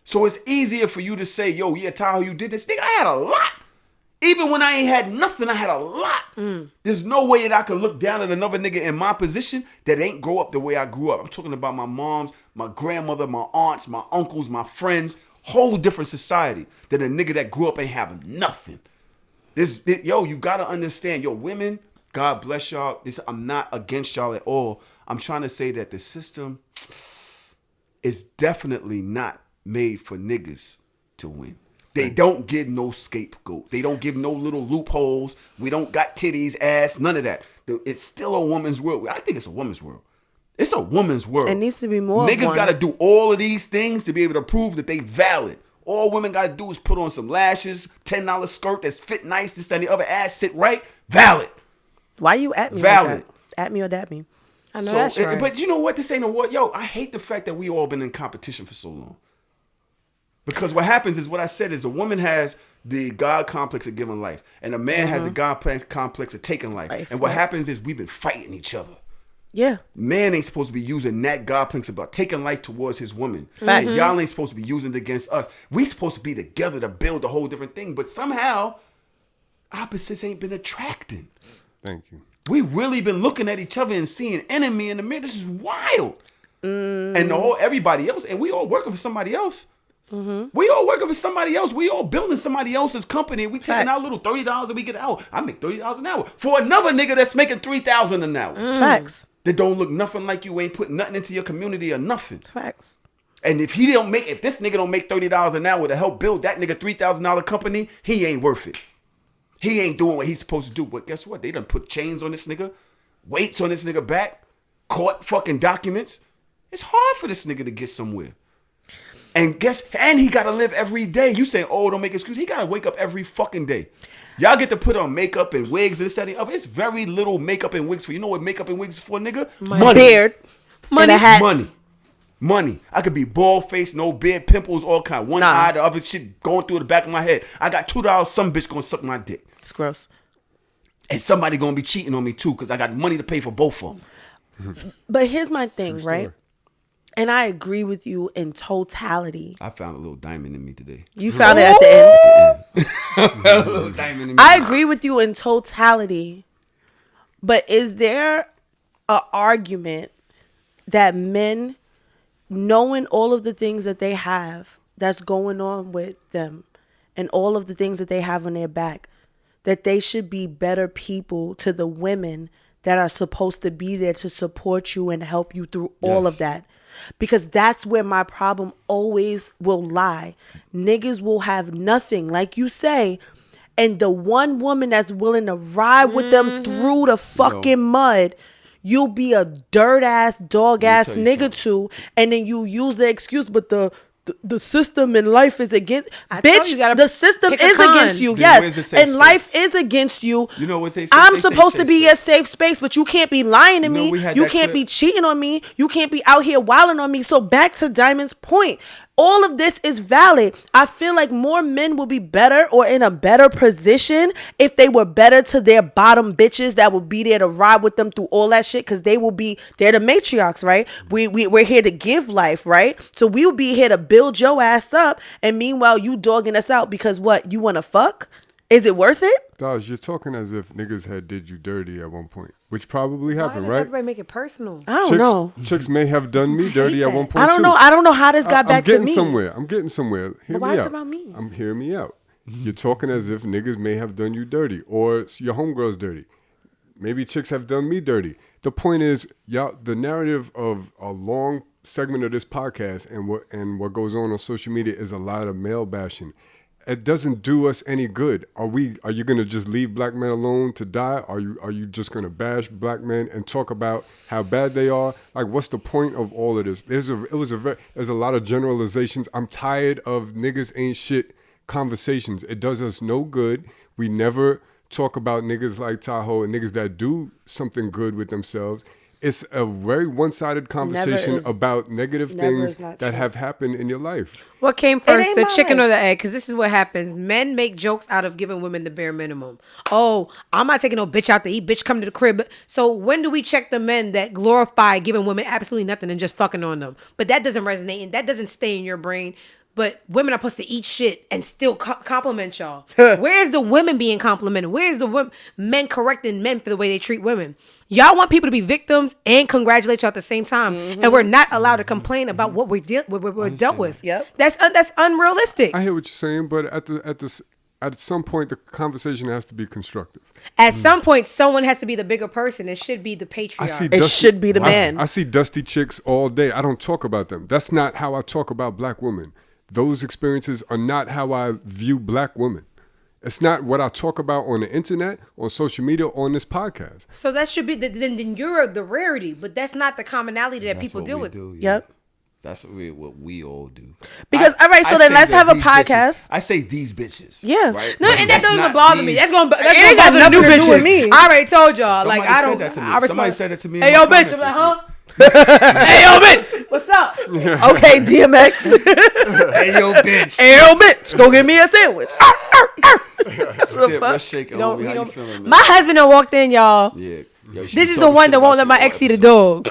S1: So it's easier for you to say, yo, yeah, Tahoe, you did this. Nigga, I had a lot. Even when I ain't had nothing, I had a lot. There's no way that I could look down at another nigga in my position that ain't grow up the way I grew up. I'm talking about my moms, my grandmother, my aunts, my uncles, my friends. Whole different society than a nigga that grew up ain't having nothing. You gotta understand, women, God bless y'all. I'm not against y'all at all. I'm trying to say that the system is definitely not made for niggas to win. They don't give no scapegoat. They don't give no little loopholes. We don't got titties, ass, none of that. It's still a woman's world. I think it's a woman's world. It's a woman's world.
S2: It needs to be more.
S1: Niggas got to do all of these things to be able to prove that they valid. All women got to do is put on some lashes, $10 skirt that's fit nice, this, that, and the other, ass sit right, valid.
S2: Why you at me?
S1: Valid.
S2: Like that? At me or that me?
S4: I know that's right.
S1: But you know what? This ain't a what? I hate the fact that we all been in competition for so long. Because what happens is what I said is a woman has the God complex of giving life, and a man has the God complex of taking life. And what happens is we've been fighting each other.
S2: Yeah.
S1: Man ain't supposed to be using that God complex about taking life towards his woman.
S2: Facts.
S1: And y'all ain't supposed to be using it against us. We supposed to be together to build a whole different thing. But somehow, opposites ain't been attracting.
S3: Thank you.
S1: We really been looking at each other and seeing enemy in the mirror. This is wild. And everybody else, and we all working for somebody else. We all working for somebody else. We all building somebody else's company. We taking our little $30 a week an hour. I make $30 an hour for another nigga that's making $3,000 an hour.
S2: Facts.
S1: That don't look nothing like you. Ain't putting nothing into your community or nothing.
S2: Facts.
S1: And if this nigga don't make $30 an hour to help build that nigga $3,000 company, he ain't worth it. He ain't doing what he's supposed to do. But guess what? They done put chains on this nigga, weights on this nigga back, court fucking documents. It's hard for this nigga to get somewhere. And he gotta live every day. You saying, oh, don't make excuses. He gotta wake up every fucking day. Y'all get to put on makeup and wigs and this, that, and the other. It's very little makeup and wigs for. You know what makeup and wigs is for, nigga?
S2: Money. Beard. Money. And a hat.
S1: Money. I could be bald face, no beard, pimples, all kind. One eye, the other shit going through the back of my head. I got $2. Some bitch gonna suck my dick.
S2: It's gross.
S1: And somebody gonna be cheating on me too, because I got money to pay for both of them.
S2: But here's my thing, right? And I agree with you in totality.
S1: I found a little diamond in me today.
S2: You found it at the end?
S1: A little diamond in me.
S2: I agree with you in totality. But is there an argument that men, knowing all of the things that they have that's going on with them and all of the things that they have on their back, that they should be better people to the women that are supposed to be there to support you and help you through all of that? Because that's where my problem always will lie. Niggas will have nothing, like you say, and the one woman that's willing to ride with them through the fucking mud, you'll be a dirt ass, dog ass nigga too, and then you use the excuse, but the system in life is against. Bitch, the system is against you. Yes, and life is against you.
S1: You know what they say?
S2: I'm supposed to be a safe space, but you can't be lying to me. You can't be cheating on me. You can't be out here wilding on me. So back to Diamond's point. All of this is valid. I feel like more men will be better or in a better position if they were better to their bottom bitches that will be there to ride with them through all that shit, because they're the matriarchs, right? We're here to give life, right? So we'll be here to build your ass up, and meanwhile you dogging us out because what? You want to fuck? Is it worth it?
S3: Dajs, you're talking as if niggas had did you dirty at one point, which probably happened, right?
S4: Everybody make it personal.
S2: I don't know.
S3: Chicks may have done me dirty at one point.
S2: I don't know. I don't know how this got back to me.
S3: I'm getting somewhere. Hear
S2: why
S3: me
S2: is
S3: out.
S2: it about me?
S3: I'm hearing me out. You're talking as if niggas may have done you dirty, or your homegirl's dirty. Maybe chicks have done me dirty. The point is, y'all, the narrative of a long segment of this podcast and what goes on social media is a lot of male bashing. It doesn't do us any good. Are you gonna just leave black men alone to die? Are you just gonna bash black men and talk about how bad they are? Like, what's the point of all of this? There's a lot of generalizations. I'm tired of niggas ain't shit conversations. It does us no good. We never talk about niggas like Tahoe and niggas that do something good with themselves. It's a very one-sided conversation about negative things that have happened in your life.
S4: What came first, the chicken
S2: life.
S4: or the egg? Because this is what happens. Men make jokes out of giving women the bare minimum. Oh, I'm not taking no bitch out to eat. Bitch, come to the crib. So when do we check the men that glorify giving women absolutely nothing and just fucking on them? But that doesn't resonate and that doesn't stay in your brain. But women are supposed to eat shit and still compliment y'all. Where's the women being complimented? Where's the men correcting men for the way they treat women? Y'all want people to be victims and congratulate y'all at the same time, and we're not allowed to complain about what we're dealt with.
S2: Yep,
S4: that's unrealistic.
S3: I hear what you're saying, but at some point the conversation has to be constructive.
S4: At some point, someone has to be the bigger person. It should be the patriarch.
S2: It should be the man.
S3: I see dusty chicks all day. I don't talk about them. That's not how I talk about black women. Those experiences are not how I view black women. It's not what I talk about on the internet, on social media, on this podcast.
S4: So that should be then you're the rarity, but that's not the commonality that people deal with.
S2: Yep.
S1: That's what we all do.
S2: Because all right, so then let's have a podcast.
S1: I say these bitches.
S2: Yeah.
S1: Right?
S4: No, and that doesn't bother me. That's gonna bother
S2: got
S4: the new
S2: nothing to do with
S4: bitches.
S2: me.
S4: I already told y'all.
S1: Somebody
S4: Like I don't.
S1: said that to me.
S4: I respond.
S1: Somebody said that to me.
S4: Hey
S1: in
S4: yo,
S1: my
S4: bitch. I'm
S1: comments
S4: like,
S1: this
S4: huh? Hey yo, bitch. What's up?
S2: Okay, DMX.
S1: Hey yo, bitch.
S2: Hey yo, bitch. Go get me a sandwich.
S1: Let's shake it. How you feeling, man?
S4: My husband done walked in, y'all.
S1: Yeah. Yo,
S4: This is the one that won't let my ex see the dog.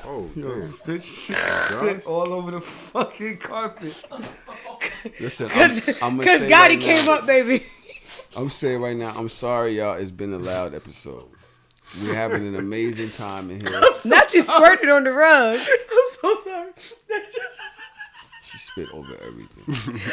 S3: Oh, damn.
S1: Bitch spit all over the fucking carpet. Listen, I'm
S4: Because
S1: say
S4: Gotti
S1: right
S4: came
S1: now,
S4: up, baby.
S1: I'm saying right now, I'm sorry, y'all. It's been a loud episode. We're having an amazing time in here.
S4: Not you squirted on the rug.
S2: I'm so sorry.
S1: She spit over everything.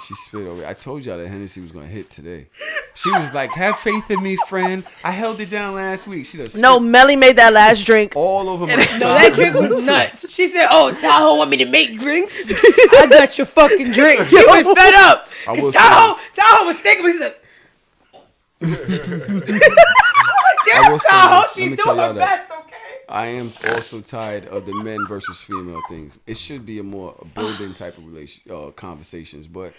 S1: She spit over. I told y'all that Hennessy was gonna hit today. She was like, "Have faith in me, friend. I held it down last week." She does.
S2: No, Melly made that last drink.
S1: all over my.
S4: No, that drink was nuts. She said, "Oh, Tahoe want me to make drinks? I got your fucking drink." She was fed up.
S1: I will
S4: Tahoe was thinking. She said, "Damn, Tahoe, she's doing her best, okay?"
S1: I am also tired of the men versus female things. It should be a more building type of conversations, but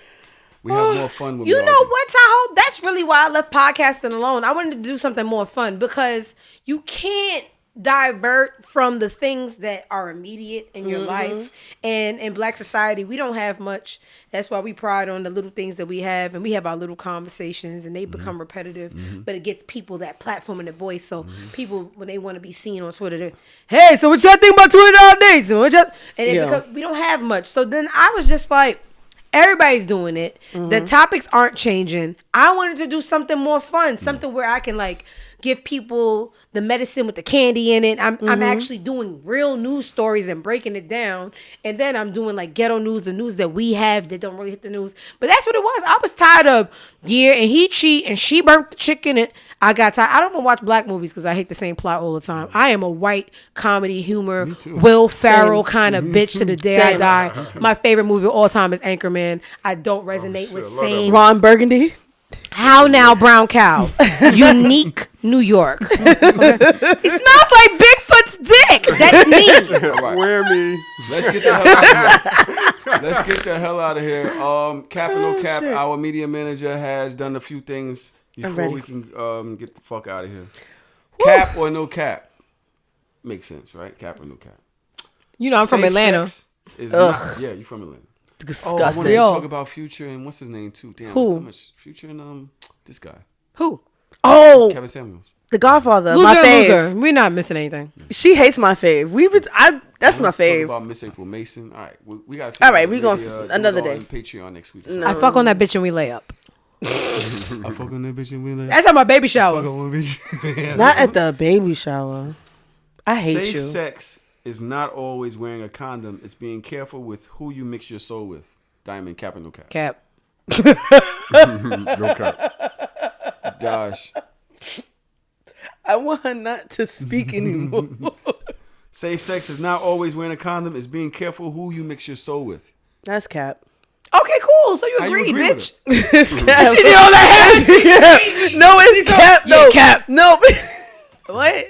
S1: we have more fun when
S4: You
S1: we
S4: know
S1: argue.
S4: what, Tahoe? That's really why I left podcasting alone. I wanted to do something more fun because you can't divert from the things that are immediate in your life. And in Black society, we don't have much. That's why we pride on the little things that we have, and we have our little conversations, and they become repetitive. But it gets people that platform and a voice. So people, when they want to be seen on Twitter, they're, "Hey, so what y'all think about Twitter nowadays?" And it becomes, we don't have much. So then I was just like, everybody's doing it. The topics aren't changing. I wanted to do something more fun, something where I can like give people the medicine with the candy in it. I'm actually doing real news stories and breaking it down. And then I'm doing like ghetto news, the news that we have that don't really hit the news. But that's what it was. I was tired of, and he cheat and she burnt the chicken and I got tired. I don't want to watch black movies because I hate the same plot all the time. I am a white comedy humor, Will Ferrell kind of bitch to the day I die. My favorite movie of all time is Anchorman. I don't resonate with same.
S2: Ron Burgundy.
S4: How now, brown cow? Unique New York. Okay. It smells like Bigfoot's dick. That's me.
S3: Whammy.
S1: Let's get the hell out of here. Let's get the hell out of here. Cap or no cap, our media manager has done a few things before we can get the fuck out of here. Cap or no cap? Makes sense, right? Cap or no cap?
S4: You know I'm from
S1: Safe
S4: Atlanta.
S1: sex is not, yeah, you from Atlanta.
S2: It's
S1: Oh, I
S2: disgusting.
S1: wanted to talk about Future and what's his name too. Damn,
S2: Who?
S1: so much Future and this guy,
S4: Who?
S2: Oh,
S1: Kevin Samuels.
S2: The Godfather.
S4: Loser,
S2: my fave.
S4: loser. We're not missing anything.
S2: She hates my fave. That's my
S1: Talk
S2: fave.
S1: about Miss April Mason. All right, we got.
S2: All right, we going another day.
S1: Patreon next week.
S2: No.
S4: I fuck on that bitch and we lay up.
S1: I fuck on that bitch and we like.
S4: That's at my baby shower.
S1: Fuck on one bitch.
S2: Not at the baby shower. I hate
S1: Safe
S2: you.
S1: sex is not always wearing a condom. It's being careful with who you mix your soul with. Diamond, cap or no cap?
S4: Cap.
S3: No cap.
S1: Dash.
S2: I want her not to speak anymore.
S1: Safe sex is not always wearing a condom. It's being careful who you mix your soul with.
S2: That's cap.
S4: Okay, cool. So you
S1: How you
S4: agreed,
S1: agree with
S4: bitch.
S2: It's cap.
S4: She did all that.
S2: No, it's cap.
S4: Yeah,
S2: No,
S4: cap.
S2: No. What?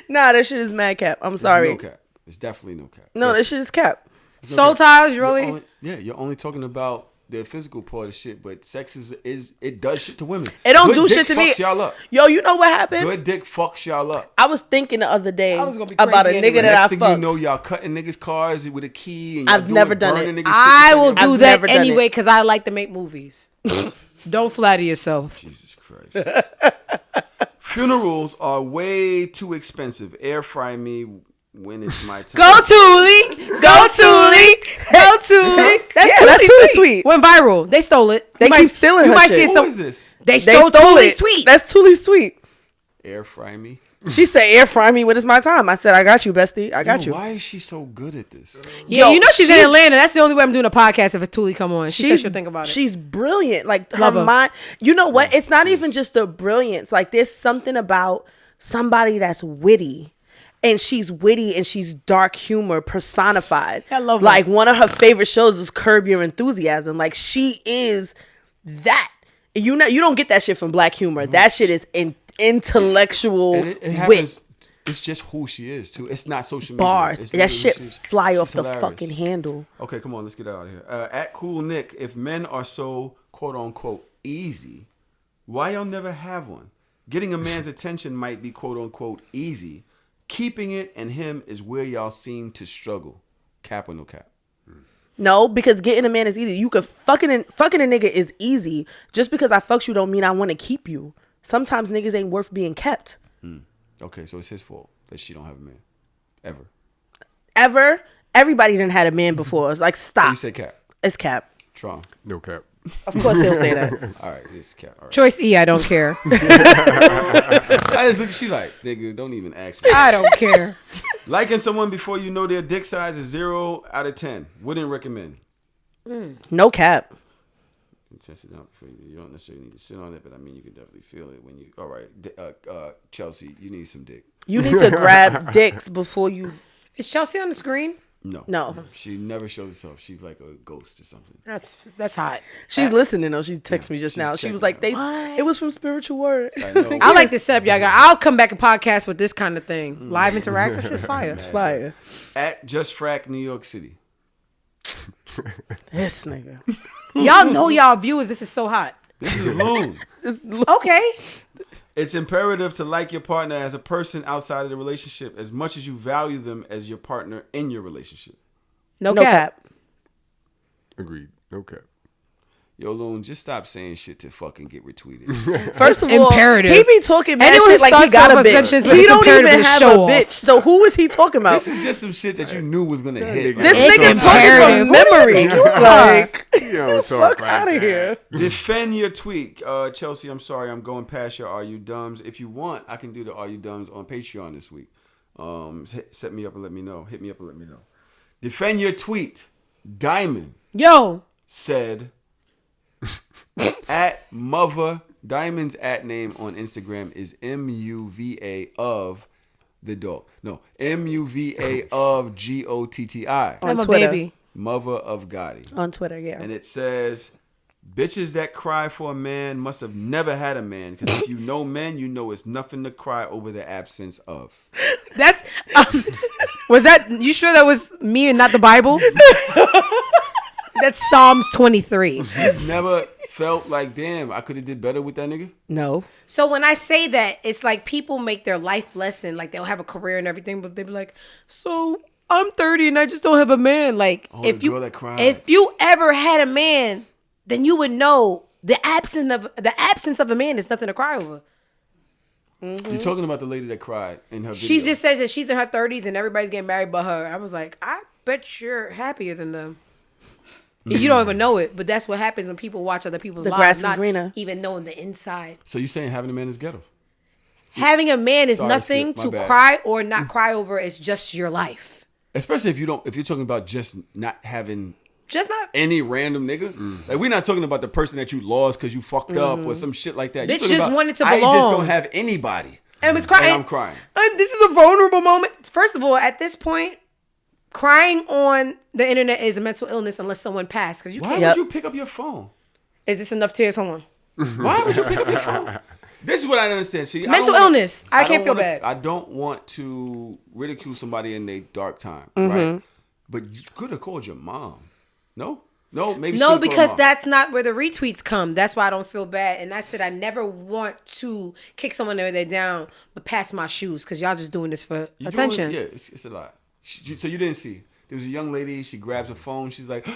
S2: Nah, that shit is mad cap. I'm sorry.
S1: No cap. It's definitely no cap.
S2: No, that shit is cap.
S4: Soul ties, really?
S1: You're only talking about the physical part of shit, but sex is it does shit to women.
S2: It don't
S1: Good
S2: do
S1: dick
S2: shit to me.
S1: fucks y'all up.
S2: Yo, you know what happened?
S1: Good dick fucks y'all up.
S2: I was thinking the other day
S4: I was gonna be
S2: about a
S4: crazy
S2: nigga
S4: anyway.
S2: that
S1: Next
S2: I
S1: thing
S2: fucked.
S1: you know, y'all cutting niggas' cars with a key. And y'all
S2: I've never done
S1: burning
S2: it.
S1: niggas'
S4: I
S1: shit
S4: will
S1: because
S4: do
S2: I've
S4: that
S2: never done
S4: anyway
S2: it.
S4: because I like to make movies. Don't flatter yourself.
S1: Jesus Christ. Funerals are way too expensive. Air fry me when it's my time.
S4: Go Toolie. Go Toolie. Go Toolie.
S2: That's Toolie Sweet.
S4: Went viral. They stole it.
S2: They
S4: You
S2: keep stealing
S4: You
S2: her
S4: might
S2: shit.
S4: see
S1: Who
S4: some.
S1: is this?
S4: They
S2: They
S4: stole
S2: stole
S4: Toolie
S2: it.
S4: Sweet.
S2: That's Toolie Sweet.
S1: Air fry me.
S2: She said, "Air fry me when it's my time." I said, "I got you, bestie. I got
S1: Yo,
S2: you."
S1: Why is she so good at this?
S4: Yeah,
S2: Yo,
S4: you know she's in
S2: she's-
S4: Atlanta. That's the only way I'm doing a podcast if it's Toolie come on. She said she'll think about it.
S2: She's brilliant. Like her
S4: Love her.
S2: mind. You know what? It's not even just the brilliance. Like there's something about somebody that's witty. And she's witty and she's dark humor personified.
S4: I love her.
S2: Like one of her favorite shows is Curb Your Enthusiasm. Like she is that. You know, you don't get that shit from black humor. That shit is intellectual
S1: And it
S2: wit.
S1: happens. It's just who she is too. It's not social media.
S2: Bars.
S1: It's
S2: That
S1: literally
S2: shit
S1: she's-
S2: fly off
S1: she's
S2: the
S1: hilarious.
S2: fucking handle.
S1: Okay, come on, let's get out of here. At Cool Nick, if men are so quote unquote easy, why y'all never have one? Getting a man's attention might be quote unquote easy. Keeping it and him is where y'all seem to struggle. Cap or no cap?
S2: No, because getting a man is easy. You could fucking a nigga is easy. Just because I fucked you don't mean I want to keep you. Sometimes niggas ain't worth being kept.
S1: Okay, so it's his fault that she don't have a man. Ever.
S2: Ever. Everybody done had a man before. It's like
S1: So
S2: stop.
S1: you say cap.
S2: It's cap.
S1: Tron.
S3: No cap.
S2: Of course he'll say that.
S1: All right, it's cap. All right.
S4: Choice E, I don't care.
S1: I just look. She's like, nigga, don't even ask me.
S4: I don't care.
S1: Liking someone before you know their dick size is 0 out of 10. Wouldn't recommend.
S2: No cap.
S1: Test it out before you don't necessarily need to sit on it, but I mean, you can definitely feel it when you. All right, Chelsea, you need some dick.
S2: You need to grab dicks before you.
S4: Is Chelsea on the screen?
S2: No.
S1: She never shows herself. She's like a ghost or something.
S4: That's hot.
S2: She's listening though. She texted me just
S1: she's
S2: now. She was
S1: checking
S2: like, it was from Spiritual Word.
S1: I know.
S4: I like this setup, y'all got. I'll come back and podcast with this kind of thing. Live interactive, it's just fire.
S2: Fire.
S1: At Just Frack, New York City.
S2: This nigga.
S4: Y'all know y'all viewers. This is so hot.
S1: This is Loon.
S4: Okay.
S1: It's imperative to like your partner as a person outside of the relationship as much as you value them as your partner in your relationship.
S4: No
S2: No
S4: cap.
S2: cap.
S3: Agreed. No cap.
S1: Yo, Loon, just stop saying shit to fucking get retweeted.
S2: First of all,
S4: Imperative.
S2: he be talking mad
S4: Anyone
S2: shit
S4: who
S2: like he
S4: starts
S2: got a
S4: off a
S2: bitch.
S4: sentence with
S2: He
S4: it's
S2: don't even
S4: imperative is
S2: have a
S4: show off.
S2: bitch. So who is he talking about?
S1: This is just some shit that you knew was gonna hit.
S3: nigga-
S2: This
S3: It's
S2: nigga
S3: imperative.
S2: talking from memory. Like,
S3: Yo,
S2: fuck out of here.
S1: Defend your tweet. Chelsea, I'm sorry. I'm going past your Are You Dumbs. If you want, I can do the Are You Dumbs on Patreon this week. Set me up and let me know. Hit me up and let me know. Defend your tweet. Diamond
S4: Yo.
S1: said at Mother. Diamond's at name on Instagram is MUVA of the dog. No, MUVA of GOTTI.
S2: On
S4: I'm a
S2: Twitter.
S4: baby.
S1: Mother of Gotti.
S2: On Twitter, yeah.
S1: And it says, bitches that cry for a man must have never had a man. Because if you know men, you know it's nothing to cry over the absence of.
S4: That's was that you sure that was me and not the Bible? That's Psalms 23.
S1: You've never felt like, damn, I could have did better with that nigga?
S2: No.
S4: So when I say that, it's like people make their life lesson, like they'll have a career and everything, but they'll be like, so I'm 30 and I just don't have a man. Like
S1: Oh, the girl that cried.
S4: if you ever had a man, then you would know the absence of a man is nothing to cry over.
S1: You're talking about the lady that cried in her video.
S4: She just says that she's in her 30s and everybody's getting married but her. I was like, I bet you're happier than them. You don't even know it, but that's what happens when people watch other people's
S2: The
S4: lives,
S2: grass is
S4: not
S2: greener.
S4: even knowing the inside.
S1: So you saying having a man is ghetto?
S4: Having a man is
S1: Sorry,
S4: nothing
S1: Skip, my
S4: to
S1: bad.
S4: cry or not cry over. It's just your life.
S1: Especially if you're talking about just not having
S4: Just not.
S1: any random nigga. Like, we're not talking about the person that you lost because you fucked up or some shit like that. You're
S4: Bitch
S1: talking
S4: just
S1: about,
S4: wanted to
S1: I just
S4: belong.
S1: don't have anybody.
S4: And was crying.
S1: And I'm crying.
S4: This is a vulnerable moment. First of all, at this point, crying on the internet is a mental illness unless someone passed. Because you
S1: Why
S4: can't.
S2: Yep.
S1: would you pick up your phone?
S4: Is this enough tears? Hold on.
S1: Why would you pick up your phone? This is what I don't understand. See, I
S4: Mental
S1: don't wanna-
S4: illness. I can't
S1: don't
S4: feel
S1: wanna-
S4: bad.
S1: I don't want to ridicule somebody in their dark time,
S4: Mm-hmm.
S1: right? But you could have called your mom. No? No, maybe
S4: No,
S1: still pull
S4: because
S1: them off.
S4: that's not where the retweets come. That's why I don't feel bad. And I said I never want to kick someone where they're down, but pass my shoes because y'all just doing this for
S1: You
S4: attention.
S1: doing- yeah, it's a lot. So you didn't see. There was a young lady. She grabs her phone. She's like,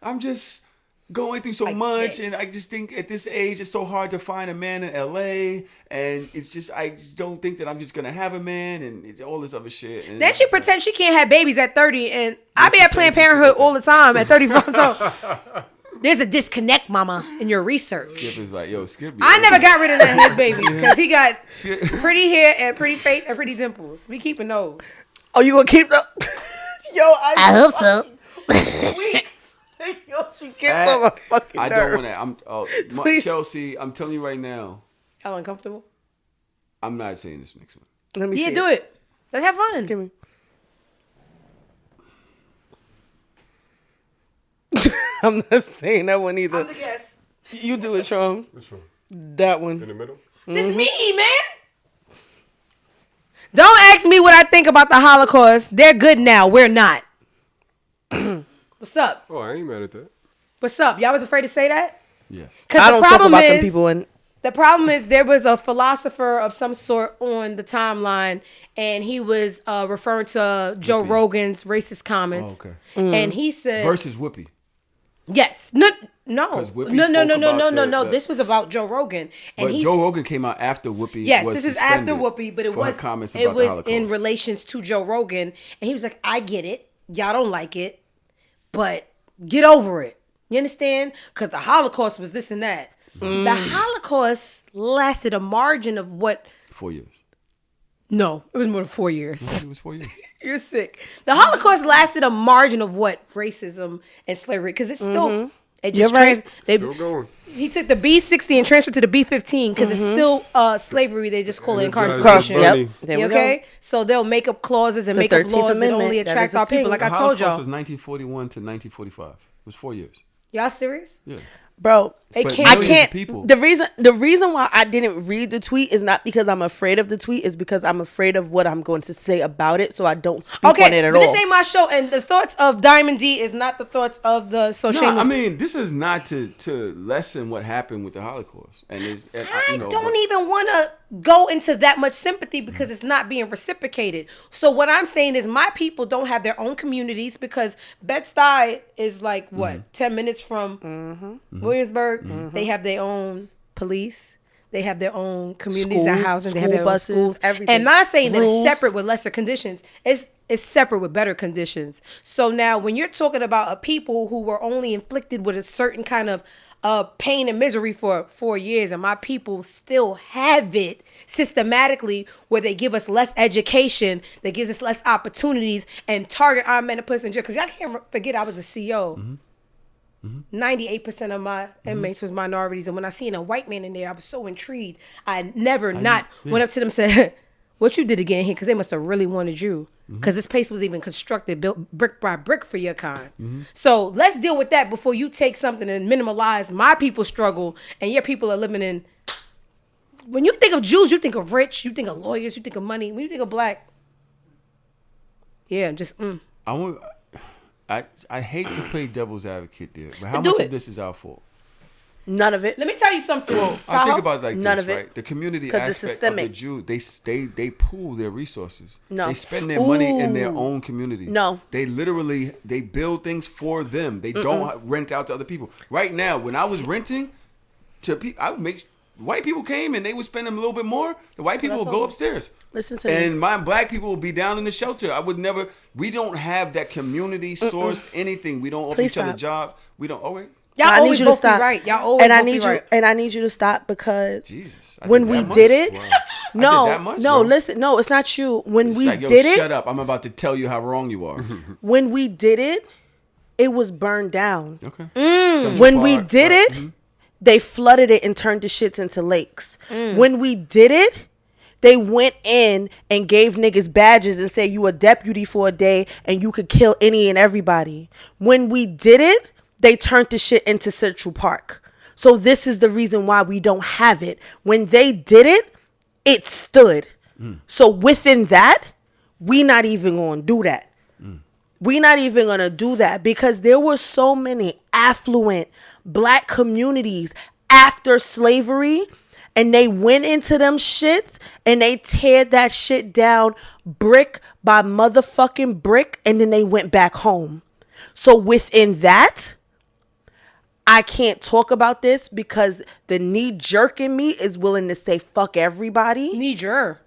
S1: I'm just going through so much,
S4: this.
S1: and I just think at this age it's so hard to find a man in LA, and it's just I just don't think that I'm just gonna have a man, and it's all this other shit. And
S4: Then she
S1: it's like-
S4: pretends she can't have babies at 30, and I be
S1: she
S4: at Planned
S1: says she
S4: Parenthood
S1: said
S4: all the time at 35. So there's a disconnect, mama, in your research.
S1: Skip is like, yo, Skip.
S4: I never got rid of none of his babies because he got
S1: Skip.
S4: pretty hair and pretty face and pretty dimples. We keeping those.
S2: Oh, you gonna keep the? Yo, I
S4: hope so.
S2: Yo, she gets on my fucking
S1: I
S2: nerves.
S1: don't want to.
S2: Please.
S1: Chelsea, I'm telling you right now,
S4: Y'all uncomfortable?
S1: I'm not saying this next one.
S2: Let me
S4: Yeah,
S2: see
S4: do it. Let's have fun.
S2: Give me. I'm not saying that one either.
S4: I'm the guest.
S2: You do it, Trom.
S3: Which one?
S2: That
S3: In
S2: one.
S3: the middle?
S4: This me, man. Don't ask me what I think about the Holocaust. They're good now. We're not. What's up?
S3: Oh, I ain't mad at that.
S4: What's up? Y'all was afraid to say that?
S1: Yes.
S4: Because
S2: I
S4: the
S2: don't talk
S4: problem
S2: about them
S4: is,
S2: people and
S4: the problem is there was a philosopher of some sort on the timeline, and he was referring to Joe
S1: Whoopi.
S4: Rogan's racist comments.
S1: Oh, okay.
S4: And he said,
S1: Versus Whoopi.
S4: yes, no,
S1: 'Cause Whoopi
S4: no,
S1: spoke about
S4: no.
S1: the-
S4: This was about Joe Rogan, and
S1: But
S4: he's
S1: Joe Rogan came out after Whoopi.
S4: yes,
S1: was
S4: this is after
S1: suspended
S4: Whoopi, but it
S1: for her
S4: was
S1: comments
S4: it
S1: about the
S4: was
S1: Holocaust.
S4: in relations to Joe Rogan, and he was like, "I get it, y'all don't like it, but get over it." You understand? Because the Holocaust was this and that. The Holocaust lasted a margin of what?
S1: 4 years.
S4: No, it was more than 4 years.
S1: It was 4 years.
S4: You're sick. The Holocaust lasted a margin of what? Racism and slavery, because it's still. It just
S2: You're right.
S3: Still going.
S4: He took the B-60 and transferred to the B-15 because it's still slavery. They just call it
S3: Energized
S4: incarceration.
S3: money.
S2: Yep. There
S4: You
S2: we
S4: okay?
S2: go.
S4: So they'll make up clauses and
S2: The
S4: make up
S2: 13th
S4: laws that
S2: Amendment,
S4: only
S2: that
S4: attract
S2: is a
S4: our people.
S2: thing.
S4: Like I
S1: The
S4: told
S1: Holocaust
S4: y'all.
S1: was 1941 to 1945. It was 4 years.
S4: Y'all serious?
S1: Yeah.
S2: bro.
S4: They
S1: But
S4: can't.
S2: I
S1: millions of
S2: can't.
S1: people.
S2: The reason why I didn't read the tweet is not because I'm afraid of the tweet. Is because I'm afraid of what I'm going to say about it. So I don't speak on it
S4: Okay,
S2: at
S4: but
S2: all.
S4: this ain't my show, and the thoughts of Diamond D is not the thoughts of the So
S1: No,
S4: Shameless.
S1: I mean, this is not to lessen what happened with the Holocaust, and it's
S4: I don't even want to go into that much sympathy because it's not being reciprocated. So what I'm saying is my people don't have their own communities because Bed-Stuy is like what 10 minutes from Williamsburg. They have their own police. They have their own communities and
S2: Schools,
S4: housing. They have
S2: school
S4: their own
S2: buses,
S4: schools.
S2: everything.
S4: And not saying that it's
S2: Rules.
S4: separate with lesser conditions. It's separate with better conditions. So now when you're talking about a people who were only inflicted with a certain kind of pain and misery for 4 years, and my people still have it systematically where they give us less education, they gives us less opportunities, and target our men and put us in jail. Because y'all can't forget I was a CO. 98% of my inmates was minorities, and when I seen a white man in there, I was so intrigued. I never went up to them and said, "What you did again here?" Because they must have really wanted you. Because this place was even constructed, built brick by brick for your kind. So let's deal with that before you take something and minimalize my people's struggle, and your people are living in. When you think of Jews, you think of rich, you think of lawyers, you think of money. When you think of black, yeah, just
S1: I hate to play devil's advocate there, but how
S4: Do
S1: much
S4: it.
S1: of this is our fault?
S2: None of it.
S4: let me tell you something.
S1: I
S4: Tahoe.
S1: think about it like
S2: None
S1: this,
S2: of it.
S1: right? The community
S2: 'Cause it's
S1: aspect of the
S2: systemic.
S1: Jew, they pool their resources.
S2: No.
S1: They spend their money in their
S2: Ooh.
S1: own community.
S2: No.
S1: They literally they build things for them. They don't rent out to other people. Right now, when I was renting to people, I would make white people came and they would spend them a little bit more. The white people would go upstairs.
S2: Listen to me.
S1: And my black people will be down in the shelter. I would never. We don't have that community sourced anything. We don't offer
S2: Please
S1: each other
S2: stop.
S1: jobs. We don't. Oh wait,
S4: Y'all
S2: I
S4: always
S2: need you to
S4: both be
S2: stop.
S4: right. Y'all always
S2: and I
S4: both be
S2: need you
S4: right.
S2: and I need you to stop because
S1: Jesus. I
S2: when
S1: did
S2: we
S1: that much?
S2: did it,
S1: Wow. I
S2: no,
S1: did that much?
S2: no, listen, no, it's not you. When
S1: It's
S2: we
S1: like, yo,
S2: did it,
S1: shut up. I'm about to tell you how wrong you are.
S2: when we did it, it was burned down.
S1: Okay.
S2: When we did it, they flooded it and turned the shits into lakes. When we did it, they went in and gave niggas badges and said you a deputy for a day and you could kill any and everybody. When we did it, they turned the shit into Central Park. So this is the reason why we don't have it. When they did it, it stood. So within that, we not even gonna do that. We're not even going to do that because there were so many affluent black communities after slavery, and they went into them shits and they teared that shit down brick by motherfucking brick, and then they went back home. So within that, I can't talk about this because the knee jerk in me is willing to say fuck everybody.
S4: Knee jerk.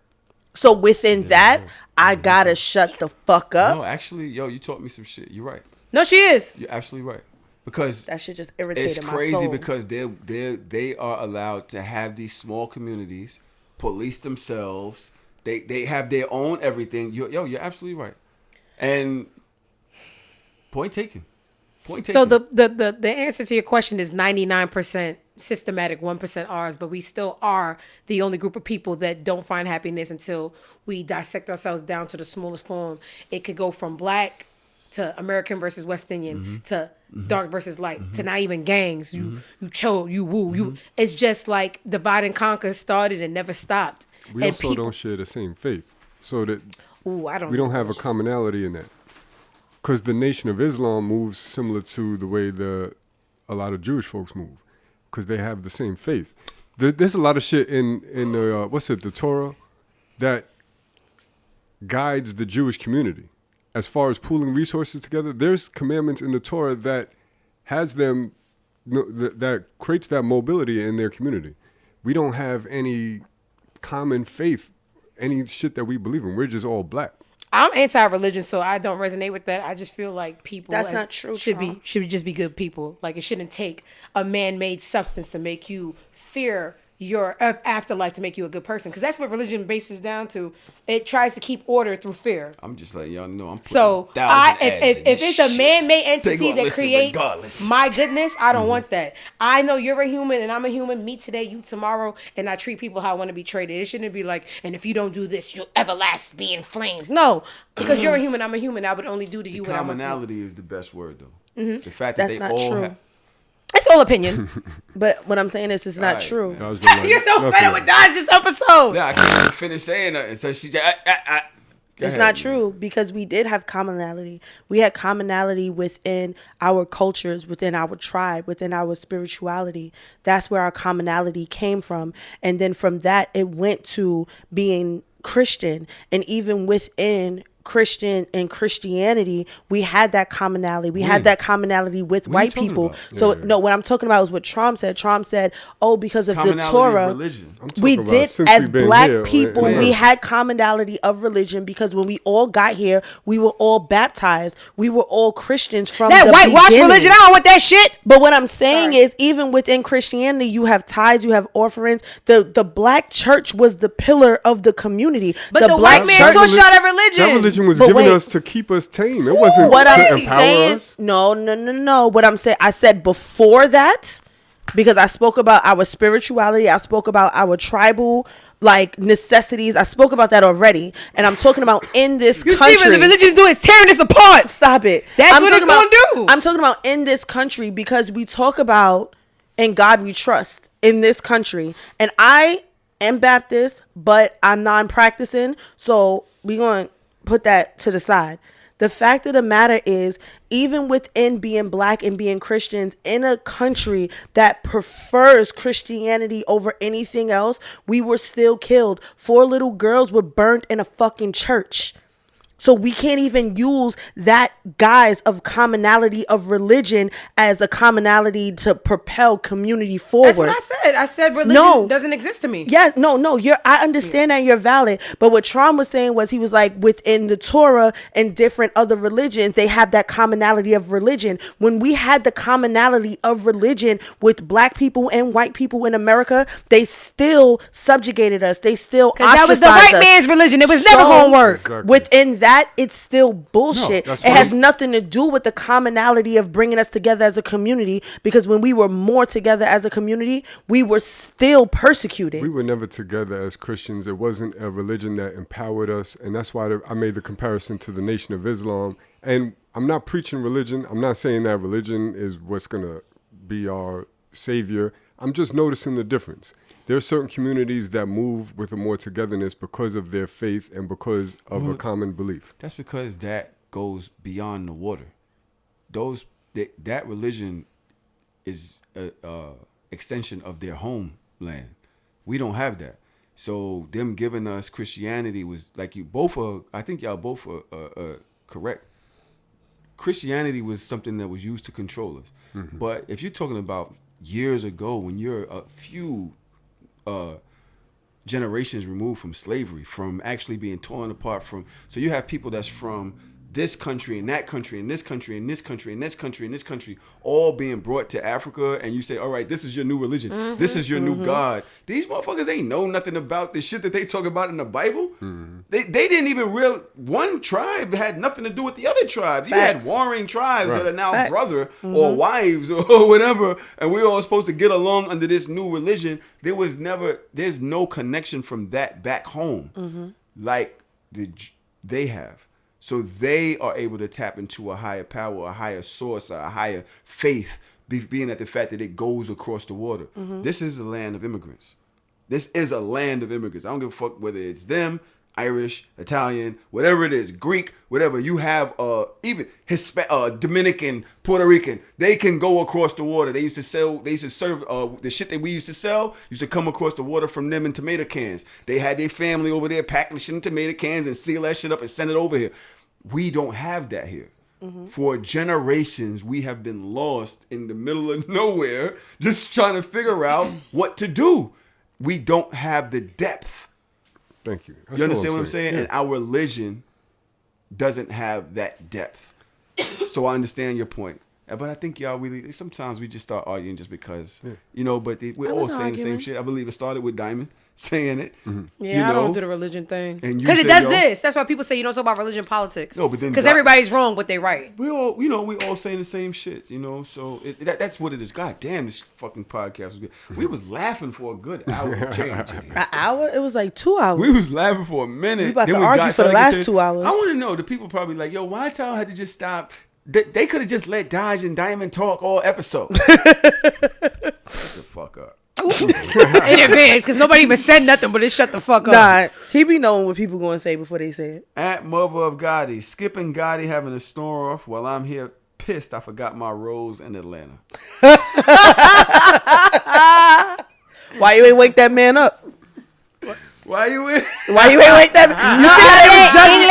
S2: So within that, I gotta shut the fuck up.
S1: No, actually, you taught me some shit. You're right.
S4: No, she is.
S1: You're absolutely right. Because
S2: That shit just irritated
S1: it's
S2: my
S1: crazy
S2: soul.
S1: because they are allowed to have these small communities, police themselves. They have their own everything. You're absolutely right. And point taken.
S4: So the answer to your question is 99% systematic, 1% ours, but we still are the only group of people that don't find happiness until we dissect ourselves down to the smallest form. It could go from black to American versus West Indian to dark versus light to not even gangs. You chose, you woo, you. It's just like divide and conquer started and never stopped.
S3: We also don't share the same faith, so that we don't have a commonality in that. Because the Nation of Islam moves similar to the way a lot of Jewish folks move, because they have the same faith. There's a lot of shit in the Torah, that guides the Jewish community as far as pooling resources together. There's commandments in the Torah that has them, that creates that mobility in their community. We don't have any common faith, any shit that we believe in. We're just all black.
S4: I'm anti-religion, so I don't resonate with that. I just feel like people
S2: That's not true,
S4: should just be good people. Like, it shouldn't take a man-made substance to make you fear your afterlife to make you a good person, because that's what religion bases down to. It tries to keep order through fear.
S1: I'm just letting y'all know. I'm
S4: So if it's a man-made entity that creates my goodness, I don't want that. I know you're a human and I'm a human. Me today, you tomorrow, and I treat people how I want to be treated. It shouldn't be like, and if you don't do this, you'll everlast be in flames. No, because you're a human, I'm a human. I would only do to you what I want.
S1: Commonality is the best word, though. The fact that
S2: That's
S1: they
S2: not
S1: all
S2: true.
S4: It's all opinion.
S2: But what I'm saying is, it's not
S1: Right.
S2: true.
S4: You're so better with Dajs this episode.
S1: Yeah, I can't even finish saying that. So she just,
S2: It's not true, because we did have commonality. We had commonality within our cultures, within our tribe, within our spirituality. That's where our commonality came from. And then from that, it went to being Christian. And even within Christian and Christianity, we had that commonality. We had that commonality with white people.
S1: about?
S2: So no, what I'm talking about is what Trump said. Trump said, oh, because of the
S1: Commonality of
S2: Torah,
S1: religion. I'm
S2: we
S3: talking about
S2: did,
S3: since
S2: as
S3: we've been
S2: black
S3: here,
S2: people,
S3: right?
S2: we had commonality of religion, because when we all got here, we were all baptized. We were all Christians from
S4: That
S2: the
S4: whitewash
S2: beginning.
S4: religion, I don't want that shit.
S2: But what I'm saying is, even within Christianity, you have tithes, you have offerings. The black church was the pillar of the community.
S4: But the
S2: black
S4: white man
S2: church-
S4: taught y'all that religion.
S3: That religion was
S2: But
S3: given
S2: wait.
S3: us to keep us tame. It wasn't
S2: What
S3: to
S2: I'm
S3: empower
S2: saying,
S3: us.
S2: no. What I'm saying, I said before that, because I spoke about our spirituality, I spoke about our tribal necessities. I spoke about that already, and I'm talking about in this
S4: You
S2: country.
S4: see what the religion's doing? It's tearing us apart.
S2: Stop it.
S4: That's
S2: I'm
S4: what it's
S2: talking about-
S4: gonna do.
S2: I'm talking about in this country, because we talk about in God we trust in this country, and I am Baptist, but I'm non-practicing, so we're going to put that to the side. The fact of the matter is, even within being black and being Christians in a country that prefers Christianity over anything else, we were still killed. 4 little girls were burnt in a fucking church. So we can't even use that guise of commonality of religion as a commonality to propel community forward.
S4: That's what I said. I said religion doesn't exist to me.
S2: Yeah, no, I understand that you're valid. But what Tron was saying was, he was like, within the Torah and different other religions, they have that commonality of religion. When we had the commonality of religion with black people and white people in America, they still subjugated us. They still
S4: Because that was the
S2: ostracized
S4: white
S2: us.
S4: man's religion. It was never
S2: So,
S4: gonna work.
S3: Exactly.
S2: Within that, it's still bullshit.
S3: No, that's
S2: it
S3: what
S2: has
S3: I'm-
S2: nothing to do with the commonality of bringing us together as a community, because when we were more together as a community, we were still persecuted.
S3: We were never together as Christians. It wasn't a religion that empowered us, and that's why I made the comparison to the Nation of Islam. And I'm not preaching religion. I'm not saying that religion is what's going to be our savior. I'm just noticing the difference. There are certain communities that move with a more togetherness because of their faith and because of a common belief.
S1: That's because that goes beyond the water. That religion is a extension of their homeland. We don't have that. So them giving us Christianity was like you both are. I think y'all both are correct. Christianity was something that was used to control us. Mm-hmm. But if you're talking about years ago, when you're a few generations removed from slavery, from actually being torn apart from, so you have people that's from this country and that country and this country and this country and this country and this country all being brought to Africa, and you say, all right, this is your new religion. Mm-hmm. This is your new God. These motherfuckers ain't know nothing about the shit that they talk about in the Bible. Mm-hmm. They didn't even one tribe had nothing to do with the other tribes.
S2: Facts.
S1: You had warring tribes that are now
S2: Facts.
S1: brother or wives or whatever, and we're all supposed to get along under this new religion. There's no connection from that back home like they have. So they are able to tap into a higher power, a higher source, a higher faith, being at the fact that it goes across the water. Mm-hmm. This is a land of immigrants. This is a land of immigrants. I don't give a fuck whether it's them, Irish, Italian, whatever it is, Greek, whatever. You have even Dominican, Puerto Rican. They can go across the water. They used to serve the shit that we used to sell. Used to come across the water from them in tomato cans. They had their family over there packing shit in tomato cans and seal that shit up and send it over here. We don't have that here. Mm-hmm. For generations, we have been lost in the middle of nowhere, just trying to figure out what to do. We don't have the depth.
S3: Thank you.
S1: You understand what I'm saying? Yeah. And our religion doesn't have that depth. So I understand your point. But I think y'all really, sometimes we just start arguing just because, but we're all saying the same shit. I believe it started with Diamond saying it.
S4: Mm-hmm. Yeah, I don't do the religion thing.
S1: Because
S4: it does this. That's why people say you don't talk about religion politics.
S1: No, but then
S4: because everybody's wrong, but they right.
S1: We all, we all saying the same shit, so that's what it is. God damn, this fucking podcast was good. We was laughing for a good hour change.
S2: An hour? It was like 2 hours.
S1: We was laughing for a minute.
S2: We about to argue for the last 2 hours.
S1: I want to know, the people probably like, yo, why Tal had to just stop? They could have just let Dajs and Diamond talk all episode. Shut the fuck up.
S4: In advance, because nobody even said nothing, but it shut the fuck up.
S2: Nah, he be knowing what people going to say before they say it.
S1: At Mother of Gotti, Skip and Gotti having a snore off while I'm here pissed I forgot my rose in Atlanta.
S2: Why you ain't wake that man up?
S1: Why you ain't
S2: wake that man?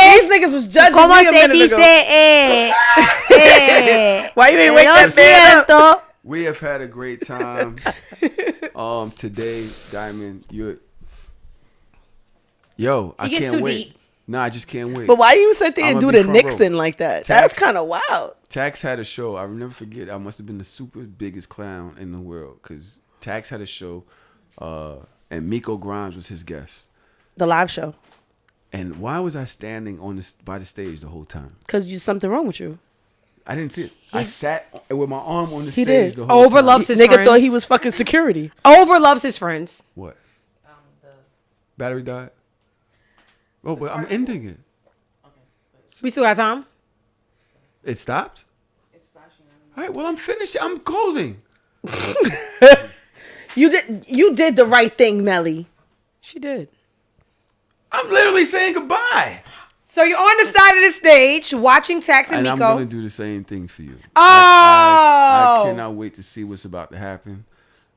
S2: These niggas was judging me a minute ago. Why you ain't wake that man up?
S1: We have had a great time. Today, Diamond, I can't wait.
S4: Deep.
S1: Nah, I just can't wait.
S2: But why you sit there and do the Nixon like that? That's kind of wild.
S1: Tax had a show. I'll never forget. I must have been the super biggest clown in the world because Tax had a show, and Miko Grimes was his guest.
S2: The live show.
S1: And why was I standing by the stage the whole time?
S2: Because something wrong with you.
S1: I didn't see it. I sat with my arm on the stage the whole
S4: Over
S1: time.
S4: loves his
S2: Nigga
S4: friends.
S2: thought he was fucking security.
S4: Over loves his friends.
S1: What? Battery died? Oh, but I'm ending it.
S4: We still got time?
S1: It stopped? It's flashing. All right, well, I'm finished. I'm closing.
S2: You did the right thing, Melly.
S4: She did.
S1: I'm literally saying goodbye.
S4: So you're on the side of the stage watching Tax and Miko.
S1: I'm going to do the same thing for you.
S4: Oh!
S1: I cannot wait to see what's about to happen.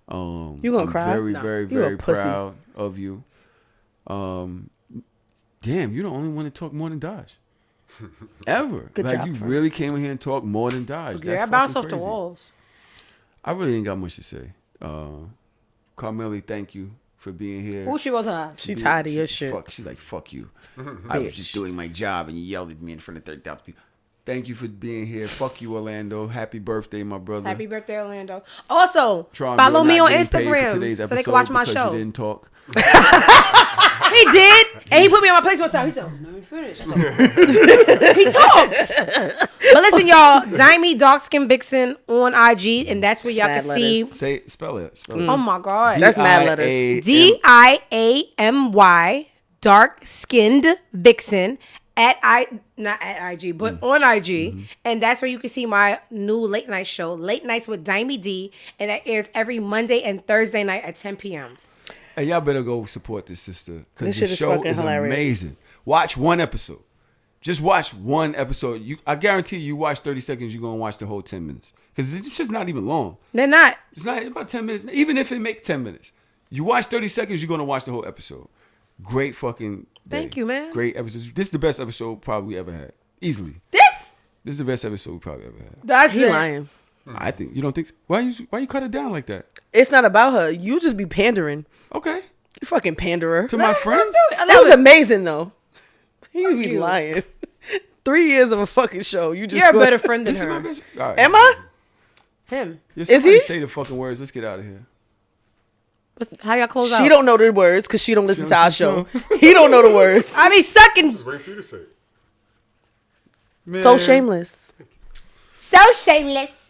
S2: You going to cry?
S1: Very, very, very proud of you. Damn, you're the only one to talk more than Dajs. Ever.
S2: Good job,
S1: you
S2: friend.
S1: really came in here and talked more than Dajs.
S4: Yeah, I bounced off the walls.
S1: I really ain't got much to say. Carmelli, thank you for being here.
S4: Who she was on?
S2: She tired of your shit.
S1: She's like, fuck you. I was just doing my job and you yelled at me in front of 30,000 people. Thank you for being here. Fuck you, Orlando. Happy birthday, my brother.
S4: Happy birthday, Orlando. Also,
S1: Tron,
S4: follow me on
S1: getting paid for
S4: Instagram
S1: today's
S4: so they can watch my show.
S1: You didn't talk.
S4: He did, and he put me on my place one time. He said, "Let me finish." He talks. But listen, y'all, Diamy Darkskin Vixen on IG, and that's where y'all can see.
S1: Spell it.
S4: Oh my God,
S2: that's mad letters.
S4: Diamy Dark Skinned Vixen not at IG, but on IG, and that's where you can see my new late night show, Late Nights with Diamy D, and that airs every Monday and Thursday night at 10 p.m.
S1: Hey, y'all better go support this sister because
S2: This
S1: the
S2: shit is
S1: show
S2: fucking
S1: is
S2: hilarious.
S1: amazing. Watch one episode. Just watch one episode. I guarantee you watch 30 seconds, you're going to watch the whole 10 minutes. Because it's just not even long.
S4: They're not.
S1: It's not about 10 minutes. Even if it makes 10 minutes. You watch 30 seconds, you're going to watch the whole episode. Great fucking day.
S4: Thank you, man.
S1: Great episode. This is the best episode probably we ever had. Easily.
S4: This
S1: is the best episode we probably ever had.
S4: That's
S2: He
S4: it.
S2: lying.
S1: I think. You don't think so? Why you cut it down like that?
S2: It's not about her. You just be pandering.
S1: Okay.
S2: You fucking panderer.
S1: To my friends?
S2: That was amazing though. He be lying. 3 years of a fucking show. You just
S4: You're a better friend than
S1: This is my
S4: her.
S1: best. All right.
S2: Am I?
S4: Him.
S1: Yeah,
S2: Is
S1: somebody
S2: he?
S1: Say the fucking words. Let's get out of here.
S4: How y'all close out?
S2: She don't know the words because she don't listen to
S1: don't
S2: our
S1: listen
S2: show. He don't know the words.
S4: I be sucking.
S3: Just wait for you to say it.
S2: So shameless.
S4: So shameless.